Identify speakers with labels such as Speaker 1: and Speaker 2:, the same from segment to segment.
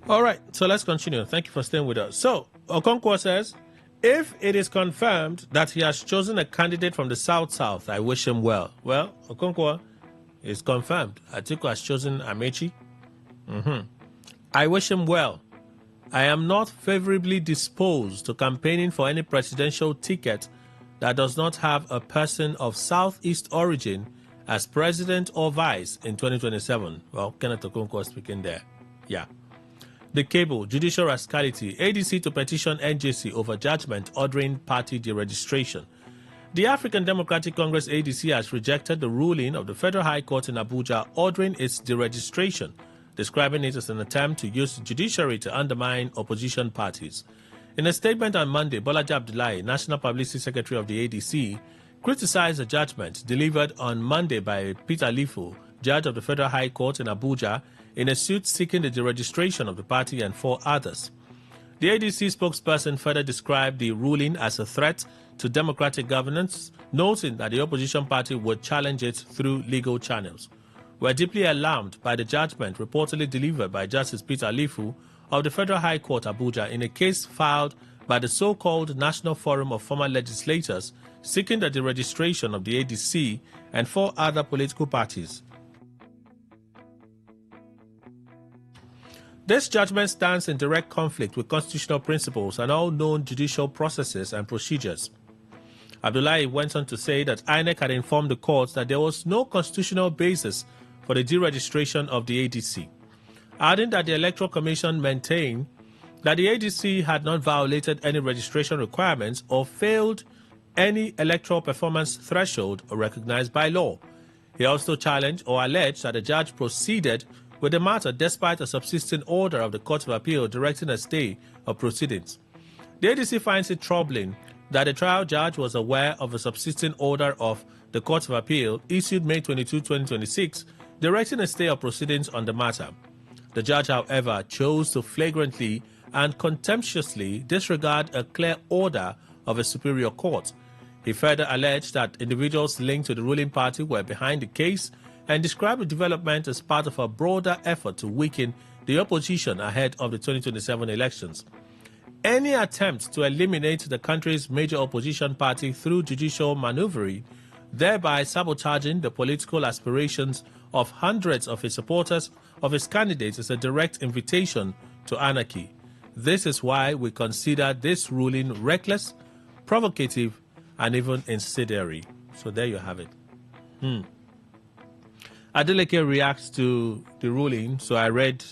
Speaker 1: All right, so let's continue. Thank you for staying with us. So, Okonkwo says, if it is confirmed that he has chosen a candidate from the South, I wish him well. Well, Okonkwo is confirmed. Atiku has chosen Amechi. I wish him well. I am not favorably disposed to campaigning for any presidential ticket that does not have a person of Southeast origin as president or vice in 2027. Well, Kenneth Okonkwo speaking there. Yeah. The Cable, judicial rascality, ADC to petition NJC over judgment ordering party deregistration. The African Democratic Congress ADC has rejected the ruling of the Federal High Court in Abuja ordering its deregistration, describing it as an attempt to use the judiciary to undermine opposition parties. In a statement on Monday, Bolaji Abdullahi, National Publicity Secretary of the ADC, criticized the judgment delivered on Monday by Peter Lifu, judge of the Federal High Court in Abuja, in a suit seeking the deregistration of the party and 4 others. The ADC spokesperson further described the ruling as a threat to democratic governance, noting that the opposition party would challenge it through legal channels. We are deeply alarmed by the judgment reportedly delivered by Justice Peter Lifu of the Federal High Court Abuja in a case filed by the so-called National Forum of Former Legislators seeking the deregistration of the ADC and 4 other political parties. This judgment stands in direct conflict with constitutional principles and all known judicial processes and procedures. Abdullahi went on to say that INEC had informed the court that there was no constitutional basis for the deregistration of the ADC, adding that the Electoral Commission maintained that the ADC had not violated any registration requirements or failed any electoral performance threshold recognized by law. He also challenged or alleged that the judge proceeded with the matter despite a subsisting order of the Court of Appeal directing a stay of proceedings. The ADC finds it troubling that the trial judge was aware of a subsisting order of the Court of Appeal issued May 22, 2026, directing a stay of proceedings on the matter. The judge, however, chose to flagrantly and contemptuously disregard a clear order of a superior court. He further alleged that individuals linked to the ruling party were behind the case and described the development as part of a broader effort to weaken the opposition ahead of the 2027 elections. Any attempt to eliminate the country's major opposition party through judicial maneuvering, thereby sabotaging the political aspirations of hundreds of his supporters of his candidates, is a direct invitation to anarchy. This is why we consider this ruling reckless, provocative, and even incendiary. So there you have it. Adeleke reacts to the ruling. So I read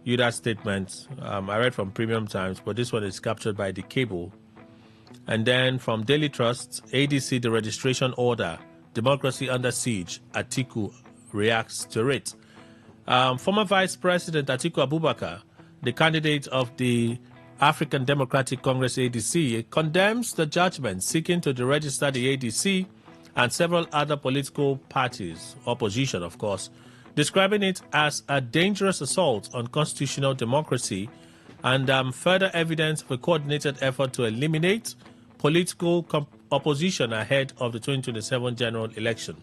Speaker 1: Yuda's statement. I read from Premium Times, but this one is captured by the Cable. And then from Daily Trust, ADC, the registration order, democracy under siege, Atiku reacts to it. Former Vice President Atiku Abubakar, the candidate of the African Democratic Congress ADC, condemns the judgment seeking to deregister the ADC and several other political parties, opposition of course, describing it as a dangerous assault on constitutional democracy and further evidence of a coordinated effort to eliminate political opposition ahead of the 2027 general election.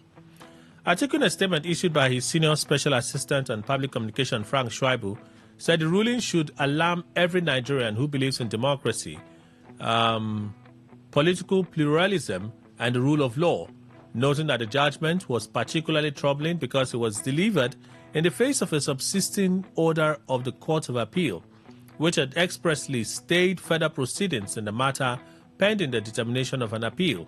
Speaker 1: Atiku, in a statement issued by his senior special assistant on public communication, Frank Schwaibu, said the ruling should alarm every Nigerian who believes in democracy, political pluralism, and the rule of law, noting that the judgment was particularly troubling because it was delivered in the face of a subsisting order of the Court of Appeal, which had expressly stayed further proceedings in the matter pending the determination of an appeal.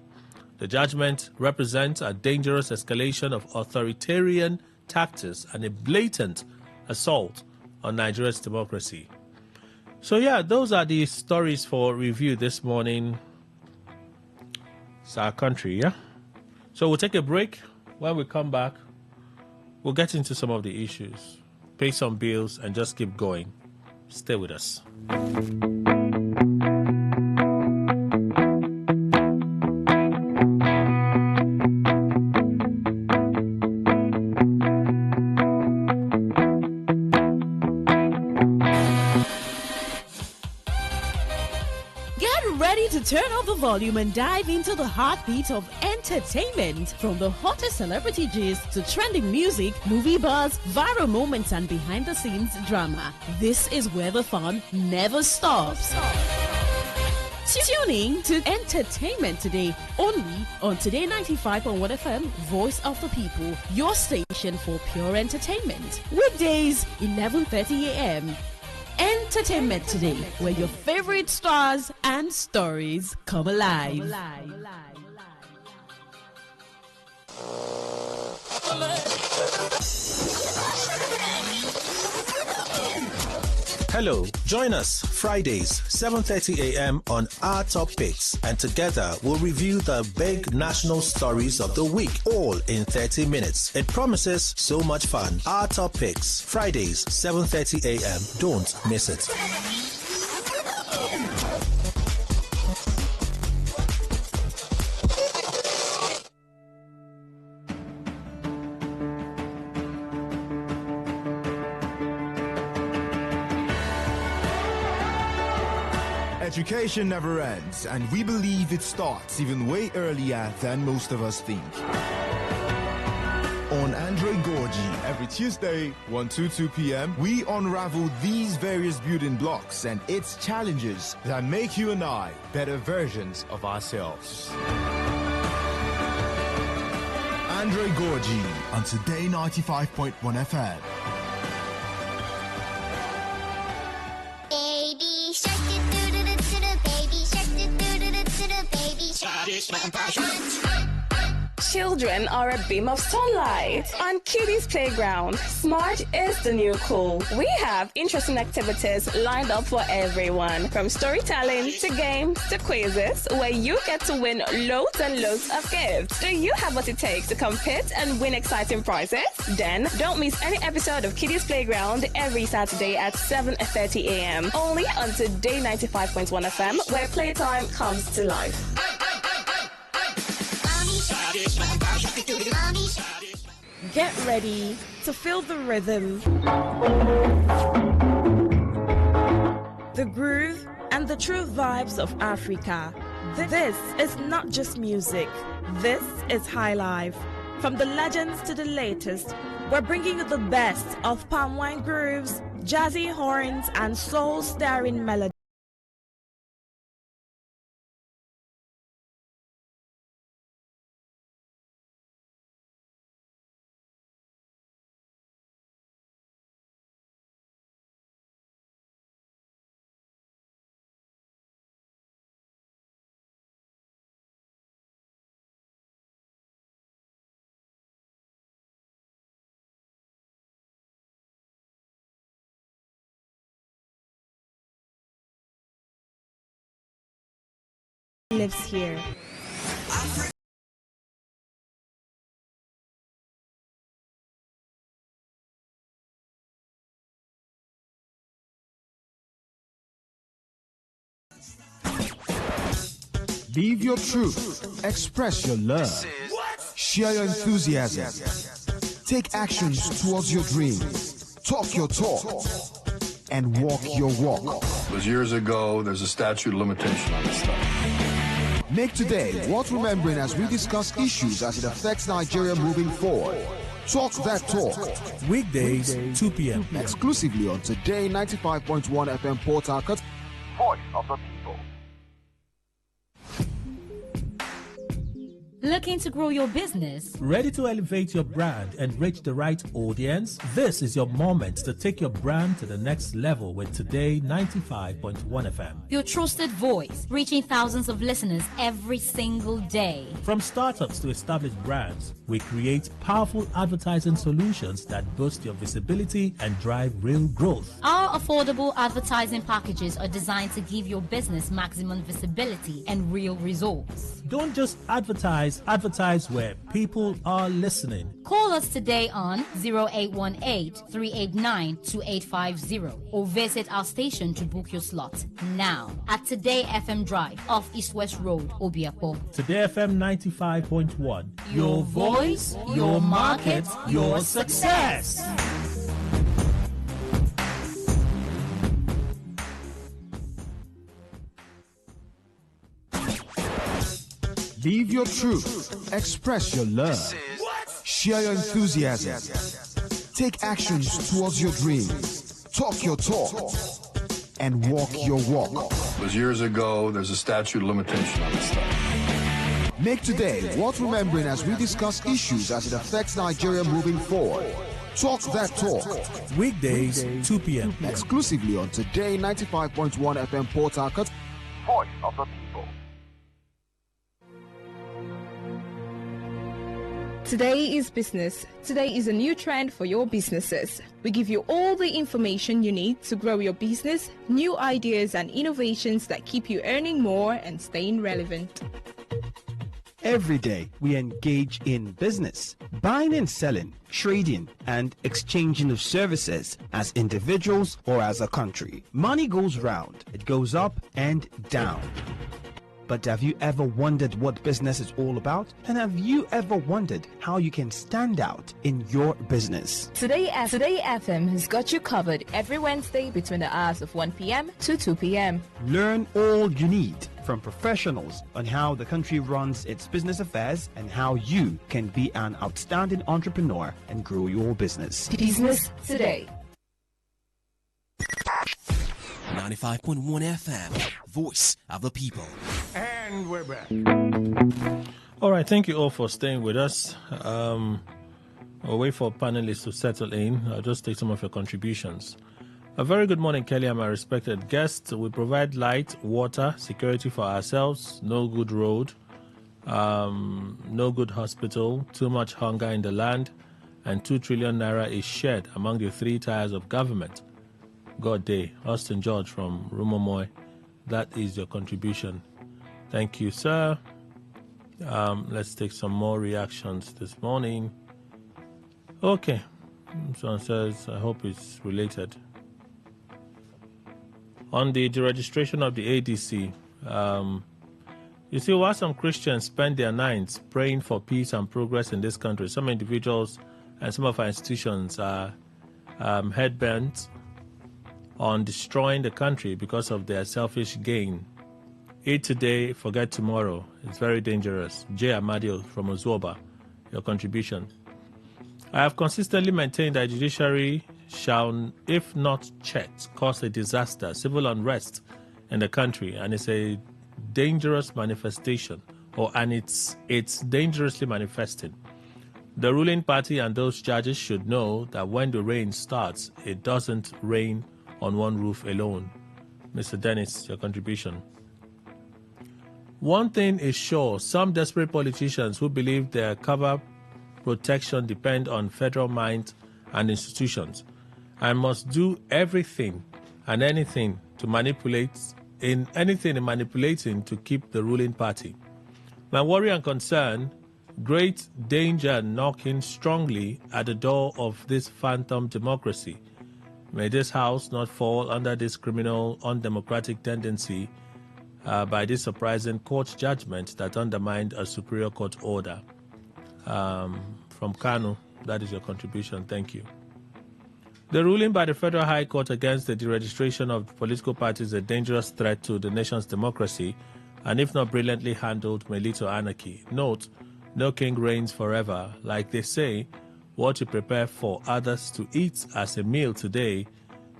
Speaker 1: The judgment represents a dangerous escalation of authoritarian tactics and a blatant assault on Nigeria's democracy. So yeah, those are the stories for review this morning. It's our country, yeah? So we'll take a break. When we come back, we'll get into some of the issues, pay some bills, and just keep going. Stay with us.
Speaker 2: Ready to turn up the volume and dive into the heartbeat of entertainment? From the hottest celebrity gist to trending music, movie buzz, viral moments, and behind-the-scenes drama. This is where the fun never stops. Tuning to Entertainment Today, only on Today 95.1 FM, Voice of the People, your station for pure entertainment. Weekdays, 11:30 a.m. Entertainment Today, where your favorite stars and stories come alive.
Speaker 1: Hello, join us Fridays, 7:30 a.m. on Our Top Picks, and together we'll review the big national stories of the week, all in 30 minutes. It promises so much fun. Our Top Picks, Fridays, 7:30 a.m. Don't miss it.
Speaker 3: Education never ends, and we believe it starts even way earlier than most of us think. On Andre Gorgie, every Tuesday, 1-2 p.m., we unravel these various building blocks and its challenges that make you and I better versions of ourselves. Andre Gorgie on Today 95.1 FM.
Speaker 4: Baby shark, baby shark, baby shark.
Speaker 5: Children are a beam of sunlight. On Kiddies Playground, smart is the new cool. We have interesting activities lined up for everyone, from storytelling to games to quizzes, where you get to win loads and loads of gifts. Do you have what it takes to compete and win exciting prizes? Then don't miss any episode of Kiddies Playground every Saturday at 7:30 a.m. only on Today 95.1 FM, where playtime comes to life.
Speaker 2: Get ready to feel the rhythm, the groove, and the true vibes of Africa. This is not just music. This is high life. From the legends to the latest, we're bringing you the best of palm wine grooves, jazzy horns, and soul-stirring melodies. Lives here.
Speaker 3: Live your truth. Express your love. Share your enthusiasm. Take actions towards your dreams. Talk your talk. And walk your walk.
Speaker 6: It was years ago. There's a statute of limitation on this stuff.
Speaker 3: Make today worth remembering as we discuss issues as it affects Nigeria moving forward. Talk that talk.
Speaker 1: Weekdays, 2 p.m.
Speaker 3: Exclusively on Today 95.1 FM Port Harcourt. Voice of the People.
Speaker 7: Looking to grow your business?
Speaker 1: Ready to elevate your brand and reach the right audience? This is your moment to take your brand to the next level with Today 95.1 FM.
Speaker 7: Your trusted voice, reaching thousands of listeners every single day.
Speaker 1: From startups to established brands, we create powerful advertising solutions that boost your visibility and drive real growth.
Speaker 7: Our affordable advertising packages are designed to give your business maximum visibility and real results.
Speaker 1: Don't just advertise where people are listening.
Speaker 7: Call us today on 0818-389-2850 or visit our station to book your slot now at Today FM Drive off East West Road, Obiapo.
Speaker 1: Today FM 95.1.
Speaker 7: Your voice, your market, your success.
Speaker 3: Live your truth. Express your love. Share your enthusiasm. Take actions towards your dreams. Talk your talk. And walk your walk.
Speaker 6: It was years ago. There's a statute of limitation on this stuff.
Speaker 3: Make today worth remembering as we discuss issues as it affects Nigeria moving forward. Talk that talk.
Speaker 1: Weekdays, 2 p.m.
Speaker 3: Exclusively on Today 95.1 FM Port Harcourt. Voice of the people.
Speaker 8: Today is business. Today is a new trend for your businesses. We give you all the information you need to grow your business, new ideas and innovations that keep you earning more and staying relevant.
Speaker 9: Every day, we engage in business, buying and selling, trading, and exchanging of services as individuals or as a country. Money goes round, it goes up and down. But have you ever wondered what business is all about? And have you ever wondered how you can stand out in your business?
Speaker 8: Today FM has got you covered every Wednesday between the hours of 1 p.m. to 2 p.m.
Speaker 9: Learn all you need from professionals on how the country runs its business affairs and how you can be an outstanding entrepreneur and grow your business.
Speaker 8: Business Today.
Speaker 10: 95.1 FM, Voice of the People.
Speaker 1: And we're back. All right, thank you all for staying with us. We'll wait for panelists to settle in. I'll just take some of your contributions. A very good morning, Kelly, and my respected guests. We provide light, water, security for ourselves, no good road, no good hospital, too much hunger in the land, and 2 trillion naira is shared among the 3 tiers of government. God day. Austin George from Rumomoy. That is your contribution. Thank you, sir. Let's take some more reactions this morning. Okay. Someone says, I hope it's related. On the deregistration of the ADC, you see, while some Christians spend their nights praying for peace and progress in this country, some individuals and some of our institutions are head-bent on destroying the country because of their selfish gain. Eat today, forget tomorrow. It's very dangerous. J. Amadio from Ozoba, your contribution. I have consistently maintained that judiciary shall, if not checked, cause a disaster, civil unrest in the country, and it's a dangerous manifestation, and it's dangerously manifesting. The ruling party and those judges should know that when the rain starts, it doesn't rain on one roof alone. Mr. Dennis, your contribution. One thing is sure, some desperate politicians who believe their cover protection depend on federal might and institutions and must do everything and anything to manipulating to keep the ruling party. My worry and concern, great danger knocking strongly at the door of this phantom democracy. May this house not fall under this criminal, undemocratic tendency by this surprising court judgment that undermined a superior court order. From Kanu, that is your contribution. Thank you. The ruling by the Federal High Court against the deregistration of political parties is a dangerous threat to the nation's democracy, and if not brilliantly handled, may lead to anarchy. Note, no king reigns forever. Like they say, what you prepare for others to eat as a meal today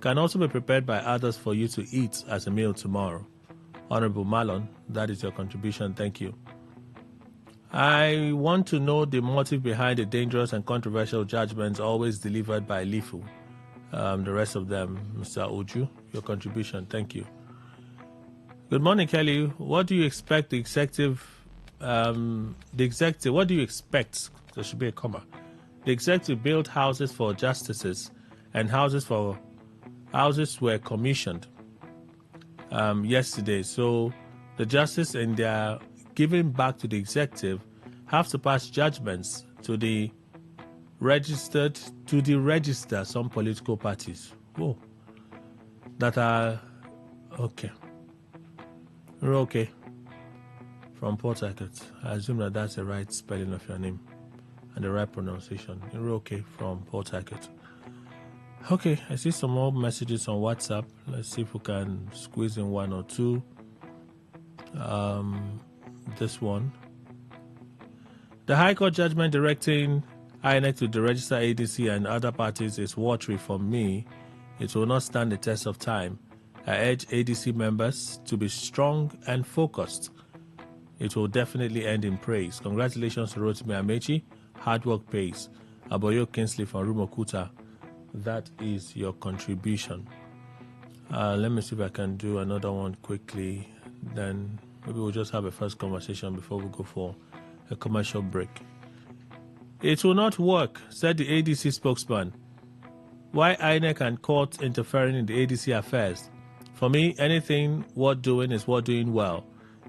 Speaker 1: can also be prepared by others for you to eat as a meal tomorrow. Honorable Malon, that is your contribution. Thank you. I want to know the motive behind the dangerous and controversial judgments always delivered by Lifu. The rest of them, Mr. Oju, your contribution. Thank you. Good morning, Kelly. What do you expect the executive, what do you expect? There should be a comma. The executive built houses for justices, and houses were commissioned yesterday. So the justice in their giving back to the executive have to pass judgments to the register some political parties. Oh, that are okay. We're okay. From Port Harcourt. I assume that that's the right spelling of your name and the right pronunciation. You're okay from Port Harcourt. Okay, I see some more messages on WhatsApp. Let's see if we can squeeze in one or two. This one. The High Court judgment directing INEC to deregister ADC and other parties is watery for me. It will not stand the test of time. I urge ADC members to be strong and focused. It will definitely end in praise. Congratulations to Rotimi Amechi. Hard work pays. Aboyo Kinsley from Rumokuta. That is your contribution. Let me see if I can do another one quickly. Then maybe we'll just have a first conversation before we go for a commercial break. It will not work, said the ADC spokesman. Why INEC and court interfering in the ADC affairs? For me, anything worth doing is worth doing well.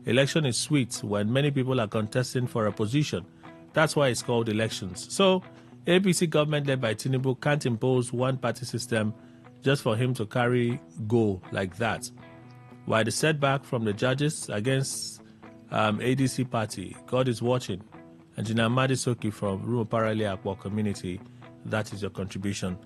Speaker 1: Election is sweet when many people are contesting for a position. That's why it's called elections. So, APC government led by Tinubu can't impose one-party system just for him to carry go like that. While the setback from the judges against ADC party, God is watching. Engineer Madi Soki from Rumo Parale Akwa community, that is your contribution.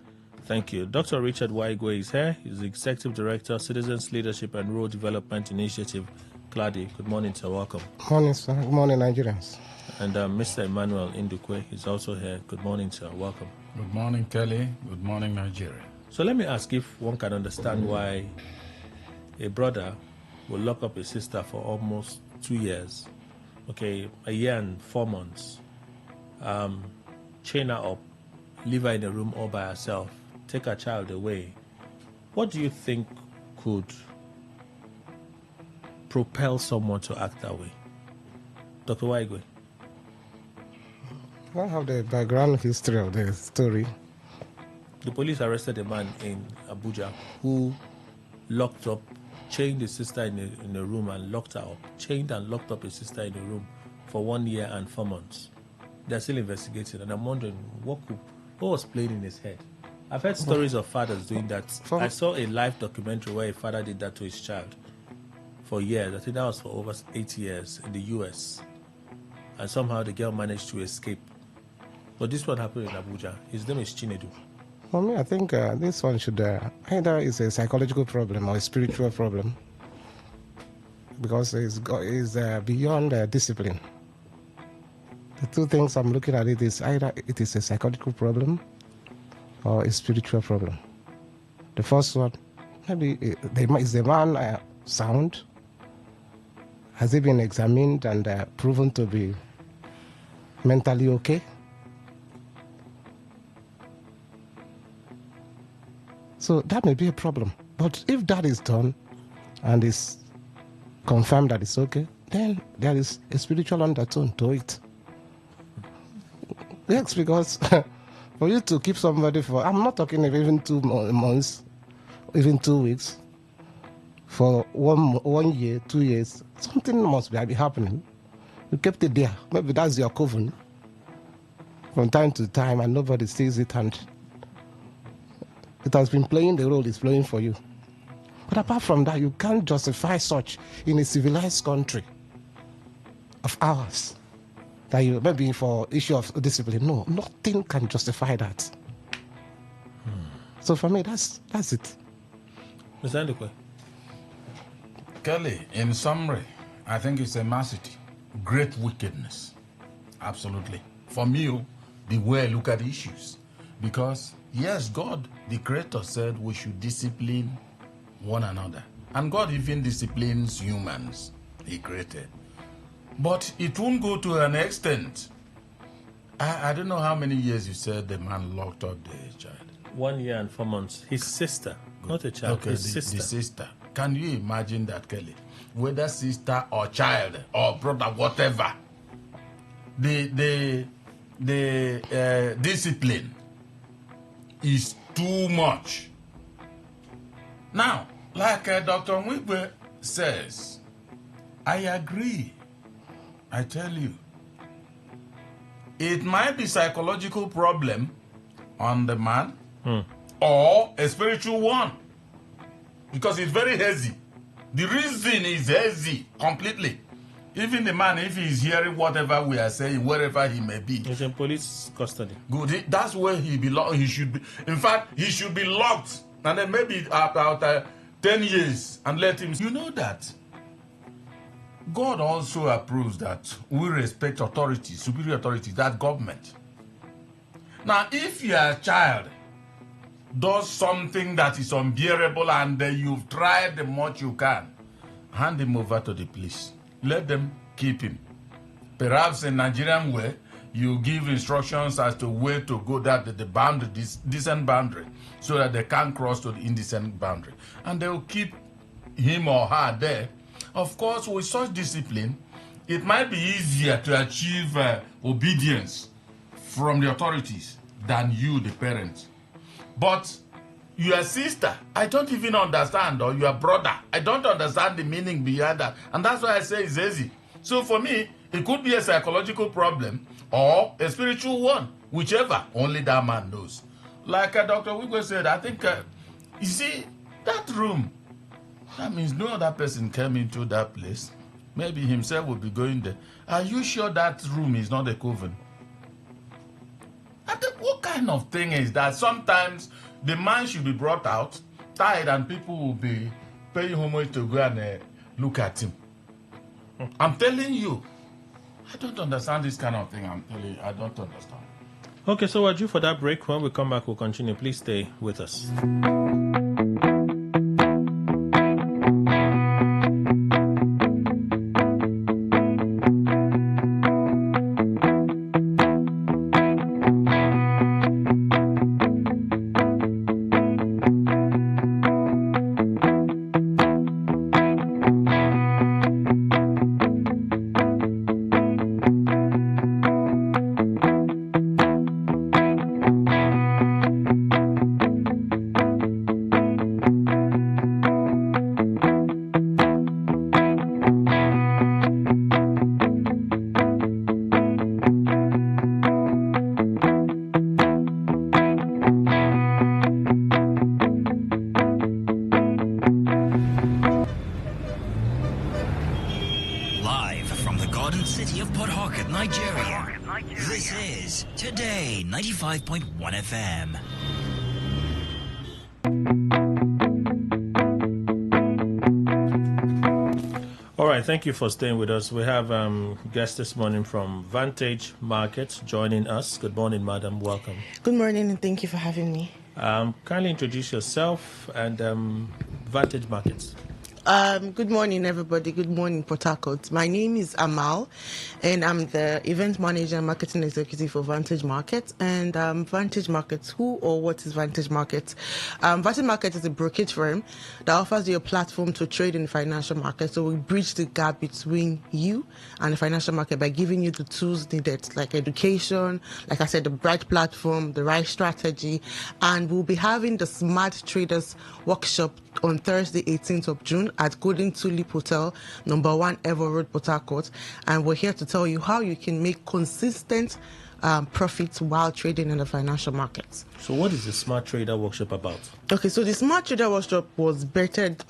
Speaker 1: Thank you. Dr. Richard Waigwe is here. He's the Executive Director, Citizens Leadership and Rural Development Initiative, CLADI. Good morning, sir. Welcome.
Speaker 11: Morning, sir. Good morning, Nigerians.
Speaker 1: And Mr. Emmanuel Indukwe is also here. Good morning, sir. Welcome.
Speaker 12: Good morning, Kelly. Good morning, Nigeria.
Speaker 1: So let me ask if one can understand why a brother will lock up a sister for almost 2 years, okay, a year and 4 months, chain her up, leave her in a room all by herself, take her child away. What do you think could propel someone to act that way? Dr. Waigwe?
Speaker 11: I don't have the background history of the story.
Speaker 1: The police arrested a man in Abuja who locked up, chained his sister in a room and locked her up. Chained and locked up his sister in a room for 1 year and 4 months. They're still investigating, and I'm wondering what was playing in his head. I've heard stories of fathers doing that. I saw a live documentary where a father did that to his child for years. I think that was for over 8 years in the US. And somehow the girl managed to escape. But this one happened in Abuja. His name is Chinedu.
Speaker 11: For me, I think this one should either is a psychological problem or a spiritual problem, because it's beyond discipline. The two things I'm looking at it is either it is a psychological problem or a spiritual problem. The first one, maybe is the man sound? Has he been examined and proven to be mentally okay? So that may be a problem. But if that is done and is confirmed that it's okay, then there is a spiritual undertone to it. Yes, because for you to keep somebody for, I'm not talking of even 2 months, even 2 weeks, for 1 year, 2 years, something must be happening. You kept it there. Maybe that's your coven from time to time and nobody sees it and it has been playing the role it's playing for you. But apart from that, you can't justify such in a civilized country of ours. That you maybe for issue of discipline. No, nothing can justify that. So for me, that's it.
Speaker 1: Mr. Ndukwe?
Speaker 12: Kelly, in summary, I think it's a massity, great wickedness. Absolutely. For me, the way I look at issues. Because, yes, God, the Creator, said we should discipline one another. And God even disciplines humans He created. But it won't go to an extent. I don't know how many years you said the man locked up the child.
Speaker 1: 1 year and 4 months. His sister, not a child,
Speaker 12: okay,
Speaker 1: his sister.
Speaker 12: The sister. Can you imagine that, Kelly? Whether sister or child or brother, whatever, the discipline is too much. Now, like Dr. Mwigwe says, I agree. I tell you, it might be psychological problem on the man or a spiritual one, because it's very hazy. The reason is hazy completely. Even the man, if he's hearing whatever we are saying, wherever he may be,
Speaker 1: he's in police custody.
Speaker 12: Good. That's where he belongs. He should be. In fact, he should be locked, and then maybe after 10 years, and let him. You know that God also approves that we respect authority, superior authority, that government. Now, if your child does something that is unbearable and you've tried the much you can, hand him over to the police. Let them keep him. Perhaps in Nigerian way, you give instructions as to where to go, that the boundary, this decent boundary, so that they can't cross to the indecent boundary. And they will keep him or her there. Of course, with such discipline, it might be easier to achieve obedience from the authorities than you, the parents. But your sister, I don't even understand, or your brother, I don't understand the meaning behind that. And that's why I say it's easy. So for me, it could be a psychological problem or a spiritual one, whichever, only that man knows. Like Dr. Wigo said, I think, you see, that room, that means no other person came into that place. Maybe himself will be going there. Are you sure that room is not a coven? I think, what kind of thing is that? Sometimes the man should be brought out, tied, and people will be paying homage to go and look at him. I'm telling you, I don't understand this kind of thing. I'm telling you, I don't understand.
Speaker 1: Okay, so we're due for that break. When we come back, we'll continue. Please stay with us.
Speaker 13: This is Today95.1 FM.
Speaker 1: All right, thank you for staying with us. We have guests this morning from Vantage Markets joining us. Good morning, madam. Welcome.
Speaker 14: Good morning, and thank you for having me.
Speaker 1: Kindly introduce yourself and Vantage Markets.
Speaker 14: Good morning, everybody. Good morning, Port Harcourt. My name is Amal, and I'm the event manager and marketing executive for Vantage Markets. And Vantage Markets, who or what is Vantage Markets? Vantage Markets is a brokerage firm that offers you a platform to trade in the financial market. So we bridge the gap between you and the financial market by giving you the tools needed, like education, like I said, the right platform, the right strategy. And we'll be having the Smart Traders Workshop on Thursday, 18th of June at Golden Tulip Hotel, number 1 Ever Road, Port Harcourt. And we're here to tell you how you can make consistent profits while trading in the financial markets.
Speaker 1: So what is the Smart Trader Workshop about?
Speaker 14: Okay, so the Smart Trader Workshop was birthed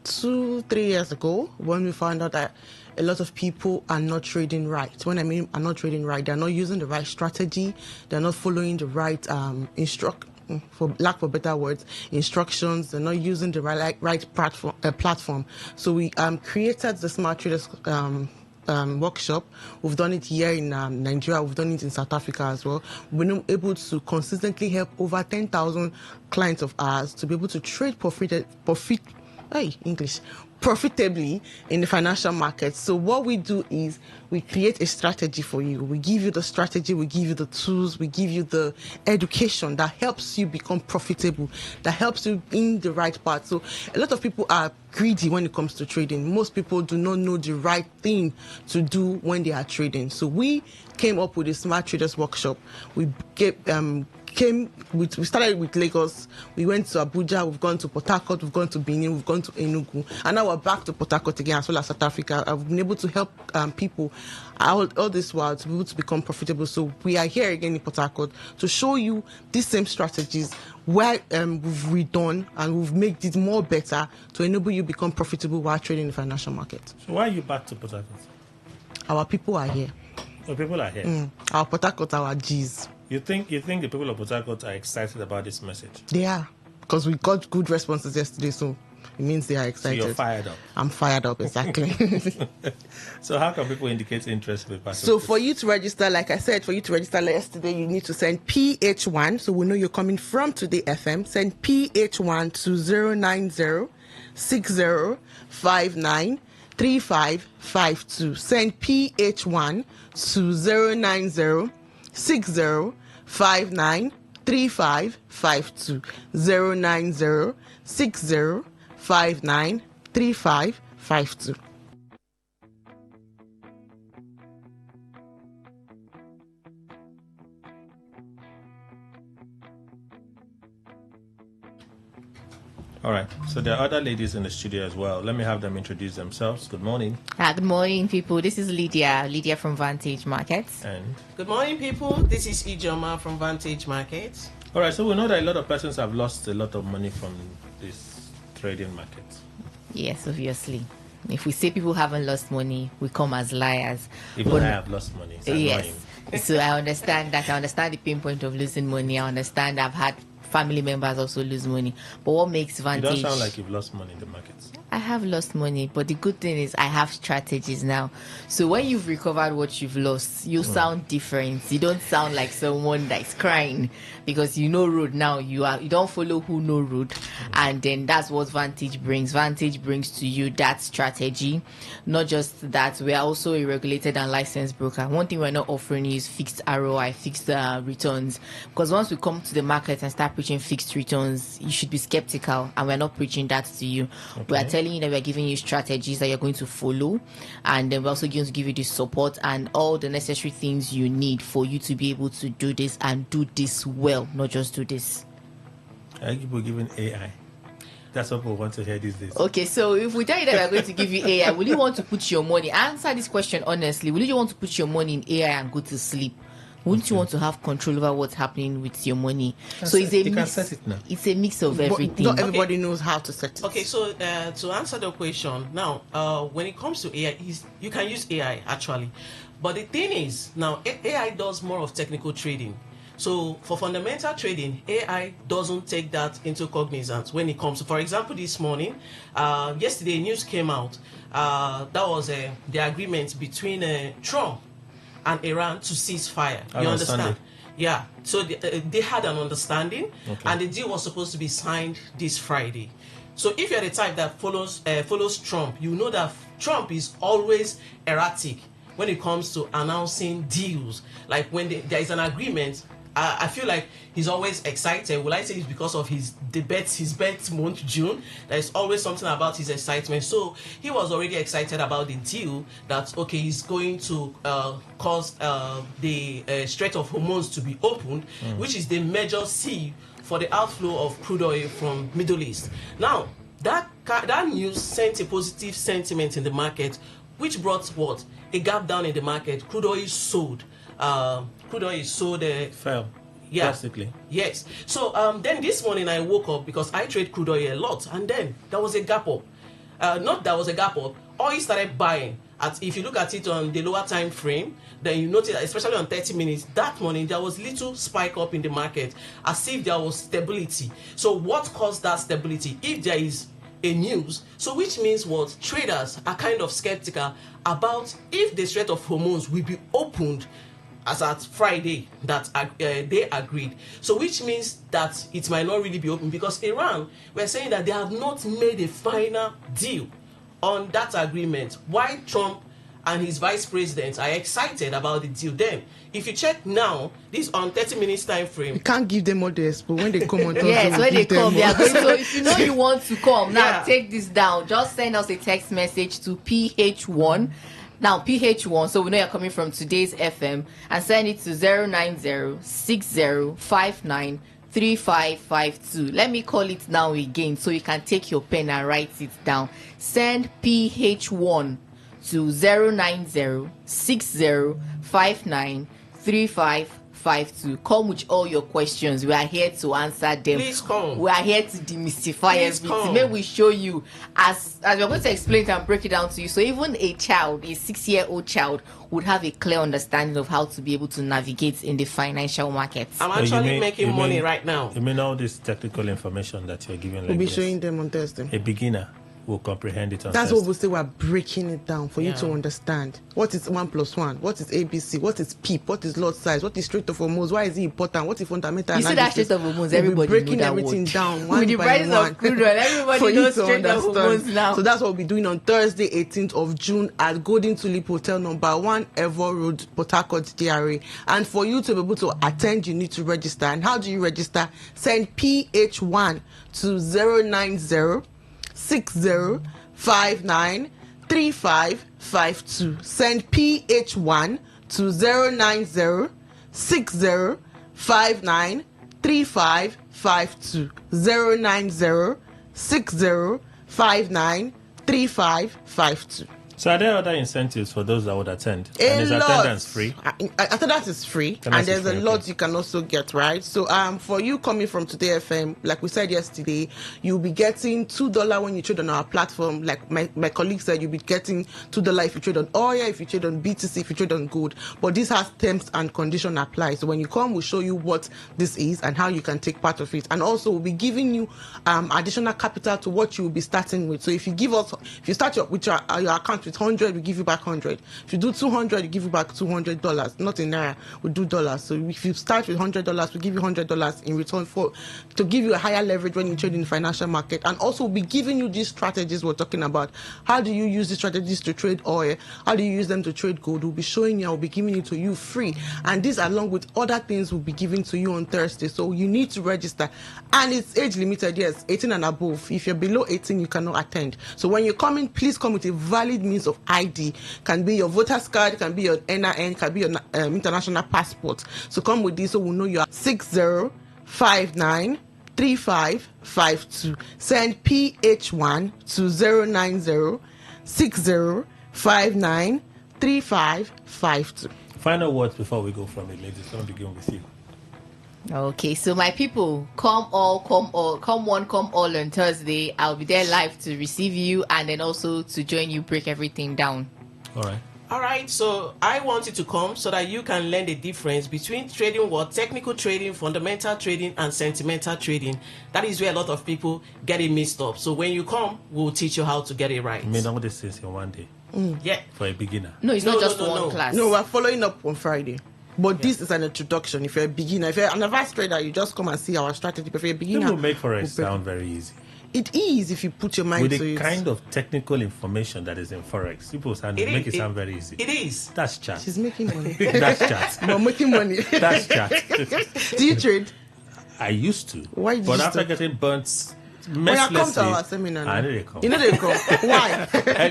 Speaker 14: 2-3 years ago when we found out that a lot of people are not trading right. When I mean are not trading right, they're not using the right strategy, they're not following the right for lack of better words, instructions. They're not using the right platform. So we created the Smart Traders workshop. We've done it here in Nigeria. We've done it in South Africa as well. We've been able to consistently help over 10,000 clients of ours to be able to trade profitably in the financial market. So what we do is we create a strategy for you. We give you the strategy, we give you the tools, we give you the education that helps you become profitable, that helps you in the right path. So a lot of people are greedy when it comes to trading. Most people do not know the right thing to do when they are trading. So we came up with a Smart Traders Workshop. We started with Lagos, we went to Abuja, we've gone to Port Harcourt, we've gone to Benin, we've gone to Enugu, and now we're back to Port Harcourt again, as well as South Africa. I've been able to help people all this while to be able to become profitable. So we are here again in Port Harcourt to show you these same strategies where we've redone and we've made it more better to enable you become profitable while trading in the financial market.
Speaker 1: So why are you back to Port Harcourt?
Speaker 14: Our people are here.
Speaker 1: The people are here?
Speaker 14: Our Port Harcourt are our G's.
Speaker 1: You think the people of Port Harcourt are excited about this message?
Speaker 14: They are, because we got good responses yesterday. So It means they are excited.
Speaker 1: So you're fired up.
Speaker 14: I'm fired up, exactly.
Speaker 1: So how can people indicate interest with part
Speaker 14: So for you to register, like I said, for you to register yesterday, you need to send PH1. So we know you're coming from Today FM. Send PH1 to 090-6059-3552. Send PH1 to 090-6059-3552. 090-6059-3552.
Speaker 1: All right. So there are other ladies in the studio as well. Let me have them introduce themselves. Good morning.
Speaker 15: Good morning, people. This is Lydia from Vantage Markets.
Speaker 1: And
Speaker 16: good morning, people. This is Ijoma from Vantage Markets.
Speaker 1: All right. So we know that a lot of persons have lost a lot of money from this trading market.
Speaker 15: Yes, obviously. If we say people haven't lost money, we come as liars.
Speaker 1: Even I have lost money. It's
Speaker 15: yes.
Speaker 1: annoying.
Speaker 15: So I understand that. I understand the pain point of losing money. I understand I've had family members also lose money. But what makes Vantage...
Speaker 1: You don't sound like you've lost money in the markets.
Speaker 15: I have lost money, but the good thing is I have strategies now. So when you've recovered what you've lost, you sound different. You don't sound like someone that's crying because you know road now. You don't follow who know road, and then that's what Vantage brings. Vantage brings to you that strategy. Not just that, we are also a regulated and licensed broker. One thing we're not offering is fixed ROI, fixed returns, because once we come to the market and start preaching fixed returns, you should be skeptical, and we're not preaching that to you.
Speaker 1: Okay.
Speaker 15: We are telling you that we're giving you strategies that you're going to follow, and then we're also going to give you the support and all the necessary things you need for you to be able to do this and do this well, not just do this.
Speaker 1: I think people giving AI. That's what people want to hear these days.
Speaker 15: Okay, so if we tell you that we're going to give you AI, will you want to put your money? Answer this question honestly. Will you want to put your money in AI and go to sleep? Wouldn't you want to have control over what's happening with your money? So it's a mix.
Speaker 1: Set it now.
Speaker 15: It's a mix of everything.
Speaker 14: Not everybody knows how to set it.
Speaker 16: Okay, so to answer the question now, when it comes to AI, you can use AI actually, but the thing is now AI does more of technical trading. So for fundamental trading, AI doesn't take that into cognizance when it comes to, for example, this morning, yesterday news came out. That was the agreement between Trump and Iran to cease fire. You understand? Yeah. So they had an understanding, and the deal was supposed to be signed this Friday. So if you're the type that follows Trump, you know that Trump is always erratic when it comes to announcing deals. Like when there is an agreement, I feel like he's always excited. Will I say it's because of his birth month, June? There's always something about his excitement. So he was already excited about the deal that, okay, he's going to cause the Strait of Hormuz to be opened, which is the major sea for the outflow of crude oil from Middle East. Now, that news sent a positive sentiment in the market, which brought what? A gap down in the market. Crude oil sold. Fell. Yeah.
Speaker 1: Drastically.
Speaker 16: Yes. So then this morning I woke up because I trade crude oil a lot, and then there was a gap up. Oil started buying. If you look at it on the lower time frame, then you notice, especially on 30 minutes, that morning there was little spike up in the market, as if there was stability. So what caused that stability? If there is a news, so which means what? Traders are kind of skeptical about if the Strait of Hormuz will be opened as at Friday that they agreed. So which means that it might not really be open, because Iran were saying that they have not made a final deal on that agreement. Why Trump and his vice president are excited about the deal. Then, if you check now, this on 30 minutes time frame.
Speaker 14: You can't give them all this, but when they come on,
Speaker 15: yes, when they come, they are going. So if you know you want to come, now take this down. Just send us a text message to PH1. Now, PH1, so we know you're coming from Today's FM, and send it to 090-6059-3552. Let me call it now again so you can take your pen and write it down. Send PH1 to 090-6059-3552. 3552. Come with all your questions. We are here to answer them.
Speaker 16: Please come.
Speaker 15: We are here to demystify everything.
Speaker 16: Come.
Speaker 15: May we show you as we're going to explain it and break it down to you. So even a 6-year-old child would have a clear understanding of how to be able to navigate in the financial markets.
Speaker 16: I'm actually making money right now.
Speaker 1: You mean all this technical information that you're giving like
Speaker 14: We'll be
Speaker 1: this,
Speaker 14: showing them on Thursday.
Speaker 1: a beginner will comprehend it on
Speaker 14: That's
Speaker 1: Thursday.
Speaker 14: what we say. We're breaking it down for you to understand. What is 1 + 1? What is ABC? What is PEEP? What is lot size? What is Strait of Hormuz? Why is it important? What is fundamental
Speaker 15: You see that Strait of Hormuz, everybody
Speaker 14: breaking
Speaker 15: know that
Speaker 14: everything
Speaker 15: word.
Speaker 14: down one
Speaker 15: With the
Speaker 14: by
Speaker 15: price
Speaker 14: one.
Speaker 15: of crude oil, everybody
Speaker 14: for you
Speaker 15: knows
Speaker 14: to
Speaker 15: Strait of
Speaker 14: understand.
Speaker 15: Hormuz now.
Speaker 14: So that's what we'll be doing on Thursday, 18th of June at Golden Tulip Hotel, number 1 Evo Road, Port Harcourt, DRA. And for you to be able to attend, you need to register. And how do you register? Send PH1 to 09060593552. Send PH1 to 09060593552. 09060593552.
Speaker 1: So are there other incentives for those that would attend?
Speaker 14: A
Speaker 1: And is
Speaker 14: lot.
Speaker 1: attendance free?
Speaker 14: Attendance is free,
Speaker 1: Attendance
Speaker 14: and there's
Speaker 1: is free,
Speaker 14: a lot you can also get, right? So for you coming from Today FM, like we said yesterday, you'll be getting $2 when you trade on our platform. Like my colleague said, you'll be getting $2 if you trade on oil, if you trade on BTC, if you trade on gold. But this has terms and condition apply. So when you come, we'll show you what this is and how you can take part of it. And also we'll be giving you additional capital to what you will be starting with. So if you start with your account with 100, we give you back 100. If you do 200, we give you back $200. Not in naira, we do dollars. So if you start with $100, we give you $100 in return to give you a higher leverage when you trade in the financial market. And also we'll be giving you these strategies we're talking about. How do you use these strategies to trade oil? How do you use them to trade gold? We'll be showing you, we'll be giving it to you free. And this along with other things we'll be giving to you on Thursday. So you need to register. And it's age limited, yes, 18 and above. If you're below 18, you cannot attend. So when you come in, please come with a valid means of ID. Can be your voter's card, can be your NIN, can be your international passport. So come with this so we'll know you are 60593552. Send PH1 to 09060593552.
Speaker 1: Final words before we go from it, ladies. Let me begin with you.
Speaker 15: Okay, so my people, come one, come all on Thursday. I'll be there live to receive you and then also to join you, break everything down.
Speaker 16: All right, so I want you to come so that you can learn the difference between trading, technical trading, fundamental trading, and sentimental trading. That is where a lot of people get it mixed up. So when you come, we'll teach you how to get it right.
Speaker 1: You mean all this is in one day?
Speaker 16: Yeah.
Speaker 1: For a beginner?
Speaker 15: No, it's not just one class.
Speaker 14: No, we're following up on Friday. But this is an introduction. If you're a beginner, if you're an advanced trader, you just come and see our strategy. But if you're a beginner,
Speaker 1: People make Forex sound very easy.
Speaker 14: It is if you put your mind
Speaker 1: With
Speaker 14: to
Speaker 1: the
Speaker 14: it.
Speaker 1: kind of technical information that is in Forex, people make it sound very easy.
Speaker 16: It is.
Speaker 1: That's chat.
Speaker 14: She's making money.
Speaker 1: That's chat.
Speaker 14: But making money.
Speaker 1: That's chat.
Speaker 14: Do you trade?
Speaker 1: I used to.
Speaker 14: Why did
Speaker 1: But
Speaker 14: you
Speaker 1: after
Speaker 14: stop?
Speaker 1: getting burnt
Speaker 14: Come
Speaker 1: mercilessly,
Speaker 14: to our seminar now.
Speaker 1: I know they come.
Speaker 14: You know they come. Why?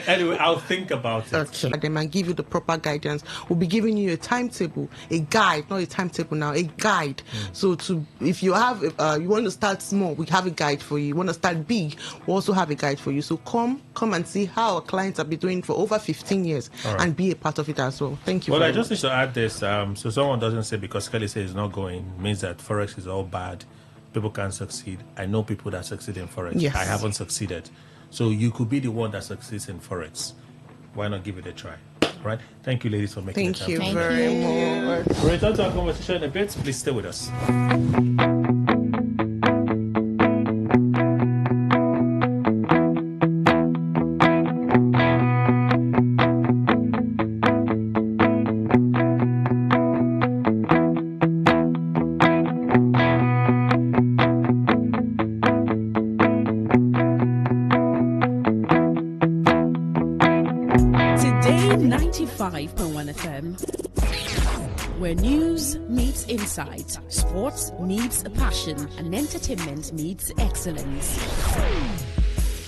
Speaker 1: Anyway, I'll think about it.
Speaker 14: Okay. And then I give you the proper guidance. We'll be giving you a timetable, a guide, not a timetable now, a guide. So if you have, you want to start small, we have a guide for you. You want to start big, we also have a guide for you. So come and see how our clients have been doing for over 15 years
Speaker 1: All right.
Speaker 14: and be a part of it as well. Thank you.
Speaker 1: Well,
Speaker 14: very
Speaker 1: I just
Speaker 14: much.
Speaker 1: need to add this. So someone doesn't say because Kelly says it's not going, means that Forex is all bad. People can't succeed. I know people that succeed in Forex.
Speaker 14: Yes.
Speaker 1: I haven't succeeded. So you could be the one that succeeds in Forex. Why not give it a try? Right? Thank you, ladies, for making
Speaker 14: Thank
Speaker 1: the
Speaker 14: you
Speaker 1: time.
Speaker 14: very much.
Speaker 1: We'll return to our conversation in a bit. Please stay with us.
Speaker 17: Today 95.1 FM, where news meets insight, sports meets passion, and entertainment meets excellence.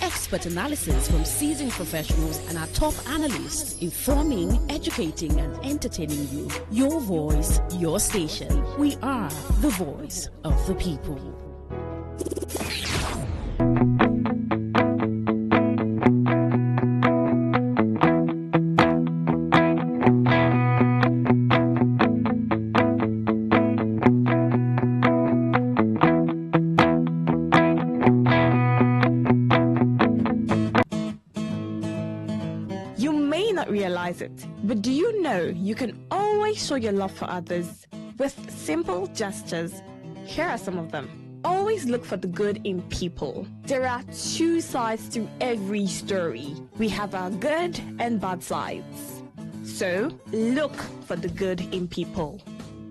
Speaker 17: Expert analysis from seasoned professionals and our top analysts, informing, educating, and entertaining you. Your voice, your station. We are the voice of the people.
Speaker 2: not realize it, but do you know you can always show your love for others with simple gestures? Here are some of them. Always look for the good in people. There are two sides to every story. We have our good and bad sides. So, look for the good in people.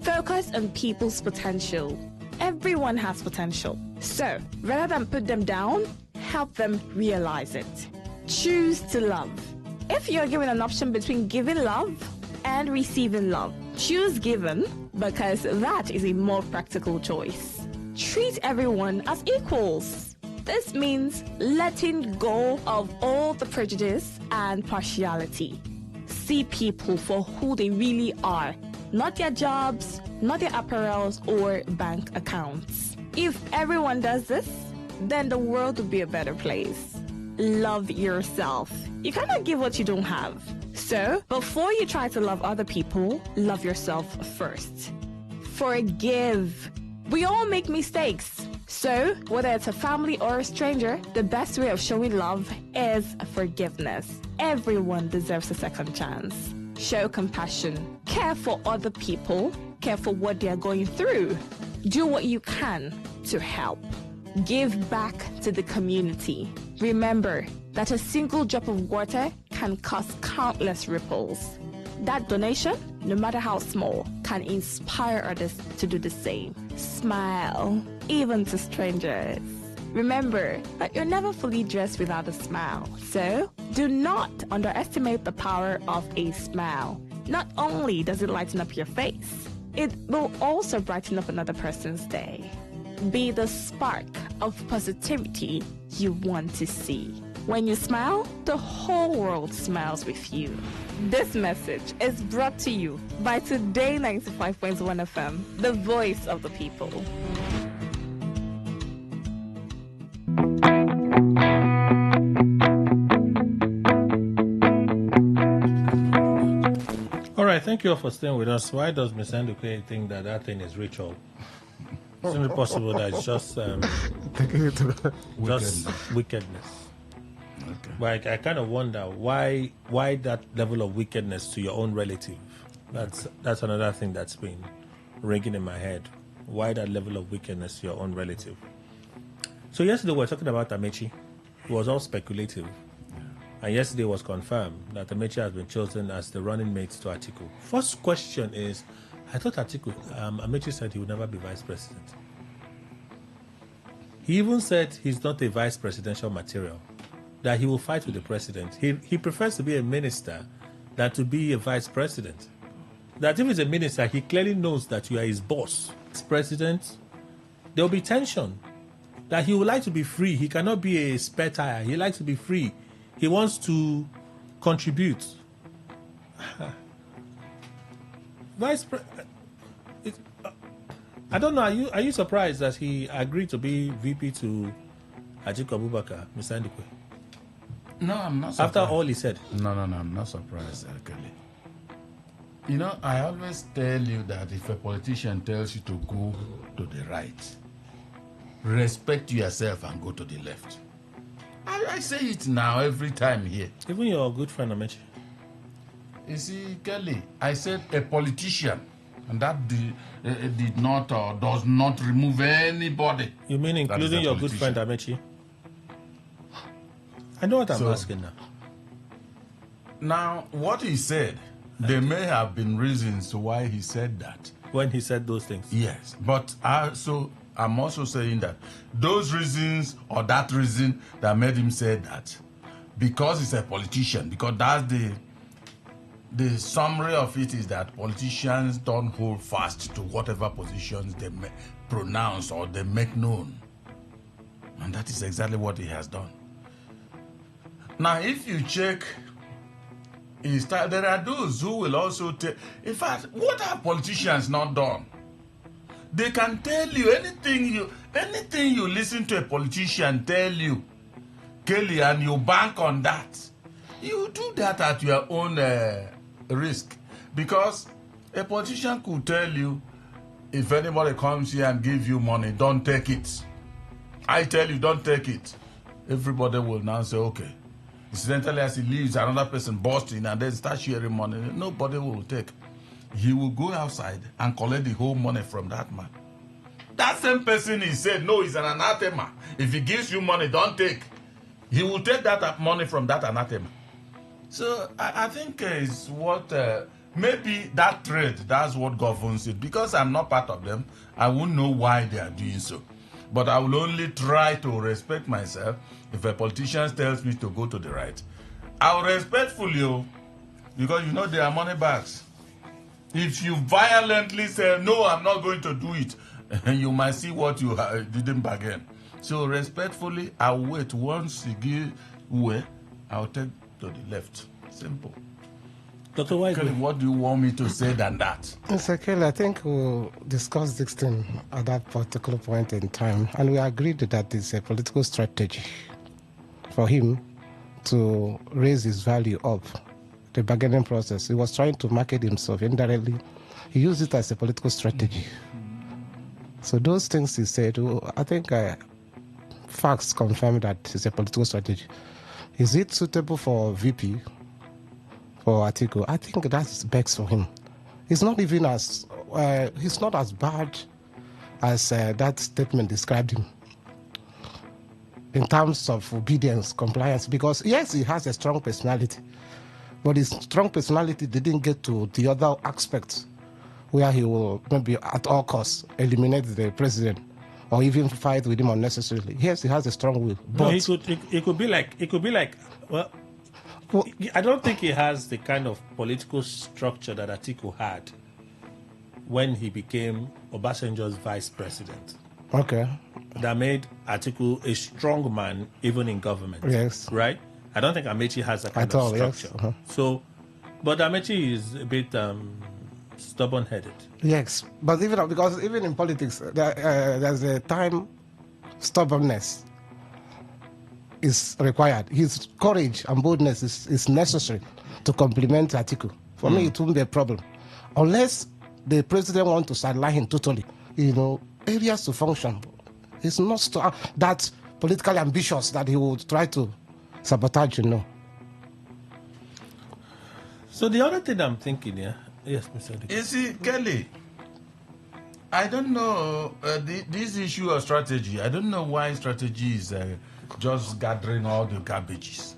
Speaker 2: Focus on people's potential. Everyone has potential. So, rather than put them down, help them realize it. Choose to love. If you're given an option between giving love and receiving love, choose giving because that is a more practical choice. Treat everyone as equals. This means letting go of all the prejudice and partiality. See people for who they really are, not their jobs, not their apparels or bank accounts. If everyone does this, then the world will be a better place. Love yourself. You cannot give what you don't have. So, before you try to love other people, love yourself first. Forgive. We all make mistakes. So, whether it's a family or a stranger, the best way of showing love is forgiveness. Everyone deserves a second chance. Show compassion. Care for other people. Care for what they are going through. Do what you can to help. Give back to the community. Remember that a single drop of water can cause countless ripples. That donation, no matter how small, can inspire others to do the same. Smile, even to strangers. Remember that you're never fully dressed without a smile. So, do not underestimate the power of a smile. Not only does it lighten up your face, it will also brighten up another person's day. Be the spark of positivity you want to see. When you smile, the whole world smiles with you. This message is brought to you by Today95.1 FM, the voice of the people.
Speaker 1: All right, thank you all for staying with us. Why does Ms. Andukwe think that thing is ritual? It's only possible that it's just wickedness. Okay. But I kind of wonder why that level of wickedness to your own relative. That's another thing that's been ringing in my head. Why that level of wickedness to your own relative? So yesterday we were talking about Amechi. It was all speculative. Yeah. And yesterday was confirmed that Amechi has been chosen as the running mate to Atiku. First question is, I thought Amechi said he would never be vice president. He even said he's not a vice presidential material, that he will fight with the president. He prefers to be a minister than to be a vice president. That if he's a minister, he clearly knows that you are his boss. As president, there will be tension. That he would like to be free. He cannot be a spare tire. He likes to be free. He wants to contribute. I don't know. Are you surprised that he agreed to be VP to Atiku Abubakar, Mr. Andukwe?
Speaker 12: No, I'm not surprised.
Speaker 1: After all he said?
Speaker 12: No, I'm not surprised, Kelly. You know, I always tell you that if a politician tells you to go to the right, respect yourself and go to the left. I say it now every time here.
Speaker 1: Even your good friend Amechi.
Speaker 12: You see, Kelly, I said a politician, and that did not or does not remove anybody.
Speaker 1: You mean including your good friend Amechi? I know what I'm asking now.
Speaker 12: Now, what he said, there may have been reasons why he said that.
Speaker 1: When he said those things?
Speaker 12: Yes, but I'm also saying that those reasons or that reason that made him say that, because he's a politician, because that's the summary of it is that politicians don't hold fast to whatever positions they pronounce or they make known. And that is exactly what he has done. Now, if you check his style, there are those who will also tell. In fact, what have politicians not done? They can tell you anything you listen to a politician tell you, Kelly, and you bank on that. You do that at your own risk, because a politician could tell you, if anybody comes here and gives you money, don't take it. I tell you, don't take it. Everybody will now say, okay. Incidentally, as he leaves, another person busts in and then starts sharing money. Nobody will take. He will go outside and collect the whole money from that man. That same person he said, no, he's an anathema. If he gives you money, don't take. He will take that money from that anathema. So I think it's what, maybe that trade, that's what governs it. Because I'm not part of them, I won't know why they are doing so. But I will only try to respect myself. If a politician tells me to go to the right, I will respectfully, because you know there are money bags. If you violently say, no, I'm not going to do it, you might see what you didn't bargain. So respectfully, I'll wait. Once you give way, I'll take to the left. Simple.
Speaker 1: Dr. White,
Speaker 12: Kelly, what do you want me to say than that?
Speaker 11: Mr. Kelly, I think we'll discuss this thing at that particular point in time, and we agreed that it's a political strategy for him to raise his value up, the bargaining process. He was trying to market himself indirectly. He used it as a political strategy. So those things he said, I think facts confirm that it's a political strategy. Is it suitable for VP, for Atiku? I think that's best for him. It's not even as, he's not as bad as that statement described him in terms of obedience, compliance, because yes, he has a strong personality, but his strong personality didn't get to the other aspects where he will maybe at all costs eliminate the president or even fight with him unnecessarily. Yes, he has a strong will. But
Speaker 1: no, it could be like, well, I don't think he has the kind of political structure that Atiku had when he became Obasanjo's vice president.
Speaker 11: Okay.
Speaker 1: That made Atiku a strong man even in government.
Speaker 11: Yes.
Speaker 1: Right? I don't think Amechi has that kind of structure.
Speaker 11: Yes.
Speaker 1: So, but Amechi is a bit stubborn-headed.
Speaker 11: Yes, but even in politics, there's a time stubbornness is required. His courage and boldness is necessary to complement Atiku. For me, it won't be a problem. Unless the president wants to sideline him totally, areas to function. It's not that politically ambitious that he will try to sabotage,
Speaker 1: So the other thing I'm thinking here, yes, Mr. Dick.
Speaker 12: You see, Kelly, I don't know this issue of strategy. I don't know why strategy is just gathering all the garbages.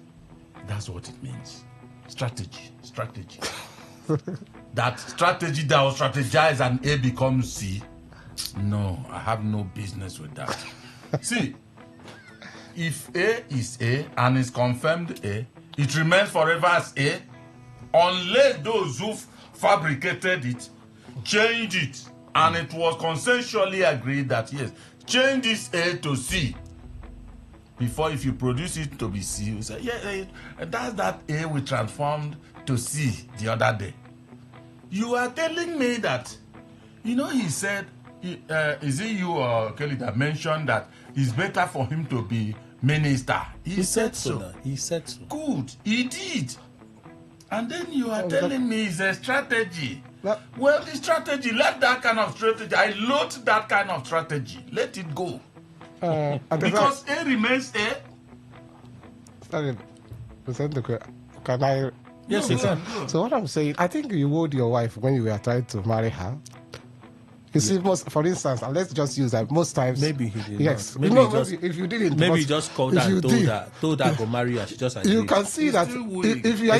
Speaker 12: That's what it means. Strategy. That strategy that will strategize and A becomes C. No, I have no business with that. See, if A is A and is confirmed A, it remains forever as A, unless those who fabricated it, changed it, and it was consensually agreed that yes, change this A to C. Before, if you produce it to be C, you say, yeah, that's that A we transformed to C the other day. You are telling me that, he said, is it you or Kelly that mentioned that it's better for him to be minister? He said so.
Speaker 1: He said so.
Speaker 12: Good, he did. And then you are telling me it's a strategy. Well, the strategy, let that kind of strategy, I load that kind of strategy. Let it go. Because A remains A.
Speaker 11: Sorry, can I?
Speaker 1: Yes, you can.
Speaker 11: So what I'm saying, I think you owed your wife when you were trying to marry her. You see, for instance, and let's just use that. Most times,
Speaker 1: maybe he did.
Speaker 11: Yes,
Speaker 1: not.
Speaker 11: maybe if you didn't,
Speaker 1: maybe just called her and told her go marry her. She just agreed.
Speaker 11: You can see that if you are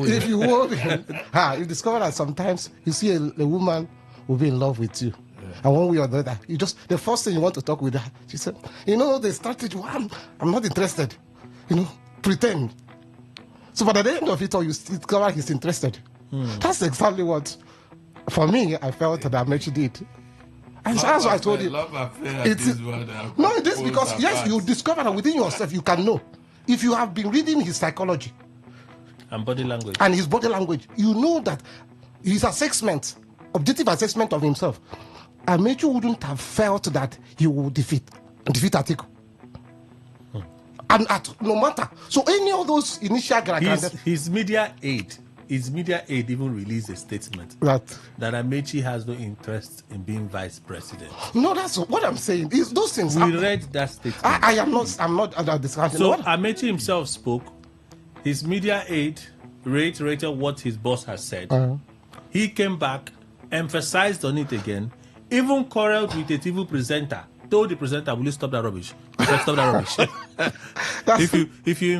Speaker 11: if you hold you discover that sometimes you see a woman will be in love with you. And one way or the other, the first thing you want to talk with her, she said, the strategy, I'm not interested. Pretend. So by the end of it all, you discover he's interested. That's exactly what, for me, I felt that Amechi did. And that's why I told you. This because, yes, you discover that within yourself, you can know. If you have been reading his psychology.
Speaker 1: And body language.
Speaker 11: And his body language, you know that his assessment, objective assessment of himself, Amechi wouldn't have felt that he would defeat Atiku. And no matter. So any of those initial
Speaker 1: his media aid even released a statement that Amechi has no interest in being vice president.
Speaker 11: No, that's what I'm saying. Those things.
Speaker 1: We read that statement.
Speaker 11: I'm not discounting.
Speaker 1: So Amechi himself spoke his media aide reiterated what his boss has said. He came back, emphasized on it again, even quarreled with a TV presenter, told the presenter, will you stop that rubbish? He said, stop that rubbish. if you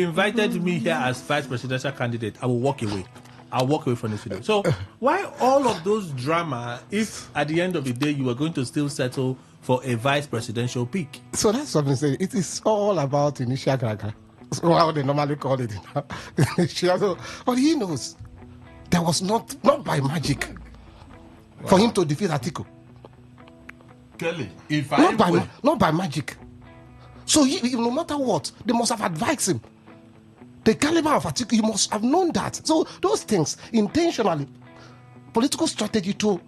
Speaker 1: invited me here as vice presidential candidate, I will walk away. I'll walk away from this video. So why all of those drama if at the end of the day you are going to still settle for a vice presidential pick?
Speaker 11: So that's what I'm saying. It is all about initial graga. So how they normally call it. So, but he knows there was not by magic for him to defeat Atiku.
Speaker 12: Kelly,
Speaker 11: not by magic. So he, no matter what, they must have advised him. The caliber of Atiku, you must have known that. So those things, intentionally, political strategy to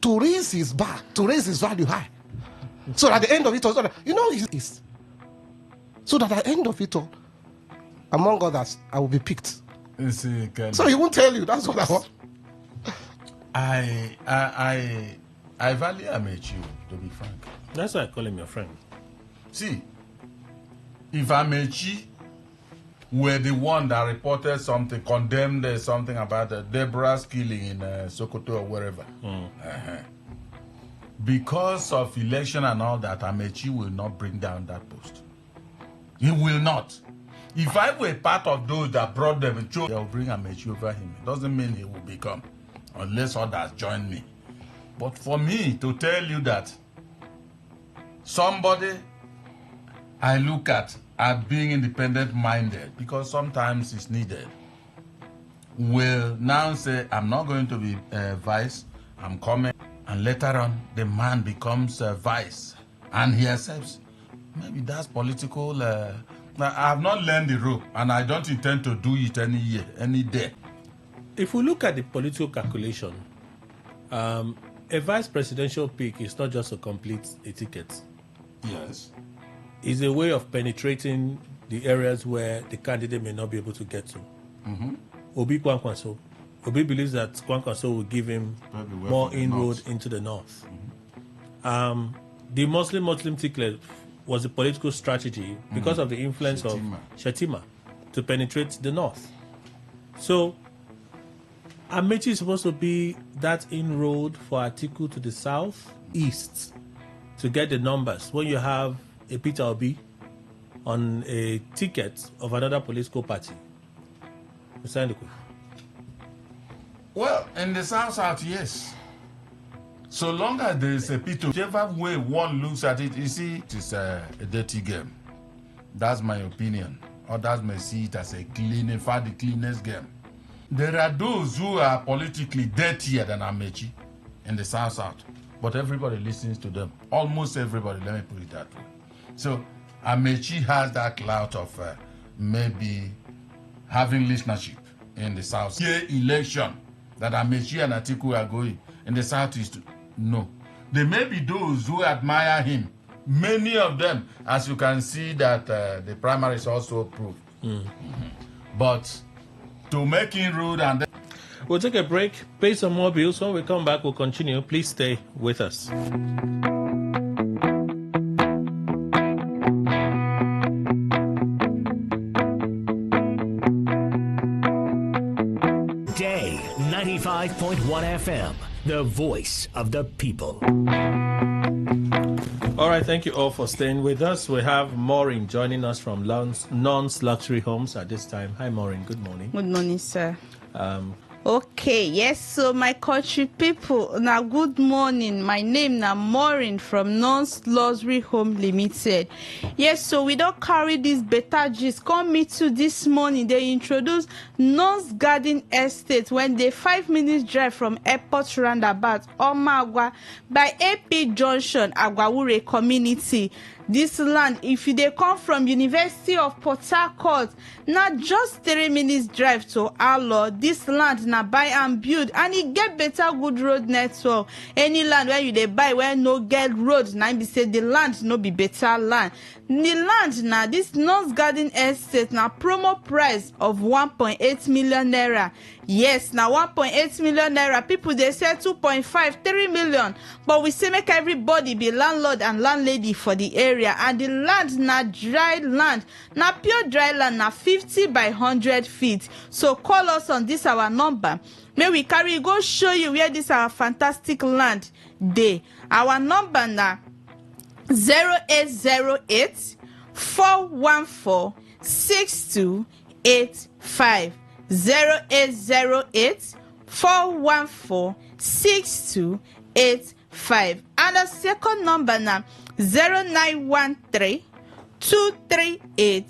Speaker 11: raise his bar, to raise his value high. So at the end of it all, so that at the end of it all, among others, I will be picked.
Speaker 12: You see, Kelly,
Speaker 11: so he won't tell you. That's what I want.
Speaker 12: I value Amechi, to be frank.
Speaker 1: That's why I call him your friend.
Speaker 12: See, if Amechi were the one that reported something, condemned something about Deborah's killing in Sokoto or wherever, because of election and all that, Amechi will not bring down that post. He will not. If I were part of those that brought them, they'll bring Amechi over him. It doesn't mean he will become, unless others join me. But for me to tell you that somebody I look at being independent-minded, because sometimes it's needed, will now say, I'm not going to be vice, I'm coming, and later on, the man becomes vice, and he accepts. Maybe that's political. I have not learned the rope, and I don't intend to do it any day.
Speaker 1: If we look at the political calculation, a vice presidential pick is not just to complete a ticket.
Speaker 12: Yes.
Speaker 1: Is a way of penetrating the areas where the candidate may not be able to get to. Obi Kwankwaso. Obi believes that Kwankwaso will give him more inroad into the north. The Muslim ticket was a political strategy because of the influence of Shetima to penetrate the north. So Amechi is supposed to be that inroad for Atiku to the south, east, to get the numbers. When you have a Peter Obi on a ticket of another political party.
Speaker 12: Well, in the South, yes. So long as there is a Peter, whichever way one looks at it, you see, it is a dirty game. That's my opinion. Others may see it as a the cleanest game. There are those who are politically dirtier than Amechi in the South. But everybody listens to them. Almost everybody, let me put it that way. So Amechi has that clout of maybe having listenership in the South. Here election that Amechi and Atiku are going in the Southeast, no. There may be those who admire him. Many of them, as you can see that the primaries also proved. But to make inroad and then...
Speaker 1: We'll take a break, pay some more bills. When we come back, we'll continue. Please stay with us.
Speaker 18: Day 95.1 FM, the voice of the people.
Speaker 1: All right, thank you all for staying with us. We have Maureen joining us from Non's Luxury Homes at this time. Hi, Maureen. Good morning.
Speaker 19: Good morning, sir. Okay, yes, so my country people, now good morning. My name now Maureen from Non's Luxury Home Limited. Yes, so we don't carry this better gist. Come meet to this morning. They introduce Non's Garden Estate when they 5 minutes drive from Airport Roundabout, Omagwa, by AP Junction, Agwawure community. This land, if they come from University of Port Harcourt, not just 3 minutes drive to Alo. This land now buy and build, and it get better good road network. Any land where you they buy where no get road, now be say the land no be better land. The land now, this Non's Garden Estate now promo price of 1.8 million naira. Yes, now 1.8 million naira. People they say 2.5, 3 million. But we say make everybody be landlord and landlady for the area. And the land now dry land. Now pure dry land now 50 by 100 feet. So call us on this our number. May we carry go show you where this our fantastic land dey. Our number now 0808 414 6285. 0808 414 6285. And the second number now 0913 238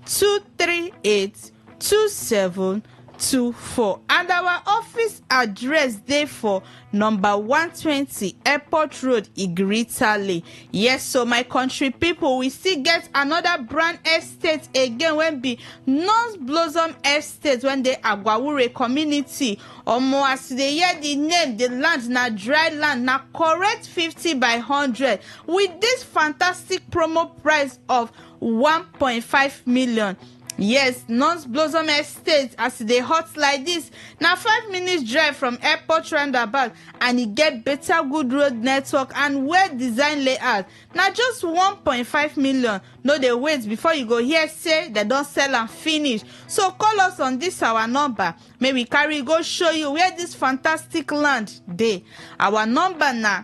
Speaker 19: 238 2724. And our office address there for number 120 Airport Road, Igritale. Yes, so my country people, we still get another brand estate again when be Non's Blossom Estate when they Agwawure community. Omo, as they hear the name, the land na dry land, na correct 50 by 100 with this fantastic promo price of 1.5 million. Yes, Non's Blossom Estate, as they hot like this, now 5 minutes drive from airport roundabout, and it get better good road network and well design layout. Now just 1.5 million. No, they wait before you go here say they don't sell and finish. So call us on this our number. May we carry go show you where this fantastic land dey. Our number now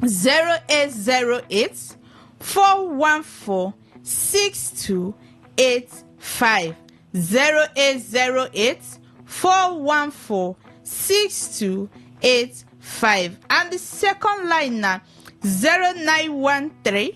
Speaker 19: 0808 414 6285. 0808 414 6285. And the second line now 0913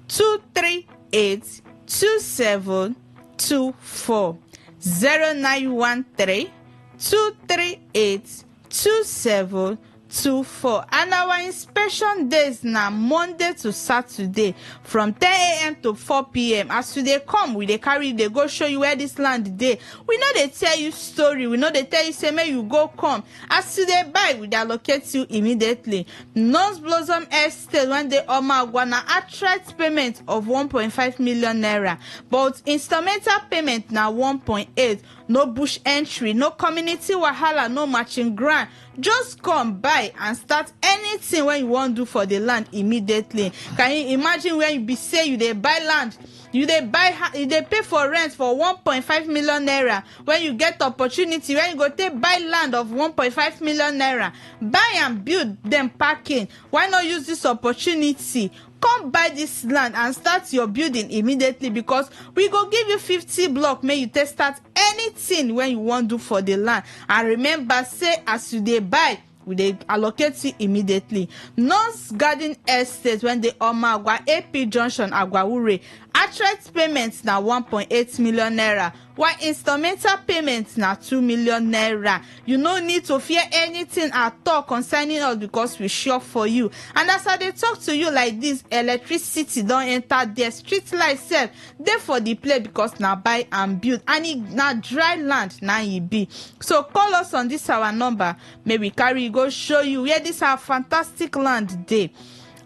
Speaker 19: 238 2724. 0913 238 2724. And our inspection days now Monday to Saturday from 10 a.m. to 4 p.m. As they come, we they carry, they go show you where this land dey. We know they tell you story. We know they tell you say may you go come. As they buy, we allocate you immediately. Non's Blossom Estate when they gonna attract payment of 1.5 million naira, but instrumental payment now 1.8. No bush entry, no community wahala, no matching grant. Just come by and start anything when you want to do for the land immediately. Can you imagine when you be say you they buy land, you they pay for rent for 1.5 million naira. When you get opportunity, when you go take buy land of 1.5 million naira, buy and build them parking. Why not use this opportunity? Come buy this land and start your building immediately, because we go give you 50 block. May you test start anything when you want to do for the land. And remember, say as you they buy, we they allocate it immediately. Non's Garden Estate when they Omagwa AP Junction Agwawure. Attract payments now 1.8 million naira, while instrumental payments now 2 million naira. You no need to fear anything at all concerning us, because we sure for you. And as I they talk to you like this, electricity don't enter there, street light self there for the play, because now buy and build, and it now dry land now it be. So call us on this our number. Maybe carry go show you where this our fantastic land dey.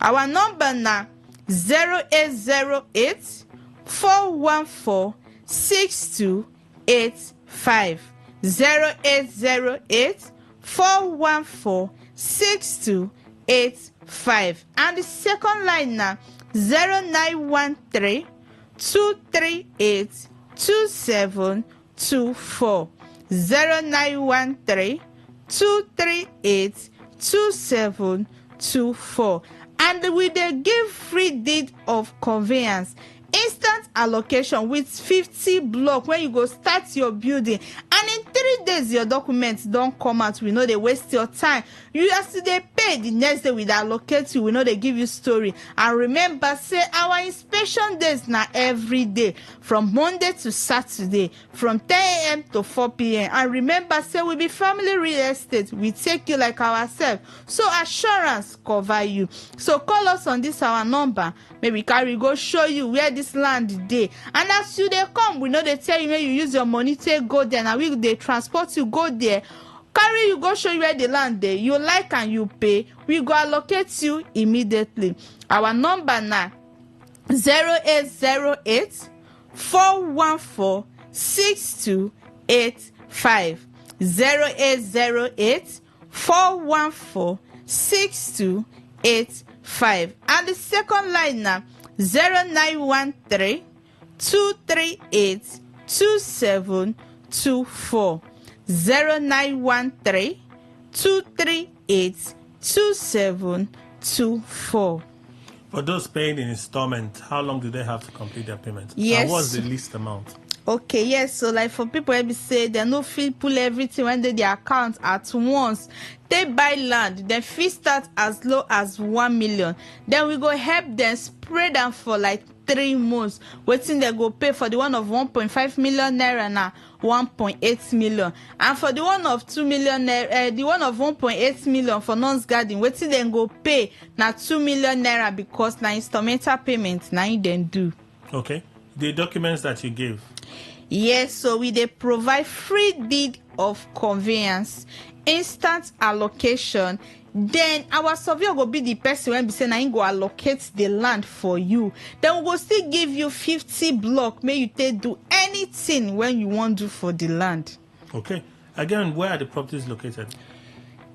Speaker 19: Our number now 0808 414 6285. 0808 414 6285. And the second line now 0913 238 2724. 0913 238 2724. And we dey give free deed of conveyance, instant allocation with 50 block when you go start your building, and in 3 days your documents don't come out. We know they waste your time. You have to they pay the next day. We allocate you. We know they give you story. And remember, say our inspection days now every day from Monday to Saturday from 10 a.m. to 4 p.m. And remember, say we be family real estate. We take you like ourselves, so assurance cover you. So call us on this our number. Maybe carry go show you where this land dey. And as you they come, we know they tell you when you use your money to go there. Now we they transport you go there. Carry you go show you where the land dey. You like and you pay. We go allocate you immediately. Our number now 0808 414 6285. 0808 414 6285. And the second line now 0913 238 2724. 0913 238 2724.
Speaker 1: For those paying in installment, how long do they have to complete their payment?
Speaker 19: Yes.
Speaker 1: And what's the least amount?
Speaker 19: Okay, yes. So, like for people who say they no feel pull everything when they their account at once, they buy land. Then fee start as low as 1 million. Then we go help them spread them for like 3 months. Waiting they go pay for the one of 1.5 million naira now 1.8 million, and for the one of 2 million naira, the one of 1.8 million for non-garden. Waiting then go pay now 2 million naira because now instrumental payment now then do.
Speaker 1: Okay, the documents that you give.
Speaker 19: Yes, so we they provide free deed of conveyance, instant allocation. Then our surveyor will be the person when we say now go allocate the land for you. Then we will still give you 50 block. May you take do anything when you want to for the land.
Speaker 1: Okay. Again, where are the properties located?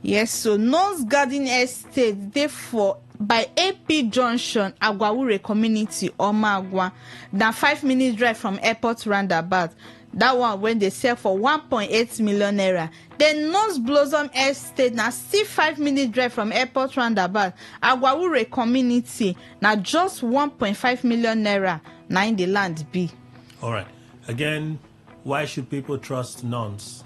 Speaker 19: Yes, so Nose Garden Estate, therefore, by AP Junction, Agwawure Community, Omagwa, now 5 minutes drive from Airport Roundabout. That one when they sell for 1.8 million naira. Then Nose Blossom Estate, now still 5 minutes drive from Airport Roundabout, Agwawure Community, now just 1.5 million naira. Now in the land be.
Speaker 1: All right. Again, why should people trust nuns?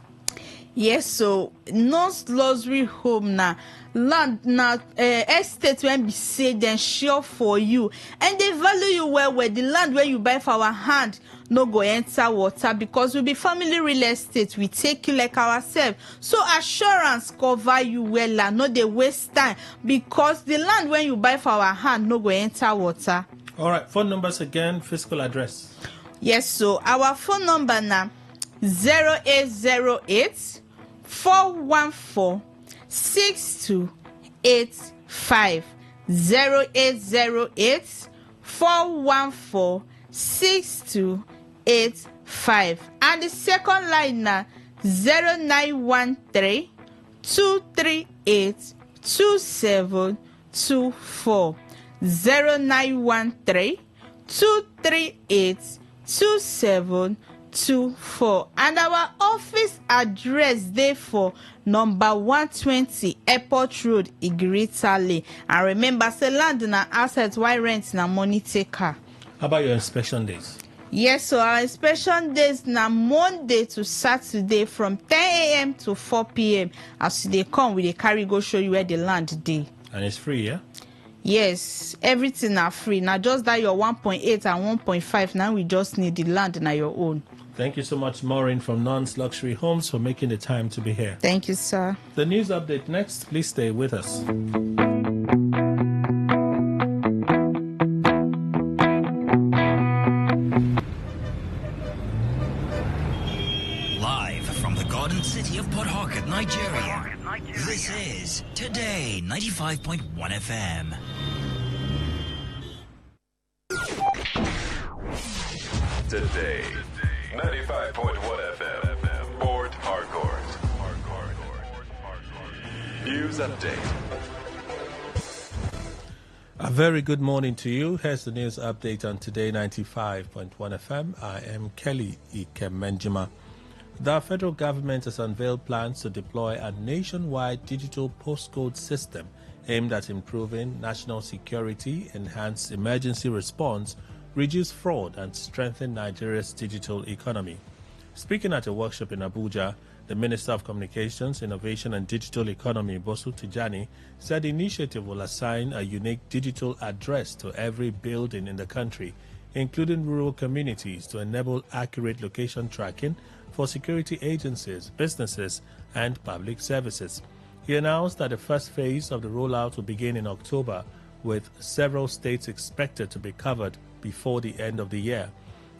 Speaker 19: Yes, so Non's luxury home na land na estate when be say then sure for you, and they value you well. Where the land where you buy for our hand no go enter water because we be family real estate. We take you like ourselves, so assurance cover you well and no they waste time because the land when you buy for our hand no go enter water.
Speaker 1: All right, phone numbers again, physical address.
Speaker 19: Yes, so our phone number now 0808 414 6285. 0808 414 6285. And the second line now 0913 238 2724. 0913 238 2724. And our office address therefore number 120 Airport Road, Igritale. And remember, say land na asset, why rent na money taker.
Speaker 1: How about your inspection days?
Speaker 19: Yes, so our inspection days na Monday to Saturday from 10 a.m. to 4 p.m. As they come, we dey carry go show you where the land dey.
Speaker 1: And it's free, yeah?
Speaker 19: Yes, everything are free. Now just that your 1.8 and 1.5, now we just need the land na your own.
Speaker 1: Thank you so much, Maureen from Non's Luxury Homes, for making the time to be here.
Speaker 19: Thank you, sir.
Speaker 1: The news update next. Please stay with us.
Speaker 13: Live from the Garden City of Port Harcourt, Nigeria. This is Today 95.1 FM.
Speaker 20: Today 95.1 FM, Port Harcourt. News update.
Speaker 1: A very good morning to you. Here's the news update on Today 95.1 FM. I am Kelly Ikemenjima. The federal government has unveiled plans to deploy a nationwide digital postcode system aimed at improving national security, enhance emergency response, reduce fraud, and strengthen Nigeria's digital economy. Speaking at a workshop in Abuja, the Minister of Communications, Innovation and Digital Economy, Bosu Tijani, said the initiative will assign a unique digital address to every building in the country, including rural communities, to enable accurate location tracking for security agencies, businesses, and public services. He announced that the first phase of the rollout will begin in October, with several states expected to be covered before the end of the year.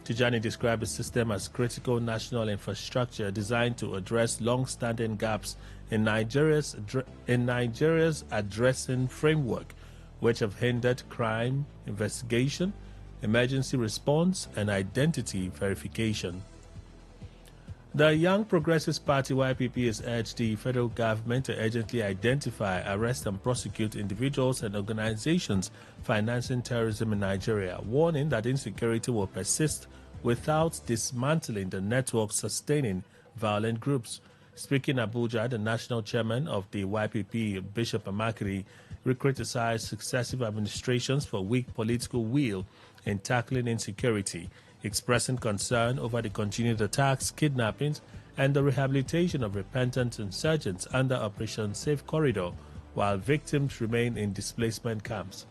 Speaker 1: Tijani described the system as critical national infrastructure designed to address long-standing gaps in Nigeria's addressing framework, which have hindered crime investigation, emergency response, and identity verification. The Young Progressives Party YPP has urged the federal government to urgently identify, arrest and prosecute individuals and organizations financing terrorism in Nigeria, warning that insecurity will persist without dismantling the network sustaining violent groups. Speaking in Abuja, the national chairman of the YPP, Bishop Amakri, criticized successive administrations for weak political will in tackling insecurity, expressing concern over the continued attacks, kidnappings, and the rehabilitation of repentant insurgents under Operation Safe Corridor, while victims remain in displacement camps.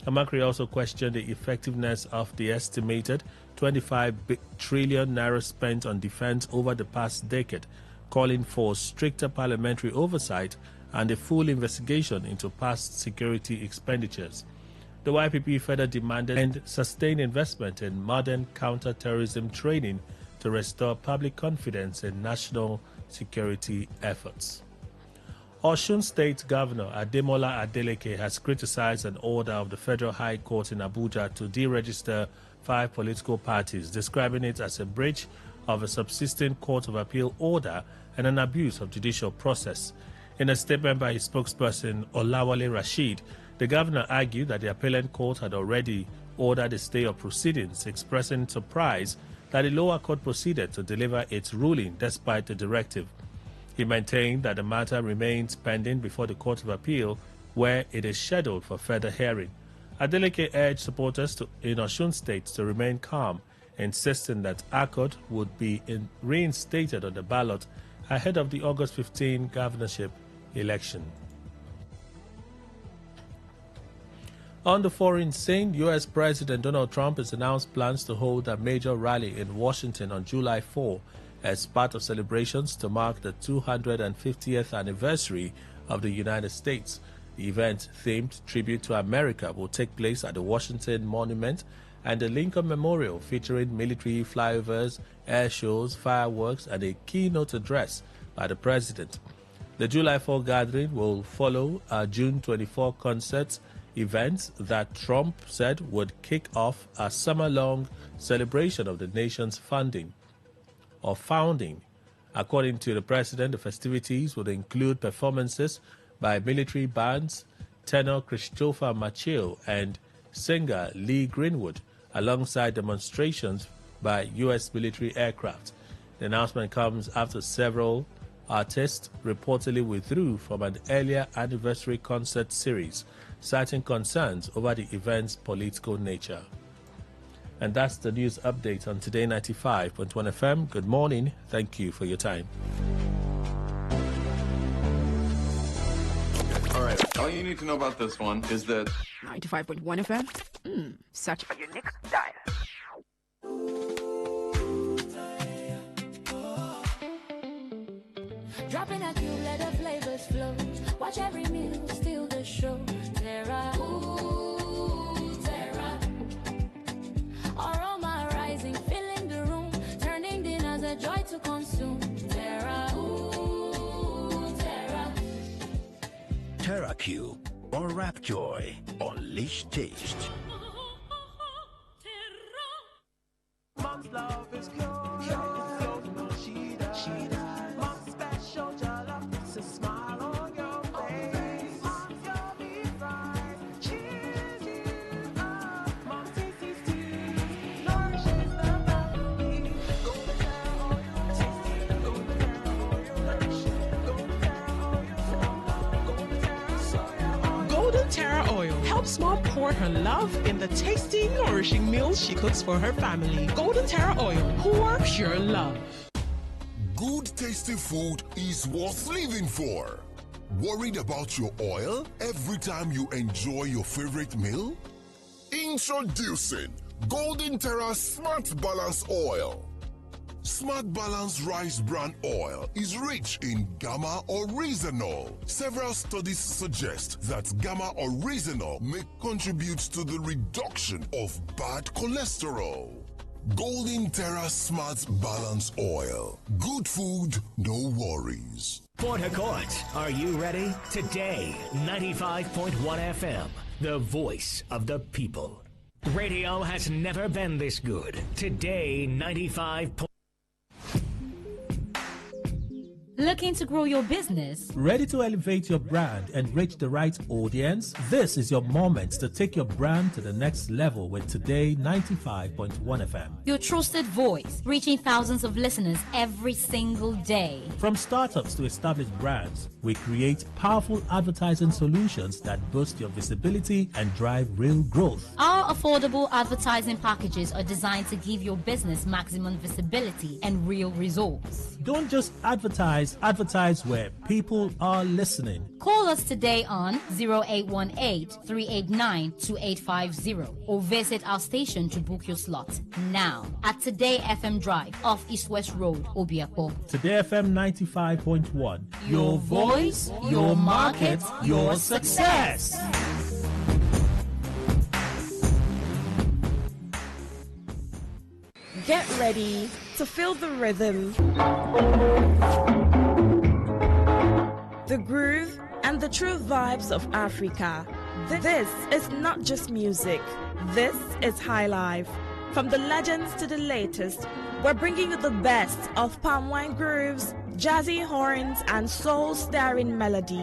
Speaker 1: Amakri also questioned the effectiveness of the estimated 25 trillion naira spent on defense over the past decade, calling for stricter parliamentary oversight and a full investigation into past security expenditures. The YPP further demanded and sustained investment in modern counter-terrorism training to restore public confidence in national security efforts. Osun State Governor Ademola Adeleke has criticized an order of the Federal High Court in Abuja to deregister 5 political parties, describing it as a breach of a subsisting Court of Appeal order and an abuse of judicial process. In a statement by his spokesperson Olawale Rashid, the governor argued that the appellate court had already ordered a stay of proceedings, expressing surprise that the lower court proceeded to deliver its ruling despite the directive. He maintained that the matter remains pending before the Court of Appeal, where it is scheduled for further hearing. Adeleke urged supporters in Osun State to remain calm, insisting that ACOT would be reinstated on the ballot ahead of the August 15 governorship election. On the foreign scene, U.S. President Donald Trump has announced plans to hold a major rally in Washington on July 4 as part of celebrations to mark the 250th anniversary of the United States. The event, themed Tribute to America, will take place at the Washington Monument and the Lincoln Memorial, featuring military flyovers, air shows, fireworks, and a keynote address by the president. The July 4 gathering will follow a June 24 concert event that Trump said would kick off a summer-long celebration of the nation's founding. According to the president, the festivities would include performances by military bands, tenor Christopher Machil and singer Lee Greenwood, alongside demonstrations by U.S. military aircraft. The announcement comes after several artists reportedly withdrew from an earlier anniversary concert series, citing concerns over the event's political nature. And that's the news update on Today 95.1 FM. Good morning. Thank you for your time.
Speaker 20: All right. All you need to know about this one is that
Speaker 21: 95.1 FM. Such a unique style.
Speaker 22: Dropping a cube, let the flavors flow. Watch every meal, steal the show. Terra, ooh, Terra. Aroma rising, filling the room, turning dinners a joy to consume. Terra, ooh, Terra.
Speaker 18: Terra Cube or Rap Joy. Unleash taste.
Speaker 23: Mom's love is pure. It's so she does. Mom's special jollof. It's a smile on your face. Mom's yummy fries. Cheers you up. Mom's tasty stews. Nourishes the family. Golden Terra oil. Tasty. Golden Terra oil. Nourishing. Golden Terra oil. Golden Terra soya oil.
Speaker 24: Golden Terra oil helps mom pour her love in the tasty, nourishing meals she cooks for her family. Golden Terra oil, pour pure love.
Speaker 25: Good tasty food is worth living for. Worried about your oil every time you enjoy your favorite meal? Introducing Golden Terra Smart Balance Oil. Smart Balance Rice Bran Oil is rich in gamma oryzanol. Several studies suggest that gamma oryzanol may contribute to the reduction of bad cholesterol. Golden Terra Smart Balance Oil. Good food, no worries.
Speaker 18: Port Harcourt, are you ready? Today, 95.1 FM, the voice of the people. Radio has never been this good. Today, 95.
Speaker 3: Looking to grow your business?
Speaker 1: Ready to elevate your brand and reach the right audience? This is your moment to take your brand to the next level with Today 95.1 FM.
Speaker 3: Your trusted voice, reaching thousands of listeners every single day.
Speaker 1: From startups to established brands, we create powerful advertising solutions that boost your visibility and drive real growth.
Speaker 3: Our affordable advertising packages are designed to give your business maximum visibility and real results.
Speaker 1: Don't just advertise where people are listening.
Speaker 3: Call us today on 0818-389-2850 or visit our station to book your slot now at Today FM Drive off East West Road, Obiapo.
Speaker 1: Today FM 95.1.
Speaker 3: Your voice, your market, your success.
Speaker 2: Get ready to feel the rhythm, the groove, and the true vibes of Africa. This is not just music. This is High Life. From the legends to the latest, we're bringing you the best of palm wine grooves, jazzy horns, and soul-stirring melody.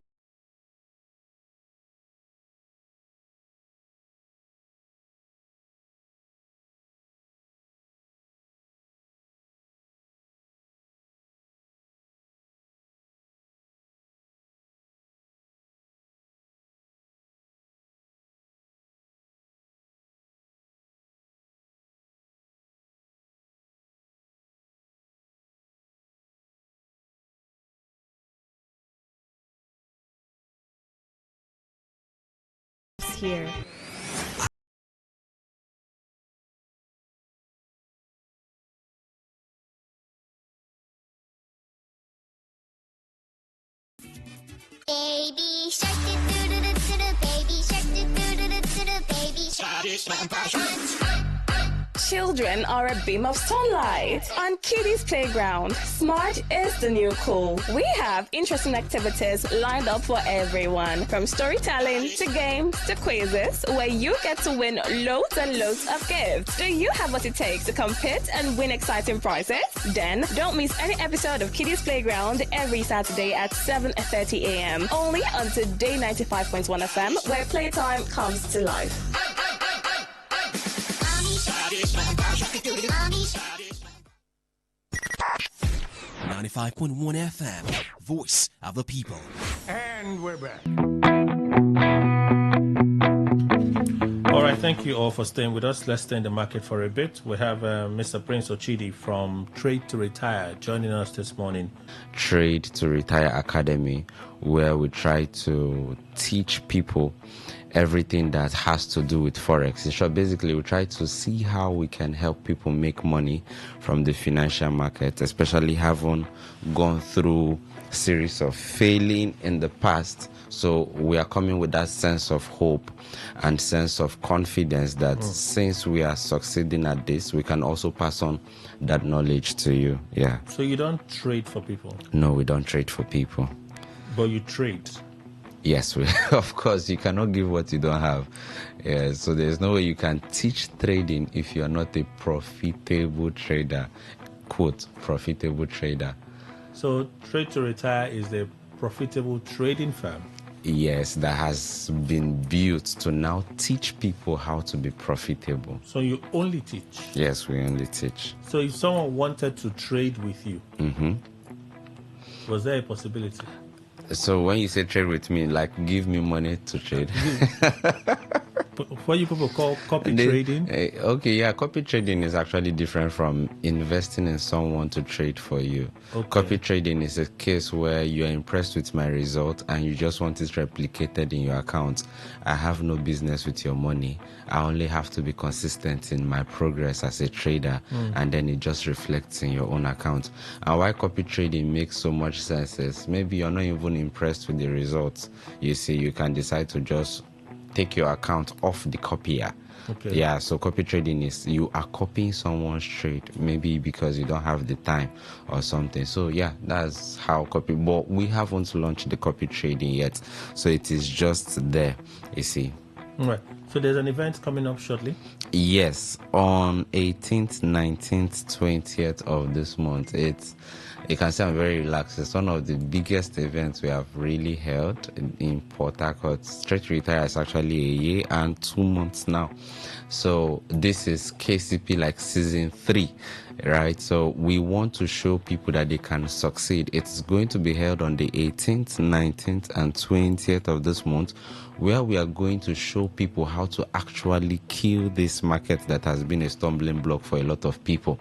Speaker 2: Here.
Speaker 22: Baby shark do do do do do baby shark do do do do do baby shark.
Speaker 2: Children are a beam of sunlight. On Kiddies Playground, smart is the new cool. We have interesting activities lined up for everyone, from storytelling to games to quizzes, where you get to win loads and loads of gifts. Do you have what it takes to compete and win exciting prizes? Then don't miss any episode of Kiddies Playground every Saturday at 7:30 a.m. only on Today 95.1 FM, where playtime comes to life.
Speaker 10: 95.1 FM, voice of the people.
Speaker 18: And we're back.
Speaker 1: All right, thank you all for staying with us. Let's stay in the market for a bit. We have Mr. Prince Ochidi from Trade to Retire joining us this morning.
Speaker 4: Trade to Retire Academy, where we try to teach people everything that has to do with Forex. In short, basically, we try to see how we can help people make money from the financial market, especially having gone through a series of failing in the past. So we are coming with that sense of hope and sense of confidence that since we are succeeding at this, we can also pass on that knowledge to you. Yeah.
Speaker 1: So you don't trade for people?
Speaker 4: No, we don't trade for people.
Speaker 1: But you trade?
Speaker 4: Yes, of course, you cannot give what you don't have. Yeah, so there's no way you can teach trading if you're not a profitable trader. Quote, profitable trader.
Speaker 1: So Trade to Retire is the profitable trading firm?
Speaker 4: Yes, that has been built to now teach people how to be profitable.
Speaker 1: So you only teach?
Speaker 4: Yes, we only teach.
Speaker 1: So if someone wanted to trade with you, was there a possibility?
Speaker 4: So when you say trade with me, like give me money to trade.
Speaker 1: What you people call copy trading?
Speaker 4: Okay, yeah, copy trading is actually different from investing in someone to trade for you.
Speaker 1: Okay.
Speaker 4: Copy trading is a case where you're impressed with my result and you just want it replicated in your account. I have no business with your money. I only have to be consistent in my progress as a trader, and then it just reflects in your own account. And why copy trading makes so much sense is maybe you're not even impressed with the results. You see, you can decide to just take your account off the copier.
Speaker 1: Okay.
Speaker 4: Yeah, so copy trading is you are copying someone's trade, maybe because you don't have the time or something. So yeah, that's how copy, but we haven't launched the copy trading yet. So it is just there, you see.
Speaker 1: All right. So there's an event coming up shortly?
Speaker 4: Yes, on 18th, 19th, 20th of this month. You can say I'm very relaxed. It's one of the biggest events we have really held in Port Harcourt. Straight to Retire is actually a year and 2 months now. So this is KCP like season 3, right? So we want to show people that they can succeed. It's going to be held on the 18th, 19th, and 20th of this month, where we are going to show people how to actually kill this market that has been a stumbling block for a lot of people.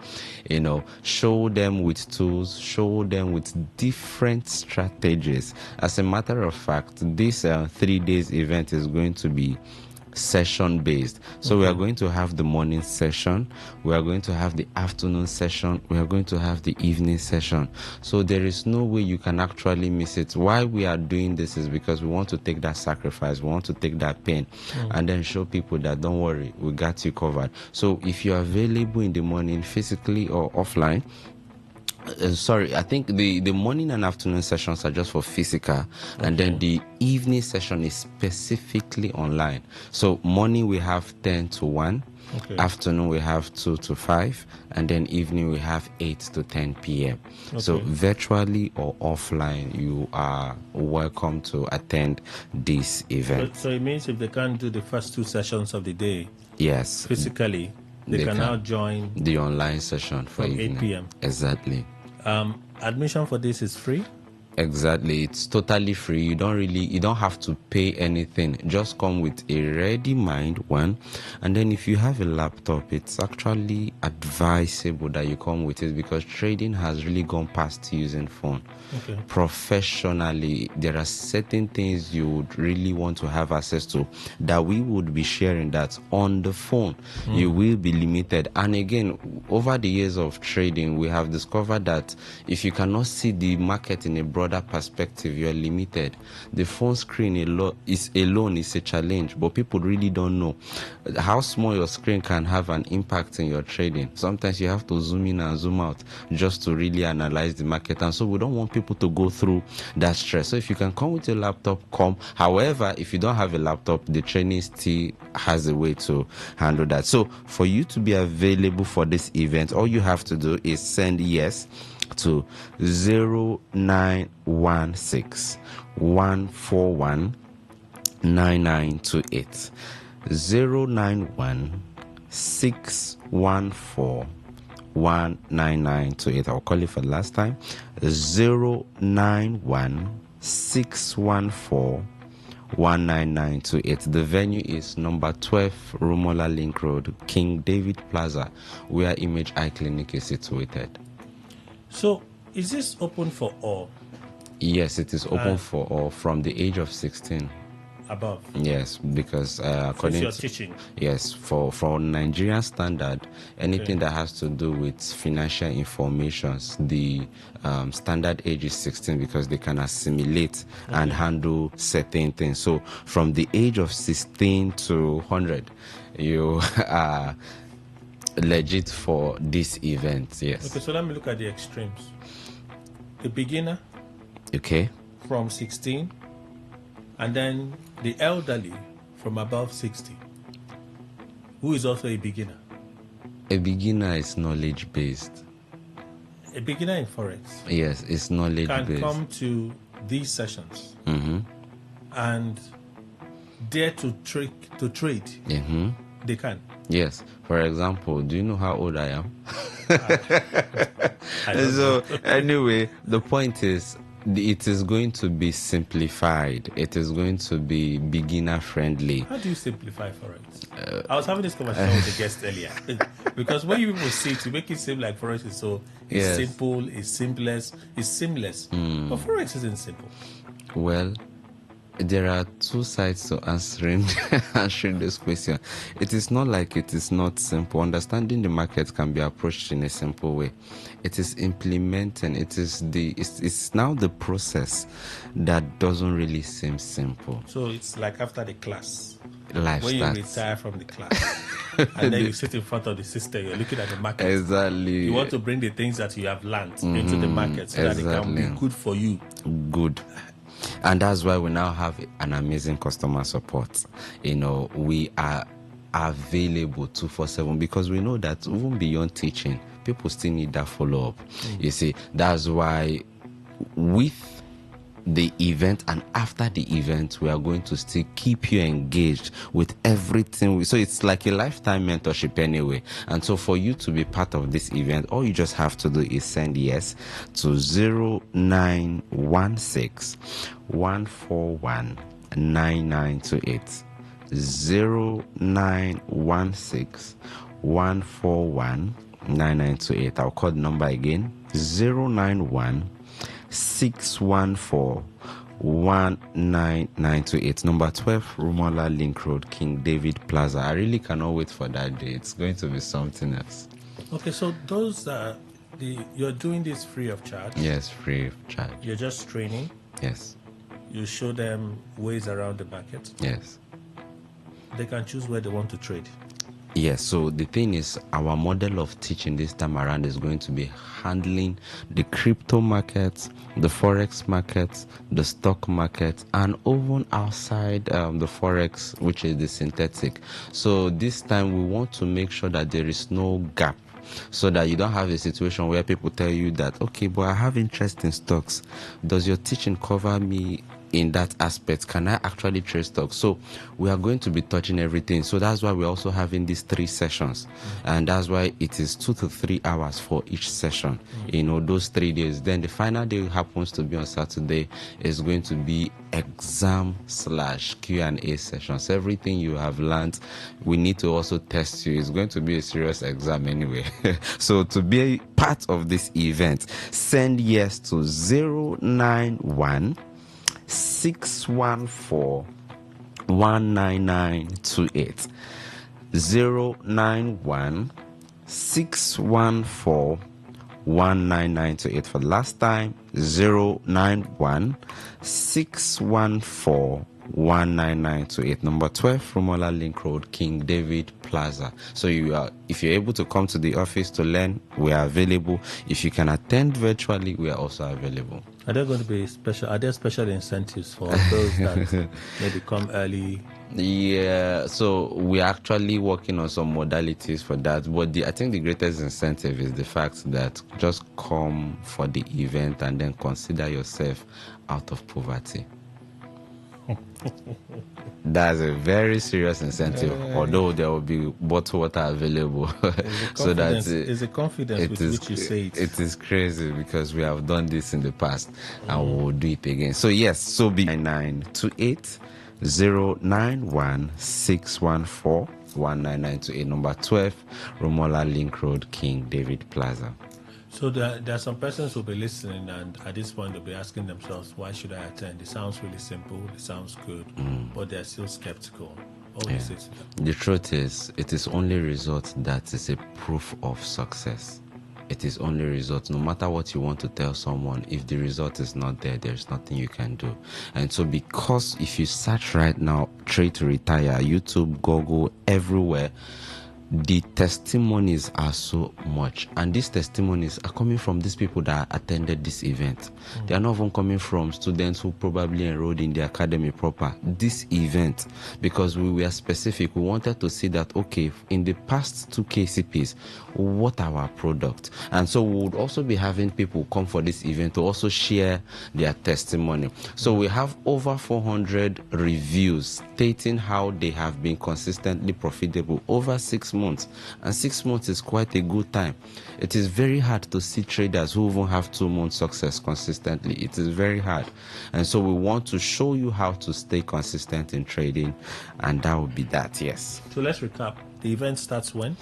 Speaker 4: Show them with tools, show them with different strategies. As a matter of fact, this 3 days event is going to be session based. So we are going to have the morning session, we are going to have the afternoon session, we are going to have the evening session. So there is no way you can actually miss it. Why we are doing this is because we want to take that sacrifice, we want to take that pain, and then show people that don't worry, we got you covered. So if you're available in the morning physically or offline, I think the morning and afternoon sessions are just for physical, and then the evening session is specifically online. So morning we have 10 to 1, afternoon we have 2 to 5, and then evening we have 8 to 10 p.m. So virtually or offline, you are welcome to attend this event.
Speaker 1: So it means if they can't do the first 2 sessions of the day,
Speaker 4: yes,
Speaker 1: physically, they can now join
Speaker 4: the online session for
Speaker 1: from
Speaker 4: evening.
Speaker 1: 8 p.m.
Speaker 4: Exactly.
Speaker 1: Admission for this is free?
Speaker 4: Exactly. It's totally free. You don't have to pay anything. Just come with a ready mind, one. And then if you have a laptop, it's actually advisable that you come with it, because trading has really gone past using phone. Professionally, there are certain things you would really want to have access to that we would be sharing that on the phone. You will be limited. And again, over the years of trading, we have discovered that if you cannot see the market in a broader perspective, you are limited. The phone screen alone is a challenge, but people really don't know how small your screen can have an impact in your trading. Sometimes you have to zoom in and zoom out just to really analyze the market, and so we don't want people to go through that stress. So if you can come with your laptop, come. However, if you don't have a laptop, the training still has a way to handle that. So for you to be available for this event, all you have to do is send yes to 0916 141 9928. 091 614 19928. I'll call it for the last time. 091 614 19928. The venue is number 12 Rumola Link Road, King David Plaza, where Image Eye Clinic is situated.
Speaker 1: So is this open for all?
Speaker 4: Yes, it is open for all from the age of 16
Speaker 1: above.
Speaker 4: Yes, because according
Speaker 1: you're teaching.
Speaker 4: Yes, for Nigerian standard, anything that has to do with financial informations, the standard age is 16, because they can assimilate and handle certain things. So from the age of 16 to 100, you are legit for this event. Yes.
Speaker 1: Okay, so let me look at the extremes. The beginner.
Speaker 4: Okay.
Speaker 1: From 16, and then the elderly from above 60, who is also a beginner.
Speaker 4: A beginner is knowledge based.
Speaker 1: A beginner in forex,
Speaker 4: yes, it's knowledge
Speaker 1: can
Speaker 4: based.
Speaker 1: come to these sessions and dare to trade. They can.
Speaker 4: Yes. For example, do you know how old I am? So anyway, the point is, it is going to be simplified. It is going to be beginner friendly.
Speaker 1: How do you simplify forex? I was having this conversation with the guest earlier, because when you people see it, you make it seem like forex is so simple, it's simplest, it's seamless. But forex isn't simple.
Speaker 4: Well, there are two sides to answering this question. It is not like it is not simple. Understanding the market can be approached in a simple way. It is implementing. It's now the process that doesn't really seem simple.
Speaker 1: So it's like after the class,
Speaker 4: life
Speaker 1: when
Speaker 4: starts.
Speaker 1: you retire from the class, and then you sit in front of the system, you're looking at the market.
Speaker 4: Exactly.
Speaker 1: You want to bring the things that you have learned into the market so that it can be good for you.
Speaker 4: Good. And that's why we now have an amazing customer support. We are available 247 because we know that even beyond teaching, people still need that follow-up. You see, that's why with the event and after the event, we are going to still keep you engaged with everything. So it's like a lifetime mentorship anyway. And so for you to be part of this event, all you just have to do is send yes to 0916 141 9928. 0916 141 9928. I'll call the number again. 091 614 19928. Number 12, Rumola Link Road, King David Plaza. I really cannot wait for that day. It's going to be something else.
Speaker 1: Okay, so those you're doing this free of charge?
Speaker 4: Yes, free of charge.
Speaker 1: You're just training?
Speaker 4: Yes.
Speaker 1: You show them ways around the market?
Speaker 4: Yes.
Speaker 1: They can choose where they want to trade?
Speaker 4: Yes, so the thing is, our model of teaching this time around is going to be handling the crypto markets, the forex markets, the stock market, and even outside the forex, which is the synthetic. So this time we want to make sure that there is no gap, so that you don't have a situation where people tell you that, okay, but I have interest in stocks. Does your teaching cover me in that aspect? Can I actually trade stocks? So we are going to be touching everything. So that's why we're also having these 3 sessions. And that's why it is 2 to 3 hours for each session, those 3 days. Then the final day happens to be on Saturday. Is going to be exam/Q&A sessions. Everything you have learned, we need to also test you. It's going to be a serious exam anyway. So to be a part of this event, send yes to 091 614 19928. 091 614 19928. For the last time, 091 614 19928. Number 12, Rumola Link Road, King David Plaza. So if you're able to come to the office to learn, we are available. If you can attend virtually, we are also available.
Speaker 1: Are there going to be are there special incentives for those that maybe come early?
Speaker 4: Yeah, so we're actually working on some modalities for that. But I think the greatest incentive is the fact that just come for the event and then consider yourself out of poverty. That's a very serious incentive, although there will be bottled water available. So that
Speaker 1: is a confidence with which you say it.
Speaker 4: It is crazy because we have done this in the past and we will do it again. So yes, so be 9928 091 614 19928. Number 12, Rumola Link Road, King David Plaza.
Speaker 1: So there are some persons who will be listening and at this point they'll be asking themselves, why should I attend? It sounds really simple, it sounds good, but they're still skeptical.
Speaker 4: The truth is, it is only result that is a proof of success. It is only result. No matter what you want to tell someone, if the result is not there, there's nothing you can do. And so because if you search right now, Trade to Retire, YouTube, Google, everywhere, the testimonies are so much, and these testimonies are coming from these people that attended this event. They are not even coming from students who probably enrolled in the academy proper. This event, because we were specific, we wanted to see that, okay, in the past 2 KCPs, what are our product? And so we would also be having people come for this event to also share their testimony. So we have over 400 reviews stating how they have been consistently profitable over 6 months, and 6 months is quite a good time. It is very hard to see traders who even have 2 months success consistently. It is very hard, and so we want to show you how to stay consistent in trading, and that will be that. Yes.
Speaker 1: So let's recap. The event starts when?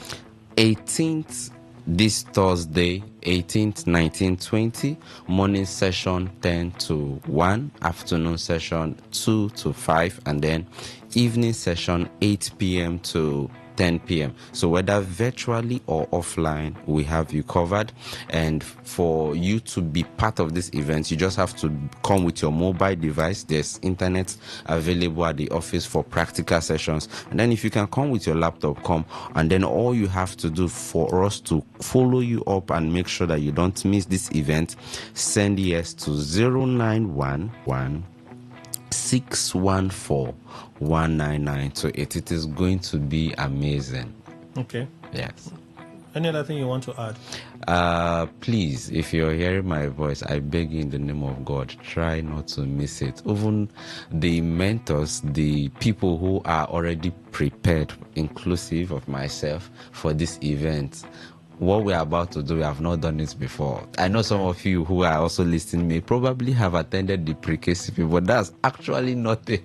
Speaker 4: 18th, this Thursday, 18th, 19th, 20. Morning session 10 to 1, afternoon session 2 to 5, and then evening session 8 p.m. to 10 p.m. So whether virtually or offline, we have you covered. And for you to be part of this event, you just have to come with your mobile device. There's internet available at the office for practical sessions. And then if you can come with your laptop, come. And then all you have to do for us to follow you up and make sure that you don't miss this event, send yes to 0911 614-19928. It is going to be amazing.
Speaker 1: Okay.
Speaker 4: Yes.
Speaker 1: Any other thing you want to add?
Speaker 4: Please, if you're hearing my voice, I beg you in the name of God, try not to miss it. Even the mentors, the people who are already prepared, inclusive of myself, for this event, what we're about to do, we have not done it before. I know some of you who are also listening may probably have attended the pre-KCP, but that's actually nothing.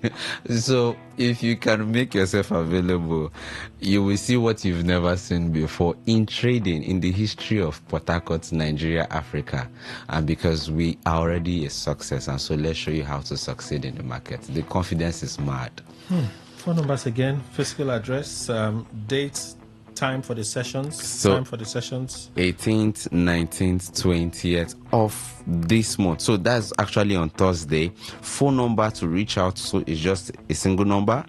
Speaker 4: So if you can make yourself available, you will see what you've never seen before in trading, in the history of Port Harcourt, Nigeria, Africa. And because we are already a success, and so let's show you how to succeed in the market. The confidence is mad.
Speaker 1: Phone numbers again, physical address, dates, time for the sessions.
Speaker 4: 18th, 19th, 20th of this month. So that's actually on Thursday. Phone number to reach out so it's just a single number,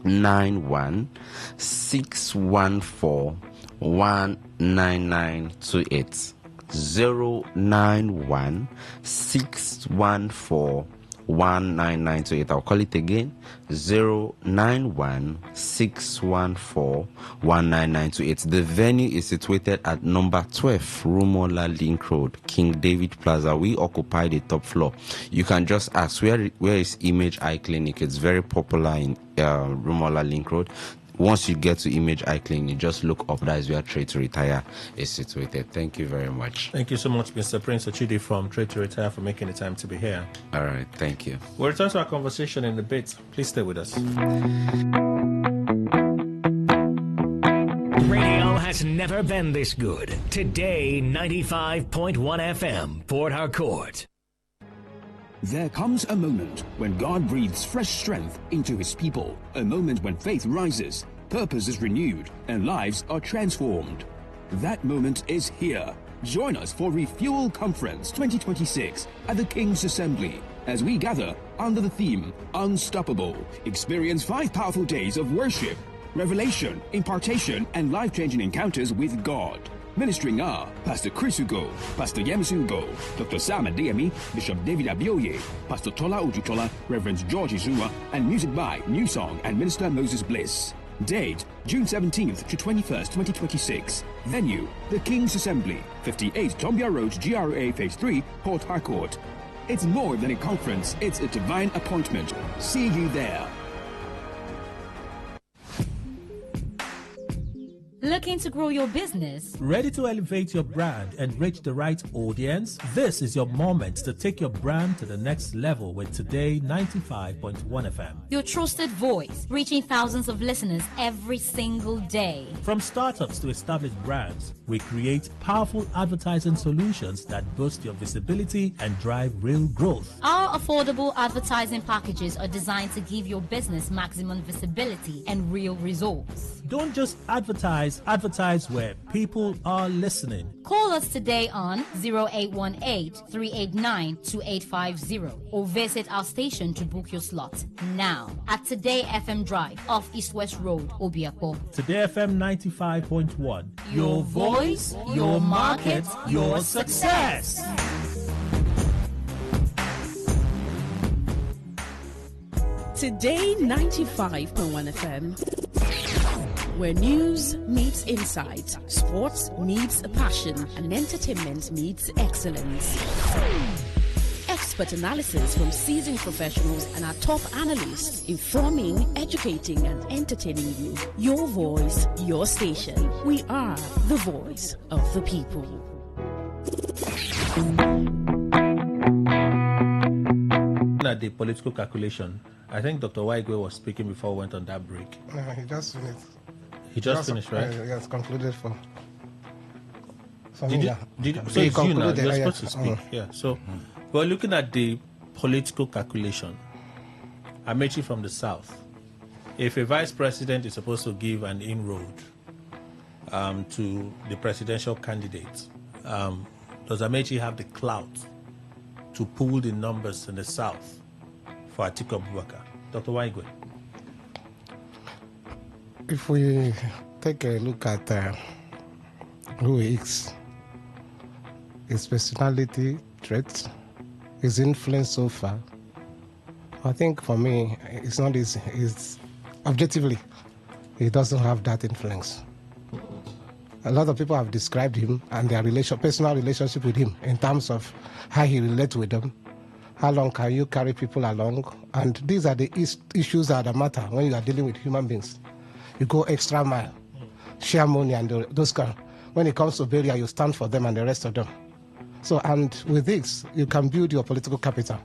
Speaker 4: 091-614-19928. 091-614-19928. I'll call it again, 091-614-19928. The venue is situated at number 12 Rumola Link Road, King David Plaza. We occupy the top floor. You can just ask, where is Image Eye Clinic? It's very popular in Rumola Link Road. Once you get to Image Eye Clinic, just look up. That is where Trade to Retire is situated. Thank you very much.
Speaker 1: Thank you so much, Mr. Prince Ochidi from Trade to Retire, for making the time to be here.
Speaker 4: All right, thank you.
Speaker 1: We'll return to our conversation in a bit. Please stay with us.
Speaker 18: Radio has never been this good. Today, 95.1 FM, Port Harcourt.
Speaker 5: There comes a moment when God breathes fresh strength into his people. A moment when faith rises, purpose is renewed, and lives are transformed. That moment is here. Join us for Refuel Conference 2026 at the King's Assembly as we gather under the theme Unstoppable. Experience 5 powerful days of worship, revelation, impartation, and life-changing encounters with God. Ministering are Pastor Chris Ugo, Pastor Yemisi Ugo, Dr. Sam Adeyemi, Bishop David Abioye, Pastor Tola Ujutola, Reverend George Izua, and music by New Song and Minister Moses Bliss. Date, June 17th to 21st, 2026. Venue, the King's Assembly, 58 Tombia Road, GRA Phase 3, Port Harcourt. It's more than a conference, it's a divine appointment. See you there.
Speaker 3: Looking to grow your business?
Speaker 1: Ready to elevate your brand and reach the right audience? This is your moment to take your brand to the next level with Today 95.1 FM.
Speaker 3: Your trusted voice, reaching thousands of listeners every single day.
Speaker 1: From startups to established brands, we create powerful advertising solutions that boost your visibility and drive real growth.
Speaker 3: Our affordable advertising packages are designed to give your business maximum visibility and real results.
Speaker 1: Don't just advertise where people are listening.
Speaker 3: Call us today on 0818-389-2850 or visit our station to book your slot now at Today FM Drive off East West Road, Obiapo.
Speaker 1: Today FM 95.1.
Speaker 3: Your voice, your market, your success.
Speaker 17: Today 95.1 FM, where news meets insight, sports meets passion, and entertainment meets excellence. Expert analysis from seasoned professionals and our top analysts, informing, educating, and entertaining you. Your voice, your station. We are the voice of the people.
Speaker 1: At the political calculation, I think Dr. Waigwe was speaking before we went on that break.
Speaker 11: He just finished.
Speaker 1: He just finished, right?
Speaker 11: Yes, concluded for.
Speaker 1: So it's you now. You're supposed to speak. Yeah. So we're looking at the political calculation. Amechi from the south. If a vice president is supposed to give an inroad to the presidential candidate, does Amechi have the clout to pull the numbers in the south for Atiku Abubakar? Dr. Waigwe.
Speaker 11: If we take a look at who he is, his personality traits, his influence so far, I think for me, it's not easy. It's objectively, he doesn't have that influence. A lot of people have described him and their personal relationship with him in terms of how he relates with them. How long can you carry people along? And these are the issues that matter when you are dealing with human beings. You go extra mile, share money, and those kind. When it comes to burial, you stand for them and the rest of them. So, and with this, you can build your political capital.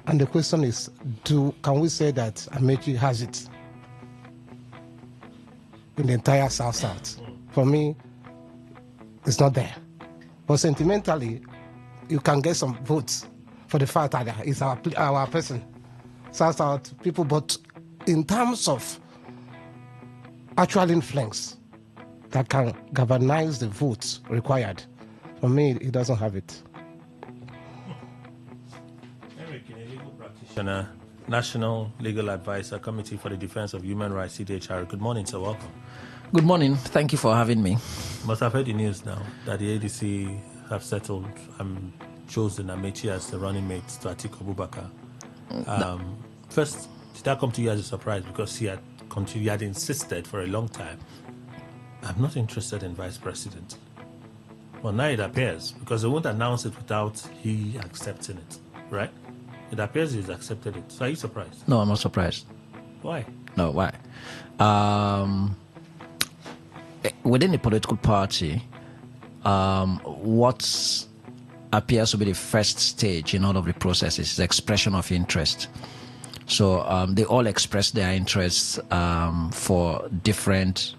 Speaker 11: And the question is, can we say that Amechi has it in the entire South? For me, it's not there. But sentimentally, you can get some votes for the fact that it's our person, South people. But in terms of actual influence that can galvanize the votes required, for me, he doesn't have it.
Speaker 1: Eric, a legal practitioner, National Legal Advisor, Committee for the Defense of Human Rights, CDHR. Good morning, sir. Welcome.
Speaker 6: Good morning. Thank you for having me.
Speaker 1: Must have heard the news now that the ADC have settled and chosen Amechi as the running mate to Atiku Abubakar. First, did that come to you as a surprise? Because he had insisted for a long time, I'm not interested in vice president. Well, now it appears, because they won't announce it without he accepting it, right? It appears he's accepted it. So are you surprised?
Speaker 6: No, I'm not surprised.
Speaker 1: Why?
Speaker 6: No, why? Within the political party, what appears to be the first stage in all of the processes is expression of interest. So they all express their interests for different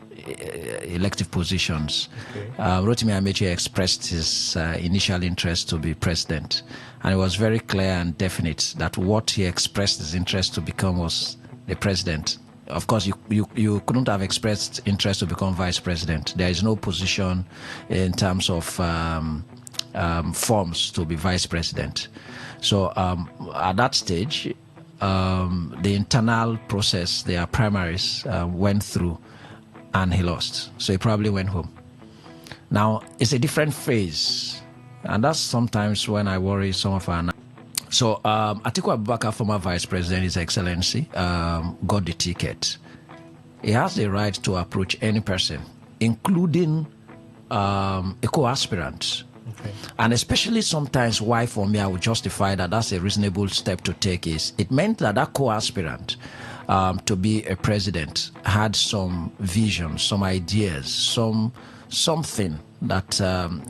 Speaker 6: elective positions. Okay. Rotimi Amechi expressed his initial interest to be president, and it was very clear and definite that what he expressed his interest to become was the president. Of course, you couldn't have expressed interest to become vice president. There is no position in terms of forms to be vice president. So at that stage, the internal process, their primaries went through, and he lost. So he probably went home. Now, it's a different phase, and that's sometimes when I worry some of our... So Atiku Abubakar, former vice president, His Excellency, got the ticket. He has the right to approach any person, including a co-aspirant. Okay. And especially sometimes why for me I would justify that that's a reasonable step to take is it meant that co-aspirant to be a president had some visions, some ideas, something that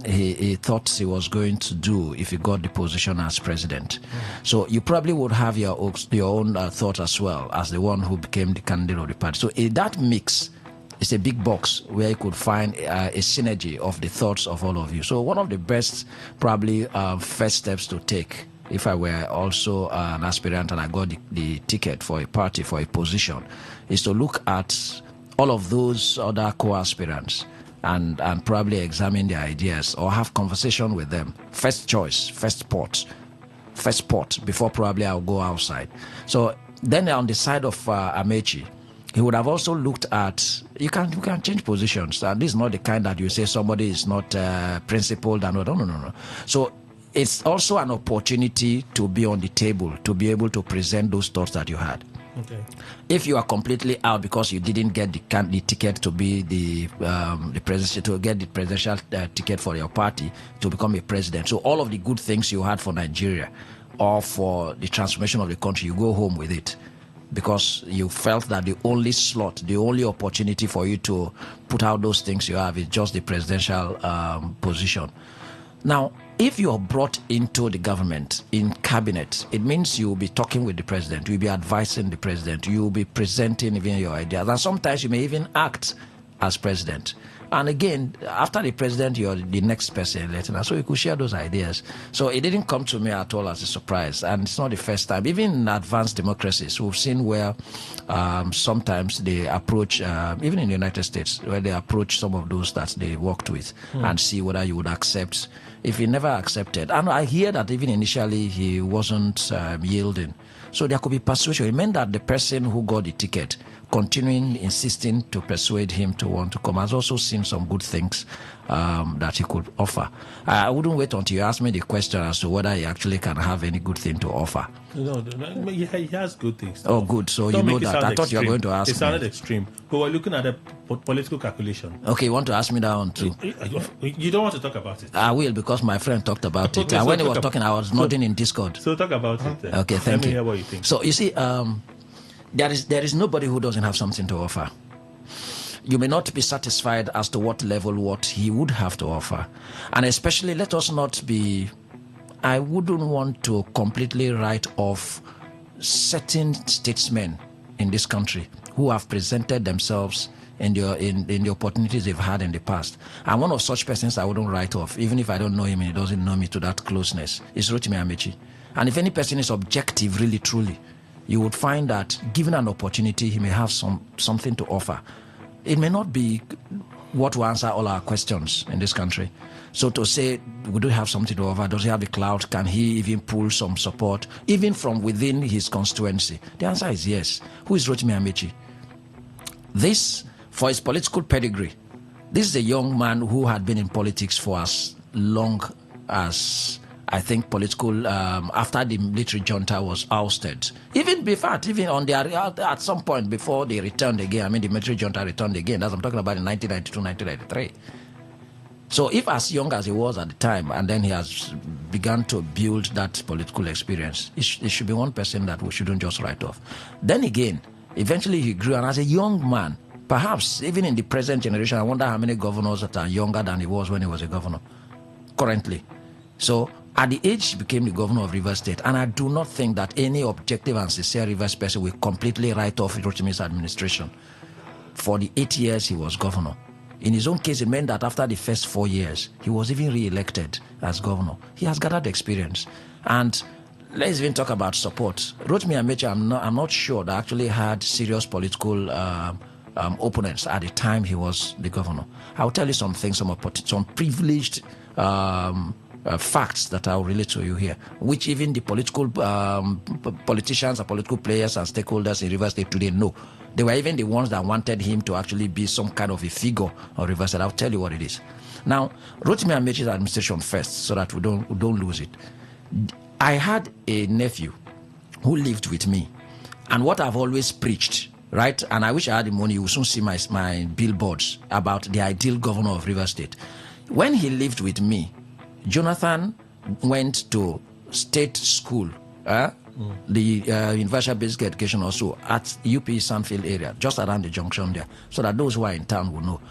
Speaker 6: he thought he was going to do if he got the position as president. So you probably would have your own thought as well as the one who became the candidate of the party. So in that mix, it's a big box where you could find a synergy of the thoughts of all of you. So one of the best probably first steps to take if I were also an aspirant and I got the ticket for a party, for a position, is to look at all of those other co-aspirants and probably examine their ideas or have conversation with them. First choice, first pot before probably I'll go outside. So then on the side of Amechi, he would have also looked at, you can change positions. And this is not the kind that you say somebody is not principled and no. So it's also an opportunity to be on the table, to be able to present those thoughts that you had. Okay. If you are completely out because you didn't get the ticket to be the president, to get the presidential ticket for your party to become a president, so all of the good things you had for Nigeria or for the transformation of the country, you go home with it because you felt that the only slot, the only opportunity for you to put out those things you have is just the presidential position. Now, if you are brought into the government, in cabinet, it means you will be talking with the president, you will be advising the president, you will be presenting even your ideas, and sometimes you may even act as president. And again, after the president, you're the next person elected, so you could share those ideas. So it didn't come to me at all as a surprise, and it's not the first time. Even in advanced democracies, we've seen where sometimes they approach, even in the United States, where they approach some of those that they worked with and see whether you would accept. If he never accepted, and I hear that even initially he wasn't yielding, so there could be persuasion. It meant that the person who got the ticket continuing insisting to persuade him to want to come, has also seen some good things that he could offer. I wouldn't wait until you ask me the question as to whether he actually can have any good thing to offer.
Speaker 1: No, he has good things.
Speaker 6: Oh, good. So
Speaker 1: Don't
Speaker 6: you know
Speaker 1: make it
Speaker 6: that.
Speaker 1: sound
Speaker 6: I thought you were
Speaker 1: extreme.
Speaker 6: going to ask
Speaker 1: It sounded
Speaker 6: me.
Speaker 1: extreme. But we're looking at a political calculation.
Speaker 6: Okay, you want to ask me that one too?
Speaker 1: You don't want to talk about it.
Speaker 6: I will, because my friend talked about it.
Speaker 1: Okay,
Speaker 6: And
Speaker 1: so
Speaker 6: when he was
Speaker 1: talk
Speaker 6: talking, I was nodding in Discord.
Speaker 1: So talk about it then.
Speaker 6: Okay,
Speaker 1: Let
Speaker 6: thank
Speaker 1: me
Speaker 6: you.
Speaker 1: hear what you think.
Speaker 6: So you see, there is nobody who doesn't have something to offer. You may not be satisfied as to what level what he would have to offer. And especially, let us not be, I wouldn't want to completely write off certain statesmen in this country who have presented themselves in the opportunities they've had in the past. And one of such persons I wouldn't write off, even if I don't know him and he doesn't know me to that closeness, is Rotimi Amechi. And if any person is objective, really, truly, you would find that given an opportunity, he may have something to offer. It may not be what will answer all our questions in this country. So to say, we do have something to offer, does he have the clout? Can he even pull some support, even from within his constituency? The answer is yes. Who is Rotimi Amechi? This, for his political pedigree, this is a young man who had been in politics for as long as, I think, political, after the military junta was ousted. Even before, even on their, at some point before they returned again, I mean, the military junta returned again. That's what I'm talking about in 1992, 1993. So if as young as he was at the time, and then he has begun to build that political experience, it should be one person that we shouldn't just write off. Then again, eventually he grew, and as a young man, perhaps even in the present generation, I wonder how many governors that are younger than he was when he was a governor, currently. So at the age he became the governor of Rivers State, and I do not think that any objective and sincere Rivers person will completely write off Rotimi's administration for the 8 years he was governor. In his own case, it meant that after the first 4 years, he was even re-elected as governor. He has gathered experience. And let's even talk about support. Rotimi Amechi, I'm not sure that actually had serious political opponents at the time he was the governor. I'll tell you some things, some privileged facts that I'll relate to you here, which even the political politicians and political players and stakeholders in Rivers State today know. They were even the ones that wanted him to actually be some kind of a figure of Rivers State. I'll tell you what it is. Now, Rotimi Amechi's administration first, so that we don't lose it. I had a nephew who lived with me, and what I've always preached, right? And I wish I had the money. You will soon see my billboards about the ideal governor of Rivers State. When he lived with me, Jonathan went to state school, the universal basic education also at UP Sandfield area, just around the junction there, so that those who are in town will know.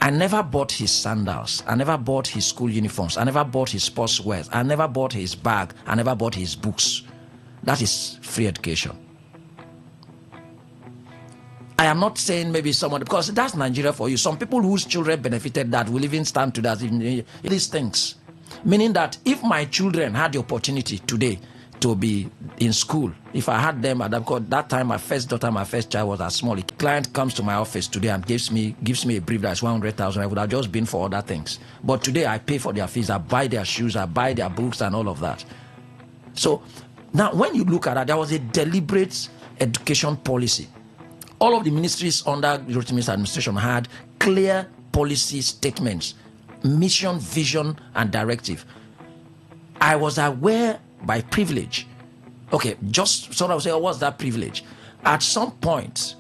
Speaker 6: I never bought his sandals. I never bought his school uniforms. I never bought his sports wear. I never bought his bag. I never bought his books. That is free education. I am not saying maybe someone, because that's Nigeria for you. Some people whose children benefited that will even stand to that in these things. Meaning that if my children had the opportunity today to be in school, if I had them at that time, my first daughter, my first child was as small. A client comes to my office today and gives me a brief that's 100,000. I would have just been for other things. But today I pay for their fees, I buy their shoes, I buy their books and all of that. So now when you look at that, there was a deliberate education policy. All of the ministries under Rotimi's administration had clear policy statements, mission, vision, and directive. I was aware by privilege. Okay, just sort of say, what's that privilege? At some point,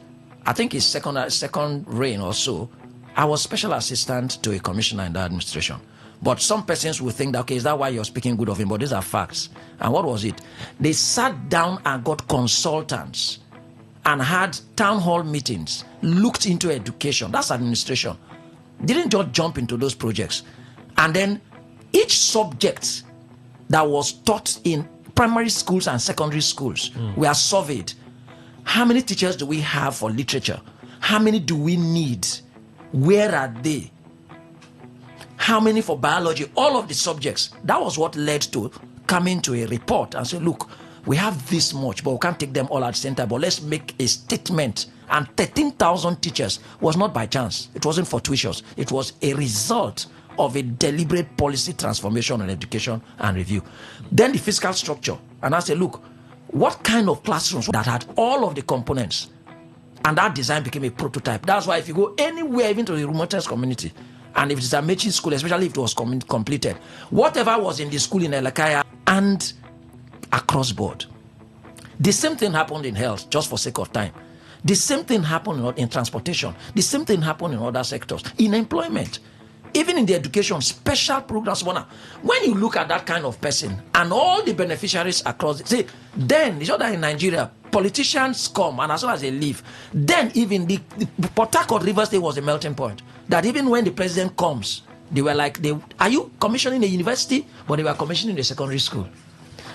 Speaker 6: I think his second reign or so, I was special assistant to a commissioner in the administration. But some persons will think that, okay, is that why you're speaking good of him? But these are facts. And what was it? They sat down and got consultants and had town hall meetings, looked into education. That's administration. Didn't just jump into those projects. And then each subject that was taught in primary schools and secondary schools were surveyed. How many teachers do we have for literature? How many do we need? Where are they? How many for biology? All of the subjects. That was what led to coming to a report and say, look, we have this much, but we can't take them all at the same time. But let's make a statement. And 13,000 teachers was not by chance. It wasn't fortuitous. It was a result of a deliberate policy transformation on education and review. Then the fiscal structure. And I said, look, what kind of classrooms that had all of the components? And that design became a prototype. That's why if you go anywhere, even to the remotest community, and if it's a Mechi school, especially if it was completed, whatever was in the school in Elekaya and across board. The same thing happened in health, just for sake of time. The same thing happened in transportation. The same thing happened in other sectors. In employment. Even in the education, special programs. When you look at that kind of person and all the beneficiaries across, then it's not that in Nigeria, politicians come and as soon as they leave, then even the Port Harcourt River State was a melting point. That even when the president comes, they were like, are you commissioning a university? But they were commissioning a secondary school.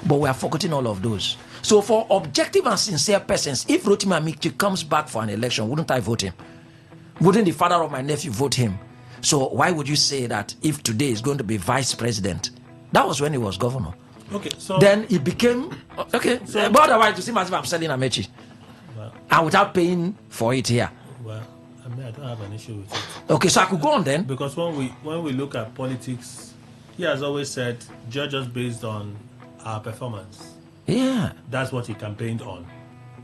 Speaker 6: But we are forgetting all of those. So for objective and sincere persons, if Rotimi Amici comes back for an election, wouldn't I vote him? Wouldn't the father of my nephew vote him? So why would you say that if today is going to be vice president? That was when he was governor.
Speaker 1: Okay, so
Speaker 6: then it became okay. So, but otherwise, to seem as if I'm selling Amechi, and without paying for it here.
Speaker 1: Well, I mean, I don't have an issue with it.
Speaker 6: Okay, so I could go on then.
Speaker 1: Because when we look at politics, he has always said, judge us based on our performance.
Speaker 6: Yeah,
Speaker 1: that's what he campaigned on,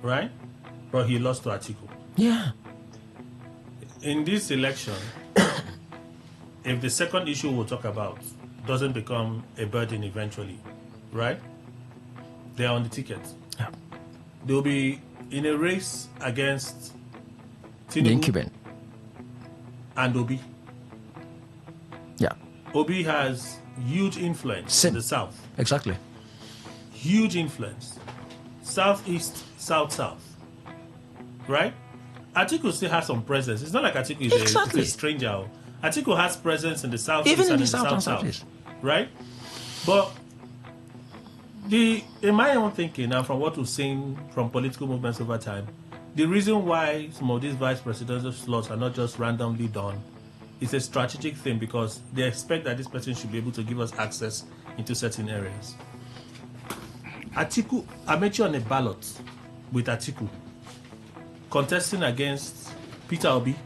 Speaker 1: right? But he lost to Atiku.
Speaker 6: Yeah.
Speaker 1: In this election, if the second issue we'll talk about doesn't become a burden eventually, right? They are on the ticket.
Speaker 6: Yeah.
Speaker 1: They'll be in a race against
Speaker 6: The incumbent.
Speaker 1: And Obi.
Speaker 6: Yeah.
Speaker 1: Obi has huge influence in the South.
Speaker 6: Exactly.
Speaker 1: Huge influence. Southeast, South. Right? Atiku still has some presence. It's not like Atiku is a stranger. Atiku has presence in the South,
Speaker 6: even in
Speaker 1: and
Speaker 6: the South.
Speaker 1: Right? But in my own thinking, and from what we've seen from political movements over time, the reason why some of these vice presidential slots are not just randomly done is a strategic thing, because they expect that this person should be able to give us access into certain areas. Atiku, Amechi on a ballot with Atiku, contesting against Peter Obi,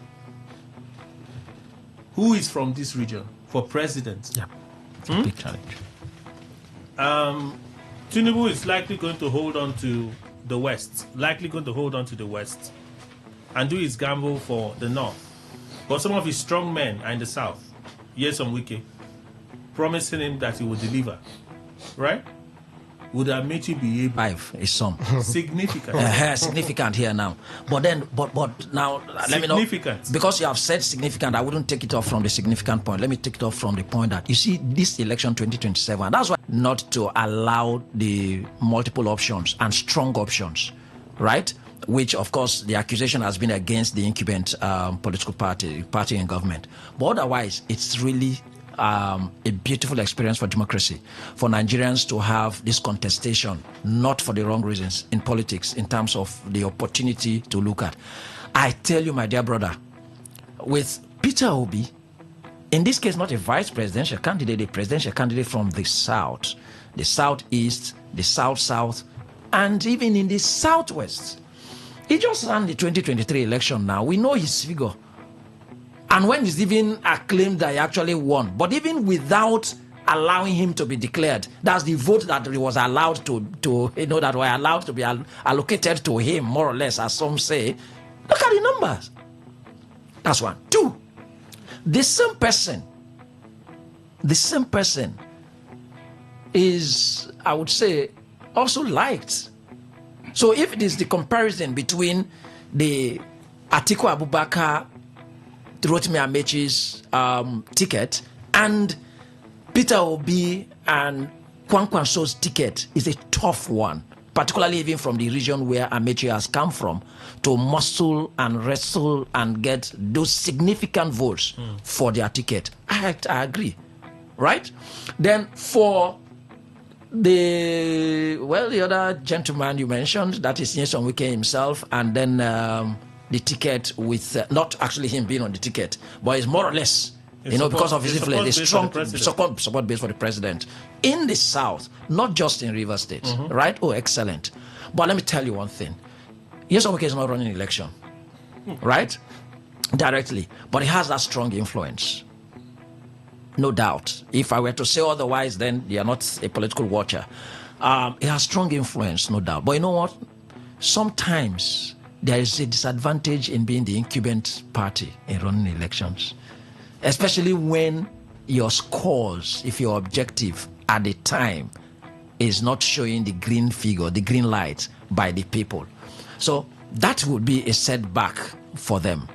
Speaker 1: who is from this region, for president.
Speaker 6: Yeah, it's a big challenge.
Speaker 1: Tinubu is likely going to hold on to the West, and do his gamble for the North. But some of his strong men are in the South. Nyesom Wike, promising him that he will deliver. Right? Would Amechi be able?
Speaker 6: Five is some
Speaker 1: significant.
Speaker 6: Significant here now. But now let me know.
Speaker 1: Significant.
Speaker 6: Because you have said significant, I wouldn't take it off from the significant point. Let me take it off from the point that you see this election 2027. That's why not to allow the multiple options and strong options, right? Which of course the accusation has been against the incumbent political party in government. But otherwise, it's really a beautiful experience for democracy, for Nigerians to have this contestation, not for the wrong reasons in politics, in terms of the opportunity to look at. I tell you, my dear brother, with Peter Obi, in this case, not a vice presidential candidate, a presidential candidate from the South, the Southeast, the South, and even in the Southwest. He just ran the 2023 election now. We know his figure. And when he's even acclaimed that he actually won, but even without allowing him to be declared, that's the vote that he was allowed that were allowed to be allocated to him, more or less, as some say. Look at the numbers. That's one. Two, the same person is, I would say, also liked. So if it is the comparison between the Atiku Abubakar, Rotimi Amechi's ticket and Peter Obi and Kwankwanso's ticket is a tough one, particularly even from the region where Amechi has come from, to muscle and wrestle and get those significant votes for their ticket. I agree, right? Then for the other gentleman you mentioned, that is Nyesom Wike himself, and then the ticket with not actually him being on the ticket, but it's more or less, because of his influence, a strong support base for the president in the South, not just in Rivers State, right? Oh, excellent. But let me tell you one thing: Nyesom Wike is not running an election, right? Directly, but he has that strong influence. No doubt. If I were to say otherwise, then you are not a political watcher. He has strong influence, no doubt. But you know what? Sometimes there is a disadvantage in being the incumbent party in running elections, especially when your scores, if your objective at the time is not showing the green figure, the green light by the people. So that would be a setback for them.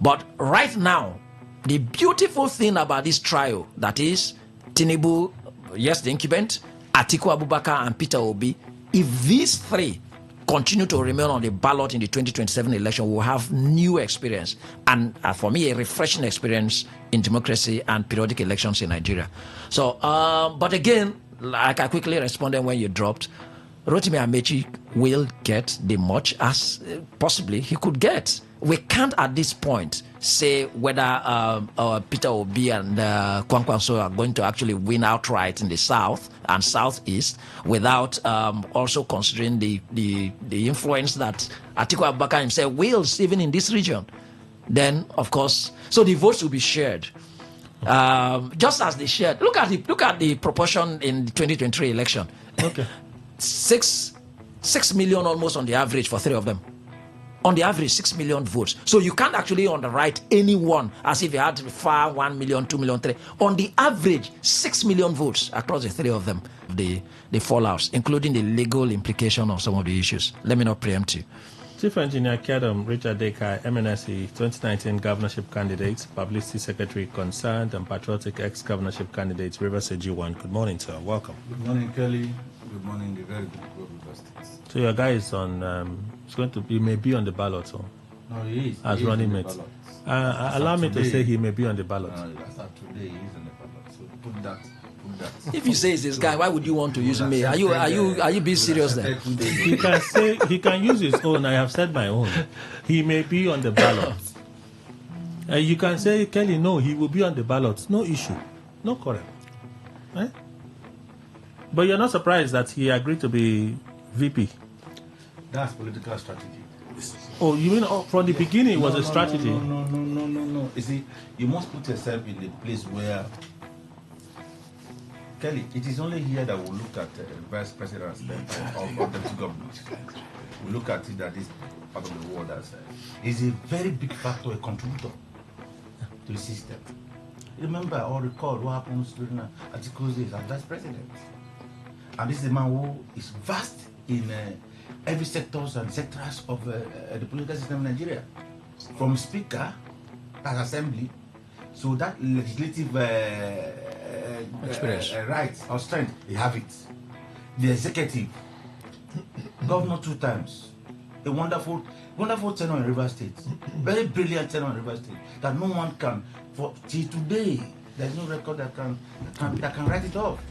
Speaker 6: But right now, the beautiful thing about this trial, that is Tinubu, yes, the incumbent, Atiku Abubakar and Peter Obi, if these three continue to remain on the ballot in the 2027 election, we'll have new experience. And for me, a refreshing experience in democracy and periodic elections in Nigeria. So, but again, like I quickly responded when you dropped, Rotimi Amechi will get the much as possibly he could get. We can't at this point say whether Peter Obi and Kwankwaso are going to actually win outright in the south and southeast without also considering the influence that Atiku Abubakar himself wields even in this region. Then, of course, so the votes will be shared. Just as they shared. Look at the proportion in the 2023 election.
Speaker 1: Okay.
Speaker 6: 6 million almost on the average for three of them. On the average, 6 million votes. So you can't actually underwrite anyone as if you had far 1 million, 2 million, 3. On the average, 6 million votes across the three of them. The fallouts, including the legal implication of some of the issues. Let me not preempt you.
Speaker 1: Chief Engineer Kedem Richard Dekai, MNSE 2019 governorship candidate, publicity secretary concerned, and patriotic ex-governorship candidate, Rivers AG1. Good morning, sir. Welcome.
Speaker 12: Good morning, Kelly. Good morning, the very good River States.
Speaker 1: So your guy is on, it's going to be, may be on the ballot, so.
Speaker 12: No, he is.
Speaker 1: As running mate. Allow me to say he may be on the ballot.
Speaker 12: No, as of today, he is on the ballot. So put that.
Speaker 6: If you say it's this guy, why would you want to use me? Are you being serious then?
Speaker 1: He can say he can use his own. I have said my own. He may be on the ballot. You can say, Kelly, no, he will be on the ballot. No issue, no quarrel. Right? But you're not surprised that he agreed to be VP.
Speaker 12: That's political strategy.
Speaker 1: Oh, you mean from the beginning it was a strategy?
Speaker 12: No. You see, you must put yourself in the place where. Kelly, it is only here that we look at vice presidents of the two governments. We look at it that this part of the world as is a very big factor, a contributor to the system. Remember or recall what happens during Atiku's days as vice president. And this is a man who is vast in every sectors and sectors of the political system in Nigeria. From speaker, as assembly, so that legislative
Speaker 6: experience,
Speaker 12: rights or strength, they have it. The executive, governor 2 times, a wonderful tenure in River State, very brilliant tenure in River State that no one can, for till today, there's no record that can write it off.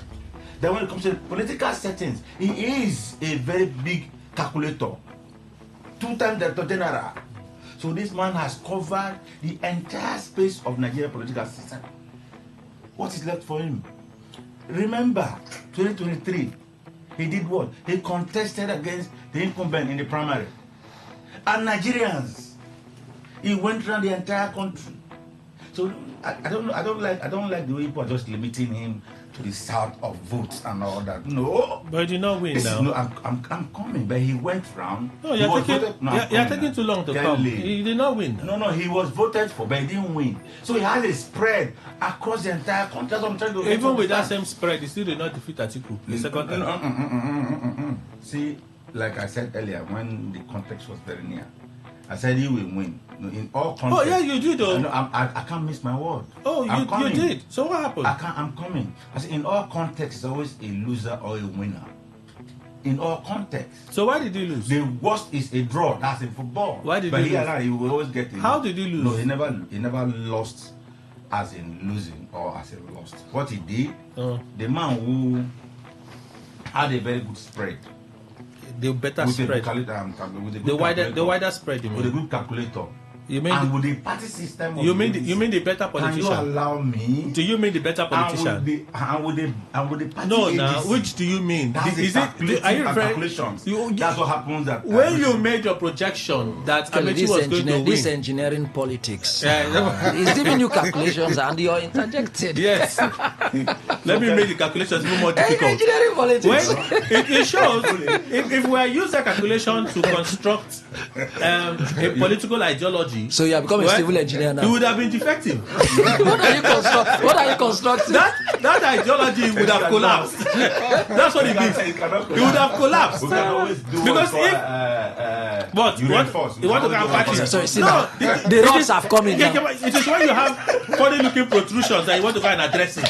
Speaker 12: Then when it comes to political settings, he is a very big calculator. 2 times Director General. So this man has covered the entire space of Nigeria political system. What is left for him? Remember, 2023, he did what? He contested against the incumbent in the primary. And Nigerians, he went around the entire country. So I don't like the way people are just limiting him to the south of votes and all that. No.
Speaker 1: But he did not win now.
Speaker 12: No, I'm coming, but he went round.
Speaker 1: No, you're taking too long to come. He did not win.
Speaker 12: No, he was voted for, but he didn't win. So he has a spread across the entire country. That's what I'm trying to
Speaker 1: even with that same spread, he still did not defeat Atiku the second time.
Speaker 12: See, like I said earlier, when the context was very near, I said he will win. In all contexts.
Speaker 1: Oh yeah, you did though.
Speaker 12: I can't miss my word.
Speaker 1: Oh, you did. So what happened?
Speaker 12: I'm coming. I said in all contexts, there's always a loser or a winner. In all contexts.
Speaker 1: So why did he lose?
Speaker 12: The worst is a draw. That's in football.
Speaker 1: Why did he lose?
Speaker 12: He will always get it.
Speaker 1: How did he lose?
Speaker 12: No, he never lost as in losing or as in lost. What he did, the man who had a very good spread.
Speaker 1: The better spread.
Speaker 12: The
Speaker 1: wider spread, you mean?
Speaker 12: With a good calculator.
Speaker 1: You mean
Speaker 12: and with the party system of
Speaker 1: you mean the better politician?
Speaker 12: Can you allow me?
Speaker 1: Do you mean the better politician?
Speaker 12: And with the party
Speaker 1: no,
Speaker 12: agency,
Speaker 1: now which do you mean?
Speaker 12: That's
Speaker 1: Is it? Are you
Speaker 12: calculations? That's what happens. That
Speaker 1: when you made your projection that Amechi was going to win.
Speaker 6: This engineering politics. He's giving you calculations and you're interjected.
Speaker 1: Yes. Let me make the calculations even more difficult.
Speaker 6: Engineering politics.
Speaker 1: It shows if we use that calculation to construct a political ideology.
Speaker 6: So you are becoming a civil engineer now.
Speaker 1: It would have been defective.
Speaker 6: What are you constructing?
Speaker 1: That ideology would have collapsed. That's what it means. It would have collapsed.
Speaker 12: We can always do
Speaker 1: because if you want to have parties.
Speaker 6: So you see now, the rocks have come in now.
Speaker 1: It is when you have funny looking protrusions that you want to go and address it.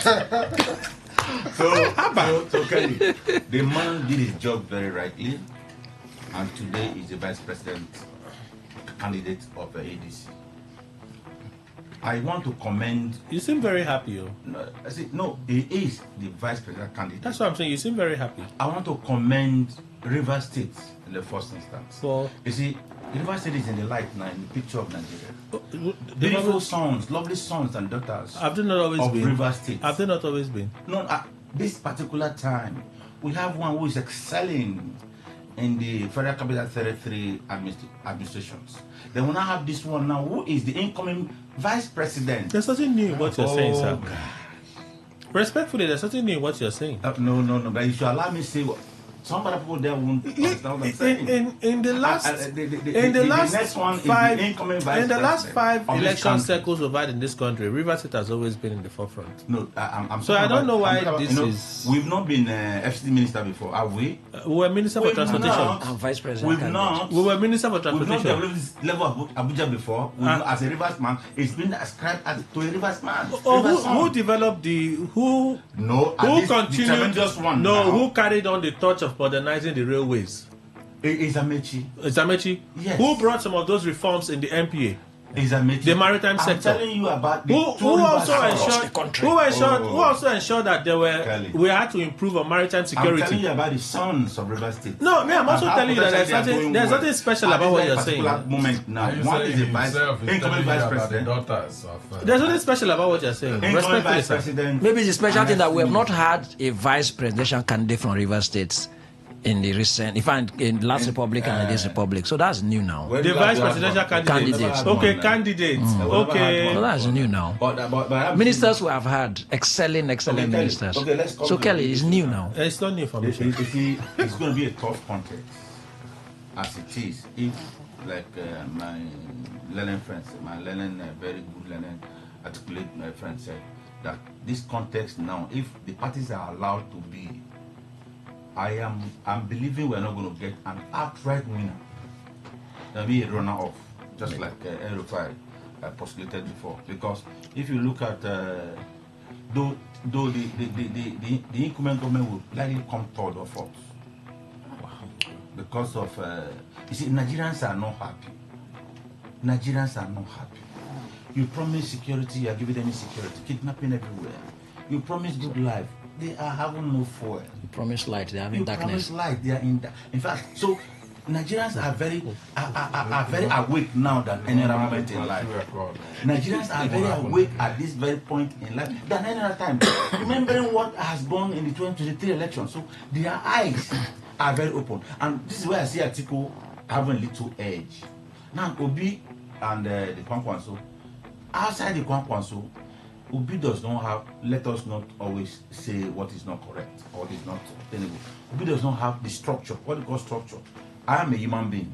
Speaker 12: So Kelly, the man did his job very rightly, and today is the vice president candidate of the ADC. I want to commend.
Speaker 1: You seem very happy.
Speaker 12: No, he is the vice president candidate.
Speaker 1: That's what I'm saying. You seem very happy.
Speaker 12: I want to commend Rivers State in the first instance.
Speaker 1: So,
Speaker 12: you see, Rivers State is in the light now, in the picture of Nigeria. Beautiful sons, lovely sons and daughters.
Speaker 1: Have they not always been?
Speaker 12: Rivers State.
Speaker 1: Have they not always been?
Speaker 12: No, this particular time, we have one who is excelling in the Federal Capital Territory administrations. Then we now have this one now, who is the incoming vice president.
Speaker 1: There's something new in what you're saying, sir. God. Respectfully, there's something new in what you're saying.
Speaker 12: No, but you should allow me to say what. Some other people there won't understand what I'm saying.
Speaker 1: In the last five election cycles we've had in this country, Rivers State has always been in the forefront.
Speaker 12: No, I'm
Speaker 1: so I don't know why this is.
Speaker 12: We've not been FCT minister before, have we?
Speaker 1: We were minister for transportation.
Speaker 6: And vice president.
Speaker 12: We've not.
Speaker 1: We were minister for transportation.
Speaker 12: We've not developed this level of Abuja before. As a Rivers man, it's been ascribed to a Rivers man.
Speaker 1: Who developed who?
Speaker 12: No,
Speaker 1: who continued?
Speaker 12: Who
Speaker 1: carried on the torch of modernizing the railways?
Speaker 12: It's Amechi.
Speaker 1: It's Amechi?
Speaker 12: Yes.
Speaker 1: Who brought some of those reforms in the MPA?
Speaker 12: It's Amechi.
Speaker 1: The maritime sector.
Speaker 12: I'm telling you about the
Speaker 1: who also ensured that we had to improve on maritime security.
Speaker 12: I'm telling you about the sons of River State.
Speaker 1: No, I'm also telling you that there's something special about what you're saying.
Speaker 12: Moment now. One is the incoming vice president.
Speaker 1: There's something special about what you're saying. Respectfully, sir.
Speaker 6: Maybe the special thing that we have not had a vice presidential candidate from River State in the recent, in last republic and this republic, so that's new now.
Speaker 1: The vice presidential candidate. Okay, candidates. Okay,
Speaker 6: so that's new now. But ministers we have had excelling ministers.
Speaker 12: Okay, let's
Speaker 6: so Kelly is new now.
Speaker 1: It's not new for me.
Speaker 12: It's going to be a tough contest, as it is. If like my Lenin friends, very good Lenin articulate my friend said that this context now, if the parties are allowed to be, I'm believing we're not going to get an outright winner. There'll be a runner-off, just like El-Rufai postulated before. Because if you look at, though the incumbent government will likely come third or fourth. Because of, you see, Nigerians are not happy. You promise security, you are giving them security, kidnapping everywhere. You promise good life. They are having no fuel.
Speaker 6: You promise light, they are in darkness.
Speaker 12: You promise light, they are in in fact, so Nigerians are very awake now than any other moment in life. Nigerians are very awake at this very point in life than any other time. Remembering what has gone in the 2023 election, so their eyes are very open. And this is where I see Atiku having a little edge. Now, Obi and the Kwankwanso, outside the Kwankwanso, Obi does not have, let us not always say what is not correct or is not tenable. Obi does not have the structure, what we call structure. I am a human being.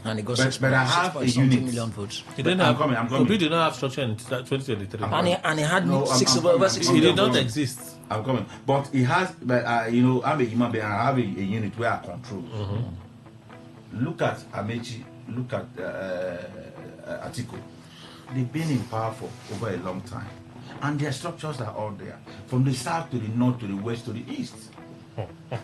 Speaker 6: And he got
Speaker 12: but I have a unit.
Speaker 6: Million votes.
Speaker 1: He didn't have, Obi did not have structure in 2023.
Speaker 6: And he had over 6
Speaker 1: He
Speaker 6: million.
Speaker 1: did not exist.
Speaker 12: I'm coming. But he has, I'm a human being and I have a unit where I control. Look at Amechi, look at Atiku. They've been in power for over a long time. And their structures are all there. From the south to the north to the west to the east.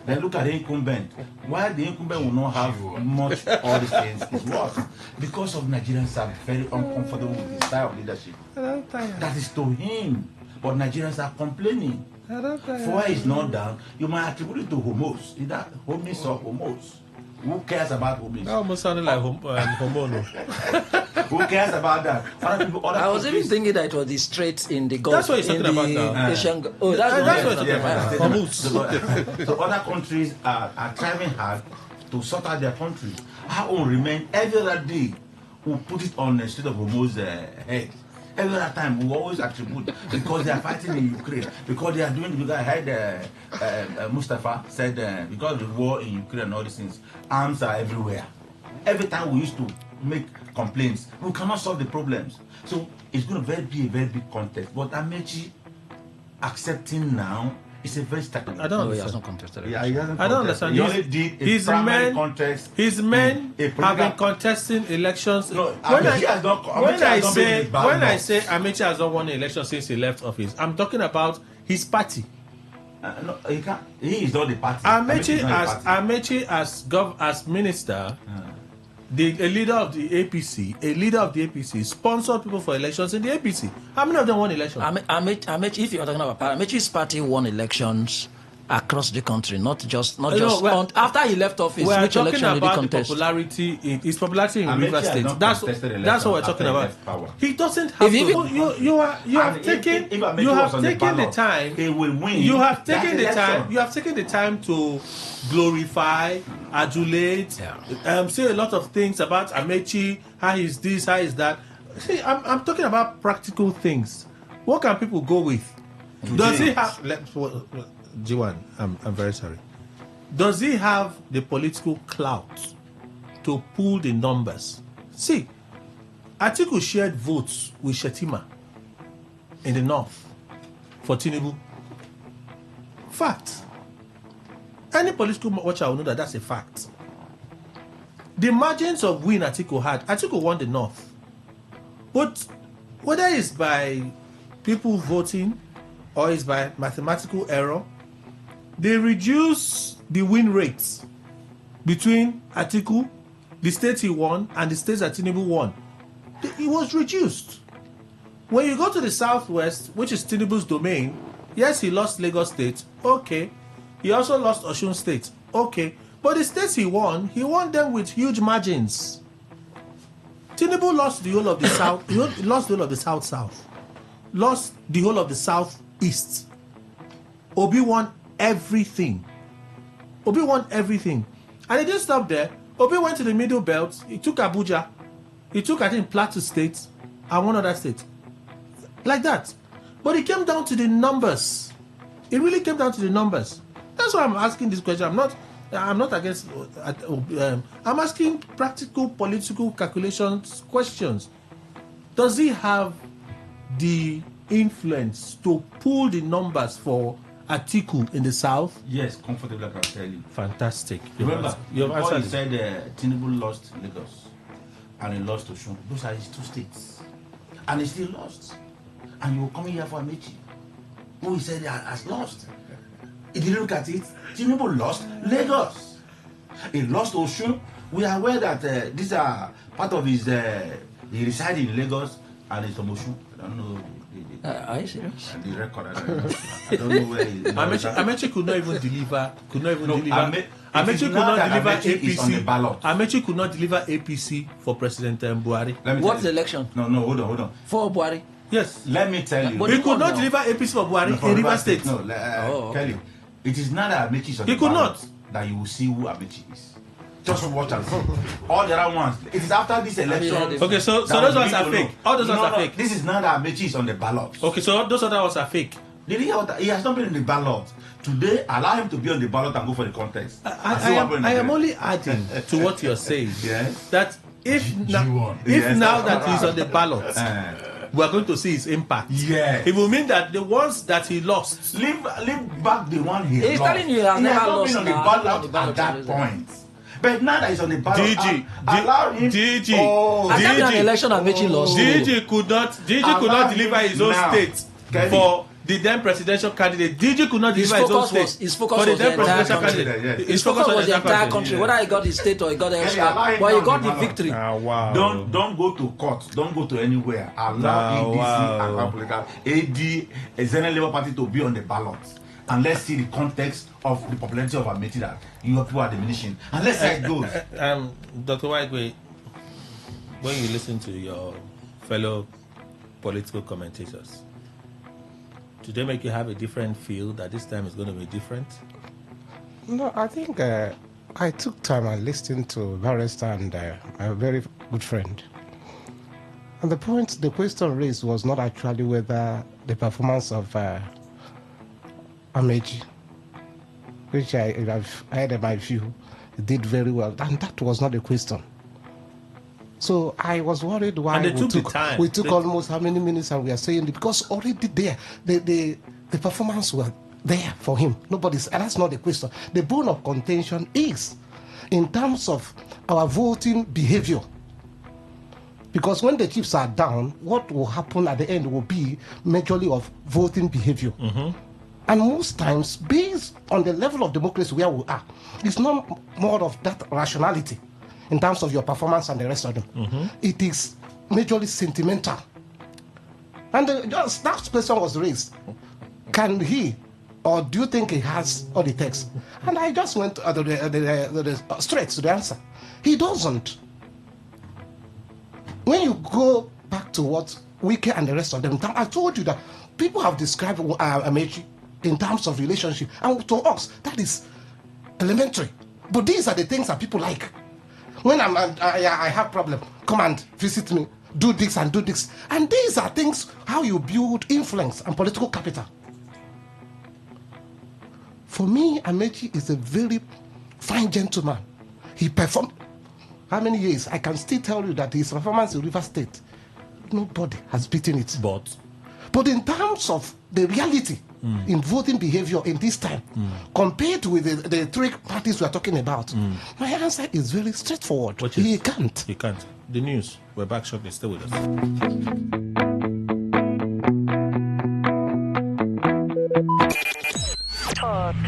Speaker 12: Then look at the incumbent. Why the incumbent will not have much all these things is what? Because of Nigerians are very uncomfortable with his style of leadership. That is to him. But Nigerians are complaining. For why it's not done, you might attribute it to homos. Either homies or homos. Who cares about homies?
Speaker 1: That almost sounded like homono.
Speaker 12: Who cares about that?
Speaker 6: I was even thinking that it was the Straits in the Gulf.
Speaker 1: That's what you're talking about now.
Speaker 6: Asian,
Speaker 1: that's what you're talking about.
Speaker 12: So other countries are trying hard to sort out their country. Our own remain every other day. We put it on the State of Hormuz head. Every other time we always attribute because they are fighting in Ukraine, because they are doing. Because I heard Mustafa said because of the war in Ukraine and all these things, arms are everywhere. Every time we used to make complaints, we cannot solve the problems. So it's going to be a very big contest. But Amechi accepting now is a very stagnant.
Speaker 1: I don't understand.
Speaker 6: He hasn't contested.
Speaker 12: Yeah, he hasn't
Speaker 1: I don't
Speaker 12: contested.
Speaker 1: understand.
Speaker 12: He only did a primary contest.
Speaker 1: His men have been contesting elections.
Speaker 12: No,
Speaker 1: when I say Amechi has not won an election since he left office, I'm talking about his party.
Speaker 12: No, he can't. He is not the party.
Speaker 1: Amechi as minister, a leader of the APC, sponsored people for elections in the APC. How many of them won elections?
Speaker 6: Amechi, if you're talking about Amechi's party won elections across the country, not just after he left office. Which election did he contest?
Speaker 1: His popularity in River State. That's what we're talking about. He doesn't have to. You have taken the time.
Speaker 12: He will win.
Speaker 1: You have taken the time to glorify, adulate, say a lot of things about Amechi. How is this? How is that? See, I'm talking about practical things. What can people go with? Does he have? G1, I'm very sorry. Does he have the political clout to pull the numbers? See, Atiku shared votes with Shetima in the north for Tinubu. Fact. Any political watcher will know that that's a fact. The margins of win Atiku won the north. But whether it's by people voting or it's by mathematical error, they reduce the win rates between Atiku, the states he won, and the states that Tinubu won. It was reduced. When you go to the southwest, which is Tinubu's domain, yes, he lost Lagos State. Okay. He also lost Osun State. Okay. But the states he won them with huge margins. Tinubu lost the whole of the south. He lost the whole of the south-south. Lost the whole of the southeast. Obi won everything. And he didn't stop there. Obi went to the middle belt. He took Abuja. He took, I think, Plateau State and one other state. Like that. But it came down to the numbers. It really came down to the numbers. That's why I'm asking this question. I'm not against. I'm asking practical political calculations questions. Does he have the influence to pull the numbers for Atiku in the south?
Speaker 12: Yes, comfortably, I can tell you.
Speaker 1: Fantastic.
Speaker 12: Remember, before he said Tinubu lost Lagos and he lost Osun. Those are his two states. And he still lost. And you will come here for Amechi, who he said has lost. He didn't look at it. Tinubu lost Lagos. He lost Osun. We are aware that these are part of his. He resides in Lagos and he's from Osun. I don't know.
Speaker 6: Are you serious?
Speaker 12: The record. I don't know where he is.
Speaker 1: Amechi could not even deliver. Amechi could not deliver APC. Amechi could not deliver APC for President Buhari.
Speaker 6: What's the election?
Speaker 12: No, hold on.
Speaker 6: For Buhari?
Speaker 1: Yes.
Speaker 12: Let me tell you.
Speaker 1: He could not deliver APC for Buhari in River State.
Speaker 12: No, Kelly. It is not that Amechi is on
Speaker 1: the ballot
Speaker 12: that you will see who Amechi is. Just watch and see. All the other ones. It is after this election.
Speaker 1: Okay, so those ones are fake. All those ones are fake.
Speaker 12: This is not that Amechi is on the ballot.
Speaker 1: Okay, so those other ones are fake.
Speaker 12: He has not been in the ballot. Today, allow him to be on the ballot and go for the contest.
Speaker 1: I am only adding to what you're saying.
Speaker 12: Yes.
Speaker 1: That if now that he's on the ballot, we are going to see his impact.
Speaker 12: Yeah.
Speaker 1: It will mean that the ones that he lost.
Speaker 12: Leave back the one he
Speaker 6: He's
Speaker 12: lost.
Speaker 6: telling you he has never
Speaker 12: not
Speaker 6: lost
Speaker 12: been on the ballot at that point. But now that he's on the ballot, allow him.
Speaker 6: an election Amechi lost.
Speaker 1: DG could not deliver his own state for the then presidential candidate. DG could not deliver his own state.
Speaker 6: His focus was the entire country. His focus was the entire country. Whether he got his state or he got the elsewhere, but he got the victory.
Speaker 1: Wow.
Speaker 12: Don't go to court. Don't go to anywhere. Allow ADC and Republican AD, a Zenith Labour Party, to be on the ballot. And let's see the context of the popularity of Amechi that you people are diminishing. And let's see how it goes.
Speaker 1: Dr. Whitegway, when you listen to your fellow political commentators, do they make you have a different feel that this time is going to be different?
Speaker 11: No, I think I took time and listened to Barrister and my very good friend. And the question raised was not actually whether the performance of Amechi, which I had in my view, did very well. And that was not the question. So I was worried why we took almost how many minutes and we are saying it, because already there, the performance was there for him. And that's not the question. The bone of contention is in terms of our voting behavior. Because when the chips are down, what will happen at the end will be majorly of voting behavior.
Speaker 1: Mm-hmm.
Speaker 11: And most times, based on the level of democracy where we are, it's not more of that rationality in terms of your performance and the rest of them.
Speaker 1: Mm-hmm.
Speaker 11: It is majorly sentimental. And just that question was raised. Can he, or do you think he has all the text? And I just went straight to the answer. He doesn't. When you go back to what Wike and the rest of them, I told you that people have described Amechi in terms of relationship, and to us that is elementary. But these are the things that people like. When I have problem, come and visit me, do this and do this, and these are things how you build influence and political capital. For me, Amechi is a very fine gentleman. He performed. How many years? I can still tell you that his performance in River State, nobody has beaten it. But in terms of the reality in voting behavior in this time, compared with the three parties we are talking about, my answer is very straightforward. He can't.
Speaker 1: He can't. The news. We're back shortly. Stay with us.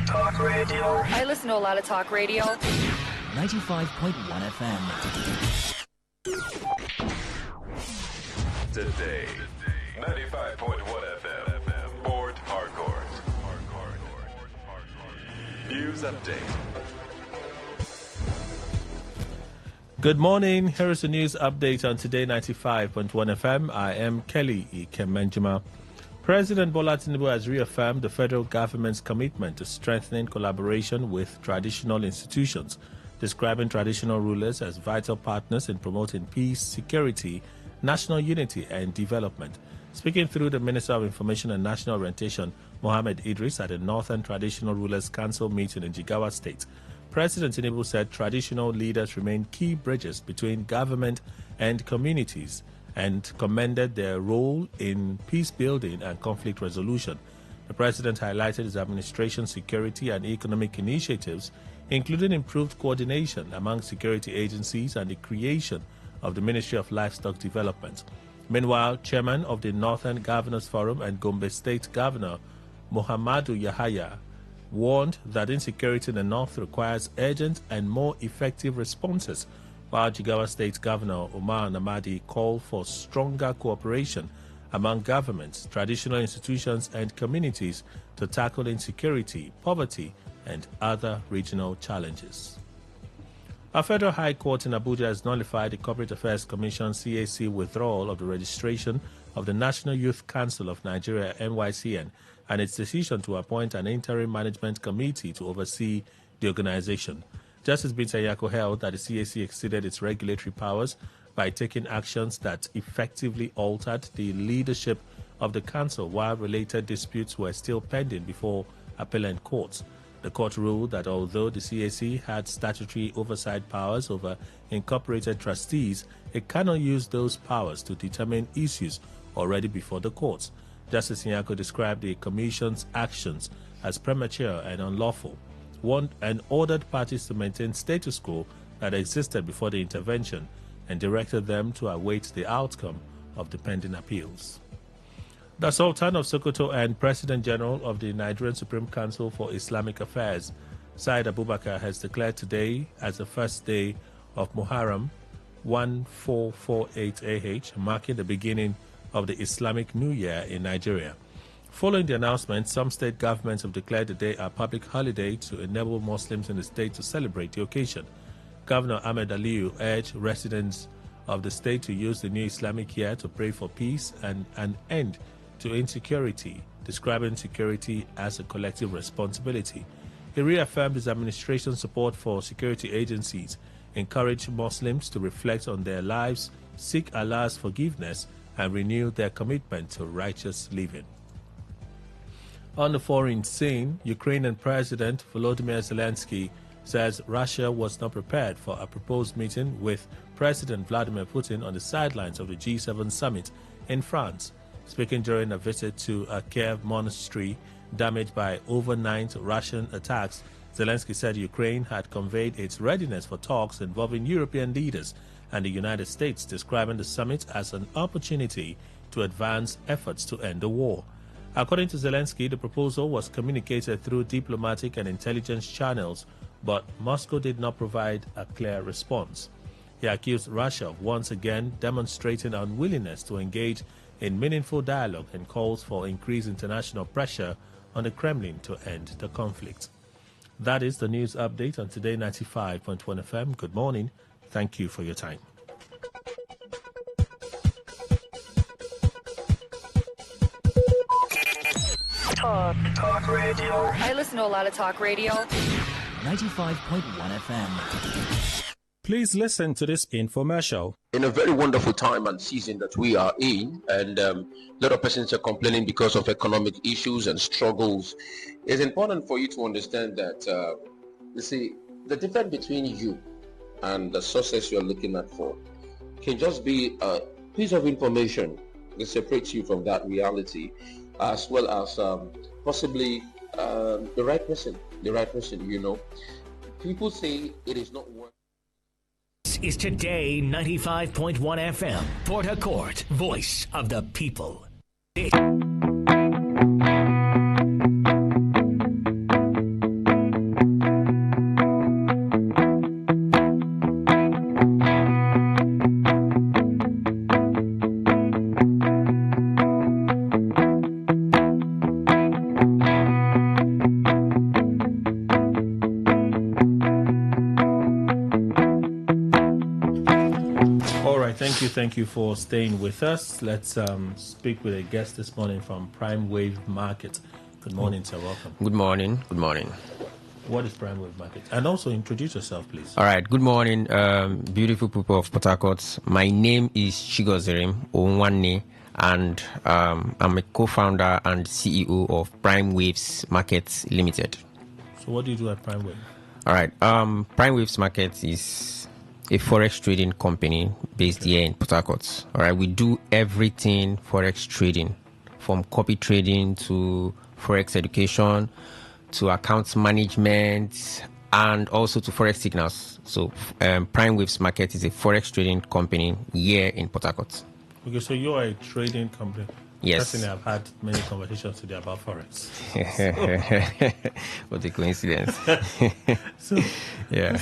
Speaker 7: Talk radio. I listen to a lot of talk radio.
Speaker 13: 95.1 FM.
Speaker 8: Today, 95.1 FM. Port Harcourt. News update.
Speaker 1: Good morning. Here is the news update on Today 95.1 FM. I am Kelly Ikemenjima. President Bola Tinubu has reaffirmed the federal government's commitment to strengthening collaboration with traditional institutions, describing traditional rulers as vital partners in promoting peace, security, national unity, and development. Speaking through the Minister of Information and National Orientation, Mohammed Idris, at the Northern Traditional Rulers Council meeting in Jigawa State, President Tinubu said traditional leaders remain key bridges between government and communities and commended their role in peace building and conflict resolution. The president highlighted his administration's security and economic initiatives, including improved coordination among security agencies and the creation of the Ministry of Livestock Development. Meanwhile, Chairman of the Northern Governors Forum and Gombe State Governor Muhammadu Yahaya warned that insecurity in the north requires urgent and more effective responses, while Jigawa State Governor Omar Namadi called for stronger cooperation among governments, traditional institutions, and communities to tackle insecurity, poverty, and other regional challenges. A federal high court in Abuja has nullified the Corporate Affairs Commission CAC withdrawal of the registration of the National Youth Council of Nigeria NYCN and its decision to appoint an interim management committee to oversee the organization. Justice Binta Yako held that the CAC exceeded its regulatory powers by taking actions that effectively altered the leadership of the council while related disputes were still pending before appellate courts. The court ruled that although the CAC had statutory oversight powers over incorporated trustees, it cannot use those powers to determine issues already before the courts. Justice Nyako described the Commission's actions as premature and unlawful, and ordered parties to maintain status quo that existed before the intervention, and directed them to await the outcome of the pending appeals. The Sultan of Sokoto and President General of the Nigerian Supreme Council for Islamic Affairs, Said Abubakar, has declared today as the first day of Muharram 1448 AH, marking the beginning of the Islamic New Year in Nigeria. Following the announcement, some state governments have declared the day a public holiday to enable Muslims in the state to celebrate the occasion. Governor Ahmed Aliyu urged residents of the state to use the new Islamic year to pray for peace and an end to insecurity, describing security as a collective responsibility. He reaffirmed his administration's support for security agencies, encouraged Muslims to reflect on their lives, seek Allah's forgiveness, and renew their commitment to righteous living. On the foreign scene, Ukrainian President Volodymyr Zelensky says Russia was not prepared for a proposed meeting with President Vladimir Putin on the sidelines of the G7 summit in France. Speaking during a visit to a Kiev monastery damaged by overnight Russian attacks, Zelensky said Ukraine had conveyed its readiness for talks involving European leaders and the United States, describing the summit as an opportunity to advance efforts to end the war. According to Zelensky, the proposal was communicated through diplomatic and intelligence channels, but Moscow did not provide a clear response. He accused Russia of once again demonstrating unwillingness to engage in meaningful dialogue and calls for increased international pressure on the Kremlin to end the conflict. That is the news update on Today 95.1 FM. Good morning. Thank you for your time.
Speaker 21: Talk radio. I listen to a lot of talk radio.
Speaker 13: 95.1 FM.
Speaker 1: Please listen to this infomercial.
Speaker 9: In a very wonderful time and season that we are in, and a lot of persons are complaining because of economic issues and struggles, it's important for you to understand that, you see, the difference between you and the success you're looking at for can just be a piece of information that separates you from that reality, as well as possibly the right person, you know. People say it is not worth.
Speaker 18: This is Today 95.1 FM, Port Harcourt, voice of the people.
Speaker 1: Thank you for staying with us. Let's speak with a guest this morning from Prime Wave Market. Good morning, sir. Welcome.
Speaker 14: Good morning. Good morning.
Speaker 1: What is Prime Wave Market? And also introduce yourself, please.
Speaker 14: All right. Good morning, beautiful people of Port Harcourt. My name is Chigozerim Onwanne, and I'm a co-founder and CEO of Prime Waves Markets Limited.
Speaker 1: So what do you do at Prime Wave?
Speaker 14: All right. Prime Waves Markets is a forex trading company based here in Port Harcourt. All right, we do everything forex trading, from copy trading to forex education to accounts management and also to forex signals. So Prime Waves Market is a forex trading company here in Port Harcourt.
Speaker 1: Okay, so you are a trading company.
Speaker 14: Yes.
Speaker 1: Personally, I've had many conversations today about forex.
Speaker 14: What a coincidence.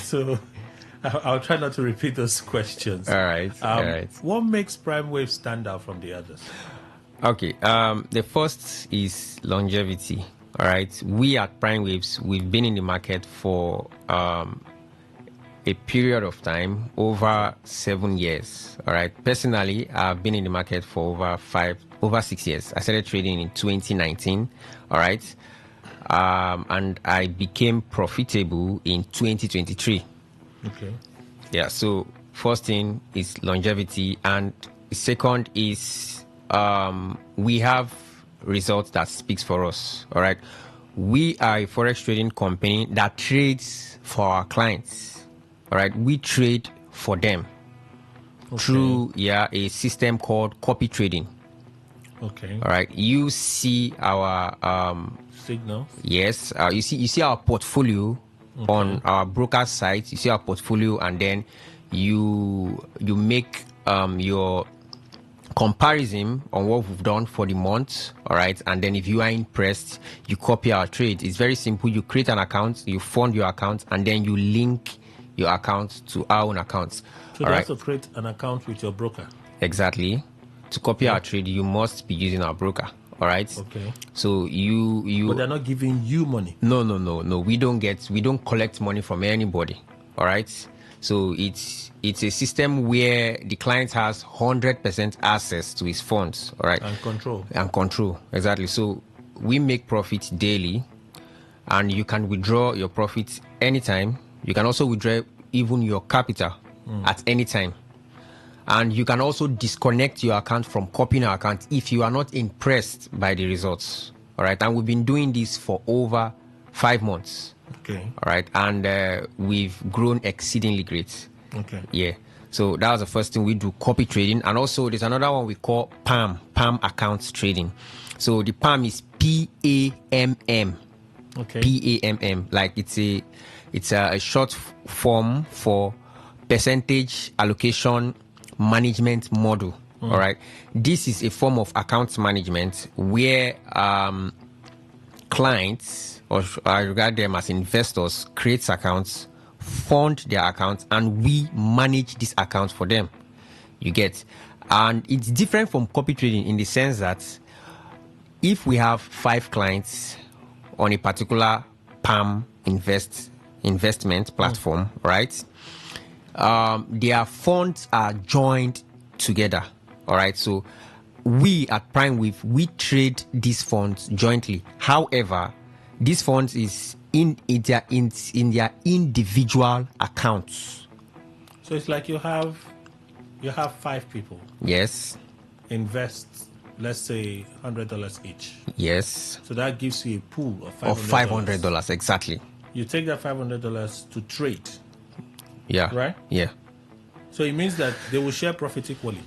Speaker 1: So I'll try not to repeat those questions.
Speaker 14: All right. All right.
Speaker 1: What makes Prime Wave stand out from the others?
Speaker 14: Okay. The first is longevity. All right. We at Prime Waves, we've been in the market for a period of time, over 7 years. All right. Personally, I've been in the market for over 6 years. I started trading in 2019. All right. And I became profitable in 2023.
Speaker 1: Okay.
Speaker 14: Yeah, so first thing is longevity, and second is we have results that speaks for us. All right. We are a forex trading company that trades for our clients. All right. We trade for them through a system called copy trading.
Speaker 1: Okay.
Speaker 14: All right. You see our
Speaker 1: signals.
Speaker 14: Yes. You see our portfolio. Okay. On our broker site, you see our portfolio, and then you make your comparison on what we've done for the month. All right, and then if you are impressed, you copy our trade. It's very simple. You create an account, you fund your account, and then you link your account to our own accounts.
Speaker 1: So you have to create an account with your broker.
Speaker 14: Exactly. To copy our trade, you must be using our broker. All right.
Speaker 1: Okay.
Speaker 14: So you.
Speaker 1: But they're not giving you money.
Speaker 14: No. We don't collect money from anybody. All right. So it's a system where the client has 100% access to his funds. All right.
Speaker 1: And control.
Speaker 14: Exactly. So we make profit daily, and you can withdraw your profit anytime. You can also withdraw even your capital at any time. And you can also disconnect your account from copying our account if you are not impressed by the results. All right. And we've been doing this for over 5 months.
Speaker 1: Okay.
Speaker 14: All right. And we've grown exceedingly great.
Speaker 1: Okay.
Speaker 14: Yeah. So that was the first thing we do, copy trading. And also there's another one we call PAM accounts trading. So the PAM is PAMM.
Speaker 1: Okay.
Speaker 14: PAMM. Like it's a short form for percentage allocation management model. All right. This is a form of account management where clients, or I regard them as investors, create accounts, fund their accounts, and we manage this account for them. You get? And it's different from copy trading in the sense that if we have 5 clients on a particular PAM investment platform, right? Their funds are joined together. All right. So we at PrimeWave, we trade these funds jointly. However, these funds is in their individual accounts.
Speaker 1: So it's like you have 5 people.
Speaker 14: Yes.
Speaker 1: Invest, let's say $100 each.
Speaker 14: Yes.
Speaker 1: So that gives you a pool of
Speaker 14: $500. Exactly.
Speaker 1: You take that $500 to trade.
Speaker 14: Yeah.
Speaker 1: Right?
Speaker 14: Yeah.
Speaker 1: So it means that they will share profit equally.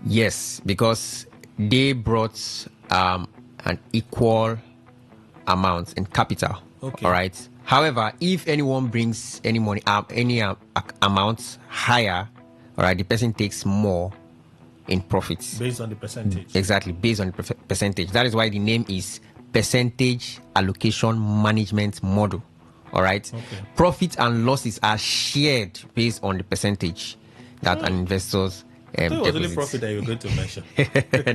Speaker 14: Yes, because they brought an equal amount in capital.
Speaker 1: Okay.
Speaker 14: All right. However, if anyone brings any money, any amount higher, all right, the person takes more in profits.
Speaker 1: Based on the percentage.
Speaker 14: Exactly, based on the percentage. That is why the name is percentage allocation management model. All right.
Speaker 1: Okay.
Speaker 14: Profits and losses are shared based on the percentage that an investor's
Speaker 1: it was only profit that you were going to mention.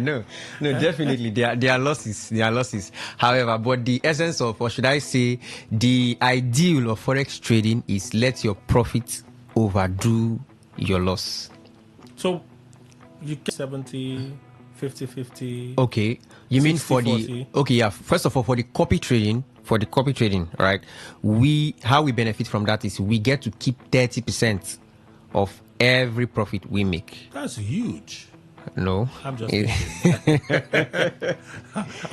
Speaker 14: no, definitely there are losses. However, but the essence of, or should I say, the ideal of forex trading is let your profits overdo your loss.
Speaker 1: So you get 70, 50-50.
Speaker 14: Okay, you
Speaker 1: 60,
Speaker 14: mean for
Speaker 1: 40.
Speaker 14: the okay? Yeah. First of all, for the copy trading, right? How we benefit from that is we get to keep 30% of every profit we make.
Speaker 1: That's huge.
Speaker 14: No,
Speaker 1: I'm just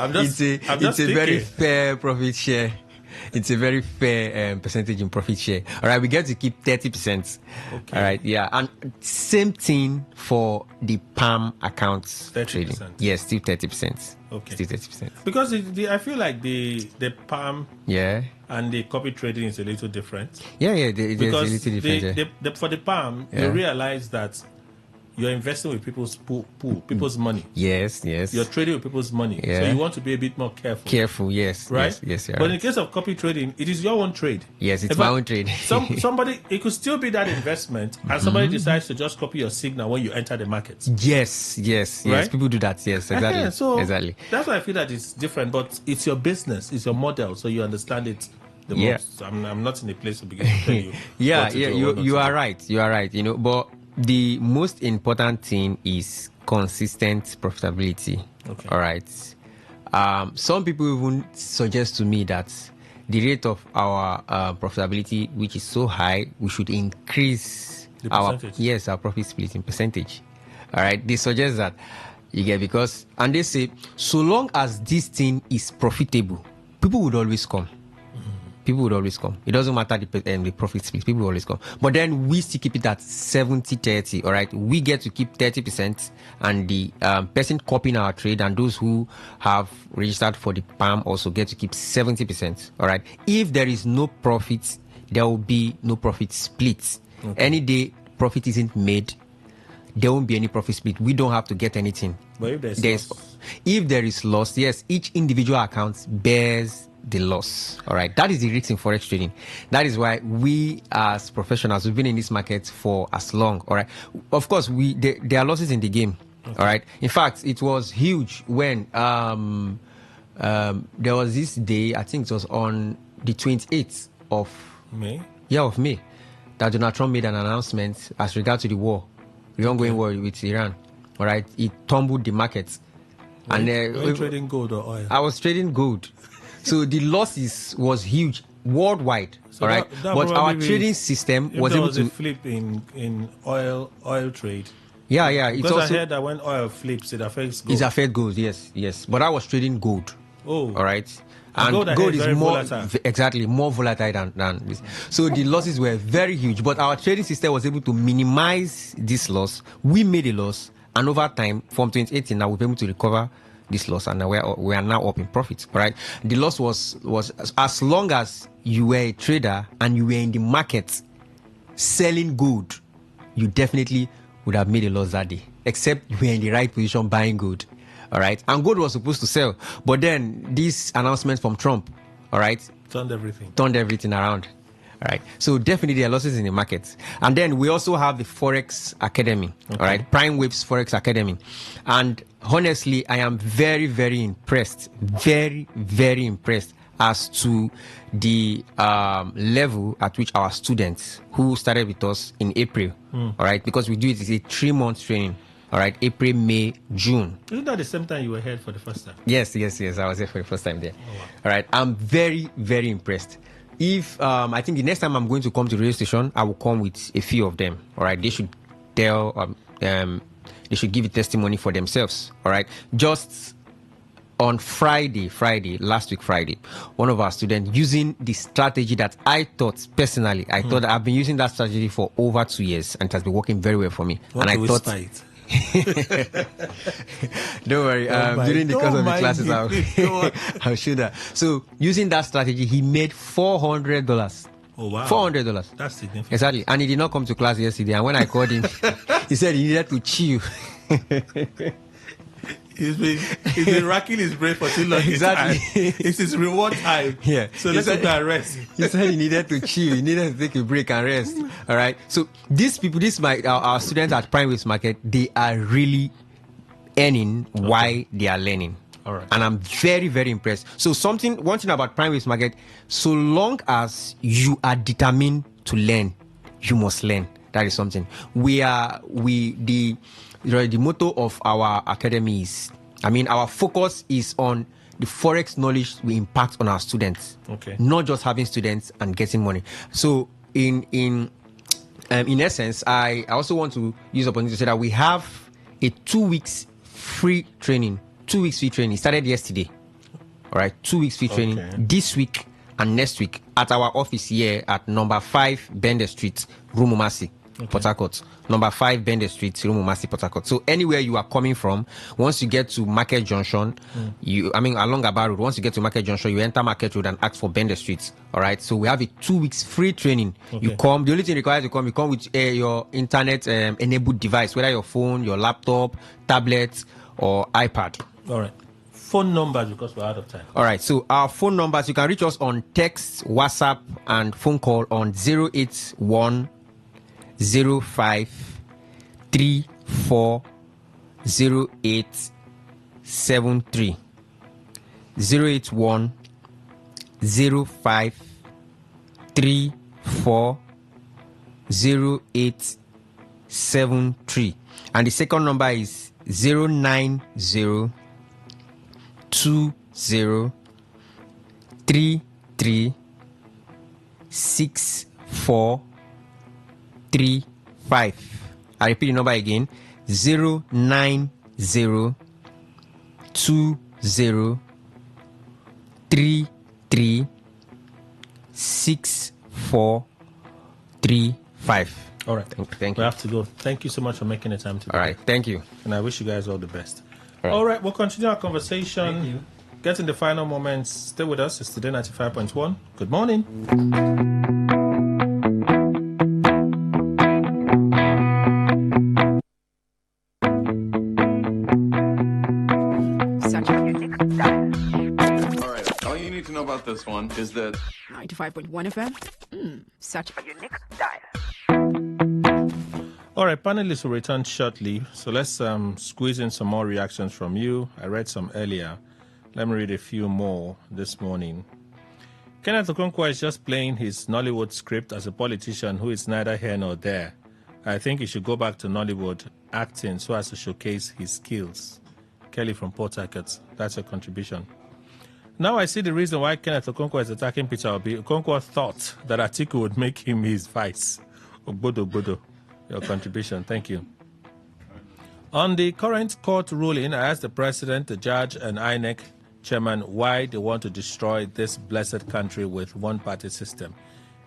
Speaker 14: it's a very fair profit share. It's a very fair percentage in profit share. All right, we get to keep 30%.
Speaker 1: Okay.
Speaker 14: All right, yeah, and same thing for the PAM accounts
Speaker 1: 30%.
Speaker 14: trading. Yes, still 30%.
Speaker 1: Okay,
Speaker 14: still 30%.
Speaker 1: Because I feel like the PAM and the copy trading is a little different.
Speaker 14: Yeah, there's a little different.
Speaker 1: For the PAM, you realize that you're investing with people's pool, people's money.
Speaker 14: Yes.
Speaker 1: You're trading with people's money.
Speaker 14: Yeah.
Speaker 1: So you want to be a bit more careful.
Speaker 14: Yes.
Speaker 1: Right?
Speaker 14: Yes.
Speaker 1: But in the case of copy trading, it is your own trade.
Speaker 14: Yes, it's my own trade.
Speaker 1: Somebody, it could still be that investment, and somebody decides to just copy your signal when you enter the market.
Speaker 14: Yes.
Speaker 1: Right?
Speaker 14: People do that. Yes, exactly.
Speaker 1: So
Speaker 14: exactly.
Speaker 1: That's why I feel that it's different, but it's your business, it's your model, so you understand it the most. I'm not in a place to begin to tell you.
Speaker 14: You are right. You are right. You know, but the most important thing is consistent profitability.
Speaker 1: Okay.
Speaker 14: All right. Some people even suggest to me that the rate of our profitability, which is so high, we should increase
Speaker 1: the
Speaker 14: our profit split in percentage. All right. They suggest that and they say so long as this thing is profitable, people would always come. People would always come. It doesn't matter the profit split. People will always come. But then we still keep it at 70-30. All right. We get to keep 30%, and the person copying our trade and those who have registered for the PAM also get to keep 70%. All right. If there is no profit, there will be no profit split. Okay. Any day profit isn't made, there won't be any profit split. We don't have to get anything.
Speaker 1: But
Speaker 14: if there is loss, yes, each individual account bears the loss. All right, that is the risk in forex trading. That is why we as professionals, we've been in this market for as long. All right, of course there are losses in the game. All right. In fact, it was huge when there was this day, I think it was on the 28th of
Speaker 1: May,
Speaker 14: that Donald Trump made an announcement as regards to the war, the ongoing war with Iran. All right. It tumbled the markets.
Speaker 1: Were you trading gold or oil?
Speaker 14: I was trading gold. So the losses was huge worldwide.
Speaker 1: So
Speaker 14: all right. But our trading system was able to
Speaker 1: a flip in oil trade.
Speaker 14: Yeah.
Speaker 1: Because I heard that when oil flips, it affects gold.
Speaker 14: It affects gold, yes. But I was trading gold.
Speaker 1: Oh.
Speaker 14: All right.
Speaker 1: And gold is more volatile.
Speaker 14: Exactly, more volatile than this. So the losses were very huge. But our trading system was able to minimize this loss. We made a loss. And over time, from 2018, now we've been able to recover this loss, and we are now up in profits. All right. The loss was as long as you were a trader and you were in the market selling gold, you definitely would have made a loss that day, except you were in the right position buying gold. All right. And gold was supposed to sell, but then this announcement from Trump, all right,
Speaker 1: turned everything
Speaker 14: around. All right. So definitely there are losses in the markets. And then we also have the Forex Academy. Okay. All right. Prime Waves Forex Academy. And honestly, I am very, very impressed. Very, very impressed as to the level at which our students who started with us in April. All right. Because we do it as a 3-month training. All right. April, May, June.
Speaker 1: Isn't that the same time you were here for the first time?
Speaker 14: Yes. I was here for the first time there. Oh, wow. All right. I'm very, very impressed. If I think the next time I'm going to come to the radio station, I will come with a few of them. All right, they should tell, they should give a testimony for themselves. All right, just on last week Friday, one of our students using the strategy that I thought personally, thought I've been using that strategy for over 2 years, and it has been working very well for me.
Speaker 1: What
Speaker 14: and I thought. Don't worry. During the course of the classes, I'll show that. So using that strategy, he made $400.
Speaker 1: Oh wow!
Speaker 14: $400.
Speaker 1: That's significant.
Speaker 14: Exactly. And he did not come to class yesterday. And when I called him, he said he needed to chill.
Speaker 1: He's been racking his brain for too long.
Speaker 14: Exactly.
Speaker 1: It's his reward time.
Speaker 14: Yeah.
Speaker 1: So let's go and rest.
Speaker 14: He said he needed to chill. He needed to take a break and rest. All right. So these people, our students at Prime Waves Market, they are really earning while they are learning.
Speaker 1: All right.
Speaker 14: And I'm very, very impressed. So one thing about Prime Waves Market, so long as you are determined to learn, you must learn. That is something. The motto of our academy is, our focus is on the Forex knowledge we impact on our students.
Speaker 1: Okay.
Speaker 14: Not just having students and getting money. So in essence, I also want to use the opportunity to say that we have a 2 weeks free training. 2 weeks free training. It started yesterday. All right. 2 weeks free training this week and next week at our office here at number 5 Bender Street, Rumumasi. Port Harcourt, number 5 Bender Street, Rumumasi, Port Harcourt. So anywhere you are coming from, once you get to Market Junction, along Aba Road, once you get to Market Junction, you enter Market Road and ask for Bender Street. All right. So we have a 2 weeks free training. You come. The only thing required you come with your internet enabled device, whether your phone, your laptop, tablet, or iPad.
Speaker 1: All right. Phone numbers, because we're out of time.
Speaker 14: All right. So our phone numbers, you can reach us on text, WhatsApp, and phone call on 081 05 34 08 73 081 05 34 08 73, and the second number is 090 20 33 64 35. I repeat the number again: 090 20 33 64 35.
Speaker 1: All right.
Speaker 14: Thank you.
Speaker 1: We have to go. Thank you so much for making the time today.
Speaker 14: All right. Thank you.
Speaker 1: And I wish you guys all the best. All right. We'll continue our conversation.
Speaker 14: Thank you.
Speaker 1: Get in the final moments. Stay with us. It's Today 95.1. Good morning.
Speaker 15: About this one is that
Speaker 17: 95.1 FM. Such a unique dial.
Speaker 1: All right, panelists will return shortly. So let's squeeze in some more reactions from you. I read some earlier. Let me read a few more this morning. Kenneth Okonkwo is just playing his Nollywood script as a politician who is neither here nor there. I think he should go back to Nollywood acting so as to showcase his skills. Kelly from Port Harcourt, that's your contribution. Now I see the reason why Kenneth Okonkwo is attacking Peter Obi. Okonkwo thought that Atiku would make him his vice. Ogbodo, your contribution. Thank you. On the current court ruling, I asked the president, the judge, and INEC chairman why they want to destroy this blessed country with one-party system.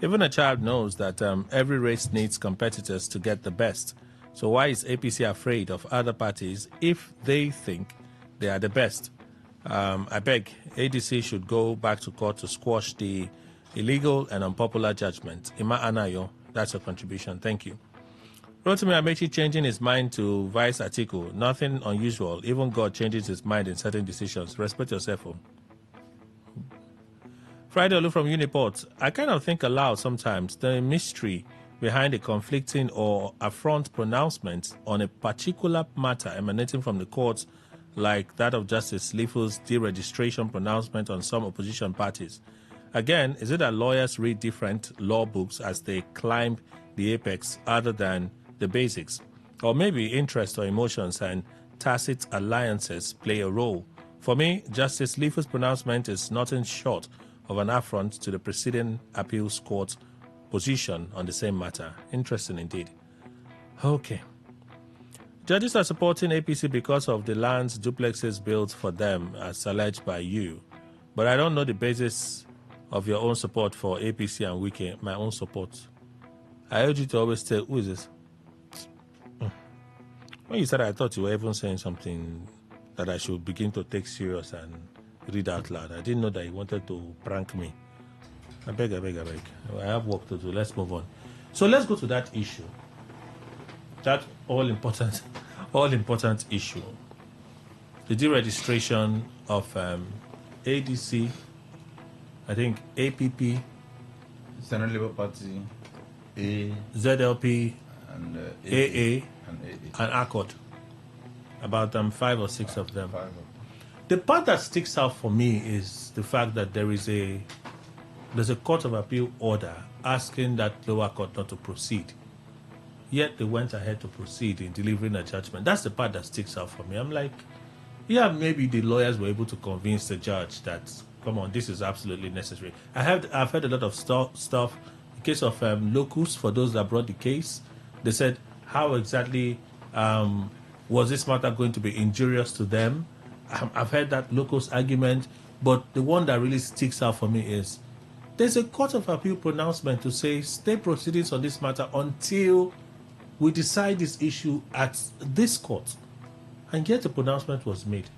Speaker 1: Even a child knows that every race needs competitors to get the best. So why is APC afraid of other parties if they think they are the best? I beg, ADC should go back to court to squash the illegal and unpopular judgment. Ima Anayo, that's your contribution. Thank you. Rotimi Amechi changing his mind to Vice Atiku. Nothing unusual. Even God changes his mind in certain decisions. Respect yourself. Friday Olu from Uniport. I kind of think aloud sometimes the mystery behind the conflicting or affront pronouncements on a particular matter emanating from the courts, like that of Justice Lifu's deregistration pronouncement on some opposition parties. Again, is it that lawyers read different law books as they climb the apex other than the basics? Or maybe interest or emotions and tacit alliances play a role? For me, Justice Lifu's pronouncement is nothing short of an affront to the preceding appeals court position on the same matter. Interesting indeed. Okay. Judges are supporting APC because of the lands duplexes built for them, as alleged by you. But I don't know the basis of your own support for APC and Wiki, my own support. I urge you to always tell, who is this? When you said I thought you were even saying something that I should begin to take serious and read out loud. I didn't know that you wanted to prank me. I beg. I have work to do. Let's move on. So let's go to that issue. That all-important issue. The deregistration of ADC, I think APP,
Speaker 12: Senate Labour Party,
Speaker 1: ZLP, and AA, and Accord. About 5 or 6 of them. The part that sticks out for me is the fact that there's a Court of Appeal order asking that lower court not to proceed. Yet they went ahead to proceed in delivering a judgment. That's the part that sticks out for me. I'm like, yeah, maybe the lawyers were able to convince the judge that, come on, this is absolutely necessary. I've heard a lot of stuff. The case of Locus, for those that brought the case, they said, how exactly was this matter going to be injurious to them? I've heard that Locus argument, but the one that really sticks out for me is there's a Court of Appeal pronouncement to say stay proceedings on this matter until we decide this issue at this court. And yet the pronouncement was made.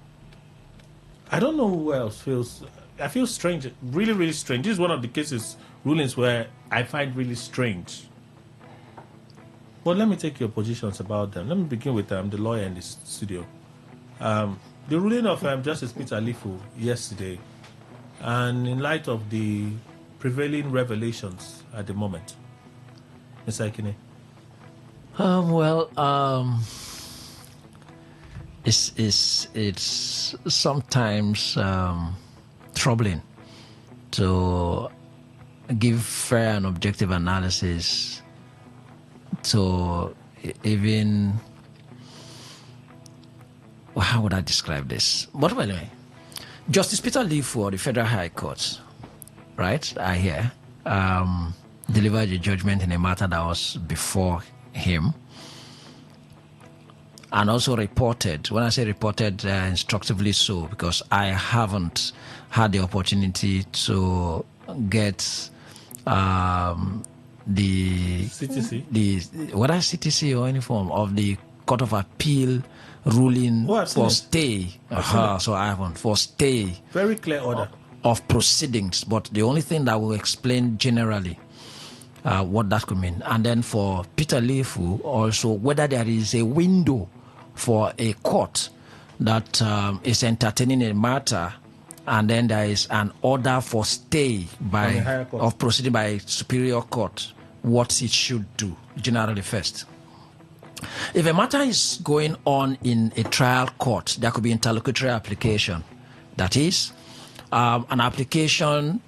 Speaker 1: I don't know who else feels. I feel strange, really, really strange. This is one of the rulings where I find really strange. But let me take your positions about them. Let me begin with the lawyer in this studio. The ruling of Justice Peter Lifu yesterday, and in light of the prevailing revelations at the moment. Mr. Ikine.
Speaker 6: It's sometimes troubling to give fair and objective analysis to even, how would I describe this? But anyway, Justice Peter Lifu of the Federal High Court, right, I hear, delivered a judgment in a matter that was before him, and also reported, when I say reported, instructively so, because I haven't had the opportunity to get the
Speaker 1: CTC,
Speaker 6: whether CTC or any form of the Court of Appeal ruling for stay. So I haven't, for stay.
Speaker 1: Very clear order
Speaker 6: of proceedings, but the only thing that will explain generally what that could mean. And then for Peter Lifu also, whether there is a window for a court that is entertaining a matter, and then there is an order for stay of proceeding by Superior Court, what it should do generally first. If a matter is going on in a trial court, there could be interlocutory application. That is, an application,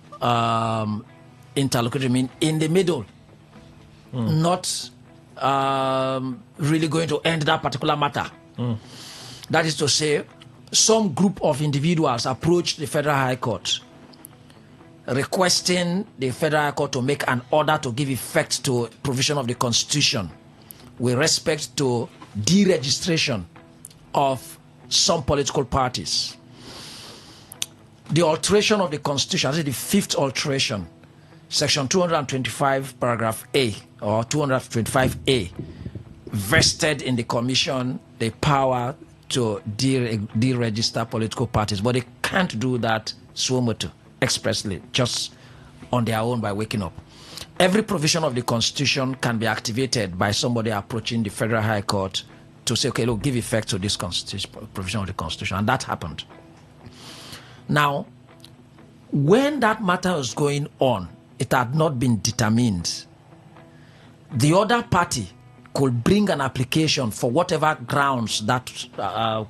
Speaker 6: interlocutory mean in the middle, not really going to end that particular matter. That is to say, some group of individuals approached the Federal High Court requesting the Federal High Court to make an order to give effect to provision of the Constitution with respect to deregistration of some political parties. The alteration of the Constitution, this is the fifth alteration, Section 225, paragraph A, or 225A, vested in the Commission the power to deregister political parties, but they can't do that swomoto expressly, just on their own by waking up. Every provision of the Constitution can be activated by somebody approaching the Federal High Court to say, okay, look, give effect to this provision of the Constitution, and that happened. Now, when that matter was going on, it had not been determined. The other party could bring an application for whatever grounds that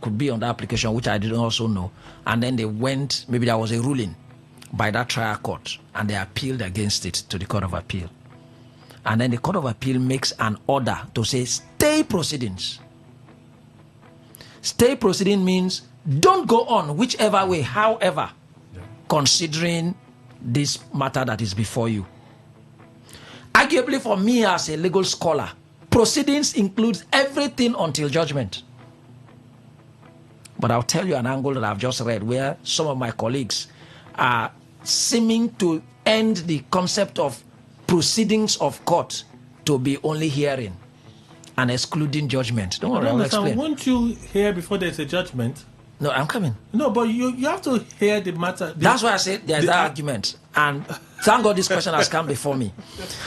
Speaker 6: could be on the application, which I didn't also know. And then they went, maybe there was a ruling by that trial court, and they appealed against it to the Court of Appeal. And then the Court of Appeal makes an order to say, stay proceedings. Stay proceeding means don't go on whichever way, however, considering this matter that is before you. Arguably for me as a legal scholar, proceedings includes everything until judgment. But I'll tell you an angle that I've just read where some of my colleagues are seeming to end the concept of proceedings of court to be only hearing and excluding judgment. Don't worry, I'll explain.
Speaker 1: Won't you hear before there's a judgment?
Speaker 6: No, I'm coming.
Speaker 1: No, but you have to hear the matter.
Speaker 6: That's why I said there's that argument. And thank God this question has come before me.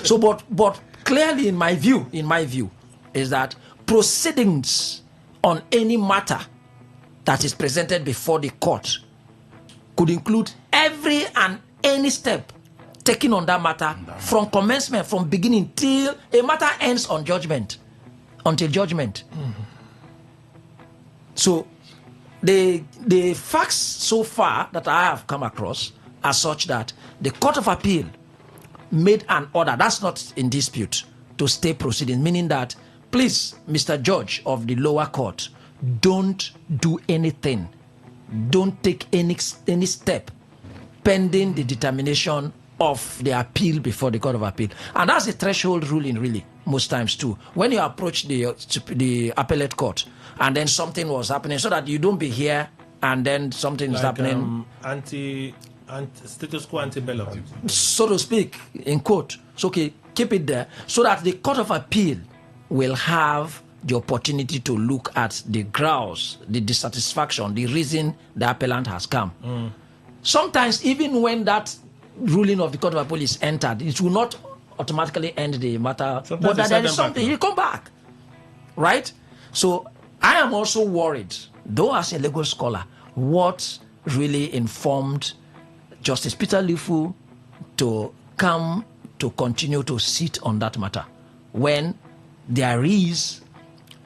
Speaker 6: So, but clearly in my view, is that proceedings on any matter that is presented before the court could include every and any step taken on that matter from commencement, from beginning till a matter ends on judgment, until judgment. So the facts so far that I have come across are such that the Court of Appeal made an order, that's not in dispute, to stay proceeding, meaning that, please, Mr. Judge of the lower court, don't do anything. Don't take any step pending the determination of the appeal before the Court of Appeal. And that's a threshold ruling, really, most times too. When you approach the appellate court and then something was happening, so that you don't be here and then something is happening.
Speaker 1: Status quo ante bellum,
Speaker 6: so to speak, in quote. So okay, keep it there so that the Court of Appeal will have the opportunity to look at the grounds, the dissatisfaction, the reason the appellant has come. Sometimes, even when that ruling of the Court of Appeal is entered, it will not automatically end the matter. But that there is something, he'll come back. Right? So I am also worried, though as a legal scholar, what really informed Justice Peter Lifu to come to continue to sit on that matter when there is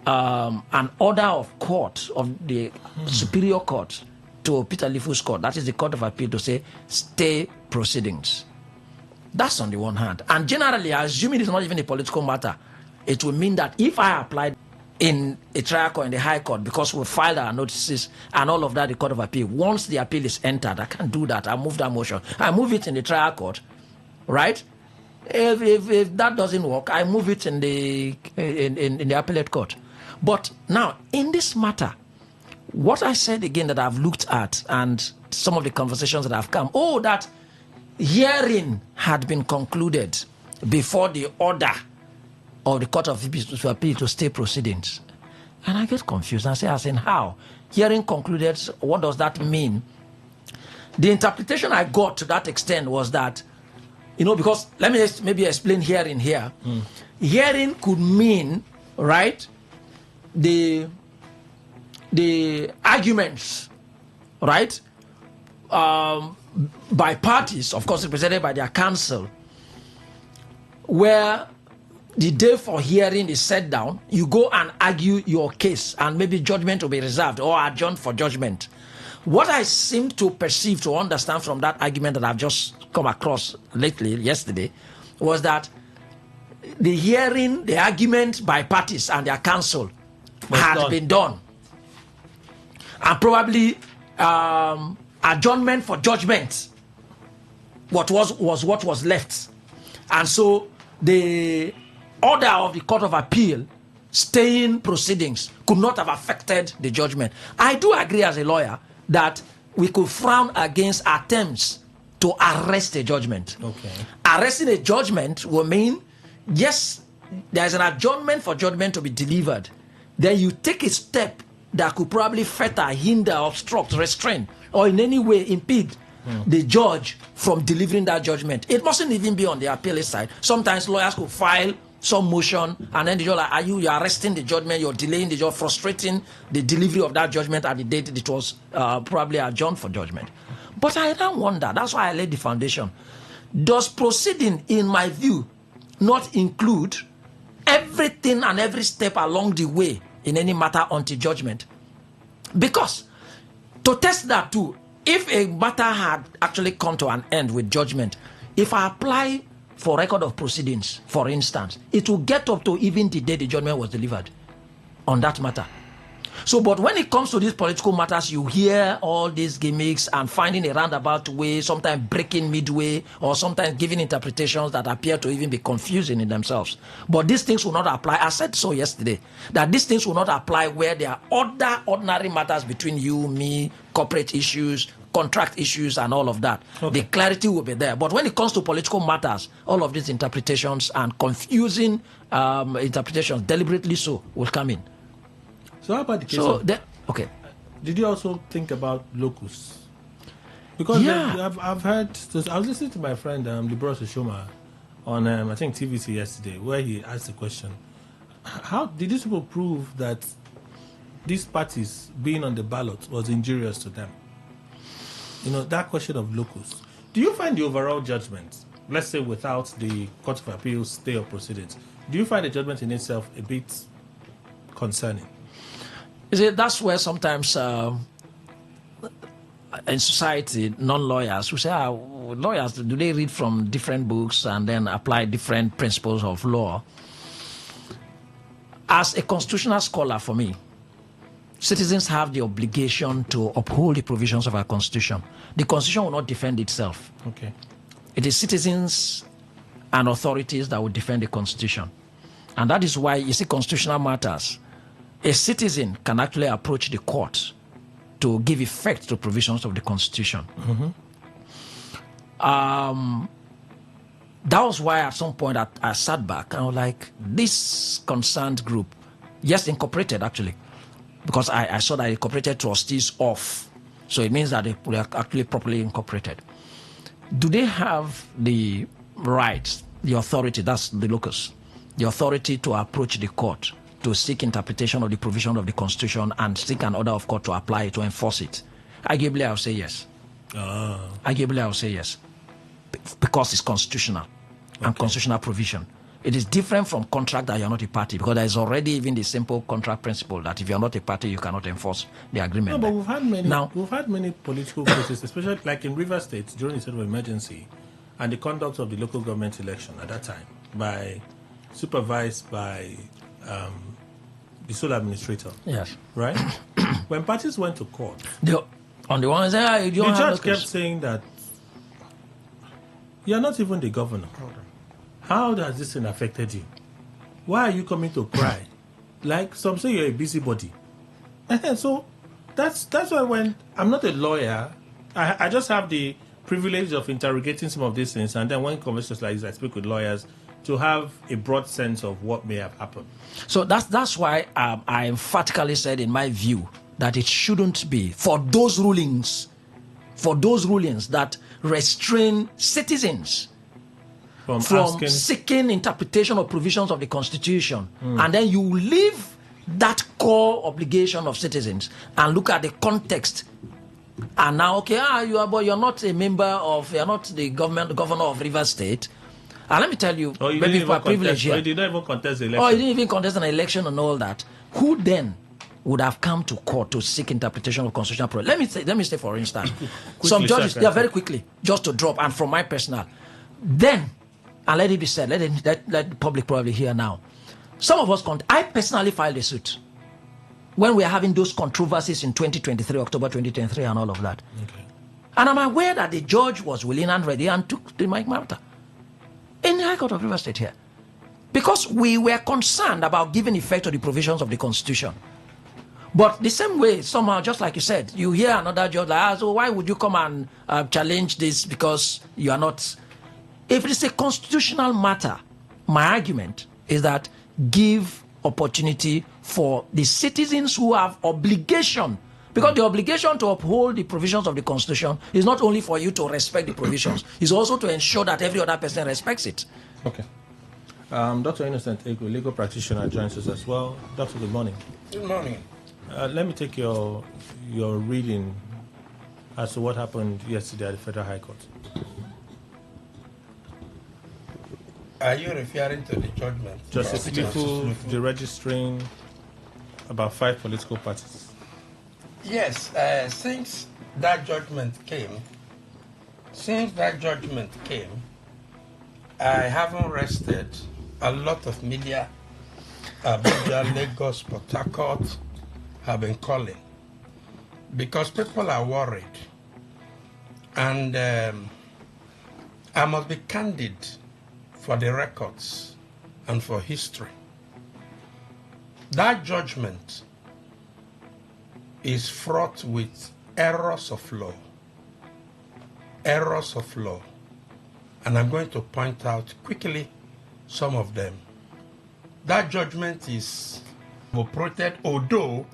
Speaker 6: an order of court, of the Superior Court to Peter Lifu's court, that is the Court of Appeal, to say stay proceedings. That's on the one hand. And generally, assuming it's not even a political matter, it will mean that if I applied in a trial court, in the High Court, because we filed our notices and all of that, the Court of Appeal, once the appeal is entered, I can't do that. I move that motion. I move it in the trial court, right? If that doesn't work, I move it in the appellate court. But now, in this matter, what I said again that I've looked at and some of the conversations that have come, that hearing had been concluded before the order of the Court of Appeal to stay proceedings. And I get confused. I say, as in how? Hearing concluded, what does that mean? The interpretation I got to that extent was that, because let me maybe explain hearing here. Hearing could mean, right, the arguments, right, by parties, of course represented by their counsel, where the day for hearing is set down, you go and argue your case, and maybe judgment will be reserved or adjourned for judgment. What I seem to perceive, to understand from that argument that I've just come across yesterday, was that the hearing, the argument by parties and their counsel had been done. And probably adjournment for judgment what was left. And so the order of the Court of Appeal staying proceedings could not have affected the judgment. I do agree as a lawyer that we could frown against attempts to arrest a judgment.
Speaker 1: Okay.
Speaker 6: Arresting a judgment will mean, yes, there is an adjournment for judgment to be delivered. Then you take a step that could probably fetter, hinder, obstruct, restrain, or in any way impede the judge from delivering that judgment. It mustn't even be on the appellate side. Sometimes lawyers could file some motion, and then the judge like, you're arresting the judgment, you're delaying the judge, frustrating the delivery of that judgment at the date it was probably adjourned for judgment. But I don't wonder, that's why I laid the foundation. Does proceeding, in my view, not include everything and every step along the way in any matter until judgment? Because to test that too, if a matter had actually come to an end with judgment, if I apply for record of proceedings, for instance, it will get up to even the day the judgment was delivered on that matter. So, but when it comes to these political matters, you hear all these gimmicks and finding a roundabout way, sometimes breaking midway, or sometimes giving interpretations that appear to even be confusing in themselves. But these things will not apply. I said so yesterday, that these things will not apply where there are other ordinary matters between you, me, corporate issues, contract issues, and all of that. Okay. The clarity will be there. But when it comes to political matters, all of these interpretations and confusing interpretations, deliberately so, will come in.
Speaker 1: So how about the case
Speaker 6: okay.
Speaker 1: Did you also think about locus? Because I've heard, I was listening to my friend Libros Shoma on I think TVC yesterday, where he asked the question, how did these people prove that these parties being on the ballot was injurious to them? You know, that question of locus. Do you find the overall judgment, let's say without the Court of Appeals stay of proceedings, do you find the judgment in itself a bit concerning?
Speaker 6: You see, that's where sometimes in society, non-lawyers will say, lawyers, do they read from different books and then apply different principles of law? As a constitutional scholar, for me, citizens have the obligation to uphold the provisions of our Constitution. The Constitution will not defend itself.
Speaker 1: Okay.
Speaker 6: It is citizens and authorities that will defend the Constitution. And that is why, you see, constitutional matters, a citizen can actually approach the court to give effect to provisions of the Constitution.
Speaker 1: Mm-hmm.
Speaker 6: That was why at some point I sat back and I was like, this concerned group, yes, incorporated actually, because I saw that incorporated trustees off. So it means that they are actually properly incorporated. Do they have the right, the authority, that's the locus, the authority to approach the court to seek interpretation of the provision of the Constitution and seek an order of court to apply it, to enforce it? Arguably, I'll say yes. Arguably, I'll say yes. Because it's constitutional and constitutional provision. It is different from contract that you're not a party, because there is already even the simple contract principle that if you're not a party, you cannot enforce the agreement.
Speaker 1: No, but we've had many political cases, especially like in River State during the state of emergency and the conduct of the local government election at that time, supervised by the sole administrator.
Speaker 6: Yes.
Speaker 1: Right? When parties went to court,
Speaker 6: the
Speaker 1: judge kept saying that you're not even the governor. How has this thing affected you? Why are you coming to cry? Like some say you're a busybody. So that's why when I'm not a lawyer, I just have the privilege of interrogating some of these things, and then when conversations like this, I speak with lawyers to have a broad sense of what may have happened.
Speaker 6: So that's why I emphatically said, in my view, that it shouldn't be for those rulings that restrain citizens from seeking interpretation of provisions of the Constitution. And then you leave that core obligation of citizens and look at the context. And now, you're not a member of, you're not the governor of River State. And let me tell you,
Speaker 1: you
Speaker 6: maybe
Speaker 1: didn't
Speaker 6: for
Speaker 1: even
Speaker 6: privilege
Speaker 1: contest,
Speaker 6: here.
Speaker 1: you did not even contest the election.
Speaker 6: Oh, you didn't even contest an election and all that. Who then would have come to court to seek interpretation of constitutional process? Let me say, for instance, some judges, they are very quickly, just to drop, and from my personal. Then, and let it be said, let the public probably hear now. Some of us, I personally filed a suit when we are having those controversies in 2023, October 2023, and all of that.
Speaker 1: Okay.
Speaker 6: And I'm aware that the judge was willing and ready and took the matter in the High Court of Rivers State here. Because we were concerned about giving effect to the provisions of the Constitution. But the same way, somehow, just like you said, you hear another judge like, so why would you come and challenge this because you are not... If it is a constitutional matter, my argument is that give opportunity for the citizens who have obligation, because the obligation to uphold the provisions of the Constitution is not only for you to respect the provisions, it's also to ensure that every other person respects it.
Speaker 1: Okay. Dr. Innocent Ego, legal practitioner, joins us as well. Doctor, good morning.
Speaker 16: Good morning.
Speaker 1: Let me take your reading as to what happened yesterday at the Federal High Court.
Speaker 16: Are you referring to the judgment?
Speaker 1: Justice Lifu deregistering about 5 political parties.
Speaker 16: Yes, since that judgment came, I haven't rested. A lot of media, Abuja, Lagos, Port Harcourt, have been calling because people are worried. And I must be candid for the records and for history. That judgment is fraught with errors of law. Errors of law. And I'm going to point out quickly some of them. That judgment is operated, although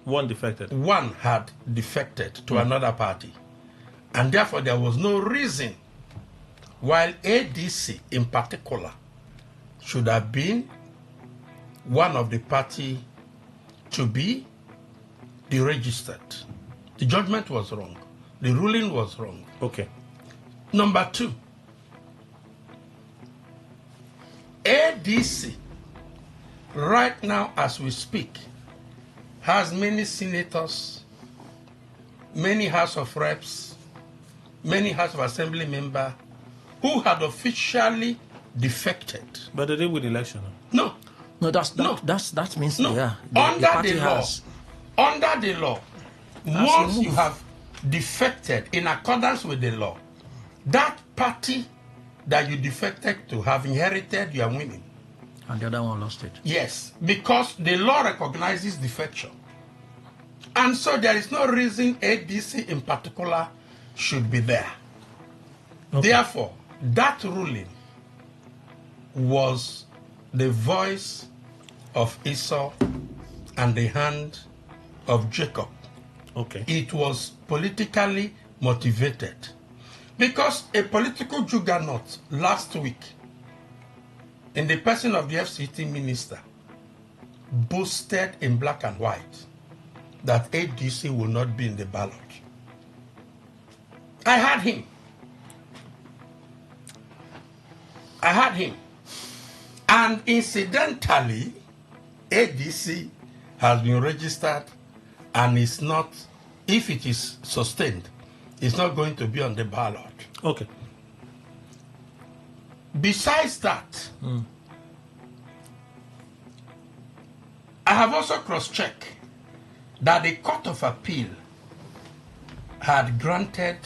Speaker 1: one defected.
Speaker 16: One had defected to another party. And therefore there was no reason while ADC in particular should have been one of the party to be deregistered. The judgment was wrong. The ruling was wrong.
Speaker 1: Okay.
Speaker 16: Number 2, ADC, right now as we speak, has many senators, many House of Reps, many House of Assembly members who had officially defected.
Speaker 1: But they didn't win the election.
Speaker 16: No.
Speaker 6: No, that means
Speaker 16: no.
Speaker 6: Yeah.
Speaker 16: Under the law, once you have defected in accordance with the law, that party that you defected to have inherited, you are winning.
Speaker 6: And the other one lost it.
Speaker 16: Yes, because the law recognizes defection. And so there is no reason ADC in particular should be there. Okay. Therefore, that ruling was the voice of Esau and the hand of Jacob.
Speaker 1: Okay.
Speaker 16: It was politically motivated. Because a political juggernaut last week, in the person of the FCT minister, boasted in black and white that ADC will not be in the ballot. I had him. And incidentally, ADC has been registered and is not, if it is sustained, it's not going to be on the ballot.
Speaker 1: Okay.
Speaker 16: Besides that, I have also cross-checked that the Court of Appeal had granted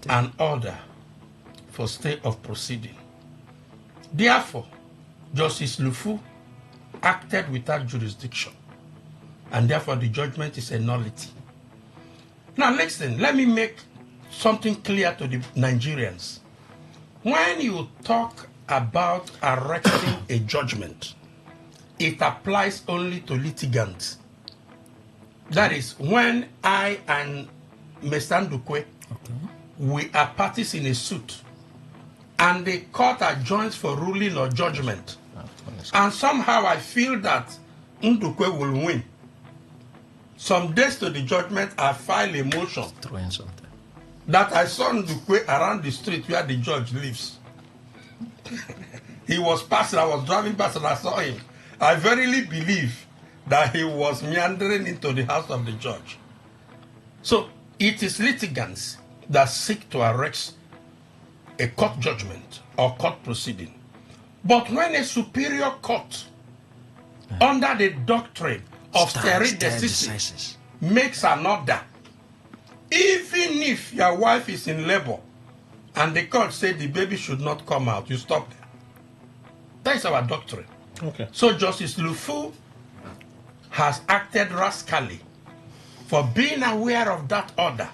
Speaker 16: an order for stay of proceeding. Therefore, Justice Lufu acted without jurisdiction, and therefore the judgment is a nullity. Now listen, let me make something clear to the Nigerians. When you talk about erecting a judgment, it applies only to litigants. That is, when I and Mr. Ndukwe, we are parties in a suit, and the court adjourns for ruling or judgment, and somehow I feel that Ndukwe will win. Some days to the judgment, I file a motion that I saw Ndukwe around the street where the judge lives. He was passing, I was driving past and I saw him. I verily believe that he was meandering into the house of the judge. So it is litigants that seek to arrest a court judgment or court proceeding. But when a superior court, under the doctrine of stare decisis, makes an order, even if your wife is in labor and the court said the baby should not come out, you stop there. That is our doctrine.
Speaker 1: Okay.
Speaker 16: So Justice Lufu has acted rascally for being aware of that order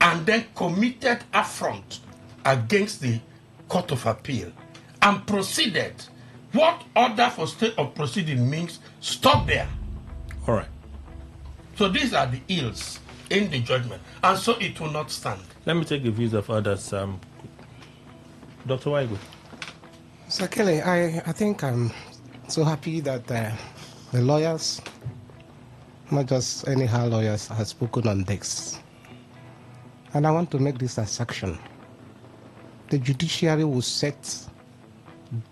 Speaker 16: and then committed affront against the Court of Appeal and proceeded. What order for state of proceeding means, stop there.
Speaker 1: All right.
Speaker 16: So these are the ills in the judgment, and so it will not stand.
Speaker 1: Let me take the views of others. Dr. Waigu.
Speaker 11: So Kelly, I think I'm so happy that the lawyers, not just anyhow lawyers, have spoken on this. And I want to make this assertion. The judiciary will set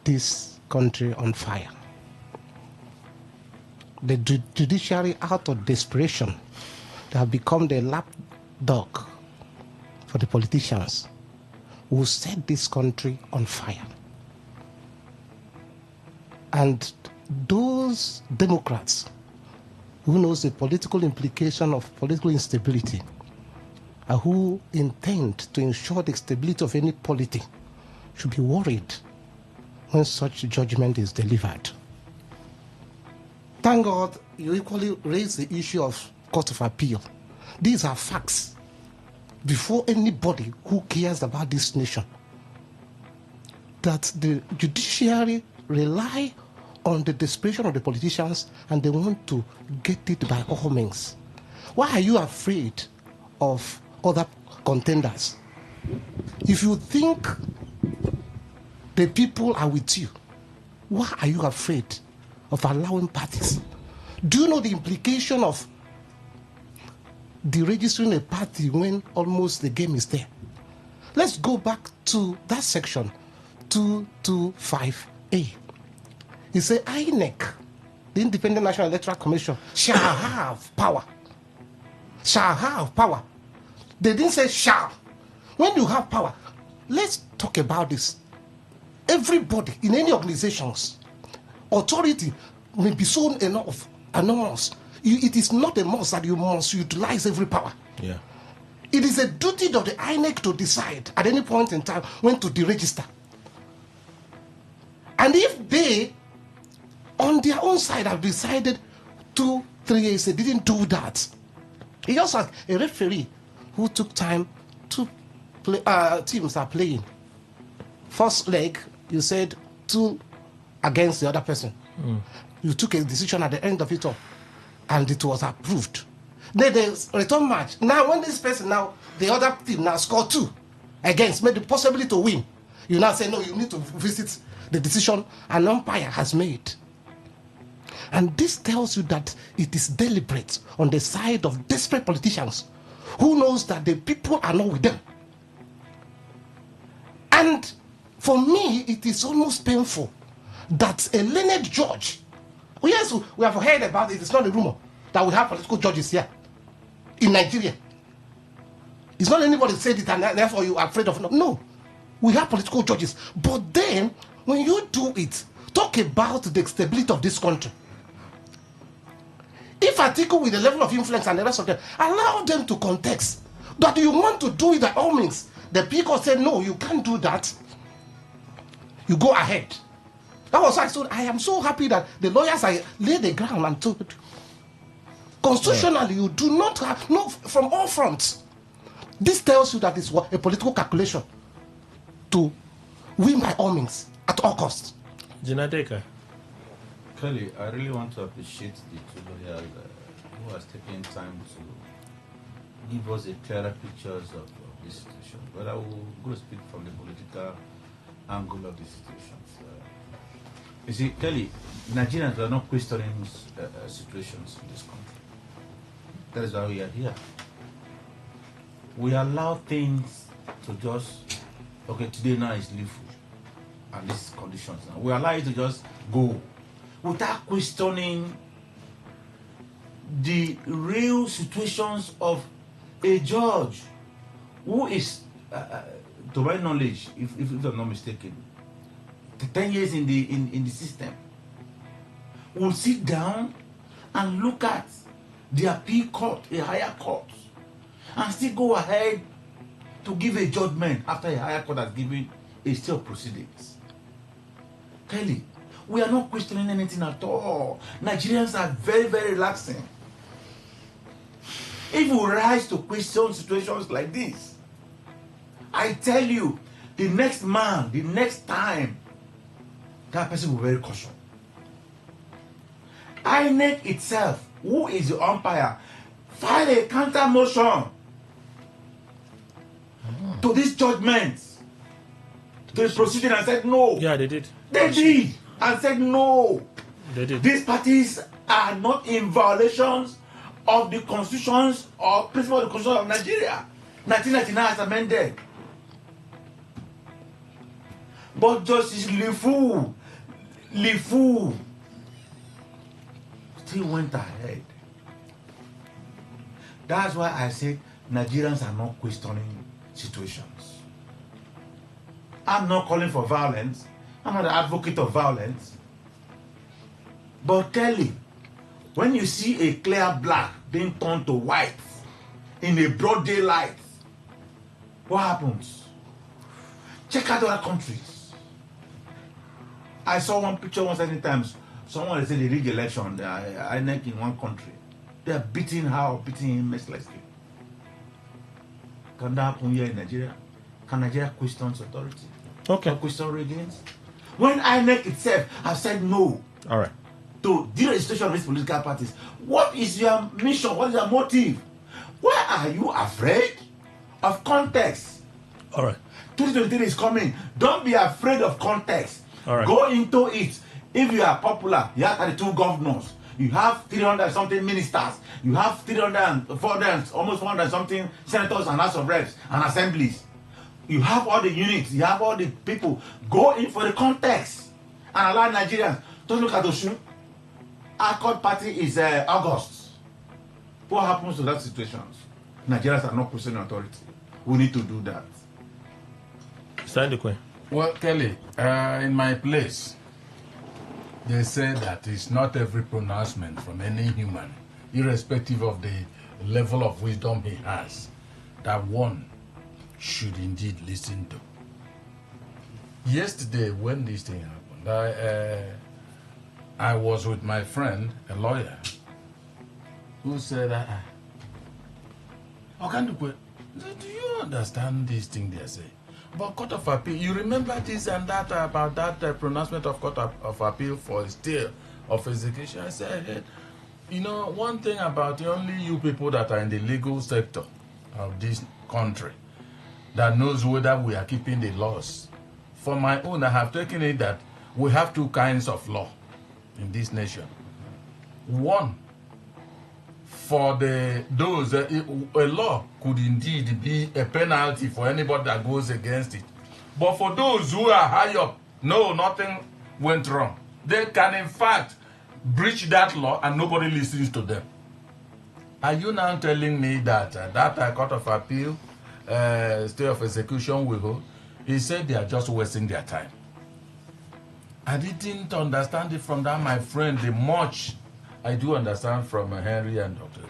Speaker 11: this country on fire. The judiciary, out of desperation, they have become the lapdog for the politicians, will set this country on fire. And those Democrats who knows the political implication of political instability and who intend to ensure the stability of any polity should be worried when such judgment is delivered. Thank God you equally raise the issue of Court of Appeal. These are facts before anybody who cares about this nation, that the judiciary rely on the desperation of the politicians and they want to get it by all means. Why are you afraid of other contenders? If you think the people are with you, why are you afraid of allowing parties? Do you know the implication of deregistering a party when almost the game is there? Let's go back to that section 225A. It says INEC, the Independent National Electoral Commission, shall have power. Shall have power. They didn't say shall. When you have power, let's talk about this. Everybody in any organizations, authority may be so enormous. It is not a must that you must utilize every power.
Speaker 1: Yeah.
Speaker 11: It is a duty of the INEC to decide at any point in time when to deregister. And if they, on their own side, have decided 2-3 years, they didn't do that. It's just like a referee who took time to play. Teams are playing. First leg, you said 2 against the other person. You took a decision at the end of it all, and it was approved. Then the return match. Now, when this person the other team now score 2 against, made the possibility to win, you now say, no, you need to visit the decision an umpire has made. And this tells you that it is deliberate on the side of desperate politicians who knows that the people are not with them. And for me, it is almost painful that a learned judge, yes, we have heard about it, it's not a rumor, that we have political judges here in Nigeria. It's not anybody said it and therefore you are afraid of it. No, we have political judges. But then, when you do it, talk about the stability of this country. If article with the level of influence and the rest of them, allow them to contest that you want to do it by all means. The people say, no, you can't do that. You go ahead. That was why I am so happy that the lawyers laid the ground and told it. Constitutionally, you do not have, no, from all fronts. This tells you that it's a political calculation to win by all means, at all costs.
Speaker 1: Jinadeka.
Speaker 12: Kelly, I really want to appreciate the two lawyers who has taken time to give us a clearer pictures of this situation. But I will go speak from the political angle of the situations. You see, Kelly, Nigerians are not questioning situations in this country. That is why we are here. We allow things to just, okay, today now is Lifu, and these conditions. Now, we allow you to just go without questioning the real situations of a judge who is, to my knowledge, if I'm not mistaken, 10 years in the system, will sit down and look at the appeal court, a higher court, and still go ahead to give a judgment after a higher court has given a stay of proceedings. Kelly, we are not questioning anything at all. Nigerians are very, very relaxing. If we rise to question situations like this, I tell you, the next man, the next time, that person will be very cautious. INEC itself, who is the umpire, filed a counter motion to this judgment. They proceeded and said no.
Speaker 1: Yeah, they did.
Speaker 12: They did and said no.
Speaker 1: They did.
Speaker 12: These parties are not in violations of the constitutions or principles of the Constitution of Nigeria. 1999 as amended. But Justice Lifu still went ahead. That's why I said Nigerians are not questioning situations. I'm not calling for violence. I'm not an advocate of violence. But Kelly, when you see a clear black being turned to white in a broad daylight, what happens? Check out other countries. I saw one picture once many times. Someone said they rigged election. I think in one country, they are beating him mercilessly. Can that happen here in Nigeria? Can Nigeria question authority?
Speaker 1: Okay.
Speaker 12: Or question regimes? When INEC itself has said no.
Speaker 1: All right.
Speaker 12: To the registration of these political parties, what is your mission? What is your motive? Why are you afraid of context?
Speaker 1: All right.
Speaker 12: 2023 is coming. Don't be afraid of context.
Speaker 1: All right.
Speaker 12: Go into it. If you are popular, you have 32 governors. You have 300 something ministers. You have 300, 400, almost 400 something senators and House of Reps and assemblies. You have all the units. You have all the people. Go in for the context and allow Nigerians. Don't look at Oshun. Our court party is August. What happens to that situation? Nigerians are not questioning authority. We need to do that.
Speaker 1: Stand the Queen.
Speaker 12: Well, Kelly, in my place, they say that it's not every pronouncement from any human, irrespective of the level of wisdom he has, that one should indeed listen to. Yesterday, when this thing happened, I was with my friend, a lawyer, who said, do you understand this thing they say? But Court of Appeal, you remember this and that about that pronouncement of Court of Appeal for stay of execution? I said, you know, one thing about only you people that are in the legal sector of this country that knows whether we are keeping the laws. For my own, I have taken it that we have two kinds of law in this nation. One, for those, a law could indeed be a penalty for anybody that goes against it. But for those who are high up, no, nothing went wrong. They can in fact breach that law and nobody listens to them. Are you now telling me that that Court of Appeal, stay of execution will hold? He said they are just wasting their time. I didn't understand it from that, my friend, the much I do understand from Henry and Dr.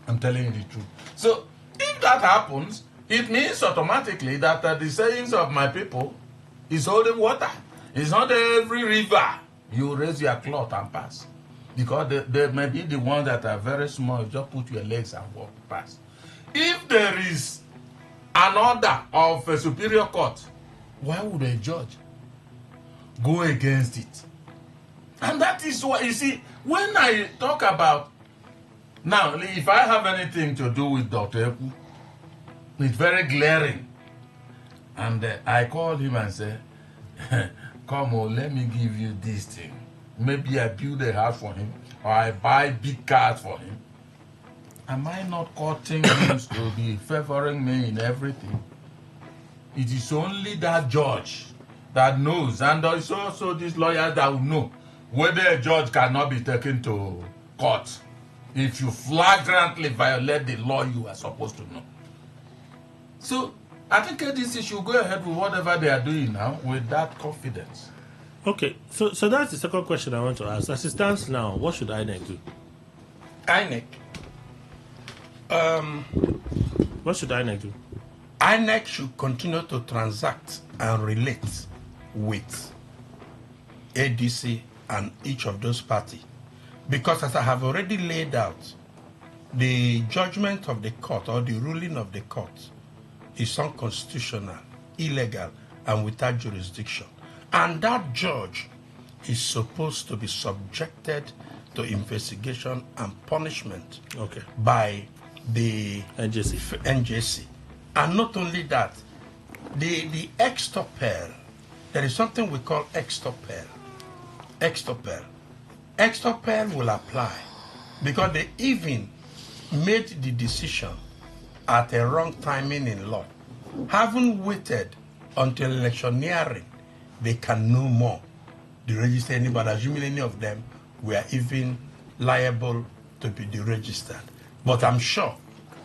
Speaker 12: I'm telling you the truth. So, if that happens, it means automatically that the sayings of my people is holding water. It's not every river you raise your cloth and pass. Because there may be the ones that are very small, you just put your legs and walk past. If there is an order of a superior court, why would a judge go against it? And that is what, you see, when I talk about, now, if I have anything to do with Dr. Eku, it's very glaring. And I called him and said, come on, let me give you this thing. Maybe I build a house for him, or I buy big cars for him. Am I not courting him to be favoring me in everything? It is only that judge that knows, and there's also these lawyers that will know whether a judge cannot be taken to court if you flagrantly violate the law you are supposed to know. So I think ADC should go ahead with whatever they are doing now with that confidence.
Speaker 1: Okay, so that's the second question I want to ask. As it stands now, what should INEC do?
Speaker 16: INEC.
Speaker 1: What should INEC do?
Speaker 16: INEC should continue to transact and relate with ADC and each of those parties. Because as I have already laid out, the judgment of the court or the ruling of the court is unconstitutional, illegal, and without jurisdiction. And that judge is supposed to be subjected to investigation and punishment by the NJC. And not only that, the extopel, there is something we call extopel. Extopel will apply because they even made the decision at a wrong timing in law. Haven't waited until electioneering, they can no more deregister anybody, assuming any of them were even liable to be deregistered. But I'm sure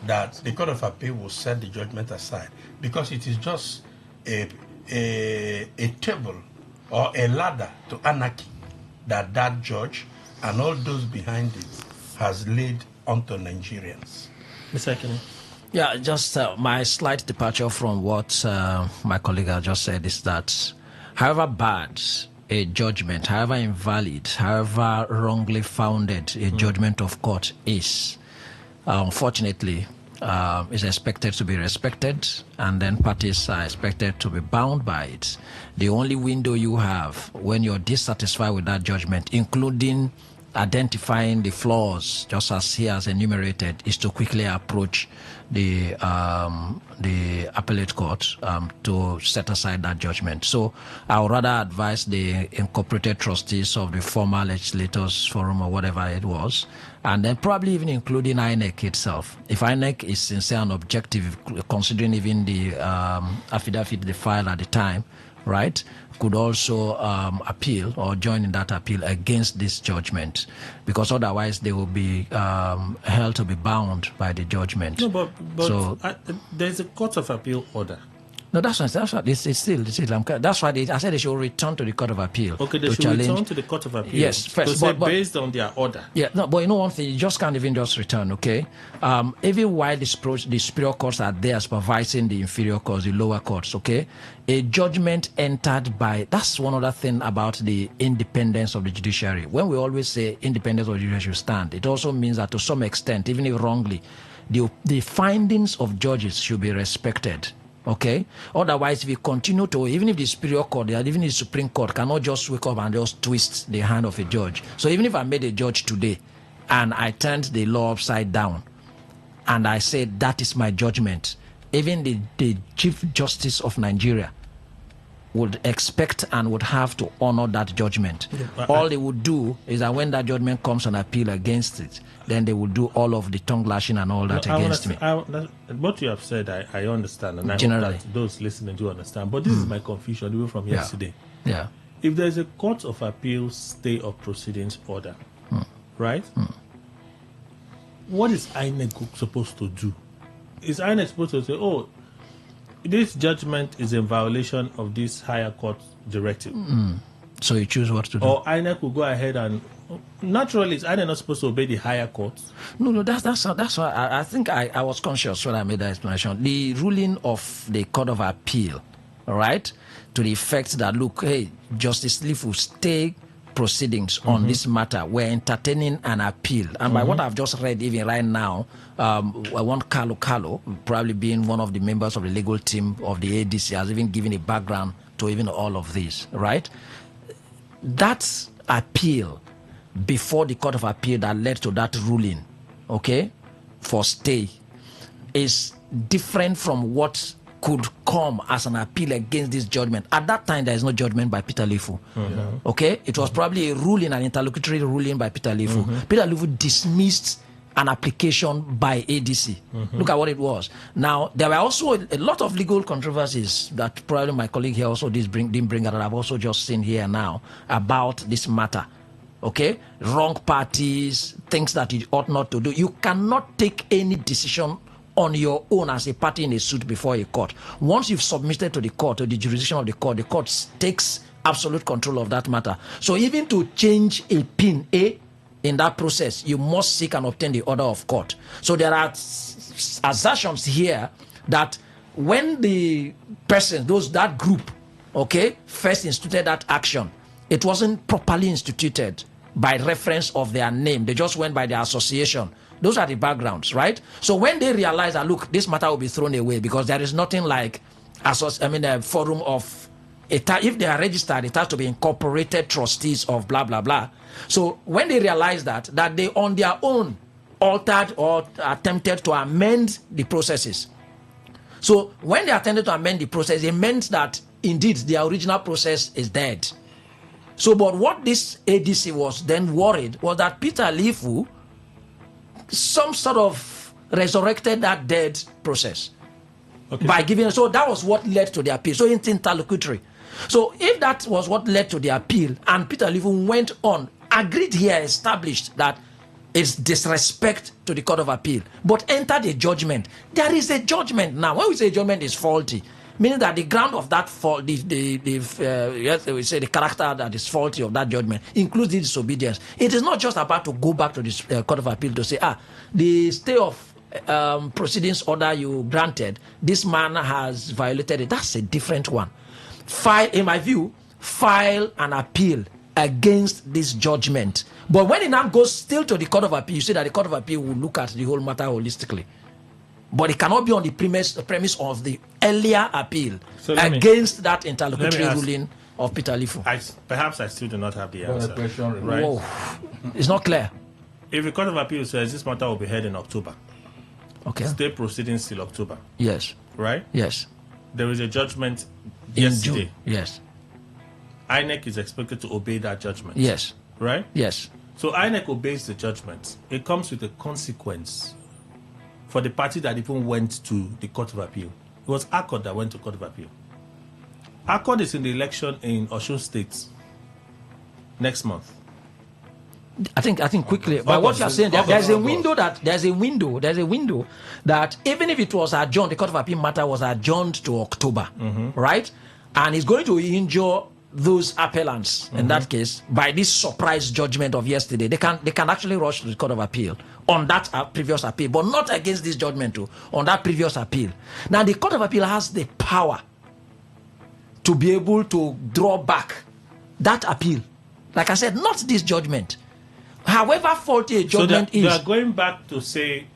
Speaker 16: that the Court of Appeal will set the judgment aside because it is just a table or a ladder to anarchy that judge and all those behind it has laid onto Nigerians.
Speaker 1: Mr. Ekene?
Speaker 6: Yeah, just my slight departure from what my colleague just said is that however bad a judgment, however invalid, however wrongly founded a judgment of court is, unfortunately, is expected to be respected, and then parties are expected to be bound by it. The only window you have when you're dissatisfied with that judgment, including identifying the flaws, just as he has enumerated, is to quickly approach the appellate court to set aside that judgment. So I would rather advise the incorporated trustees of the former legislators forum or whatever it was, and then probably even including INEC itself. If INEC is sincere and objective, considering even the affidavit they filed at the time, right, could also appeal or join in that appeal against this judgment, because otherwise they will be held to be bound by the judgment.
Speaker 1: No, but so, there's a Court of Appeal order.
Speaker 6: No, that's what it's still. That's why I said they should return to the Court of Appeal.
Speaker 1: Okay, they should return to the Court of Appeal.
Speaker 6: Yes, first,
Speaker 1: but based on their order.
Speaker 6: Yeah, no, but you know one thing, you just can't even just return, okay? Even while the superior courts are there supervising the inferior courts, the lower courts, okay? A judgment entered by, that's one other thing about the independence of the judiciary. When we always say independence of the judiciary should stand, it also means that to some extent, even if wrongly, the findings of judges should be respected. Okay. Otherwise, if we continue to, even if the superior court, even the Supreme Court cannot just wake up and just twist the hand of a judge. So even if I made a judge today and I turned the law upside down and I said that is my judgment, even the Chief Justice of Nigeria would expect and would have to honor that judgment. All they would do is that when that judgment comes on appeal against it, then they will do all of the tongue lashing and all that against me.
Speaker 1: What you have said, I understand, and I
Speaker 6: Generally.
Speaker 1: hope that those listening do understand. But this is my confusion even from yesterday.
Speaker 6: Yeah.
Speaker 1: If there's a Court of Appeal stay of proceedings order, right? What is INEC supposed to do? Is INEC supposed to say, oh, this judgment is in violation of this higher court directive?
Speaker 6: So you choose what to do.
Speaker 1: Or INEC will go ahead and, naturally, is INEC not supposed to obey the higher court?
Speaker 6: No, that's why I think I was conscious when I made that explanation. The ruling of the Court of Appeal, right, to the effect that, look, hey, Justice Leaf will stay proceedings on this matter. We're entertaining an appeal. And by what I've just read, even right now, I want Carlo, probably being one of the members of the legal team of the ADC, has even given a background to even all of this, right? That appeal before the Court of Appeal that led to that ruling, okay, for stay, is different from what could come as an appeal against this judgment. At that time, there is no judgment by Peter Lifu. Okay? It was probably a ruling, an interlocutory ruling by Peter Lifu. Peter Lifu dismissed an application by ADC. Look at what it was. Now, there were also a lot of legal controversies that probably my colleague here also didn't bring that I've also just seen here now about this matter. Okay? Wrong parties, things that you ought not to do. You cannot take any decision on your own as a party in a suit before a court. Once you've submitted to the court, to the jurisdiction of the court takes absolute control of that matter. So even to change a pin A in that process, you must seek and obtain the order of court. So there are assertions here that when the person, that group, okay, first instituted that action, it wasn't properly instituted by reference of their name. They just went by their association. Those are the backgrounds, right? So when they realize that, look, this matter will be thrown away because there is nothing like a forum of, if they are registered, it has to be incorporated trustees of blah, blah, blah. So when they realize that they on their own altered or attempted to amend the processes. So when they attempted to amend the process, it meant that indeed the original process is dead. So, but what this ADC was then worried was that Peter Lifu some sort of resurrected that dead process by giving. So that was what led to the appeal. So it's interlocutory. So if that was what led to the appeal, and Peter Lifu went on, agreed here, established that it's disrespect to the Court of Appeal, but entered a judgment. There is a judgment now. When we say judgment is faulty, meaning that the ground of that fault, we say the character that is faulty of that judgment includes the disobedience. It is not just about to go back to the Court of Appeal to say, the stay of proceedings order you granted, this man has violated it. That's a different one. In my view, file an appeal against this judgment. But when it now goes still to the Court of Appeal, you see that the Court of Appeal will look at the whole matter holistically. But it cannot be on the premise of the earlier appeal against that interlocutory ruling of Peter Lifu.
Speaker 1: Perhaps I still do not have the answer.
Speaker 6: Right? Whoa. It's not clear.
Speaker 1: If the Court of Appeal says this matter will be heard in October, stay proceedings till October.
Speaker 6: Yes.
Speaker 1: Right?
Speaker 6: Yes.
Speaker 1: There is a judgment yesterday.
Speaker 6: June. Yes.
Speaker 1: INEC is expected to obey that judgment.
Speaker 6: Yes.
Speaker 1: Right?
Speaker 6: Yes.
Speaker 1: So INEC obeys the judgment. It comes with a consequence for the party that even went to the Court of Appeal. It was ACORD that went to Court of Appeal. ACORD is in the election in Osun State next month.
Speaker 6: I think quickly. But what you are saying, there's a window that even if it was adjourned, the Court of Appeal matter was adjourned to October, right? And it's going to injure those appellants in that case by this surprise judgment of yesterday. They can actually rush to the Court of Appeal on that previous appeal, but not against this judgment too, on that previous appeal. Now the Court of Appeal has the power to be able to draw back that appeal. Like I said, not this judgment. However faulty a judgment is.
Speaker 1: They are going back to say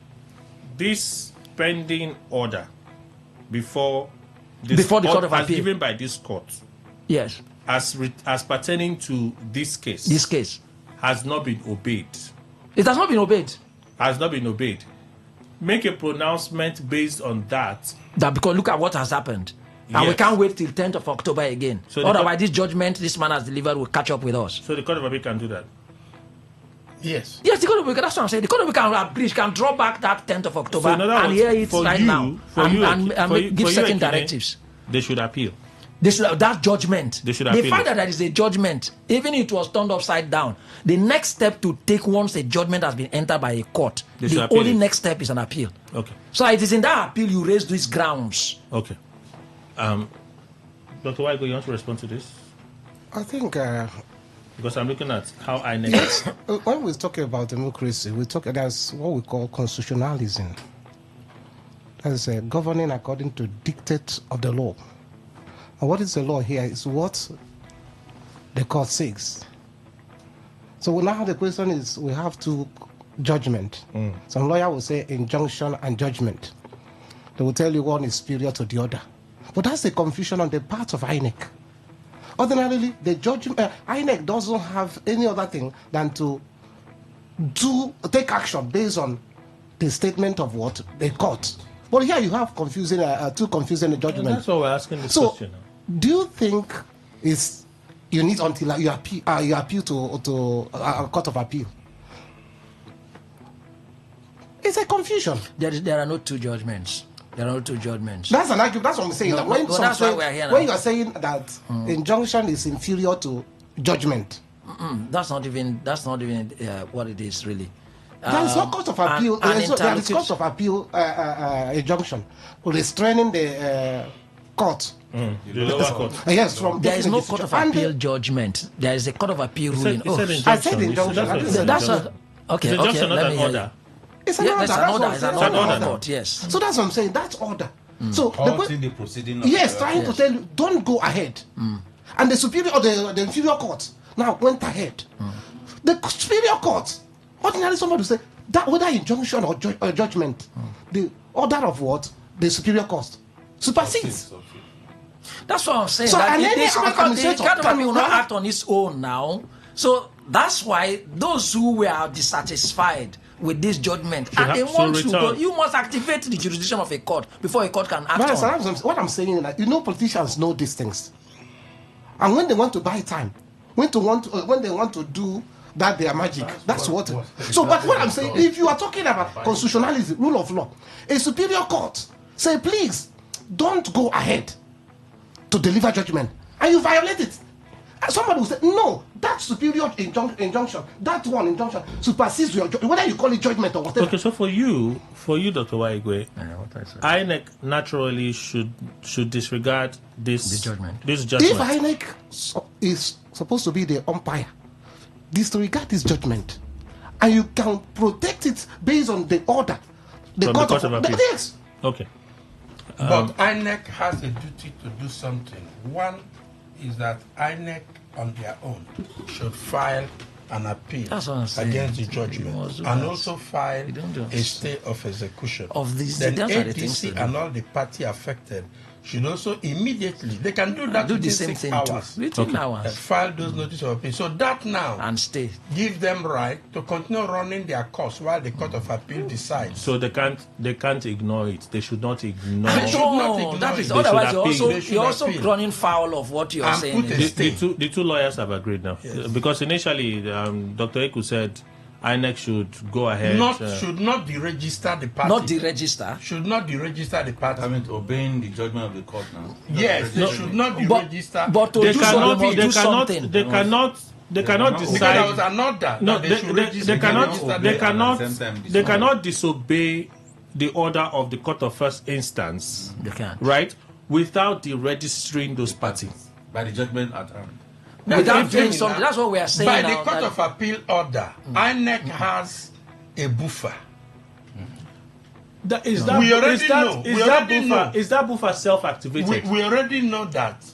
Speaker 1: this pending order before the Court of Appeal given by this court.
Speaker 6: Yes.
Speaker 1: As pertaining to this case.
Speaker 6: This case
Speaker 1: has not been obeyed.
Speaker 6: It has not been obeyed.
Speaker 1: Has not been obeyed. Make a pronouncement based on that.
Speaker 6: That because look at what has happened. And we can't wait till 10th of October again. So otherwise, this judgment this man has delivered will catch up with us.
Speaker 1: So the Court of Appeal can do that?
Speaker 12: Yes.
Speaker 6: Yes, the Court of Appeal, that's what I'm saying. The Court of Appeal can draw back that 10th of October and hear it right now and give certain directives.
Speaker 1: They should appeal.
Speaker 6: That judgment.
Speaker 1: They should appeal.
Speaker 6: The fact that there is a judgment, even if it was turned upside down, the next step to take once a judgment has been entered by a court, the only next step is an appeal.
Speaker 1: Okay.
Speaker 6: So it is in that appeal you raise these grounds.
Speaker 1: Okay. Dr. Waigo, you want to respond to this?
Speaker 11: I think...
Speaker 1: because I'm looking at how I next.
Speaker 11: When we're talking about democracy, that's what we call constitutionalism. That's governing according to dictates of the law. And what is the law here is what the court says. So now the question is, we have two judgment. Some lawyer will say injunction and judgment. They will tell you one is superior to the other. But that's a confusion on the part of INEC. Ordinarily, the judgment, INEC doesn't have any other thing than to take action based on the statement of what the court. But here you have two confusing judgments.
Speaker 1: And that's why we're asking this question.
Speaker 11: Do you think you need until you appeal to a Court of Appeal? There's a confusion.
Speaker 6: There are no two judgments. There are no two judgments.
Speaker 11: That's an argument. That's what I'm saying.
Speaker 6: No,
Speaker 11: that when
Speaker 6: that's why we are here now.
Speaker 11: when you are saying that injunction is inferior to judgment,
Speaker 6: that's not even what it is really.
Speaker 11: There is no court of appeal. There is court of appeal injunction restraining the court.
Speaker 1: The lower court.
Speaker 11: Yes, from
Speaker 6: there is no court of appeal judgment. There is a court of appeal ruling.
Speaker 11: I said injunction.
Speaker 6: That's okay.
Speaker 1: Injunction, not an order.
Speaker 11: It's an order.
Speaker 6: It's an order. Court, yes.
Speaker 11: So that's what I'm saying. That's order. So
Speaker 12: the proceeding.
Speaker 11: Yes, trying to tell you, don't go ahead. And the superior or the inferior court now went ahead. The superior court, ordinarily somebody will say that whether injunction or judgment, the order of what the superior court supersedes.
Speaker 6: That's what I'm saying.
Speaker 11: So
Speaker 6: that
Speaker 11: the
Speaker 6: court of appeal will not act on its own now. So that's why those who were dissatisfied with this judgment and they want to go, you must activate the jurisdiction of a court before a court can act on it.
Speaker 11: What I'm saying is that politicians know these things, and when they want to buy time, when they want to do that, they are magic. That's what. So, but what I'm saying, if you are talking about constitutionalism, rule of law, a superior court say, please don't go ahead to deliver judgment, and you violate it. Somebody will say, no, that superior injunction, that one injunction supersedes your whether you call it judgment or whatever.
Speaker 1: Okay, so for you, Dr. Waigwe, INEC naturally should disregard this judgment.
Speaker 11: If INEC is supposed to be the umpire, disregard this judgment, and you can protect it based on the order, the court of appeal. Yes.
Speaker 1: Okay.
Speaker 16: But INEC has a duty to do something. One is that INEC on their own should file an appeal against the judgment and also file a stay of execution. Then APC and all the party affected should also immediately, they can do that within 6 hours. File those notices of appeal. So that now
Speaker 6: and stay
Speaker 16: give them right to continue running their course while the court of appeal decides.
Speaker 1: So they can't ignore it. They should not ignore it.
Speaker 6: That is otherwise you're also running foul of what you're saying.
Speaker 1: The two lawyers have agreed now. Yes. Because initially Dr. Eku said INEC should go ahead.
Speaker 16: Should not deregister the party.
Speaker 6: Not deregister.
Speaker 16: Should not deregister the party.
Speaker 12: I mean, obeying the judgment of the court now.
Speaker 16: Yes, they should not deregister.
Speaker 6: But
Speaker 1: they cannot decide.
Speaker 16: There was an order.
Speaker 1: No, they cannot disobey the order of the court of first instance.
Speaker 6: They can't.
Speaker 1: Right? Without deregistering those parties.
Speaker 12: By the judgment at hand.
Speaker 6: Without doing something, that's what we are saying.
Speaker 16: By the court of appeal order, INEC has a buffer.
Speaker 1: Is that buffer self-activated?
Speaker 16: We already know that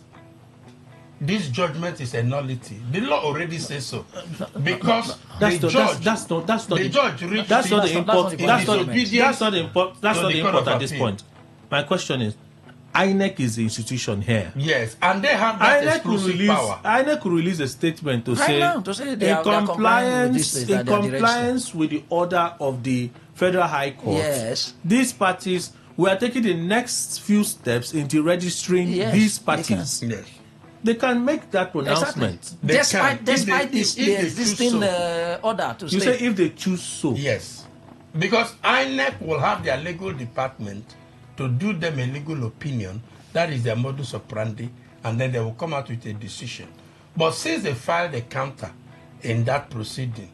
Speaker 16: this judgment is a nullity. The law already says so. Because that's not the import at this point. My question is, INEC is the institution here. Yes, and they have that exclusive power.
Speaker 1: INEC could release a statement to say in compliance with the order of the Federal High Court.
Speaker 6: Yes.
Speaker 1: These parties, we are taking the next few steps into registering these parties.
Speaker 16: Yes.
Speaker 1: They can make that pronouncement.
Speaker 6: Exactly. Despite this order to
Speaker 1: you say if they choose so.
Speaker 16: Yes. Because INEC will have their legal department to do them a legal opinion. That is their modus operandi, and then they will come out with a decision. But since they filed a counter in that proceeding,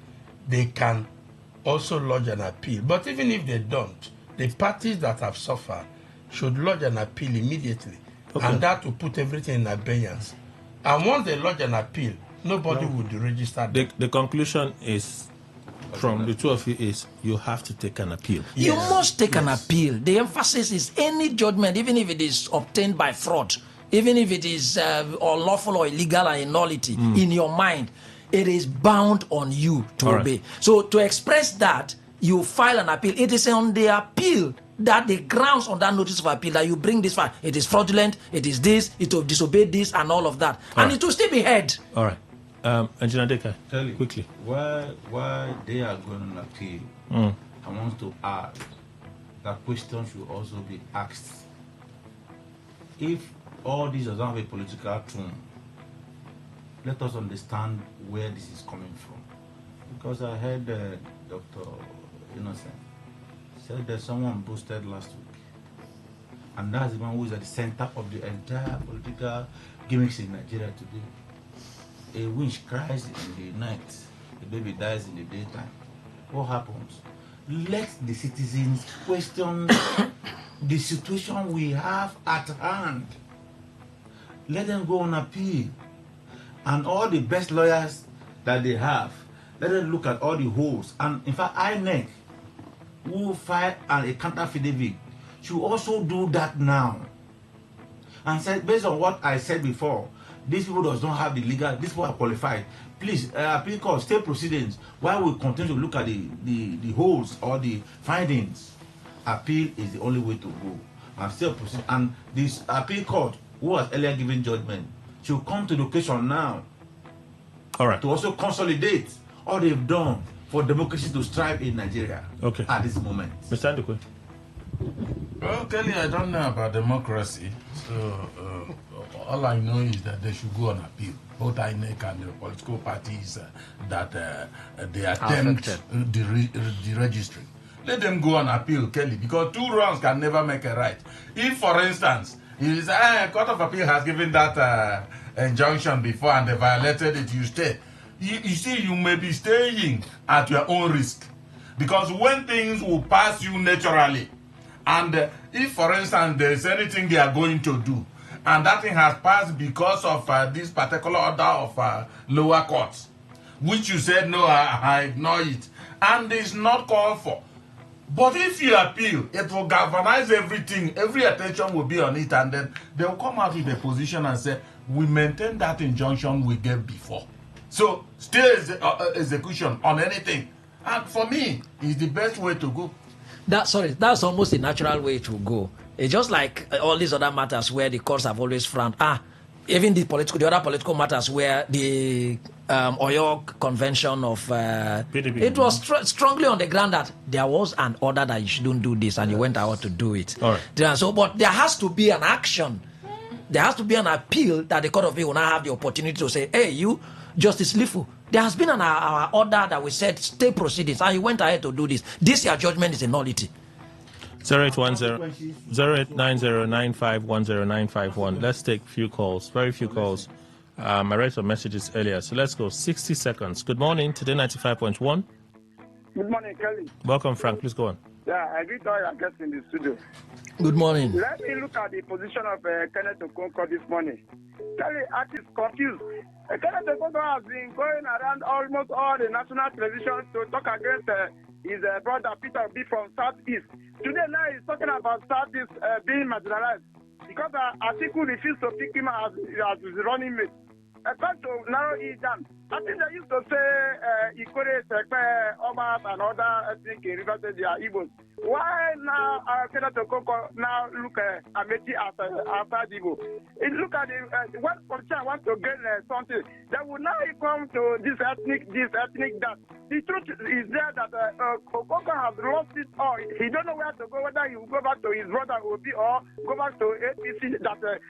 Speaker 16: they can also lodge an appeal. But even if they don't, the parties that have suffered should lodge an appeal immediately, and that will put everything in abeyance. And once they lodge an appeal, nobody will deregister them.
Speaker 1: The conclusion is, from the two of you, is you have to take an appeal.
Speaker 6: You must take an appeal. The emphasis is any judgment, even if it is obtained by fraud, even if it is unlawful or illegal and a nullity in your mind, it is bound on you to obey. Right. So to express that, you file an appeal. It is on the appeal that the grounds on that notice of appeal that you bring this file. It is fraudulent, it is this, it will disobey this and all of that. And it will still be heard.
Speaker 1: All right. Engineer Deka,
Speaker 12: tell you
Speaker 1: quickly.
Speaker 12: Why they are going on appeal, I want to add that question should also be asked. If all this doesn't have a political tone, let us understand where this is coming from. Because I heard Dr. Innocent said that someone boosted last week. And that's the one who is at the center of the entire political gimmicks in Nigeria today. A winch cries in the night, a baby dies in the daytime. What happens? Let the citizens question the situation we have at hand. Let them go on appeal. And all the best lawyers that they have, let them look at all the holes. And in fact, INEC, who file a counter-affidavit, should also do that now. And said, based on what I said before, these people does not have the legal, these people are qualified. Please, appeal court, state proceedings, while we continue to look at the holes or the findings, appeal is the only way to go. And still proceed. And this appeal court, who has earlier given judgment, should come to the occasion now.
Speaker 1: All right.
Speaker 12: To also consolidate all they've done for democracy to strive in Nigeria.
Speaker 1: Okay.
Speaker 12: At this moment.
Speaker 1: Mr. Ndukwe.
Speaker 12: Well, Kelly, I don't know about democracy. So, all I know is that they should go on appeal. Both INEC and the political parties that they attempt the registry. Let them go on appeal, Kelly, because two wrongs can never make a right. If, for instance, Court of Appeal has given that injunction before and they violated it, you stay. You see, you may be staying at your own risk. Because when things will pass you naturally, and if, for instance, there's anything they are going to do, and that thing has passed because of this particular order of lower courts, which you said, no, I ignore it, and it's not called for. But if you appeal, it will galvanize everything, every attention will be on it, and then they will come out with a position and say, we maintain that injunction we gave before. So, stay execution on anything. And for me, it's the best way to go.
Speaker 6: That's almost a natural way to go. It's just like all these other matters where the courts have always frowned. Even the other political matters where the Oyo Convention of PDP, it was strongly on the ground that there was an order that you shouldn't do this, and you went out to do it.
Speaker 1: All right.
Speaker 6: So, but there has to be an action. There has to be an appeal that the Court of Appeal will now have the opportunity to say, hey, you, Justice Lifu, there has been an order that we said stay proceedings, and you went ahead to do this. This your judgment is a nullity.
Speaker 1: 0810-9510951. Let's take few calls, very few calls. I read some messages earlier, so let's go. 60 seconds. Good morning, Today 95.1.
Speaker 19: Good morning, Kelly.
Speaker 1: Welcome, Frank. Please go on.
Speaker 19: Yeah, I greet all your guests in the studio.
Speaker 6: Good morning.
Speaker 19: Let me look at the position of Kenneth Okonkwo this morning. Kelly, I is confused. Kenneth Okonkwo has been going around almost all the national televisions to talk against his brother Peter Obi from Southeast. Today now he's talking about Southeast being marginalized because Atiku refused to pick him as his running mate. I got to narrow it down. I think they used to say Ikore, Sekpe, Obas, and other ethnic in Rivers State, they are Igbos. Why now Kenneth Okonkwo now look at Amechi as outside Igbo? Look at when politicians want to gain something, they will now come to this ethnic, that. The truth is there that Okonkwo has lost it all. He don't know where to go, whether he will go back to his brother Obi or go back to APC that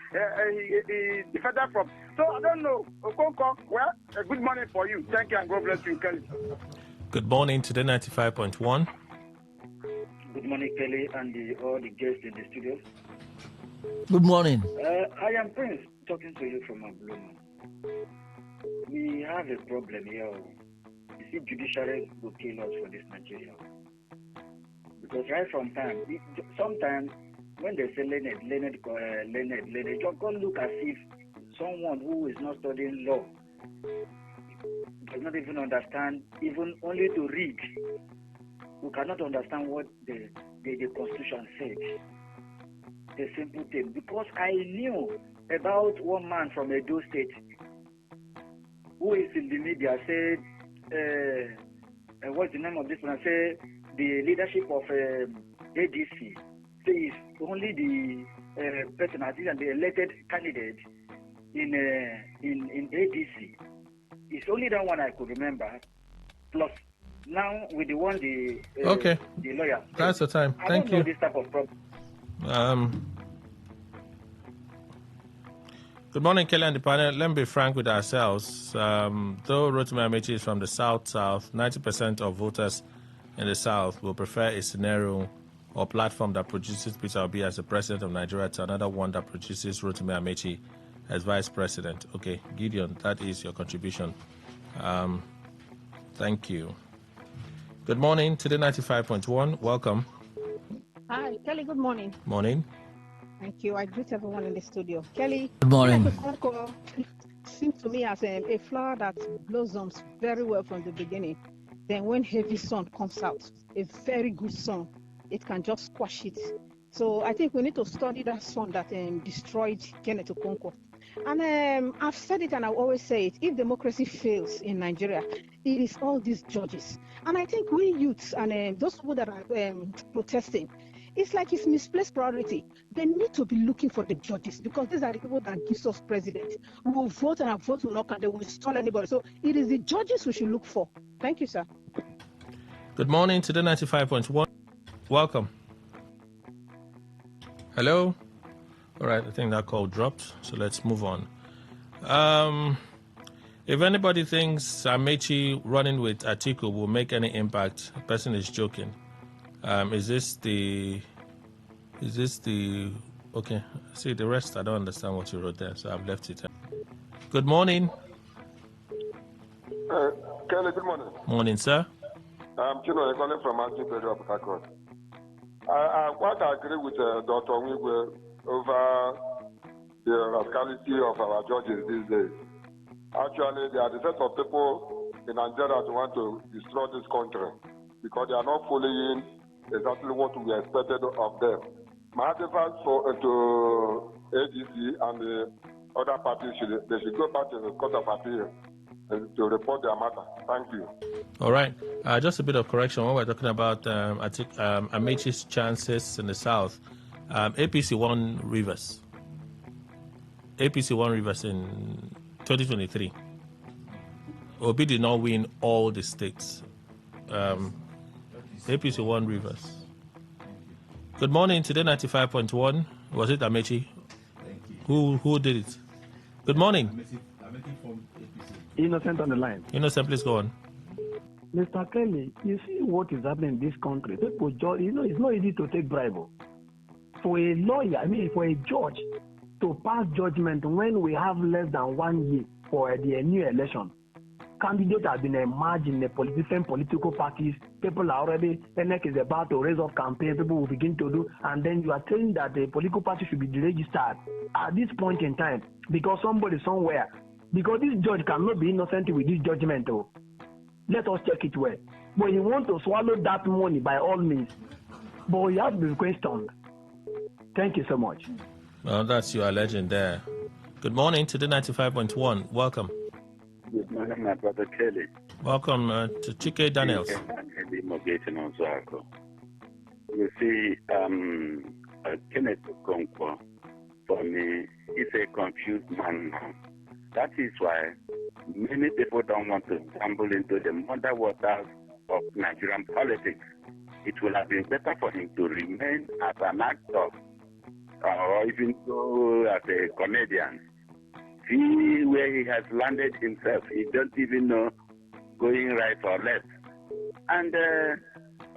Speaker 19: he defended from. So I don't know. Okonkwo, well, good morning for you. Thank you and God bless you, Kelly.
Speaker 1: Good morning, Today 95.1.
Speaker 20: Good morning, Kelly, and all the guests in the studio.
Speaker 6: Good morning.
Speaker 20: I am Prince, talking to you from Abloma. We have a problem here. You see, judiciary will kill us for this Nigeria. Because right from time, sometimes when they say learned, just go look as if someone who is not studying law does not even understand, even only to read, who cannot understand what the Constitution said. The simple thing. Because I knew about one man from Edo State who is in the media said, what's the name of this one? Say the leadership of ADC says only the person as the elected candidate in ADC. It's only that one I could remember. Plus, now with the one the lawyer.
Speaker 1: That's the time.
Speaker 20: I
Speaker 1: Thank
Speaker 20: don't know
Speaker 1: you.
Speaker 20: this type of problem.
Speaker 1: Good morning, Kelly and the panel. Let me be frank with ourselves. Though Rotimi Amechi is from the South, 90% of voters in the South will prefer a scenario or platform that produces Peter Obi as the president of Nigeria to another one that produces Rotimi Amechi as vice president. Okay, Gideon, that is your contribution. Thank you. Good morning, Today 95.1. Welcome.
Speaker 2: Hi, Kelly, good morning.
Speaker 1: Morning.
Speaker 2: Thank you. I greet everyone in the studio. Kelly,
Speaker 6: Good morning.
Speaker 2: Seems to me as a flower that blossoms very well from the beginning. Then when heavy sun comes out, a very good sun, it can just squash it. So I think we need to study that sun that destroyed Kenneth Okonkwo. And I've said it and I always say it, if democracy fails in Nigeria, it is all these judges. And I think we youths and those people that are protesting, it's like it's misplaced priority. They need to be looking for the judges because these are the people that gives us president. We will vote and our vote will not count. They will install anybody. So it is the judges we should look for. Thank you, sir.
Speaker 1: Good morning, Today 95.1. Welcome. Hello. All right, I think that call dropped, so let's move on. If anybody thinks Amechi running with Atiku will make any impact, the person is joking. Is this the okay? See the rest. I don't understand what you wrote there, so I've left it. Good morning.
Speaker 22: Kelly, good morning.
Speaker 1: Morning, sir.
Speaker 22: I'm Chino, calling from Antipolo of Kakot. I quite agree with Dr. Wigwe over the rascality of our judges these days. Actually, they are the set of people in Nigeria who want to destroy this country because they are not following exactly what we expected of them. My advice to ADC and the other parties, they should go back to the Court of Appeal to report their matter. Thank you.
Speaker 1: All right. Just a bit of correction. When we're talking about Amechi's chances in the South, APC won Rivers. APC won Rivers in 2023. Obi did not win all the states. APC won Rivers. Good morning, Today 95.1. Was it Amechi?
Speaker 23: Thank you.
Speaker 1: Who did it? Good morning.
Speaker 23: Amechi from APC.
Speaker 24: Innocent on the line.
Speaker 1: Innocent, please go on.
Speaker 24: Mr. Kelly, you see what is happening in this country. People, it's not easy to take bribe. For a lawyer, for a judge to pass judgment when we have less than 1 year for the new election. Candidates have been emerged in the different political parties. People are already, NEC is about to raise up campaign. People will begin to do, and then you are saying that the political party should be deregistered at this point in time because somebody somewhere, because this judge cannot be innocent with this judgment. Oh. Let us check it well. But you want to swallow that money by all means. But you have to be questioned. Thank you so much.
Speaker 1: Well, that's your legend there. Good morning to the 95.1. Welcome.
Speaker 25: Good morning, my brother Kelly.
Speaker 1: Welcome to Chike Daniels.
Speaker 25: You see, Kenneth Okonkwo, for me, is a confused man now. That is why many people don't want to tumble into the muddy waters of Nigerian politics. It would have been better for him to remain as an actor or even go as a comedian. See where he has landed himself. He don't even know going right or left. And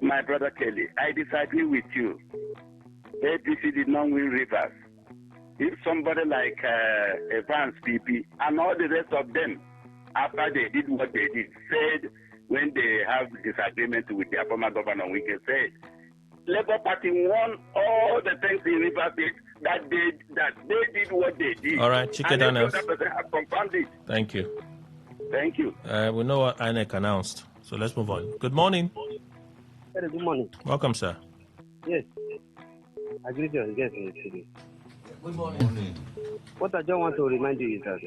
Speaker 25: my brother Kelly, I disagree with you. APC did not win Rivers. If somebody like Evans PP and all the rest of them, after they did what they did, said when they have disagreement with their former governor, we can say, Labour Party won all the things in Rivers State that they did what they did.
Speaker 1: All right, Chike Daniels.
Speaker 25: And have confirmed it.
Speaker 1: Thank you.
Speaker 25: Thank you.
Speaker 1: We know what INEC announced, so let's move on. Good morning.
Speaker 26: Good morning.
Speaker 1: Welcome, sir.
Speaker 26: Yes. I greet you again in the studio.
Speaker 23: Good morning.
Speaker 26: What I just want to remind you is that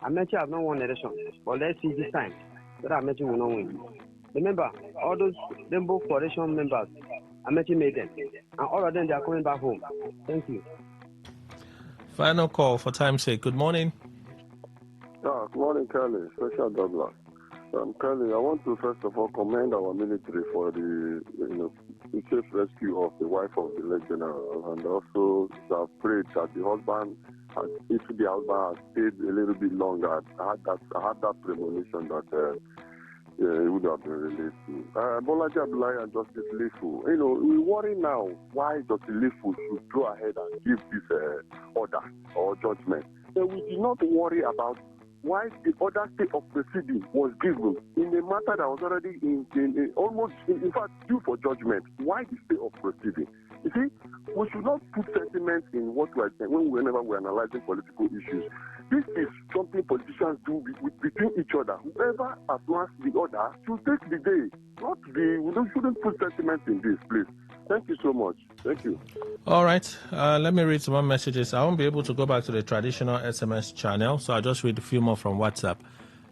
Speaker 26: Amechi have not won election, but let's see this time that Amechi will not win. Remember, all those Rainbow Coalition members, Amechi made them, and all of them, they are coming back home. Thank you.
Speaker 1: Final call for time's sake. Good morning.
Speaker 22: Good morning, Kelly. Special Douglas. Kelly, I want to first of all commend our military for the safe rescue of the wife of the late general, and also to prayed that the husband, if the husband had stayed a little bit longer, I had that premonition that it would have been released. Bolaji Abdullahi and Justice Lifu. You know, we worry now why Justice Lifu should go ahead and give this order or judgment. So we did not worry about why the other state of proceeding was given in a matter that was already in fact due for judgment. Why the state of proceeding? You see, we should not put sentiments in what we are saying whenever we are analyzing political issues. This is something politicians do between each other. Whoever advances the order should take the day. We shouldn't put sentiments in this, please. Thank you so much. Thank you.
Speaker 1: All right. Let me read some more messages. I won't be able to go back to the traditional SMS channel, so I'll just read a few more from WhatsApp.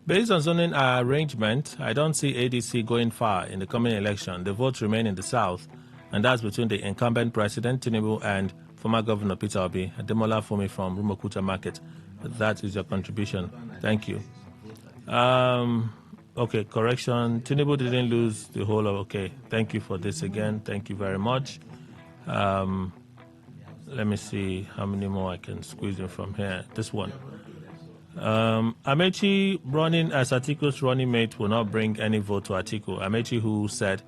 Speaker 1: Based on zoning arrangement, I don't see ADC going far in the coming election. The votes remain in the South, and that's between the incumbent president, Tinubu, and former Governor Peter Obi. Ademola Fumi from Rumokuta Market. That is your contribution. Thank you. Okay, correction. Tinubu didn't lose the whole of... Okay, thank you for this again. Thank you very much. Let me see how many more I can squeeze in from here. This one. Amechi running as Atiku's running mate will not bring any vote to Atiku. Amechi, who said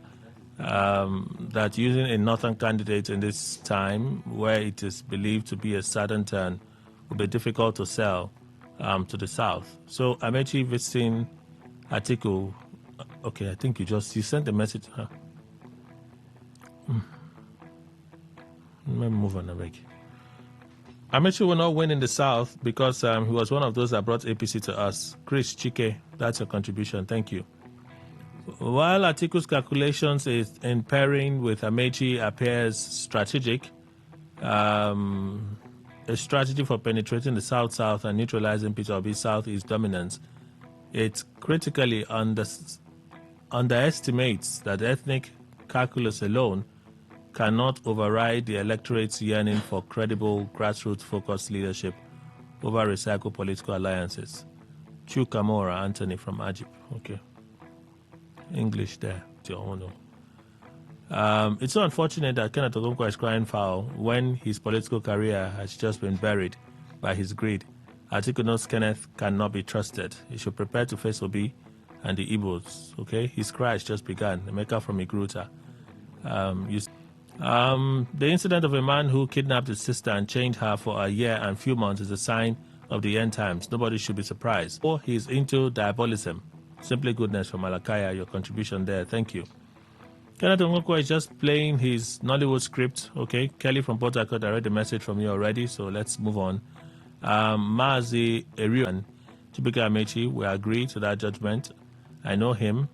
Speaker 1: that using a northern candidate in this time where it is believed to be a southern turn will be difficult to sell to the south. So Amechi visiting Atiku. Okay, I think you sent the message. Let me move on, Abeg. Amechi will not win in the south because he was one of those that brought APC to us. Chris Chike, that's your contribution. Thank you. While Atiku's calculations is in pairing with Amechi appears strategic, a strategy for penetrating the South-South and neutralizing Peter Obi's South-East dominance, it critically underestimates that ethnic calculus alone cannot override the electorate's yearning for credible, grassroots-focused leadership over recycled political alliances. Chukamora Anthony from Ajip. Okay. English there. It's so unfortunate that Kenneth Okonkwo is crying foul when his political career has just been buried by his greed. Atiku knows Kenneth cannot be trusted. He should prepare to face Obi and the Igbos. Okay? His cry has just begun. Emeka from Igruta. The incident of a man who kidnapped his sister and chained her for a year and few months is a sign of the end times. Nobody should be surprised. Or he's into diabolism. Simply goodness from Malakaya, your contribution there. Thank you. Kenneth Okonkwo is just playing his Nollywood script. Okay, Kelly from Port Harcourt, I read the message from you already, so let's move on. Mazi Erian, Chibika Amechi, we agree to that judgment. I know him.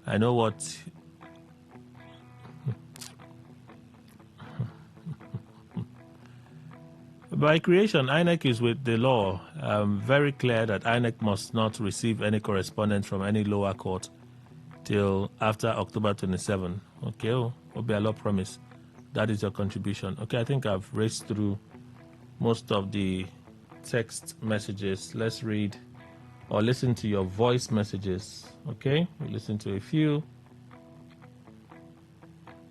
Speaker 1: I know what... By creation, INEC is with the law. Very clear that INEC must not receive any correspondence from any lower court till after October 27. Okay, Obialo promise. That is your contribution. Okay, I think I've raced through most of the text messages. Let's read or listen to your voice messages. Okay, we listen to a few.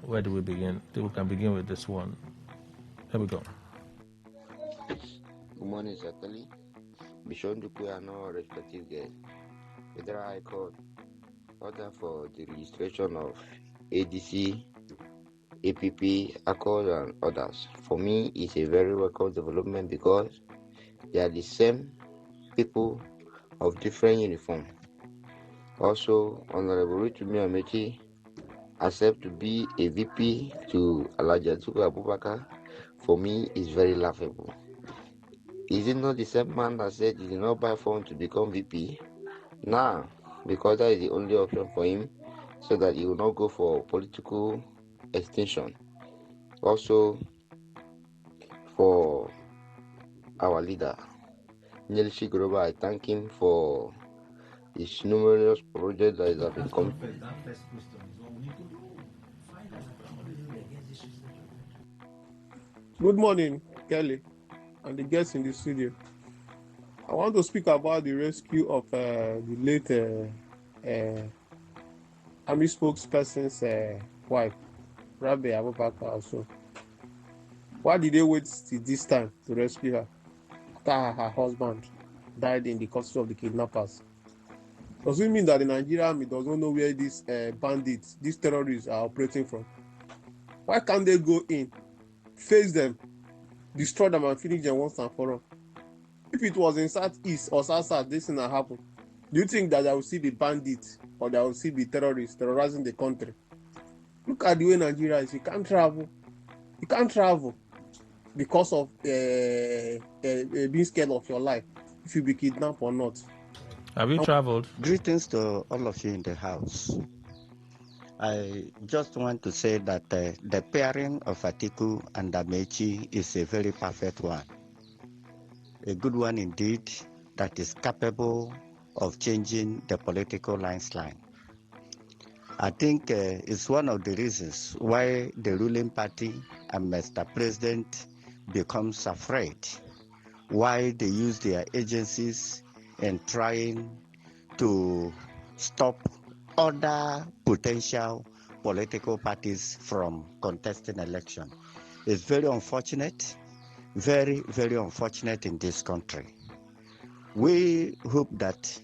Speaker 1: Where do we begin? I think we can begin with this one. Here we go.
Speaker 3: Good morning, Sakali. Bishon Dupuya, no respective guest. Federal High Court order for the registration of ADC, APP, Accord, and others. For me, it's a very welcome development because they are the same people of different uniform. Also, Honorable Rutumi Amechi accept to be a VP to Alhaji Atiku Abubakar. For me, is very laughable. Is it not the same man that said he did not buy phone to become VP? Now, because that is the only option for him, so that he will not go for political extinction. Also, for our leader, Nyelishi Groba, I thank him for his numerous projects that have been coming.
Speaker 4: Good morning, Kelly, and the guests in the studio. I want to speak about the rescue of the late Army spokesperson's wife, Rabbi Abubakar also. Why did they wait till this time to rescue her after her husband died in the custody of the kidnappers? Does it mean that the Nigerian army does not know where these bandits, these terrorists are operating from? Why can't they go in, face them, destroy them, and finish them once and for all? If it was in Southeast or South, this thing had happened, do you think that there will still be bandits or there will still be terrorists terrorizing the country? Look at the way Nigeria is. You can't travel. You can't travel because of being scared of your life, if you be kidnapped or not.
Speaker 1: Have you traveled?
Speaker 5: Greetings to all of you in the house. I just want to say that the pairing of Atiku and Amechi is a very perfect one. A good one indeed, that is capable of changing the political landslide. I think it's one of the reasons why the ruling party and Mr. President becomes afraid, why they use their agencies in trying to stop other potential political parties from contesting election. It's very unfortunate, very, very unfortunate in this country. We hope that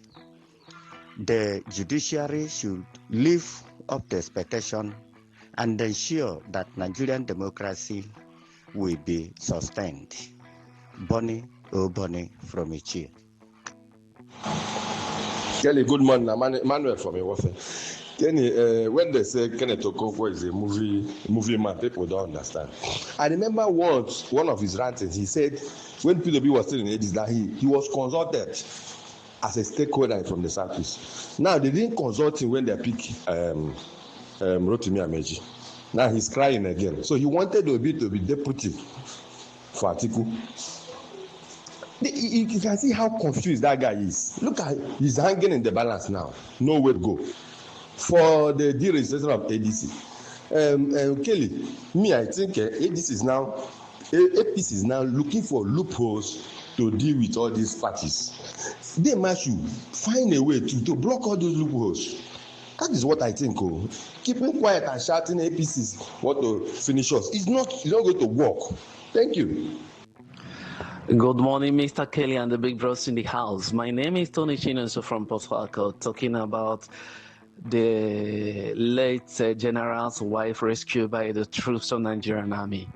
Speaker 5: the judiciary should live up to expectation and ensure that Nigerian democracy will be sustained. Bonnie O'Bonnie from Ichie.
Speaker 7: Kelly, good morning. I'm Manuel from Iwofe. Kenny, when they say Kenneth Okonkwo is a movie man, people don't understand. I remember once, one of his rantings, he said when PWB was still in ADC that he was consulted as a stakeholder from the Southeast. Now, they didn't consult him when they picked Rotimi Amechi. Now he's crying again. So he wanted Obi to be deputy for Atiku. You can see how confused that guy is. Look at, he's hanging in the balance now. No way to go. For the deregistration of ADC. Kelly, me, I think ADC is now, APC is now looking for loopholes to deal with all these parties. They must find a way to block all those loopholes. That is what I think. Oh. Keeping quiet and shouting APCs want to finish us. It's not going to work. Thank you.
Speaker 8: Good morning, Mr. Kelly and the big bros in the house. My name is Tony Chinonso from Port Harcourt, talking about the late general's wife rescued by the troops of Nigerian army.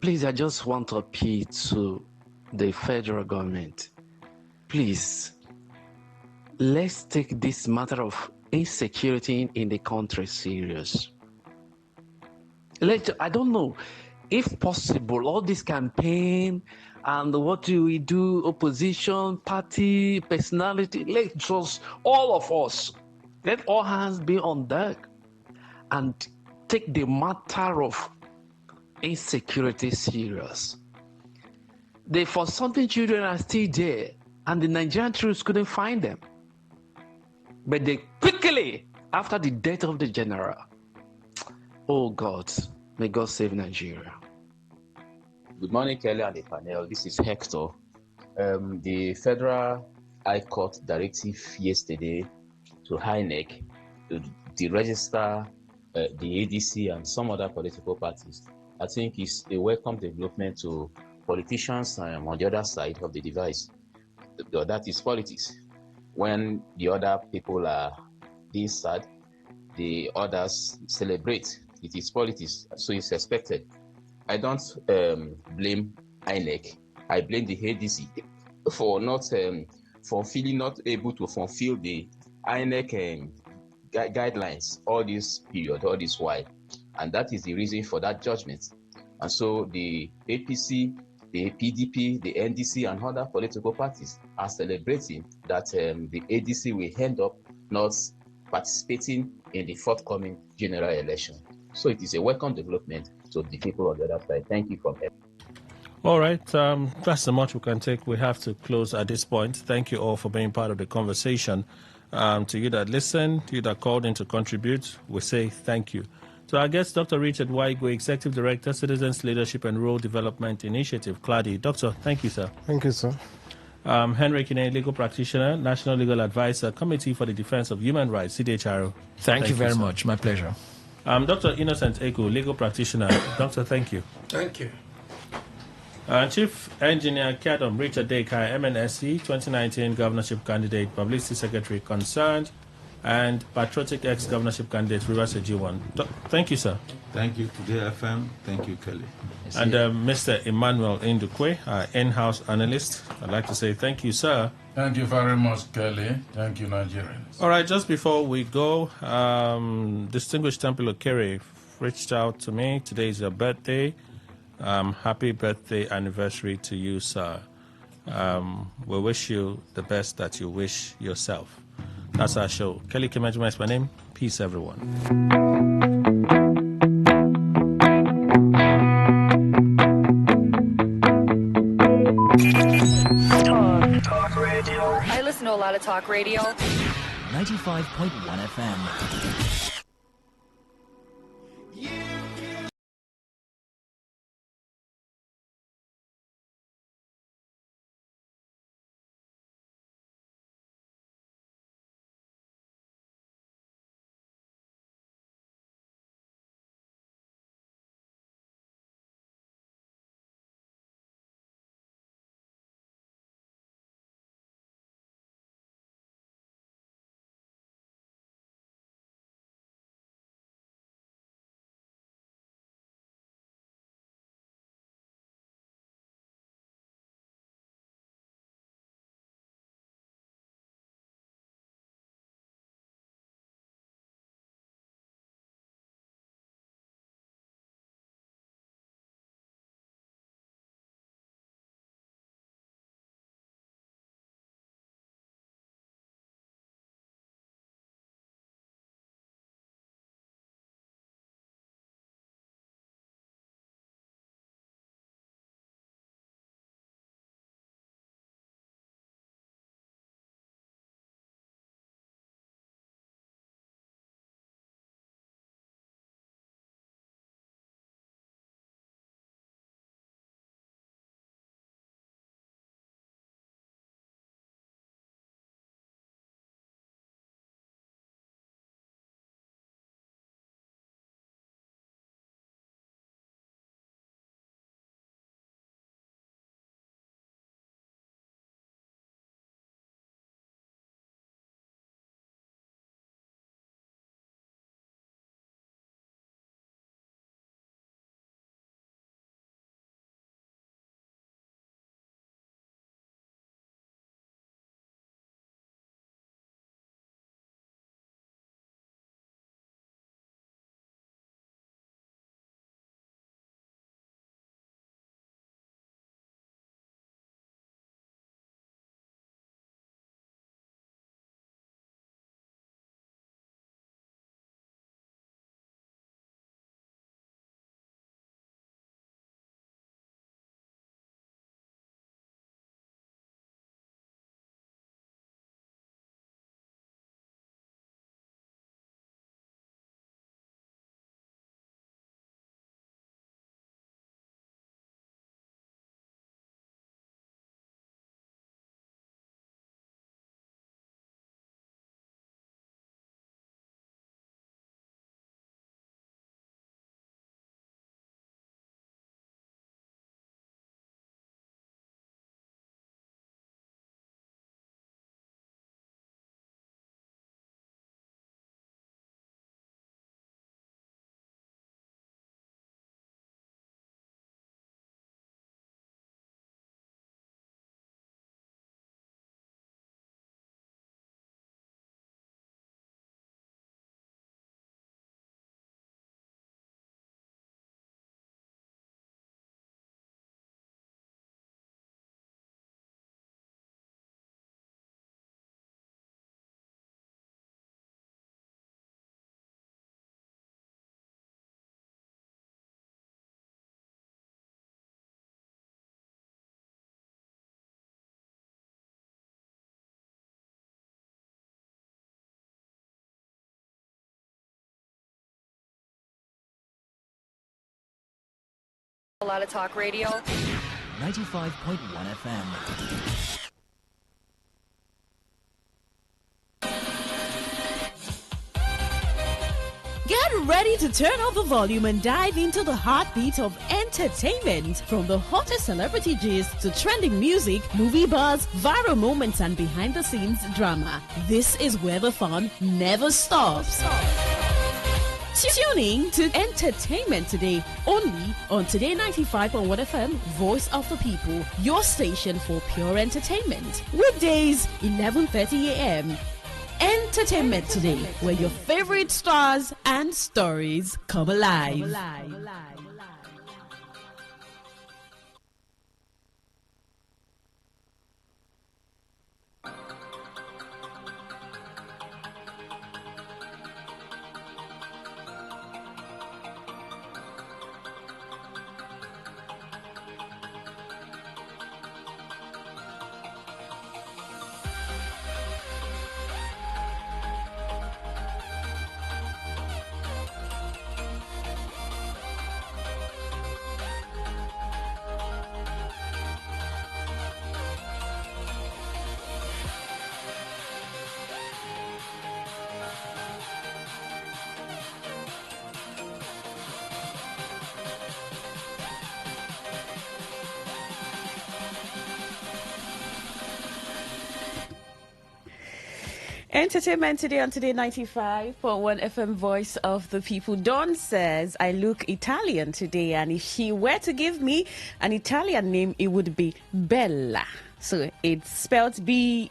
Speaker 8: Please, I just want to appeal to the federal government. Please, let's take this matter of insecurity in the country serious. I don't know. If possible, all this campaign and what do we do, opposition, party, personality, let just all of us, let all hands be on deck and take the matter of insecurity serious. The for something children are still there and the Nigerian troops couldn't find them. But they quickly, after the death of the general, oh God, may God save Nigeria.
Speaker 10: Good morning, Kelly and the panel. This is Hector. The Federal High Court directive yesterday to INEC to deregister the ADC and some other political parties, I think is a welcome development to politicians on the other side of the device. That is politics. When the other people are being sad, the others celebrate. It is politics, so it's expected. I don't blame INEC. I blame the ADC for not feeling not able to fulfill the INEC guidelines all this period, all this while, and that is the reason for that judgment. And so the APC, the PDP, the NDC, and other political parties are celebrating that the ADC will end up not participating in the forthcoming general election. So it is a welcome development to the people on the other side. Thank you for that.
Speaker 1: All right. That's so much we can take. We have to close at this point. Thank you all for being part of the conversation. To you that listened, to you that called in to contribute, we say thank you. So our guest, Dr. Richard Waigwe, Executive Director, Citizens Leadership and Rural Development Initiative, CLADI. Doctor, thank you, sir.
Speaker 11: Thank you, sir.
Speaker 1: Henry Kine, Legal Practitioner, National Legal Advisor, Committee for the Defense of Human Rights, CDHRO.
Speaker 6: Thank you very much. My pleasure.
Speaker 1: Dr. Innocent Eko, Legal Practitioner. Doctor, thank you.
Speaker 16: Thank you.
Speaker 1: Chief Engineer Kadom Richard Dekai, MNSC, 2019 governorship candidate, publicity secretary concerned, and patriotic ex-governorship candidate Rivers Ejiwan. Thank you, sir.
Speaker 12: Thank you, Today FM. Thank you, Kelly.
Speaker 1: And Mr. Emmanuel Indukwe, our in-house analyst. I'd like to say thank you, sir.
Speaker 12: Thank you very much, Kelly. Thank you, Nigerians.
Speaker 1: All right, just before we go, distinguished Temple Okere reached out to me. Today is your birthday. Happy birthday anniversary to you, sir. We wish you the best that you wish yourself. That's our show. Kelly Kimejima is my name. Peace, everyone.
Speaker 9: Talk radio. I listen to a lot of talk radio.
Speaker 13: 95.1 FM.
Speaker 9: A lot of talk radio.
Speaker 13: 95.1 FM.
Speaker 14: Get ready to turn up the volume and dive into the heartbeat of entertainment. From the hottest celebrity gist to trending music, movie buzz, viral moments, and behind-the-scenes drama. This is where the fun never stops. Tuning to Entertainment Today, only on Today95.1 FM, Voice of the People, your station for pure entertainment. Weekdays, 11:30 a.m. Entertainment Today, where your favorite stars and stories come alive. Entertainment Today on Today95.1 FM, Voice of the People. Dawn says, I look Italian today, and if she were to give me an Italian name, it would be Bella. So it's spelled B-E-L-A.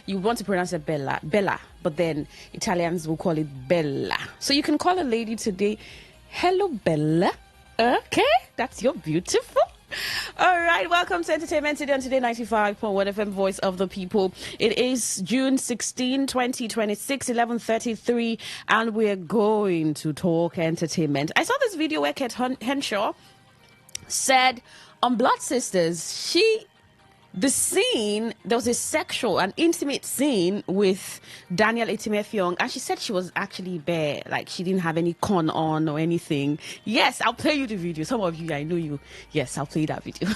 Speaker 14: You want to pronounce it Bella, but then Italians will call it Bella. So you can call a lady today, hello Bella. Okay, that's your beautiful. All right, welcome to Entertainment Today on Today95.1 FM, Voice of the People. It is June 16, 2026, 11:33, and we're going to talk entertainment. I saw this video where Kate Henshaw said on Blood Sisters, there was a sexual and intimate scene with Daniel Etimefeong, and she said she was actually bare, like she didn't have any con on or anything. Yes, I'll play you the video. Some of you, I know you. Yes, I'll play that video.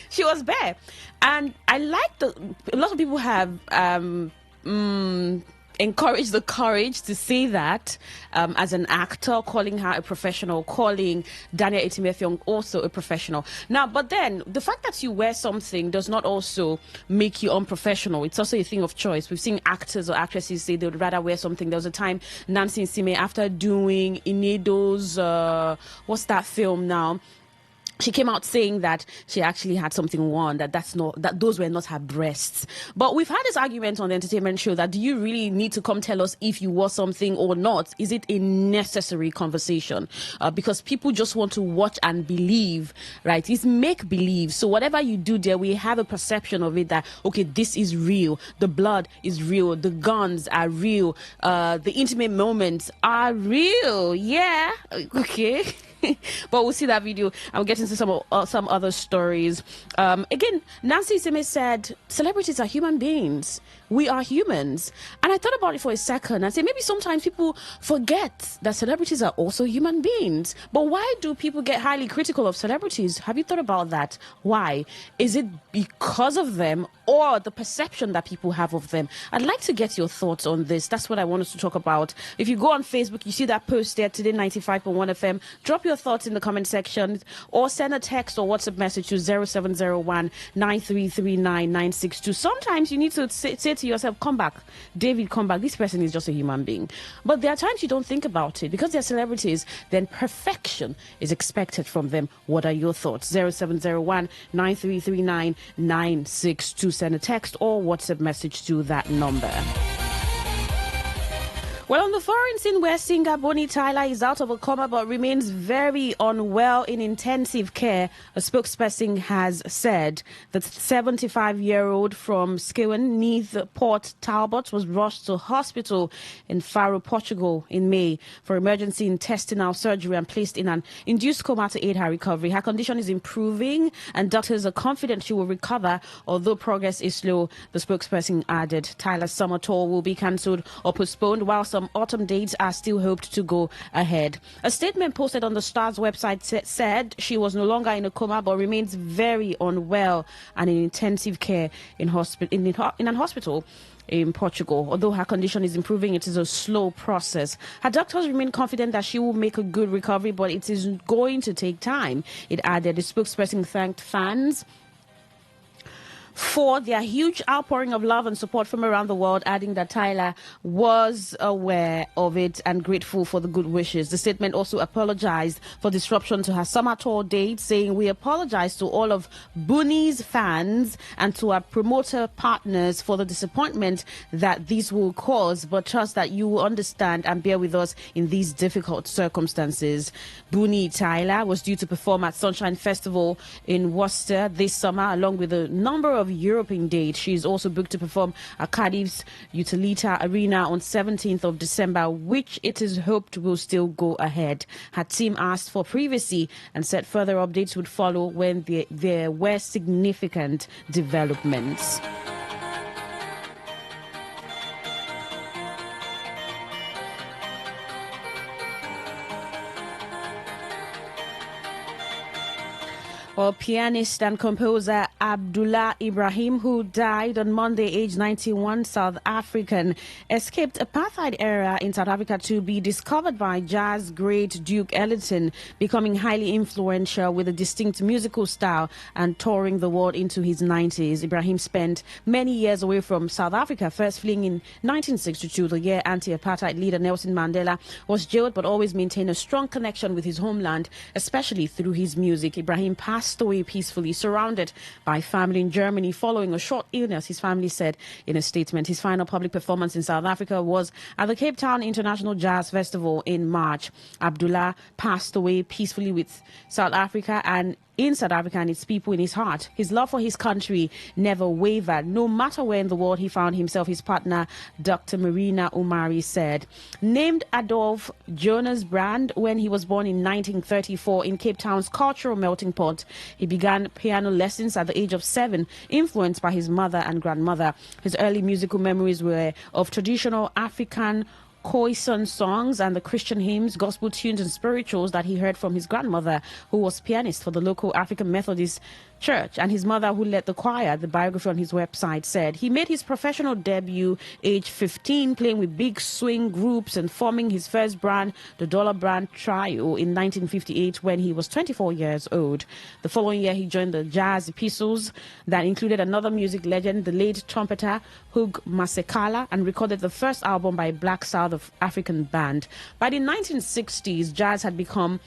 Speaker 14: She was bare, and I like a lot of people have encourage the courage to say that as an actor, calling her a professional, calling Daniel Etimefeong also a professional. Now, but then the fact that you wear something does not also make you unprofessional. It's also a thing of choice. We've seen actors or actresses say they would rather wear something. There was a time Nancy Nsime, after doing Inedo's what's that film now, she came out saying that she actually had something worn, that those were not her breasts. But we've had this argument on the entertainment show that do you really need to come tell us if you wore something or not? Is it a necessary conversation? Because people just want to watch and believe, right? It's make believe. So whatever you do there, we have a perception of it that, okay, this is real. The blood is real. The guns are real. The intimate moments are real. Yeah. Okay. But we'll see that video. I'll get into some other stories. Again, Nancy Nsime said celebrities are human beings. We are humans. And I thought about it for a second. I said maybe sometimes people forget that celebrities are also human beings. But why do people get highly critical of celebrities? Have you thought about that? Why? Is it because of them or the perception that people have of them? I'd like to get your thoughts on this. That's what I wanted to talk about. If you go on Facebook, you see that post there, Today95.1 FM. Drop your thoughts in the comment section or send a text or WhatsApp message to 0701 9339 962. Sometimes you need to say to yourself, come back, David, come back. This person is just a human being. But there are times you don't think about it. Because they're celebrities, then perfection is expected from them. What are your thoughts? 0701 9339 962. Send a text or WhatsApp message to that number. Well, on the foreign scene where singer Bonnie Tyler is out of a coma but remains very unwell in intensive care, a spokesperson has said that 75-year-old from Skewen, Neath Port Talbot, was rushed to hospital in Faro, Portugal in May for emergency intestinal surgery and placed in an induced coma to aid her recovery. Her condition is improving and doctors are confident she will recover, although progress is slow, the spokesperson added. Tyler's summer tour will be cancelled or postponed while some autumn dates are still hoped to go ahead. A statement posted on the Star's website said she was no longer in a coma but remains very unwell and in intensive care in an hospital in Portugal. Although her condition is improving, it is a slow process. Her doctors remain confident that she will make a good recovery, but it is going to take time. It added. The spokesperson thanked fans for their huge outpouring of love and support from around the world, adding that Tyler was aware of it and grateful for the good wishes. The statement also apologized for disruption to her summer tour date, saying, "We apologize to all of Booney's fans and to our promoter partners for the disappointment that this will cause, but trust that you will understand and bear with us in these difficult circumstances." Booney Tyler was due to perform at Sunshine Festival in Worcester this summer, along with a number of European dates. She is also booked to perform at Cardiff's Utilita Arena on 17th of December, which it is hoped will still go ahead. Her team asked for privacy and said further updates would follow when there were significant developments. Well, pianist and composer Abdullah Ibrahim, who died on Monday, aged 91, South African, escaped apartheid era in South Africa to be discovered by jazz great Duke Ellington, becoming highly influential with a distinct musical style and touring the world into his 90s. Ibrahim spent many years away from South Africa, first fleeing in 1962, the year anti-apartheid leader Nelson Mandela was jailed, but always maintained a strong connection with his homeland, especially through his music. Ibrahim passed away peacefully, surrounded by family in Germany following a short illness, his family said in a statement. His final public performance in South Africa was at the Cape Town International Jazz Festival in March. Abdullah passed away peacefully with South Africa and its people in his heart. His love for his country never wavered. No matter where in the world he found himself, his partner, Dr. Marina Umari, said. Named Adolf Jonas Brand when he was born in 1934 in Cape Town's cultural melting pot, he began piano lessons at the age of 7, influenced by his mother and grandmother. His early musical memories were of traditional African Khoisan songs and the Christian hymns, gospel tunes and spirituals that he heard from his grandmother, who was pianist for the local African Methodist Church, and his mother, who led the choir. The biography on his website said he made his professional debut age 15, playing with big swing groups and forming his first brand, the Dollar Brand Trio, in 1958 when he was 24 years old. The following year, he joined the Jazz Epistles that included another music legend, the late trumpeter Hugh Masekela, and recorded the first album by Black South African band. By the 1960s, jazz had come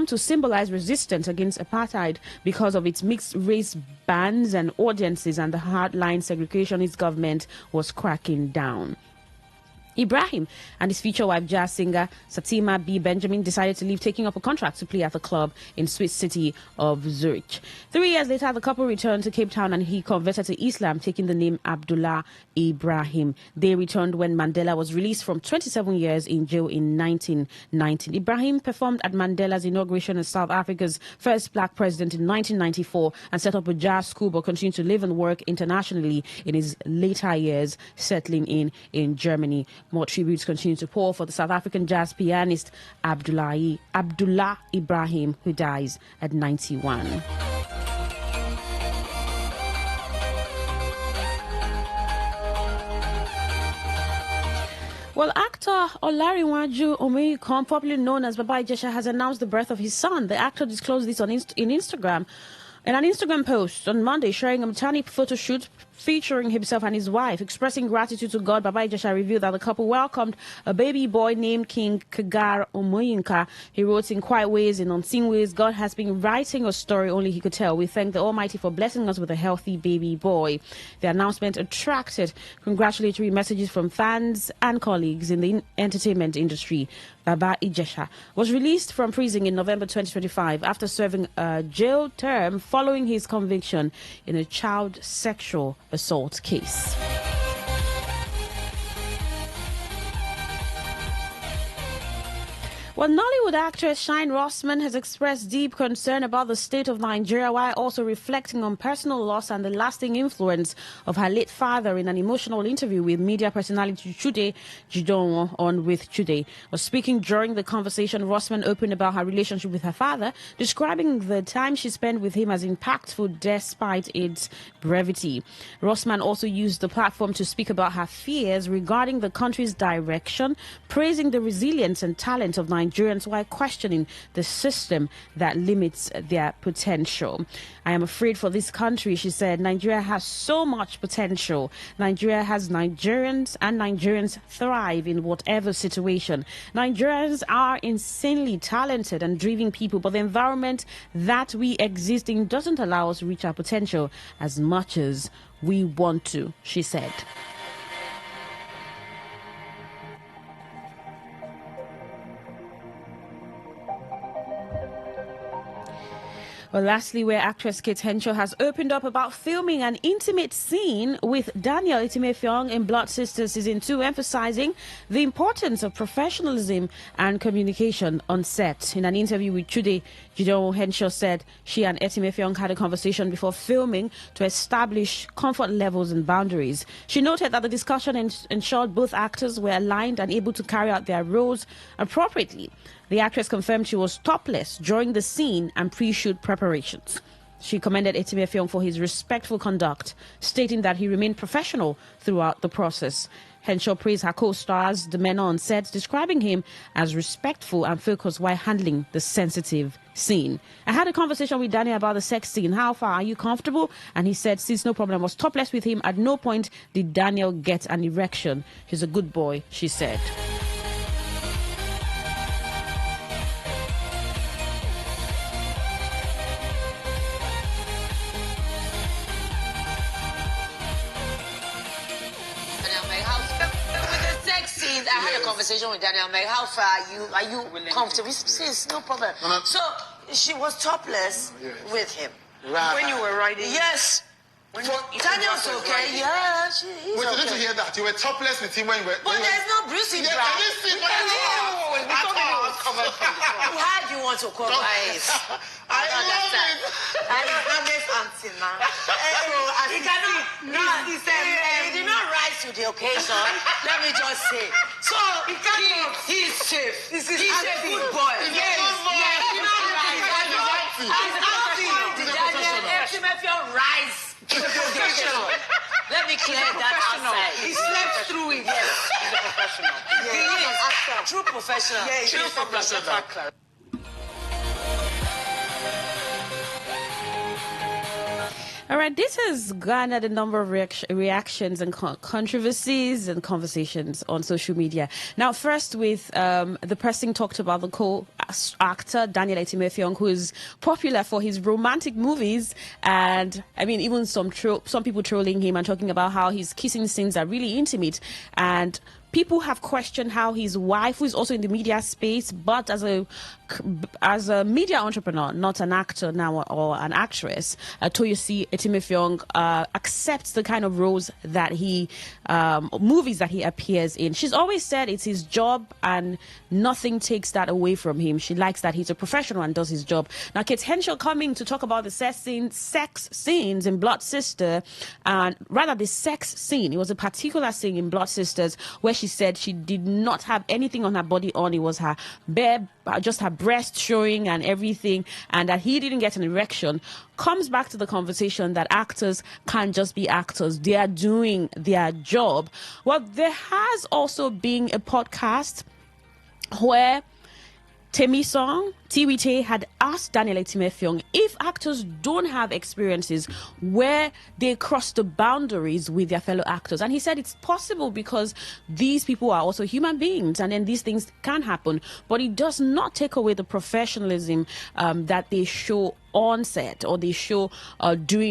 Speaker 14: to symbolize resistance against apartheid because of its mixed race bands and audiences and the hardline segregationist government was cracking down. Ibrahim and his future wife, jazz singer Satima B. Benjamin, decided to leave, taking up a contract to play at the club in Swiss city of Zurich. 3 years later, the couple returned to Cape Town and he converted to Islam, taking the name Abdullah Ibrahim. They returned when Mandela was released from 27 years in jail in 1919. Ibrahim performed at Mandela's inauguration as South Africa's first black president in 1994 and set up a jazz school, but continued to live and work internationally in his later years, settling in Germany. More tributes continue to pour for the South African jazz pianist Abdullah Ibrahim, who dies at 91. Well, actor Olariwaju Omeikan, popularly known as Baba Ijesha, has announced the birth of his son. The actor disclosed this on Instagram. In an Instagram post on Monday, sharing a maternity photo shoot featuring himself and his wife, expressing gratitude to God, Baba Ijesha revealed that the couple welcomed a baby boy named King Kagar Omoyinka. He wrote, "In quiet ways, in unseen ways, God has been writing a story only he could tell. We thank the Almighty for blessing us with a healthy baby boy." The announcement attracted congratulatory messages from fans and colleagues in the entertainment industry. Baba Ijesha was released from prison in November 2025 after serving a jail term following his conviction in a child sexual assault case. Well, Nollywood actress Shine Rossman has expressed deep concern about the state of Nigeria while also reflecting on personal loss and the lasting influence of her late father in an emotional interview with media personality Today Jidon on With Today. Speaking during the conversation, Rossman opened about her relationship with her father, describing the time she spent with him as impactful despite its brevity. Rossman also used the platform to speak about her fears regarding the country's direction, praising the resilience and talent of Nigerians while questioning the system that limits their potential. I am afraid for this country, she said. Nigeria has so much potential. Nigeria has Nigerians, and Nigerians thrive in whatever situation. Nigerians are insanely talented and driven people, but the environment that we exist in doesn't allow us to reach our potential as much as we want to, she said. Well, lastly, where actress Kate Henshaw has opened up about filming an intimate scene with Daniel Etimefeong in Blood Sisters Season 2, emphasizing the importance of professionalism and communication on set. In an interview with Today, Jidon Henshaw said she and Etimefeong had a conversation before filming to establish comfort levels and boundaries. She noted that the discussion ensured both actors were aligned and able to carry out their roles appropriately. The actress confirmed she was topless during the scene and pre-shoot preparations. She commended Etimefeong for his respectful conduct, stating that he remained professional throughout the process. Henshaw praised her co-star's demeanor on set, describing him as respectful and focused while handling the sensitive scene. I had a conversation with Daniel about the sex scene. How far are you comfortable? And he said, since no problem was topless with him, at no point did Daniel get an erection. He's a good boy, she said.
Speaker 15: I had a conversation with Daniel. Like, how far are you? Are you comfortable? He says, no problem. So she was topless with him.
Speaker 17: Right. When you were riding?
Speaker 15: Yes. Daniel's okay. Yeah, he's
Speaker 17: Wait,
Speaker 15: okay.
Speaker 17: did you hear that? You were topless with him when you were...
Speaker 15: But there's no bruising,
Speaker 17: yeah,
Speaker 15: bra. How do you want to cover it? I don't understand. I'm this auntie now. He did not rise to the occasion. Let me just say. So he's safe. He's a good boy. Yes. He did not rise. Did Daniel rise to the occasion? Let me clear that outside.
Speaker 17: He slept through it.
Speaker 15: Yes, he's a professional. He is an actor. True professional.
Speaker 17: Yeah, true professional.
Speaker 14: All right, this has garnered a number of reactions and controversies and conversations on social media. Now, first with the person talked about the co-actor Daniel Etimefeong, who is popular for his romantic movies, and I mean, even some people trolling him and talking about how his kissing scenes are really intimate, and people have questioned how his wife, who is also in the media space, but as a media entrepreneur, not an actor now or an actress, Toyosi Etimefeong accepts the kind of roles that movies that he appears in. She's always said it's his job and nothing takes that away from him. She likes that he's a professional and does his job. Now, Kate Henshaw coming to talk about the sex scenes in Blood Sister, and rather the sex scene. It was a particular scene in Blood Sisters where she said she did not have anything on her body on. It was her just her breast showing and everything, and that he didn't get an erection. Comes back to the conversation that actors can't just be actors. They are doing their job. Well, there has also been a podcast where Temisong Tiwite had asked Daniel Etimefeong if actors don't have experiences where they cross the boundaries with their fellow actors. And he said it's possible because these people are also human beings, and then these things can happen. But it does not take away the professionalism that they show on set, or they show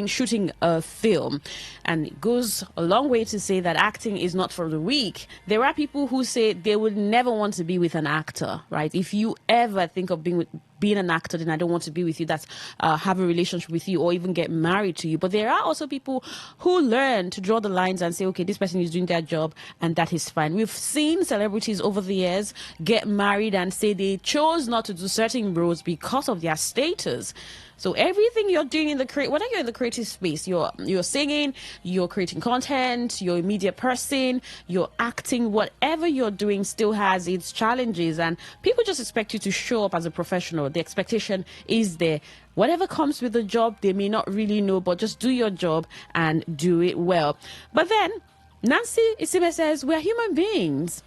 Speaker 14: shooting a film. And it goes a long way to say that acting is not for the weak. There are people who say they would never want to be with an actor, right? If you ever think of being being an actor, then I don't want to be with you. That's have a relationship with you or even get married to you. But there are also people who learn to draw the lines and say, okay, this person is doing their job and that is fine. We've seen celebrities over the years get married and say they chose not to do certain roles because of their status. So everything you're doing in the whether you're in the creative space, you're singing, you're creating content, you're a media person, you're acting, whatever you're doing still has its challenges, and people just expect you to show up as a professional. The expectation is there. Whatever comes with the job, they may not really know, but just do your job and do it well. But then Nancy Isime says we're human beings.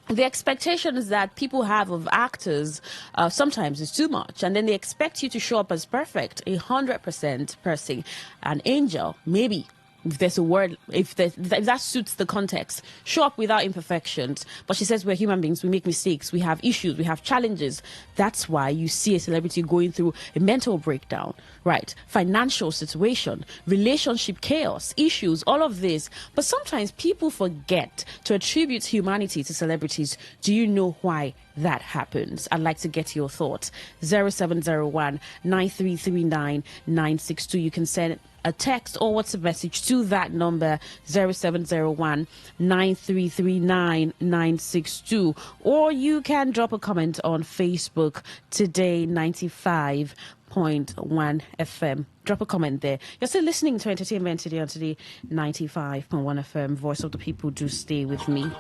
Speaker 14: The expectations that people have of actors sometimes is too much, and then they expect you to show up as perfect, 100% person, an angel, maybe. If there's a word, if that suits the context, show up without imperfections. But she says we're human beings, we make mistakes, we have issues, we have challenges. That's why you see a celebrity going through a mental breakdown, right? Financial situation, relationship chaos, issues, all of this. But sometimes people forget to attribute humanity to celebrities. Do you know why that happens? I'd like to get your thoughts. 0701 9339 962. You can send a text or WhatsApp message to that number 0701 9339 962, or you can drop a comment on Facebook, Today 95.1 FM. Drop a comment there. You're still listening to Entertainment Today on Today 95.1 FM. Voice of the People. Do stay with me.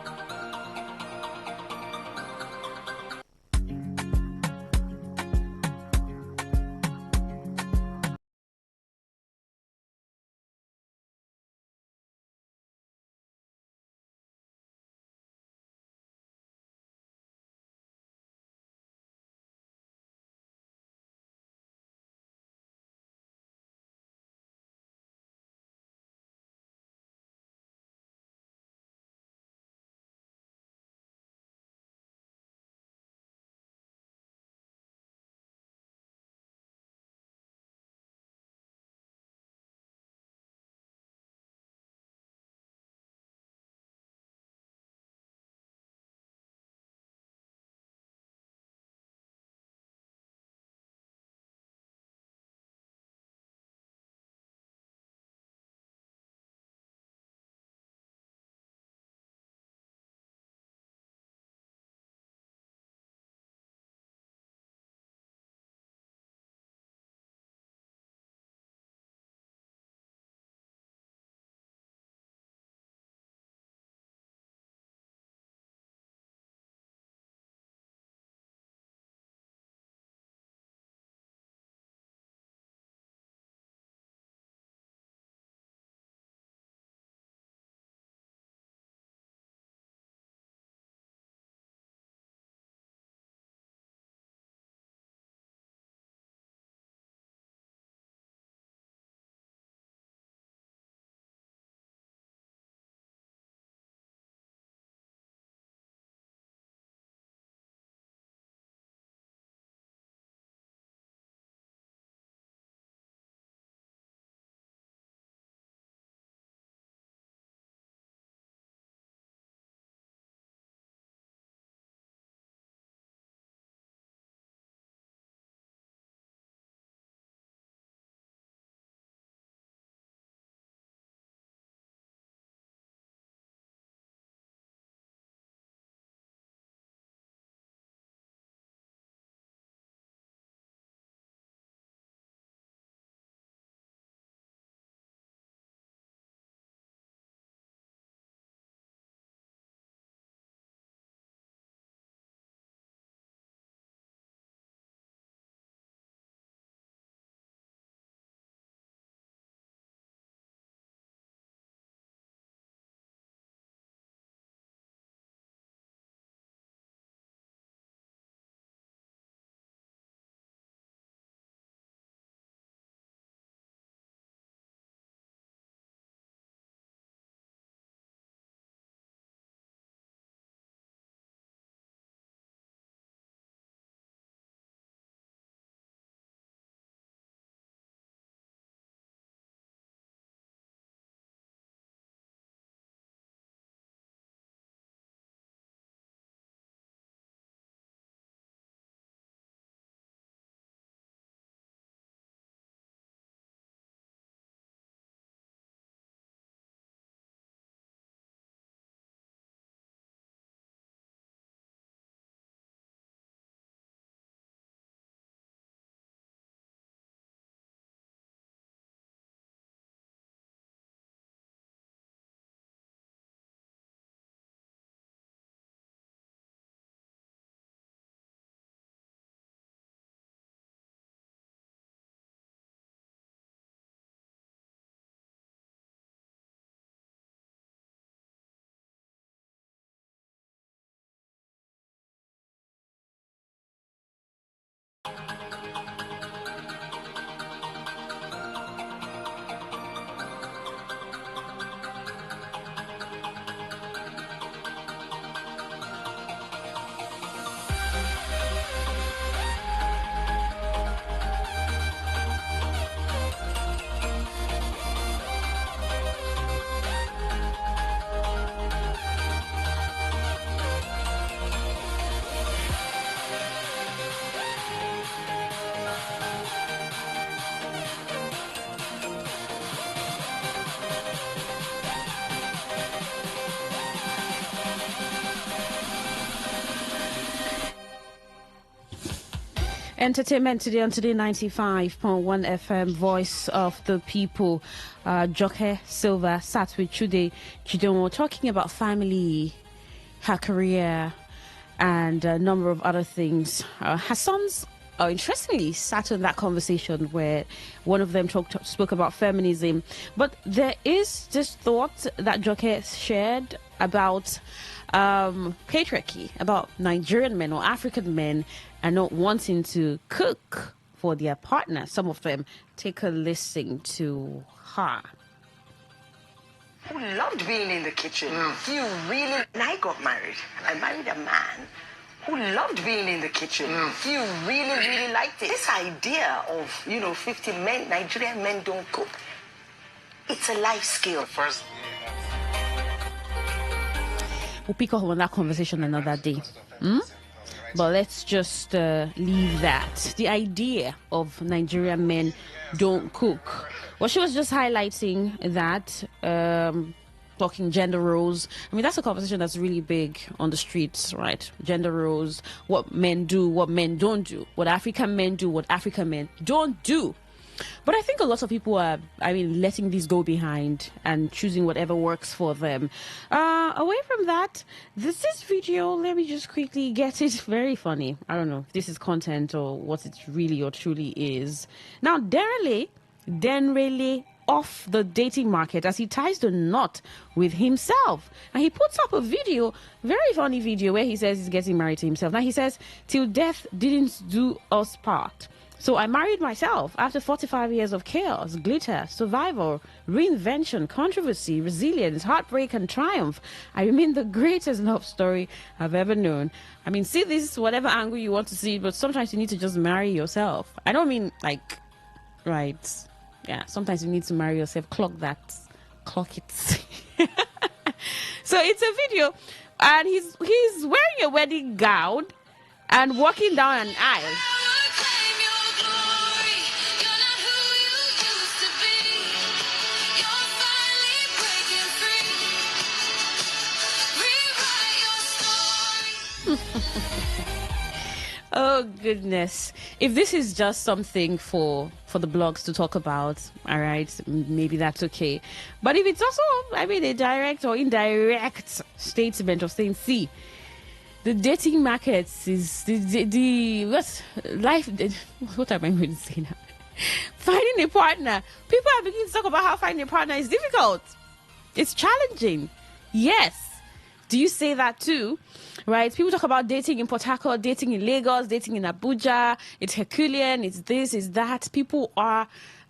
Speaker 14: Entertainment today on Today95.1 FM, Voice of the People. Joke Silva sat with Chude Chidonwo talking about family, her career, and a number of other things. Her sons, interestingly, sat in that conversation where one of them spoke about feminism. But there is this thought that Joke shared about patriarchy, about Nigerian men or African men and not wanting to cook for their partner. Some of them. Take a listen to her.
Speaker 15: Who loved being in the kitchen. You really... When I got married, I married a man who loved being in the kitchen. You really, really liked it. This idea of, 50 men, Nigerian men don't cook. It's a life skill. First...
Speaker 14: We'll pick up on that conversation another day. But let's just leave that. The idea of Nigerian men don't cook. Well, she was just highlighting that, talking gender roles. I mean, that's a conversation that's really big on the streets, right? Gender roles, what men do, what men don't do, what African men do, what African men don't do. But I think a lot of people are, letting these go behind and choosing whatever works for them. Away from that, this video, let me just quickly get it. Very funny. I don't know if this is content or what it really or truly is. Now, Denrele off the dating market as he ties the knot with himself. And he puts up a video, very funny video, where he says he's getting married to himself. Now, he says, "Till death didn't do us part. So I married myself after 45 years of chaos, glitter, survival, reinvention, controversy, resilience, heartbreak, and triumph. I remain the greatest love story I've ever known." I mean, see this whatever angle you want to see it, but sometimes you need to just marry yourself. I don't mean right. Yeah, sometimes you need to marry yourself. Clock it. So it's a video, and he's wearing a wedding gown and walking down an aisle. Oh goodness. If this is just something for the blogs to talk about, all right, maybe that's okay. But if it's also, a direct or indirect statement of saying, see, the dating markets is what am I going to say now? Finding a partner. People are beginning to talk about how finding a partner is difficult. It's challenging. Yes. Do you say that too? Right? People talk about dating in Port Harcourt, dating in Lagos, dating in Abuja. It's Herculean, it's this, it's that.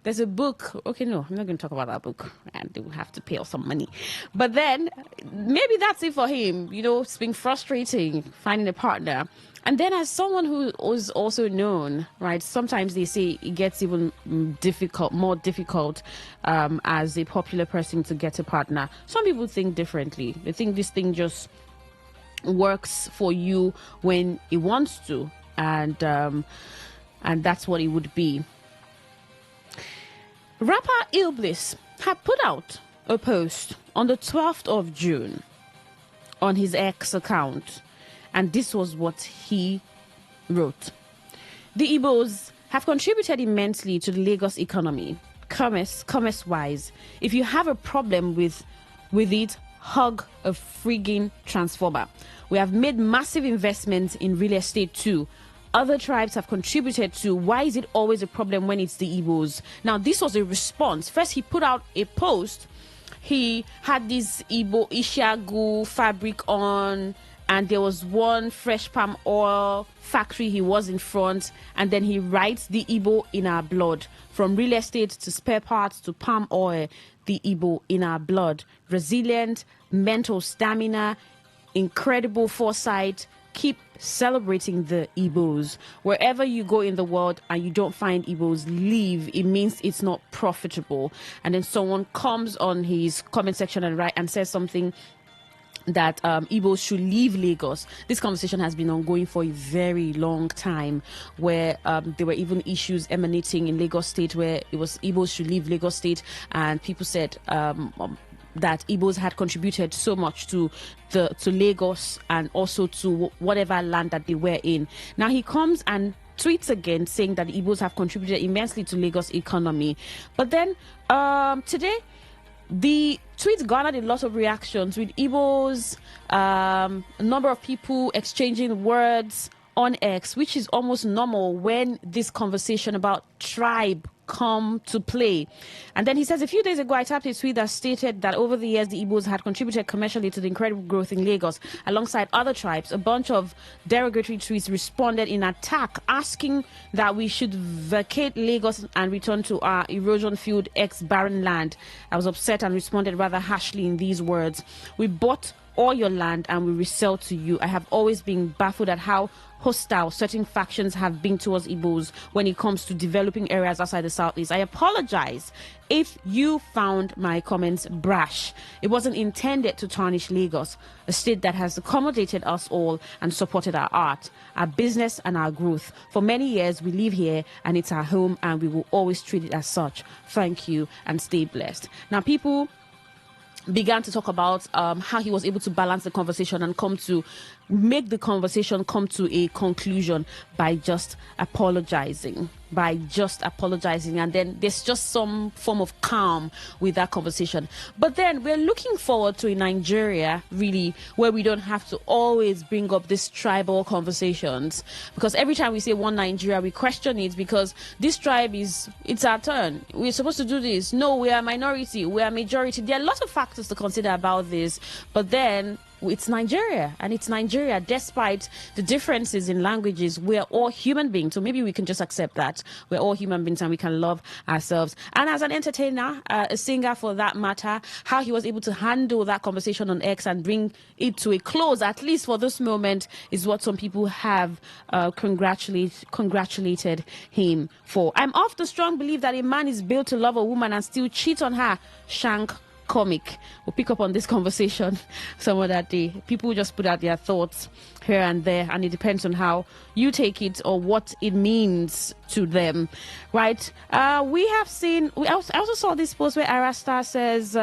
Speaker 14: There's a book. Okay, no, I'm not going to talk about that book. And they will have to pay us some money. But then, maybe that's it for him. It's been frustrating finding a partner. And then as someone who is also known, right, sometimes they say it gets even more difficult as a popular person to get a partner. Some people think differently. They think this thing just works for you when it wants to. And that's what it would be. Rapper Illbliss had put out a post on the 12th of June on his X account. And this was what he wrote. "The Igbos have contributed immensely to the Lagos economy, commerce-wise. If you have a problem with it, hug a frigging transformer. We have made massive investments in real estate too. Other tribes have contributed to. Why is it always a problem when it's the Igbos?" Now, this was a response. First, he put out a post. He had this Igbo Ishiagu fabric on, and there was one fresh palm oil factory he was in front, and then he writes "the Igbo in our blood." From real estate to spare parts to palm oil, the Igbo in our blood. Resilient, mental stamina, incredible foresight. Keep celebrating the Igbos. Wherever you go in the world and you don't find Igbos, leave. It means it's not profitable. And then someone comes on his comment section and says something that Igbos should leave Lagos. This conversation has been ongoing for a very long time, where there were even issues emanating in Lagos State where it was Igbos should leave Lagos State, and people said that Igbos had contributed so much to Lagos and also to whatever land that they were in. Now he comes and tweets again saying that Igbos have contributed immensely to Lagos economy. But then today, the tweet garnered a lot of reactions with Igbos, a number of people exchanging words on X, which is almost normal when this conversation about tribe come to play. And then he says, a few days ago, I tapped a tweet that stated that over the years, the Igbos had contributed commercially to the incredible growth in Lagos alongside other tribes. A bunch of derogatory tweets responded in attack, asking that we should vacate Lagos and return to our erosion-filled ex-barren land. I was upset and responded rather harshly in these words. We bought all your land and we resell to you. I have always been baffled at how hostile certain factions have been towards Igbos when it comes to developing areas outside the Southeast. I apologize if you found my comments brash. It wasn't intended to tarnish Lagos, a state that has accommodated us all and supported our art, our business and our growth. For many years, we live here and it's our home and we will always treat it as such. Thank you and stay blessed. Now, people began to talk about how he was able to balance the conversation and make the conversation come to a conclusion by just apologizing. And then there's just some form of calm with that conversation. But then we're looking forward to a Nigeria, really, where we don't have to always bring up these tribal conversations. Because every time we say one Nigeria, we question it because this tribe it's our turn. We're supposed to do this. No, we are minority. We are majority. There are lots of factors to consider about this. But then it's Nigeria, and it's Nigeria. Despite the differences in languages, we're all human beings. So maybe we can just accept that we're all human beings and we can love ourselves. And as an entertainer, a singer for that matter, how he was able to handle that conversation on X and bring it to a close, at least for this moment, is what some people have congratulated him for. I'm of the strong belief that a man is built to love a woman and still cheat on her. Shank comic. We'll pick up on this conversation some other day. People just put out their thoughts here and there, and it depends on how you take it or what it means to them, right? We have seen, I also saw this post where Arasta says,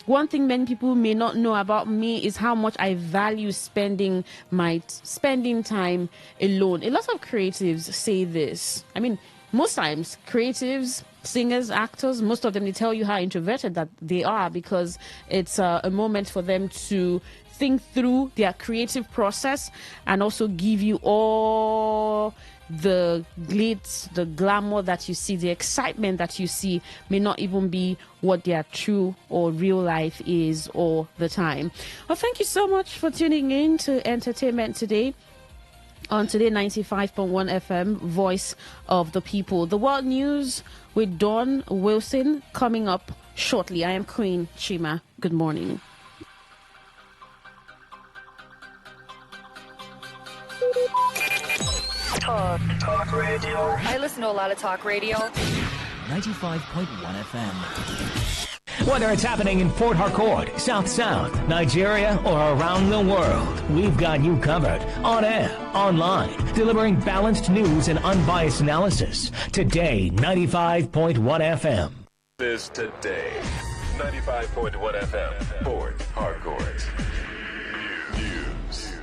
Speaker 14: one thing many people may not know about me is how much I value spending time alone. A lot of creatives say this. I mean, most times creatives, singers, actors, most of them, they tell you how introverted that they are because it's a moment for them to think through their creative process and also give you all the glitz, the glamour that you see, the excitement that you see may not even be what their true or real life is all the time. Well, thank you so much for tuning in to Entertainment Today on Today95.1 FM, Voice of the People. The World News with Dawn Wilson coming up shortly. I am Queen Chima. Good morning.
Speaker 9: Talk radio. I listen to a lot of talk radio.
Speaker 13: 95.1 FM.
Speaker 2: Whether it's happening in Port Harcourt, South South, Nigeria, or around the world, we've got you covered. On air, online, delivering balanced news and unbiased analysis. Today, 95.1 FM.
Speaker 18: This Today, 95.1 FM, Port Harcourt. News.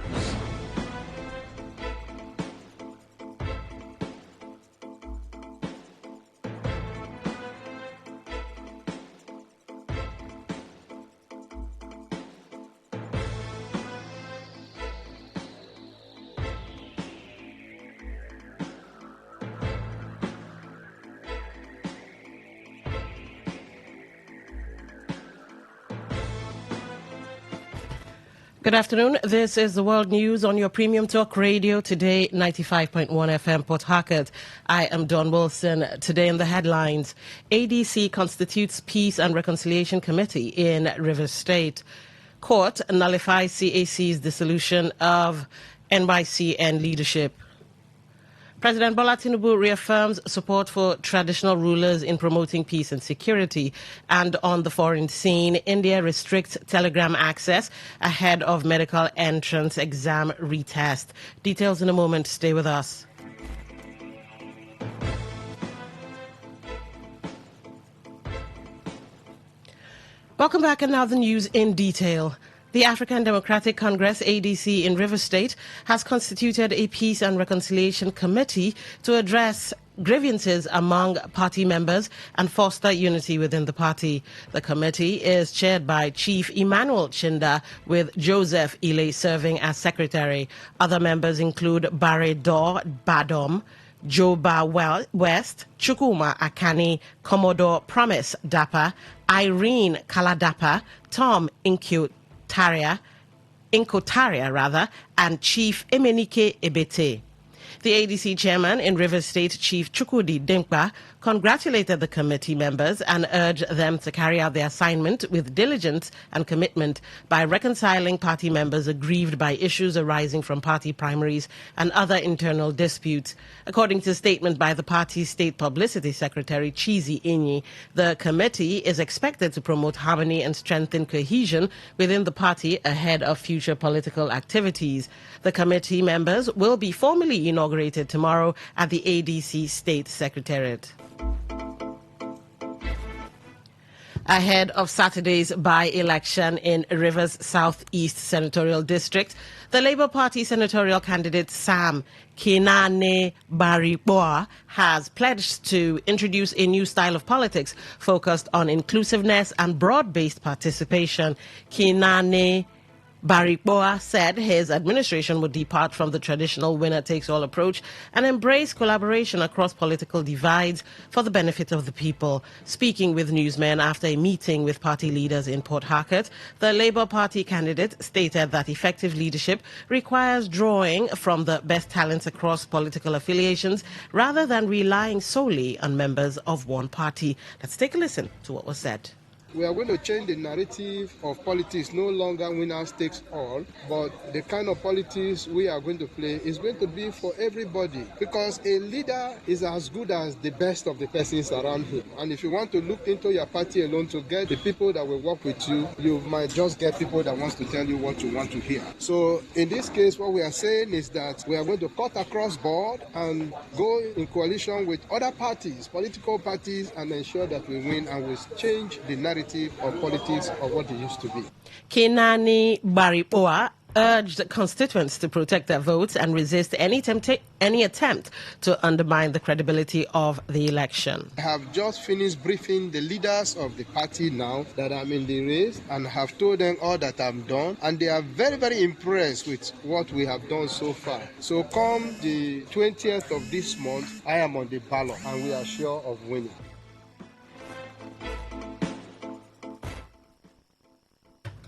Speaker 19: Good afternoon. This is the World News on your Premium Talk Radio, Today 95.1 FM, Port Harcourt. I am Dawn Wilson. Today in the headlines, ADC constitutes Peace and Reconciliation Committee in Rivers State. Court nullifies CAC's dissolution of NYCN leadership. President Bola Tinubu reaffirms support for traditional rulers in promoting peace and security. And on the foreign scene, India restricts Telegram access ahead of medical entrance exam retest. Details in a moment. Stay with us. Welcome back, and now the news in detail. The African Democratic Congress, ADC, in Rivers State has constituted a Peace and Reconciliation Committee to address grievances among party members and foster unity within the party. The committee is chaired by Chief Emmanuel Chinda, with Joseph Ile serving as secretary. Other members include Barre Dor Badom, Joba West, Chukuma Akani, Commodore Promise Dapa, Irene Kaladapa, Tom Inkotaria, and Chief Emenike Ebete. The ADC chairman in Rivers State, Chief Chukwudi Dinkpa, congratulated the committee members and urged them to carry out their assignment with diligence and commitment by reconciling party members aggrieved by issues arising from party primaries and other internal disputes. According to a statement by the party's state publicity secretary, Chizi Inyi, the committee is expected to promote harmony and strengthen cohesion within the party ahead of future political activities. The committee members will be formally inaugurated tomorrow at the ADC State Secretariat. Ahead of Saturday's by-election in Rivers Southeast Senatorial District, the Labour Party senatorial candidate Sam Kinane Bariboa has pledged to introduce a new style of politics focused on inclusiveness and broad-based participation. Kinane Bariboa said his administration would depart from the traditional winner-takes-all approach and embrace collaboration across political divides for the benefit of the people. Speaking with newsmen after a meeting with party leaders in Port Harcourt, the Labour Party candidate stated that effective leadership requires drawing from the best talents across political affiliations rather than relying solely on members of one party. Let's take a listen to what was said.
Speaker 20: We are going to change the narrative of politics, no longer winners takes all, but the kind of politics we are going to play is going to be for everybody, because a leader is as good as the best of the persons around him. And if you want to look into your party alone to get the people that will work with you, you might just get people that wants to tell you what you want to hear. So in this case, what we are saying is that we are going to cut across board and go in coalition with other parties, political parties, and ensure that we win and we change the narrative of politics of what it used to be.
Speaker 19: Kinani Bariboa urged constituents to protect their votes and resist any attempt to undermine the credibility of the election.
Speaker 20: I have just finished briefing the leaders of the party now that I'm in the race and have told them all that I've done, and they are very, very impressed with what we have done so far. So come the 20th of this month, I am on the ballot and we are sure of winning.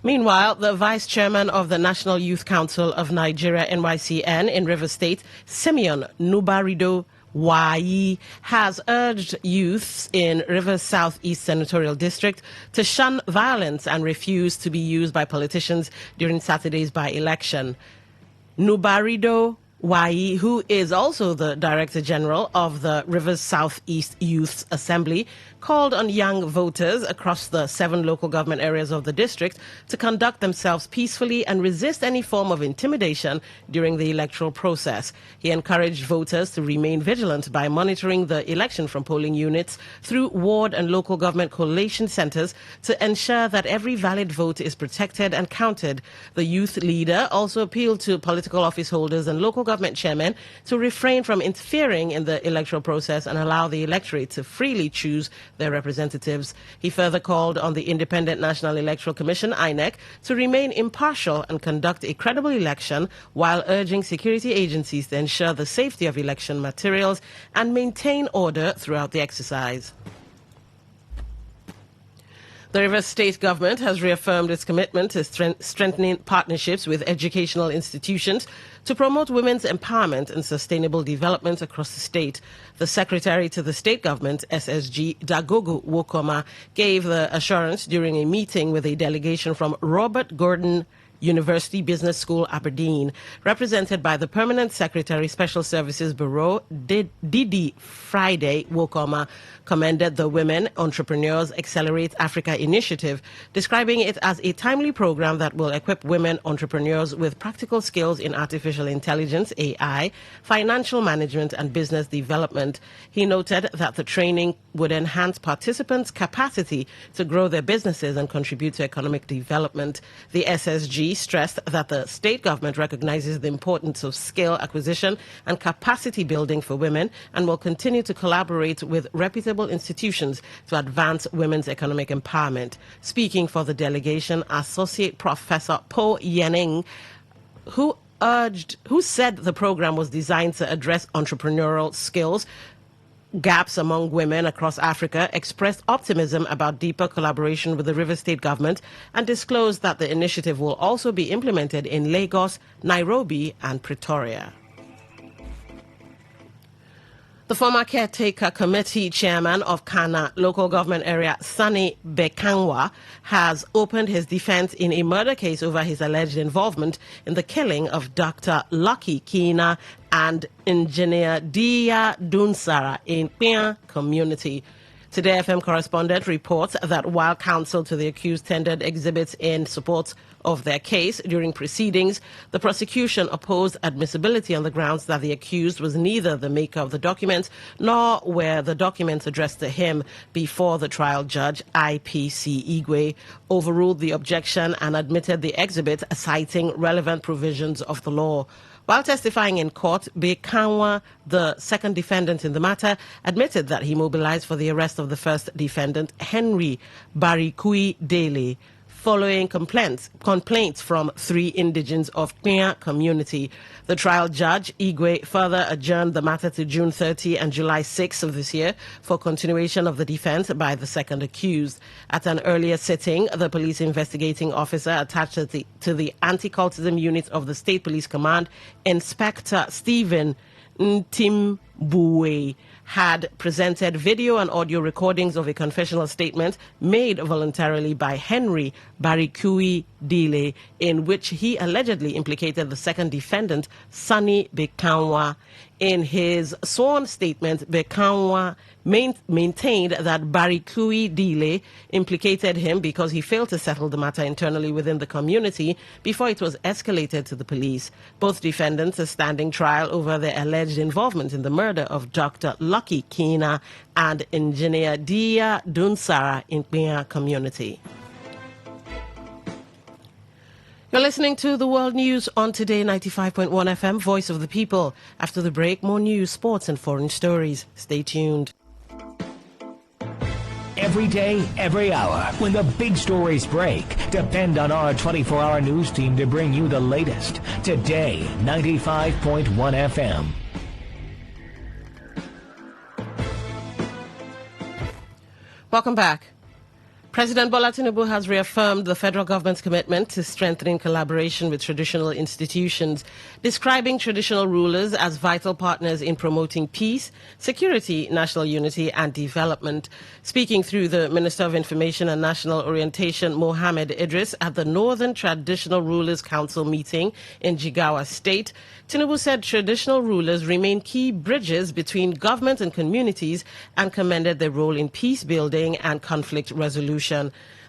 Speaker 19: Meanwhile, the vice chairman of the National Youth Council of Nigeria, NYCN, in Rivers State, Simeon Nubarido Wayi, has urged youths in Rivers Southeast Senatorial District to shun violence and refuse to be used by politicians during Saturday's by-election. Nubarido Wayi, who is also the Director General of the Rivers Southeast Youth Assembly, called on young voters across the 7 local government areas of the district to conduct themselves peacefully and resist any form of intimidation during the electoral process. He encouraged voters to remain vigilant by monitoring the election from polling units through ward and local government collation centers to ensure that every valid vote is protected and counted. The youth leader also appealed to political office holders and local government chairmen to refrain from interfering in the electoral process and allow the electorate to freely choose their representatives. He further called on the Independent National Electoral Commission, INEC, to remain impartial and conduct a credible election while urging security agencies to ensure the safety of election materials and maintain order throughout the exercise. The Rivers State government has reaffirmed its commitment to strengthening partnerships with educational institutions to promote women's empowerment and sustainable development across the state. The secretary to the state government, SSG, Dagogo Wokoma, gave the assurance during a meeting with a delegation from Robert Gordon University Business School, Aberdeen. Represented by the Permanent Secretary, Special Services Bureau, Didi Friday Wokoma, commended the Women Entrepreneurs Accelerate Africa initiative, describing it as a timely program that will equip women entrepreneurs with practical skills in artificial intelligence, AI, financial management, and business development. He noted that the training would enhance participants' capacity to grow their businesses and contribute to economic development. The SSG stressed that the state government recognizes the importance of skill acquisition and capacity building for women and will continue to collaborate with reputable institutions to advance women's economic empowerment. Speaking for the delegation, Associate Professor Po Yening, who said the program was designed to address entrepreneurial skills gaps among women across Africa, expressed optimism about deeper collaboration with the River State government and disclosed that the initiative will also be implemented in Lagos, Nairobi, and Pretoria. The former caretaker committee chairman of Kana local government area, Sani Bekangwa, has opened his defense in a murder case over his alleged involvement in the killing of Dr. Lucky Kina and engineer Dia Dunsara in Pia community. Today FM correspondent reports that while counsel to the accused tendered exhibits in support of their case during proceedings, the prosecution opposed admissibility on the grounds that the accused was neither the maker of the documents nor were the documents addressed to him before the trial judge, IPC Igwe, overruled the objection and admitted the exhibit, citing relevant provisions of the law. While testifying in court, Bekanwa, the second defendant in the matter, admitted that he mobilized for the arrest of the first defendant, Henry Barikui Dele, following complaints from 3 indigents of Pia community. The trial judge, Igwe, further adjourned the matter to June 30 and July 6 of this year for continuation of the defense by the second accused. At an earlier sitting, the police investigating officer attached to the anti-cultism unit of the State Police Command, Inspector Stephen Ntimbuwe, had presented video and audio recordings of a confessional statement made voluntarily by Henry Barikui Dele, in which he allegedly implicated the second defendant, Sani Bekanwa. In his sworn statement, Bekanwa maintained that Barikui Dele implicated him because he failed to settle the matter internally within the community before it was escalated to the police. Both defendants are standing trial over their alleged involvement in the murder of Dr. Lucky Kina and engineer Dia Dunsara in Pia community. You're listening to the World News on Today 95.1 FM, Voice of the People. After the break, more news, sports and foreign stories. Stay tuned.
Speaker 2: Every day, every hour, when the big stories break, depend on our 24-hour news team to bring you the latest. Today 95.1 FM.
Speaker 19: Welcome back. President Bola Tinubu has reaffirmed the federal government's commitment to strengthening collaboration with traditional institutions, describing traditional rulers as vital partners in promoting peace, security, national unity and development. Speaking through the Minister of Information and National Orientation, Mohammed Idris, at the Northern Traditional Rulers Council meeting in Jigawa State, Tinubu said traditional rulers remain key bridges between government and communities and commended their role in peace building and conflict resolution.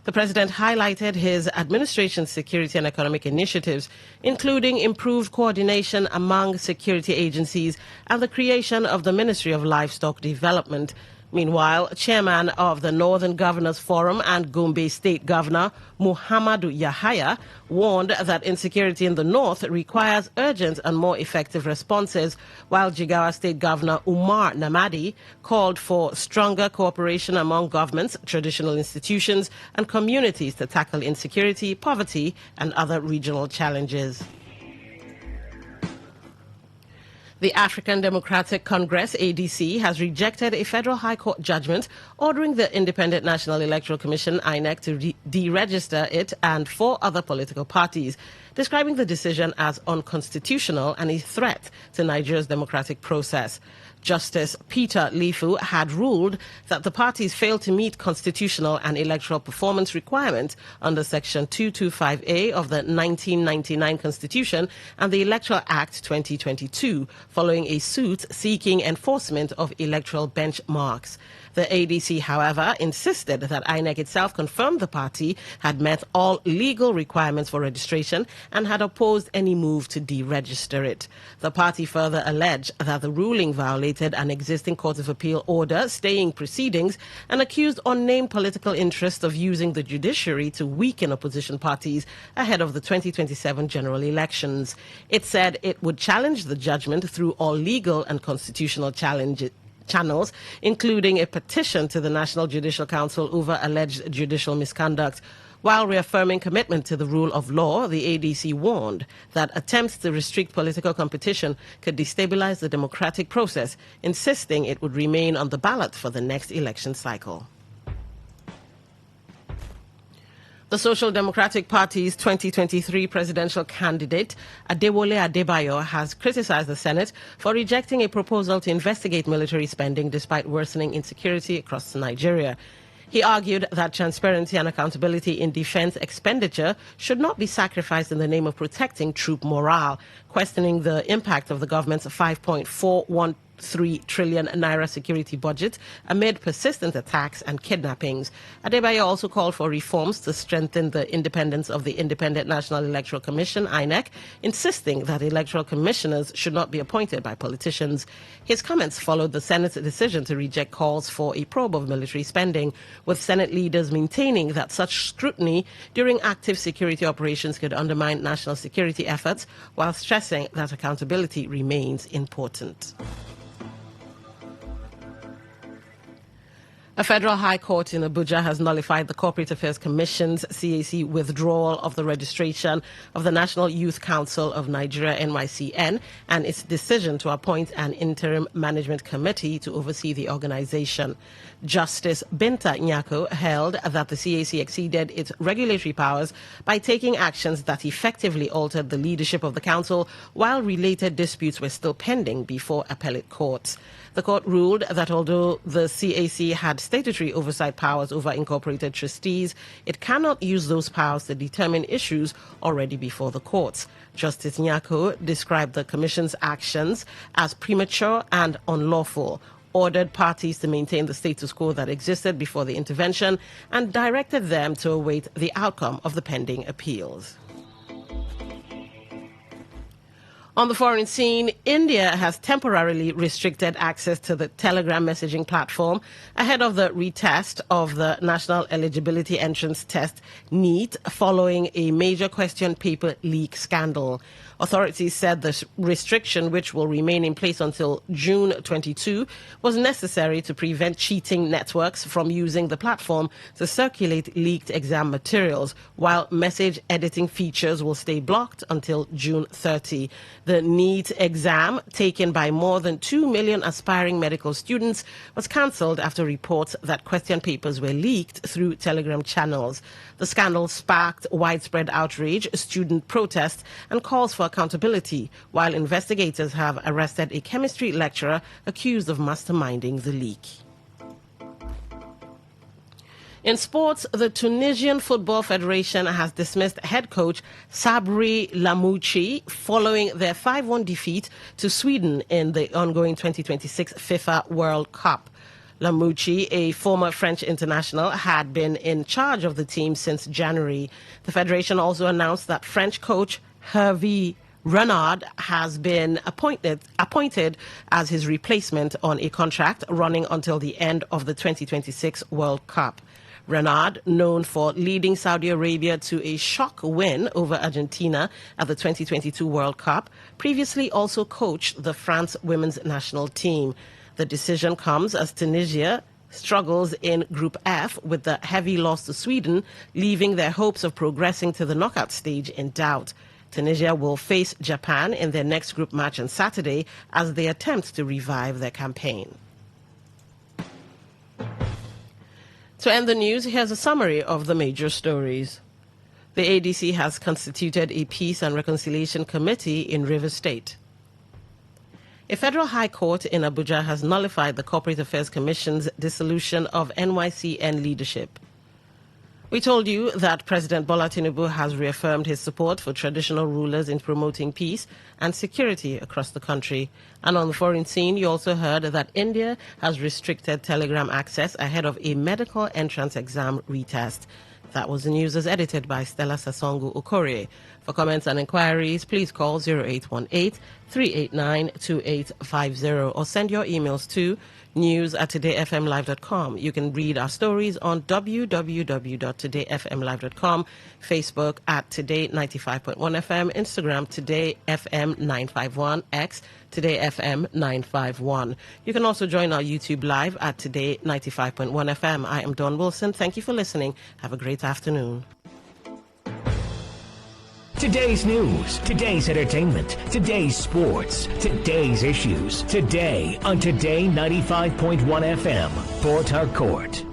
Speaker 19: The president highlighted his administration's security and economic initiatives, including improved coordination among security agencies and the creation of the Ministry of Livestock Development. Meanwhile, chairman of the Northern Governors Forum and Gombe State Governor Muhammadu Yahaya warned that insecurity in the north requires urgent and more effective responses, while Jigawa State Governor Umar Namadi called for stronger cooperation among governments, traditional institutions and communities to tackle insecurity, poverty and other regional challenges. The African Democratic Congress, ADC, has rejected a federal high court judgment ordering the Independent National Electoral Commission, INEC, to deregister it and 4 other political parties. describing the decision as unconstitutional and a threat to Nigeria's democratic process. Justice Peter Lifu had ruled that the parties failed to meet constitutional and electoral performance requirements under Section 225A of the 1999 Constitution and the Electoral Act 2022, following a suit seeking enforcement of electoral benchmarks. The ADC, however, insisted that INEC itself confirmed the party had met all legal requirements for registration and had opposed any move to deregister it. The party further alleged that the ruling violated an existing Court of Appeal order staying proceedings and accused unnamed political interests of using the judiciary to weaken opposition parties ahead of the 2027 general elections. It said it would challenge the judgment through all legal and constitutional channels, including a petition to the National Judicial Council over alleged judicial misconduct. While reaffirming commitment to the rule of law, the ADC warned that attempts to restrict political competition could destabilize the democratic process, insisting it would remain on the ballot for the next election cycle. The Social Democratic Party's 2023 presidential candidate, Adewole Adebayo, has criticized the Senate for rejecting a proposal to investigate military spending despite worsening insecurity across Nigeria. He argued that transparency and accountability in defense expenditure should not be sacrificed in the name of protecting troop morale, questioning the impact of the government's 5.413 trillion naira security budget amid persistent attacks and kidnappings. Adebayo also called for reforms to strengthen the independence of the Independent National Electoral Commission, INEC, insisting that electoral commissioners should not be appointed by politicians. His comments followed the Senate's decision to reject calls for a probe of military spending, with Senate leaders maintaining that such scrutiny during active security operations could undermine national security efforts, while stressing that accountability remains important. A federal high court in Abuja has nullified the Corporate Affairs Commission's CAC withdrawal of the registration of the National Youth Council of Nigeria, NYCN, and its decision to appoint an interim management committee to oversee the organization. Justice Binta Nyako held that the CAC exceeded its regulatory powers by taking actions that effectively altered the leadership of the council while related disputes were still pending before appellate courts. The court ruled that although the CAC had statutory oversight powers over incorporated trustees, it cannot use those powers to determine issues already before the courts. Justice Nyako described the Commission's actions as premature and unlawful, ordered parties to maintain the status quo that existed before the intervention, and directed them to await the outcome of the pending appeals. On the foreign scene, India has temporarily restricted access to the Telegram messaging platform ahead of the retest of the National Eligibility Entrance Test, NEET, following a major question paper leak scandal. Authorities said the restriction, which will remain in place until June 22, was necessary to prevent cheating networks from using the platform to circulate leaked exam materials, while message editing features will stay blocked until June 30. The NEET exam, taken by more than 2 million aspiring medical students, was cancelled after reports that question papers were leaked through Telegram channels. The scandal sparked widespread outrage, student protests, and calls for accountability, while investigators have arrested a chemistry lecturer accused of masterminding the leak. In sports, the Tunisian Football Federation has dismissed head coach Sabri Lamouchi following their 5-1 defeat to Sweden in the ongoing 2026 FIFA World Cup. Lamouchi, a former French international, had been in charge of the team since January. The federation also announced that French coach Hervé Renard has been appointed as his replacement on a contract running until the end of the 2026 World Cup. Renard, known for leading Saudi Arabia to a shock win over Argentina at the 2022 World Cup, previously also coached the France women's national team. The decision comes as Tunisia struggles in Group F with the heavy loss to Sweden, leaving their hopes of progressing to the knockout stage in doubt. Tunisia will face Japan in their next group match on Saturday as they attempt to revive their campaign. To end the news, here's a summary of the major stories. The ADC has constituted a Peace and Reconciliation Committee in Rivers State. A federal high court in Abuja has nullified the Corporate Affairs Commission's dissolution of NYCN leadership. We told you that President Bola Tinubu has reaffirmed his support for traditional rulers in promoting peace and security across the country. And on the foreign scene, you also heard that India has restricted Telegram access ahead of a medical entrance exam retest. That was the news as edited by Stella Sasongo Okore. For comments and inquiries, please call 0818-389-2850 or send your emails to news@todayfmlive.com. You can read our stories on www.todayfmlive.com, Facebook at Today95.1fm, Instagram TodayFM951, X TodayFM951. You can also join our YouTube live at Today95.1fm. I am Dawn Wilson. Thank you for listening. Have a great afternoon.
Speaker 2: Today's news, today's entertainment, today's sports, today's issues. Today on Today 95.1 FM, Port Harcourt.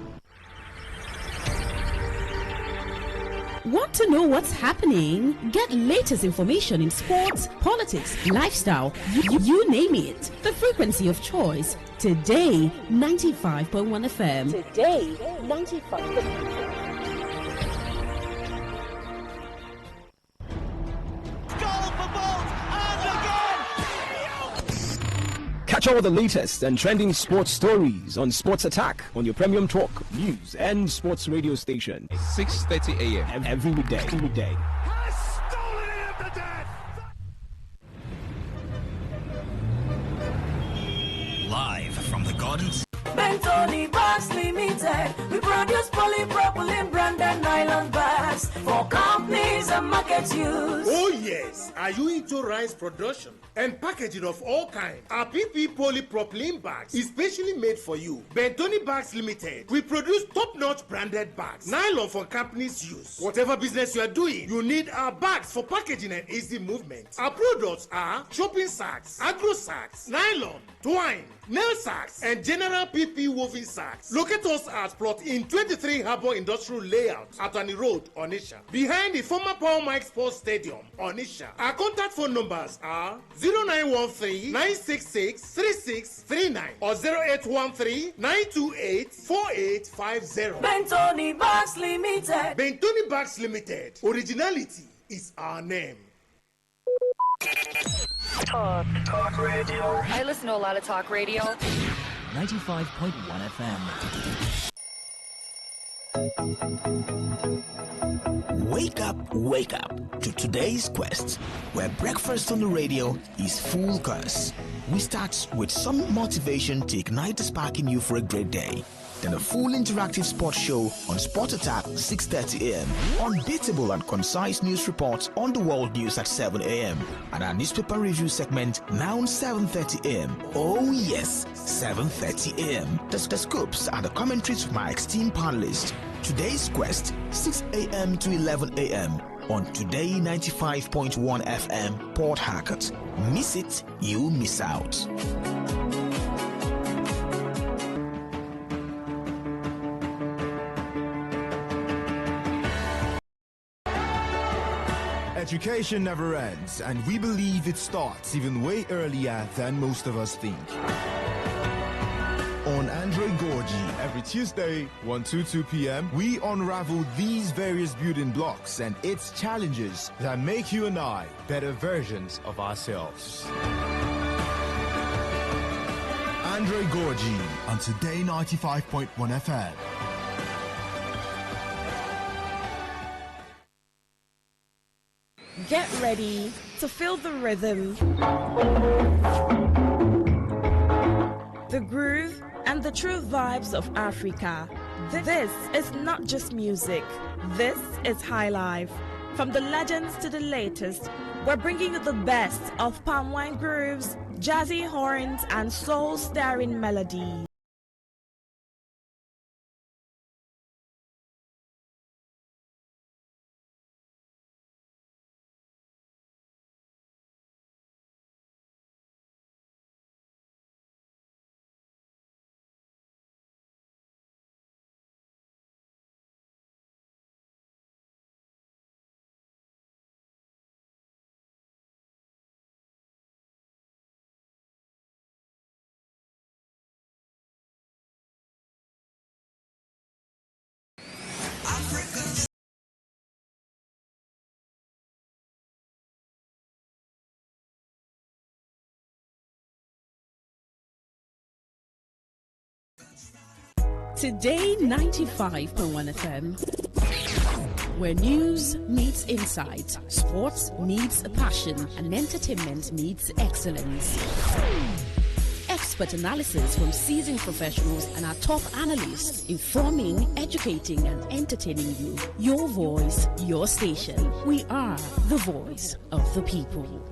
Speaker 21: Want to know what's happening? Get latest information in sports, politics, lifestyle, you name it. The frequency of choice. Today 95.1 FM. Today 95.1
Speaker 22: Catch all the latest and trending sports stories on Sports Attack on your premium talk, news, and sports radio station.
Speaker 23: 6:30 a.m.
Speaker 22: every weekday.
Speaker 13: Live from the Gardens.
Speaker 24: Bentoni Bags Limited. We produce polypropylene branded nylon bags for companies and market use.
Speaker 25: Oh yes, are you into rice production and packaging of all kinds? Our PP polypropylene bags is specially made for you. Bentoni Bags Limited. We produce top-notch branded bags, nylon for companies' use. Whatever business you are doing, you need our bags for packaging and easy movement. Our products are shopping sacks, agro sacks, nylon, twine, nail sacks, and general PP woven sacks. Locate us at plot in 23 Harbour Industrial Layout, Atani Road, Onisha, behind the former Paul Mike Sports Stadium, Onisha. Our contact phone numbers are 0913-966-3639 or 0813-928-4850.
Speaker 24: Bentoni Bags Limited.
Speaker 25: Bentoni Bags Limited. Originality is our name.
Speaker 9: Talk radio. I listen to a lot of talk radio.
Speaker 13: 95.1 FM.
Speaker 26: Wake up to today's quest, where breakfast on the radio is full course. We start with some motivation to ignite the spark in you for a great day. Then a full interactive sports show on Sport Attack 6:30 a.m. Unbeatable and concise news reports on the world news at 7 a.m. And our newspaper review segment now 7:30 a.m. Oh yes, 7:30 a.m. The scoops and the commentaries from my esteemed panelists. Today's quest 6 a.m. to 11 a.m. on Today 95.1 FM, Port Harcourt. Miss it, you miss out.
Speaker 27: Education never ends, and we believe it starts even way earlier than most of us think. On Andre Gorgie, every Tuesday, 1 to 2 p.m., we unravel these various building blocks and its challenges that make you and I better versions of ourselves. Andre Gorgie on Today 95.1 FM.
Speaker 21: Get ready to feel the rhythm, the groove, and the true vibes of Africa. This is not just music. This is high life. From the legends to the latest, we're bringing you the best of palm wine grooves, jazzy horns, and soul-stirring melodies.
Speaker 3: Today 95.1 FM, where news meets insight, sports meets passion, and entertainment meets excellence. Expert analysis from seasoned professionals and our top analysts, informing, educating, and entertaining you. Your voice, your station. We are the voice of the people.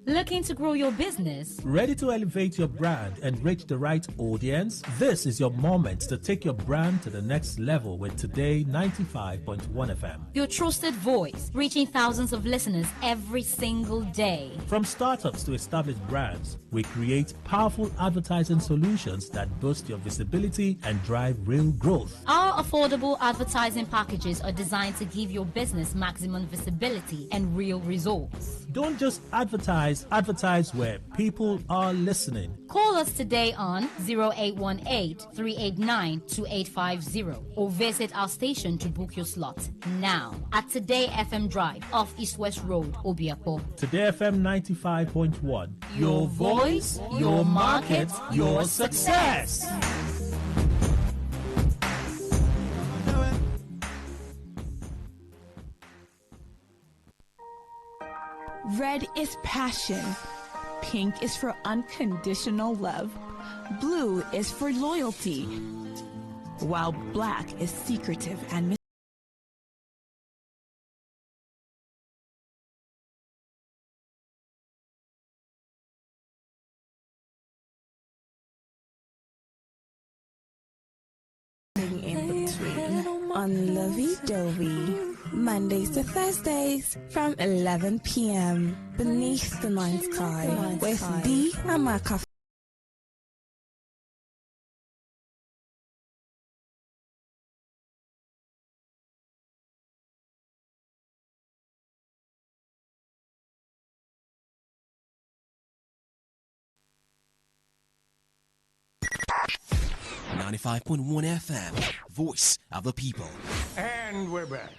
Speaker 4: Looking to grow your business?
Speaker 1: Ready to elevate your brand and reach the right audience? This is your moment to take your brand to the next level with Today 95.1 FM.
Speaker 4: Your trusted voice, reaching thousands of listeners every single day.
Speaker 1: From startups to established brands, we create powerful advertising solutions that boost your visibility and drive real growth.
Speaker 4: Our affordable advertising packages are designed to give your business maximum visibility and real results.
Speaker 1: Don't just advertise where people are listening.
Speaker 4: Call us today on 0818-389-2850 or visit our station to book your slot now at Today FM Drive off East West Road, Obiapo.
Speaker 1: Today FM 95.1.
Speaker 4: Your voice, your market, your success.
Speaker 5: Red is passion. Pink is for unconditional love. Blue is for loyalty. While black is secretive and 'On Lovey Dovey, Mondays to Thursdays from 11 p.m. beneath the night sky with D Amaka.
Speaker 7: FM, voice of the people.
Speaker 8: And we're back.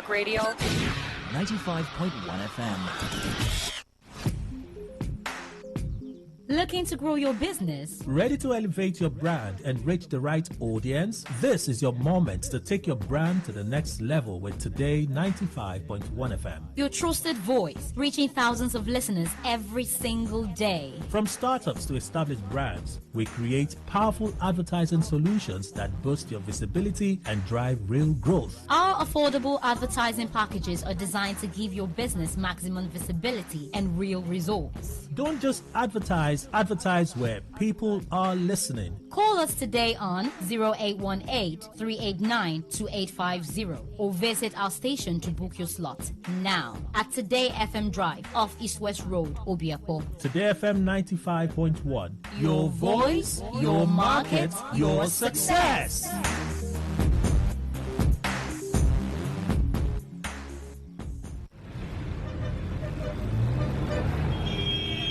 Speaker 9: Radio
Speaker 13: 95.1 FM.
Speaker 4: Looking to grow your business?
Speaker 1: Ready to elevate your brand and reach the right audience? This is your moment to take your brand to the next level with Today 95.1 FM.
Speaker 4: Your trusted voice, reaching thousands of listeners every single day.
Speaker 1: From startups to established brands, we create powerful advertising solutions that boost your visibility and drive real growth.
Speaker 4: Our affordable advertising packages are designed to give your business maximum visibility and real results.
Speaker 1: Don't just advertise where people are listening.
Speaker 4: Call us today on 0818-389-2850 or visit our station to book your slot now at Today FM Drive off East West Road, Obiapo.
Speaker 1: Today FM 95.1.
Speaker 4: Your voice, your market, your success.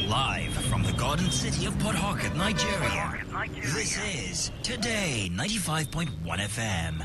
Speaker 13: Live from the Garden City of Port Harcourt, Nigeria. This is Today 95.1 FM.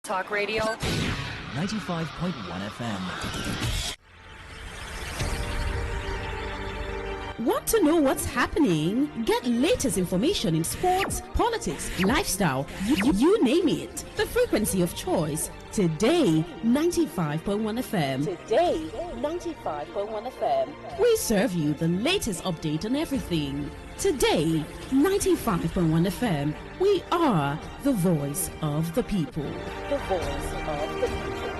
Speaker 9: Talk Radio.
Speaker 13: 95.1 FM.
Speaker 3: Want to know what's happening? Get latest information in sports, politics, lifestyle, you name it. The frequency of choice. Today, 95.1 FM. Today, 95.1 FM. We serve you the latest update on everything. Today, 95.1 FM. We are the voice of the people. The voice of the people.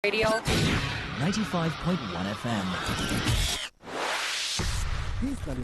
Speaker 9: Radio.
Speaker 13: 95.1 FM.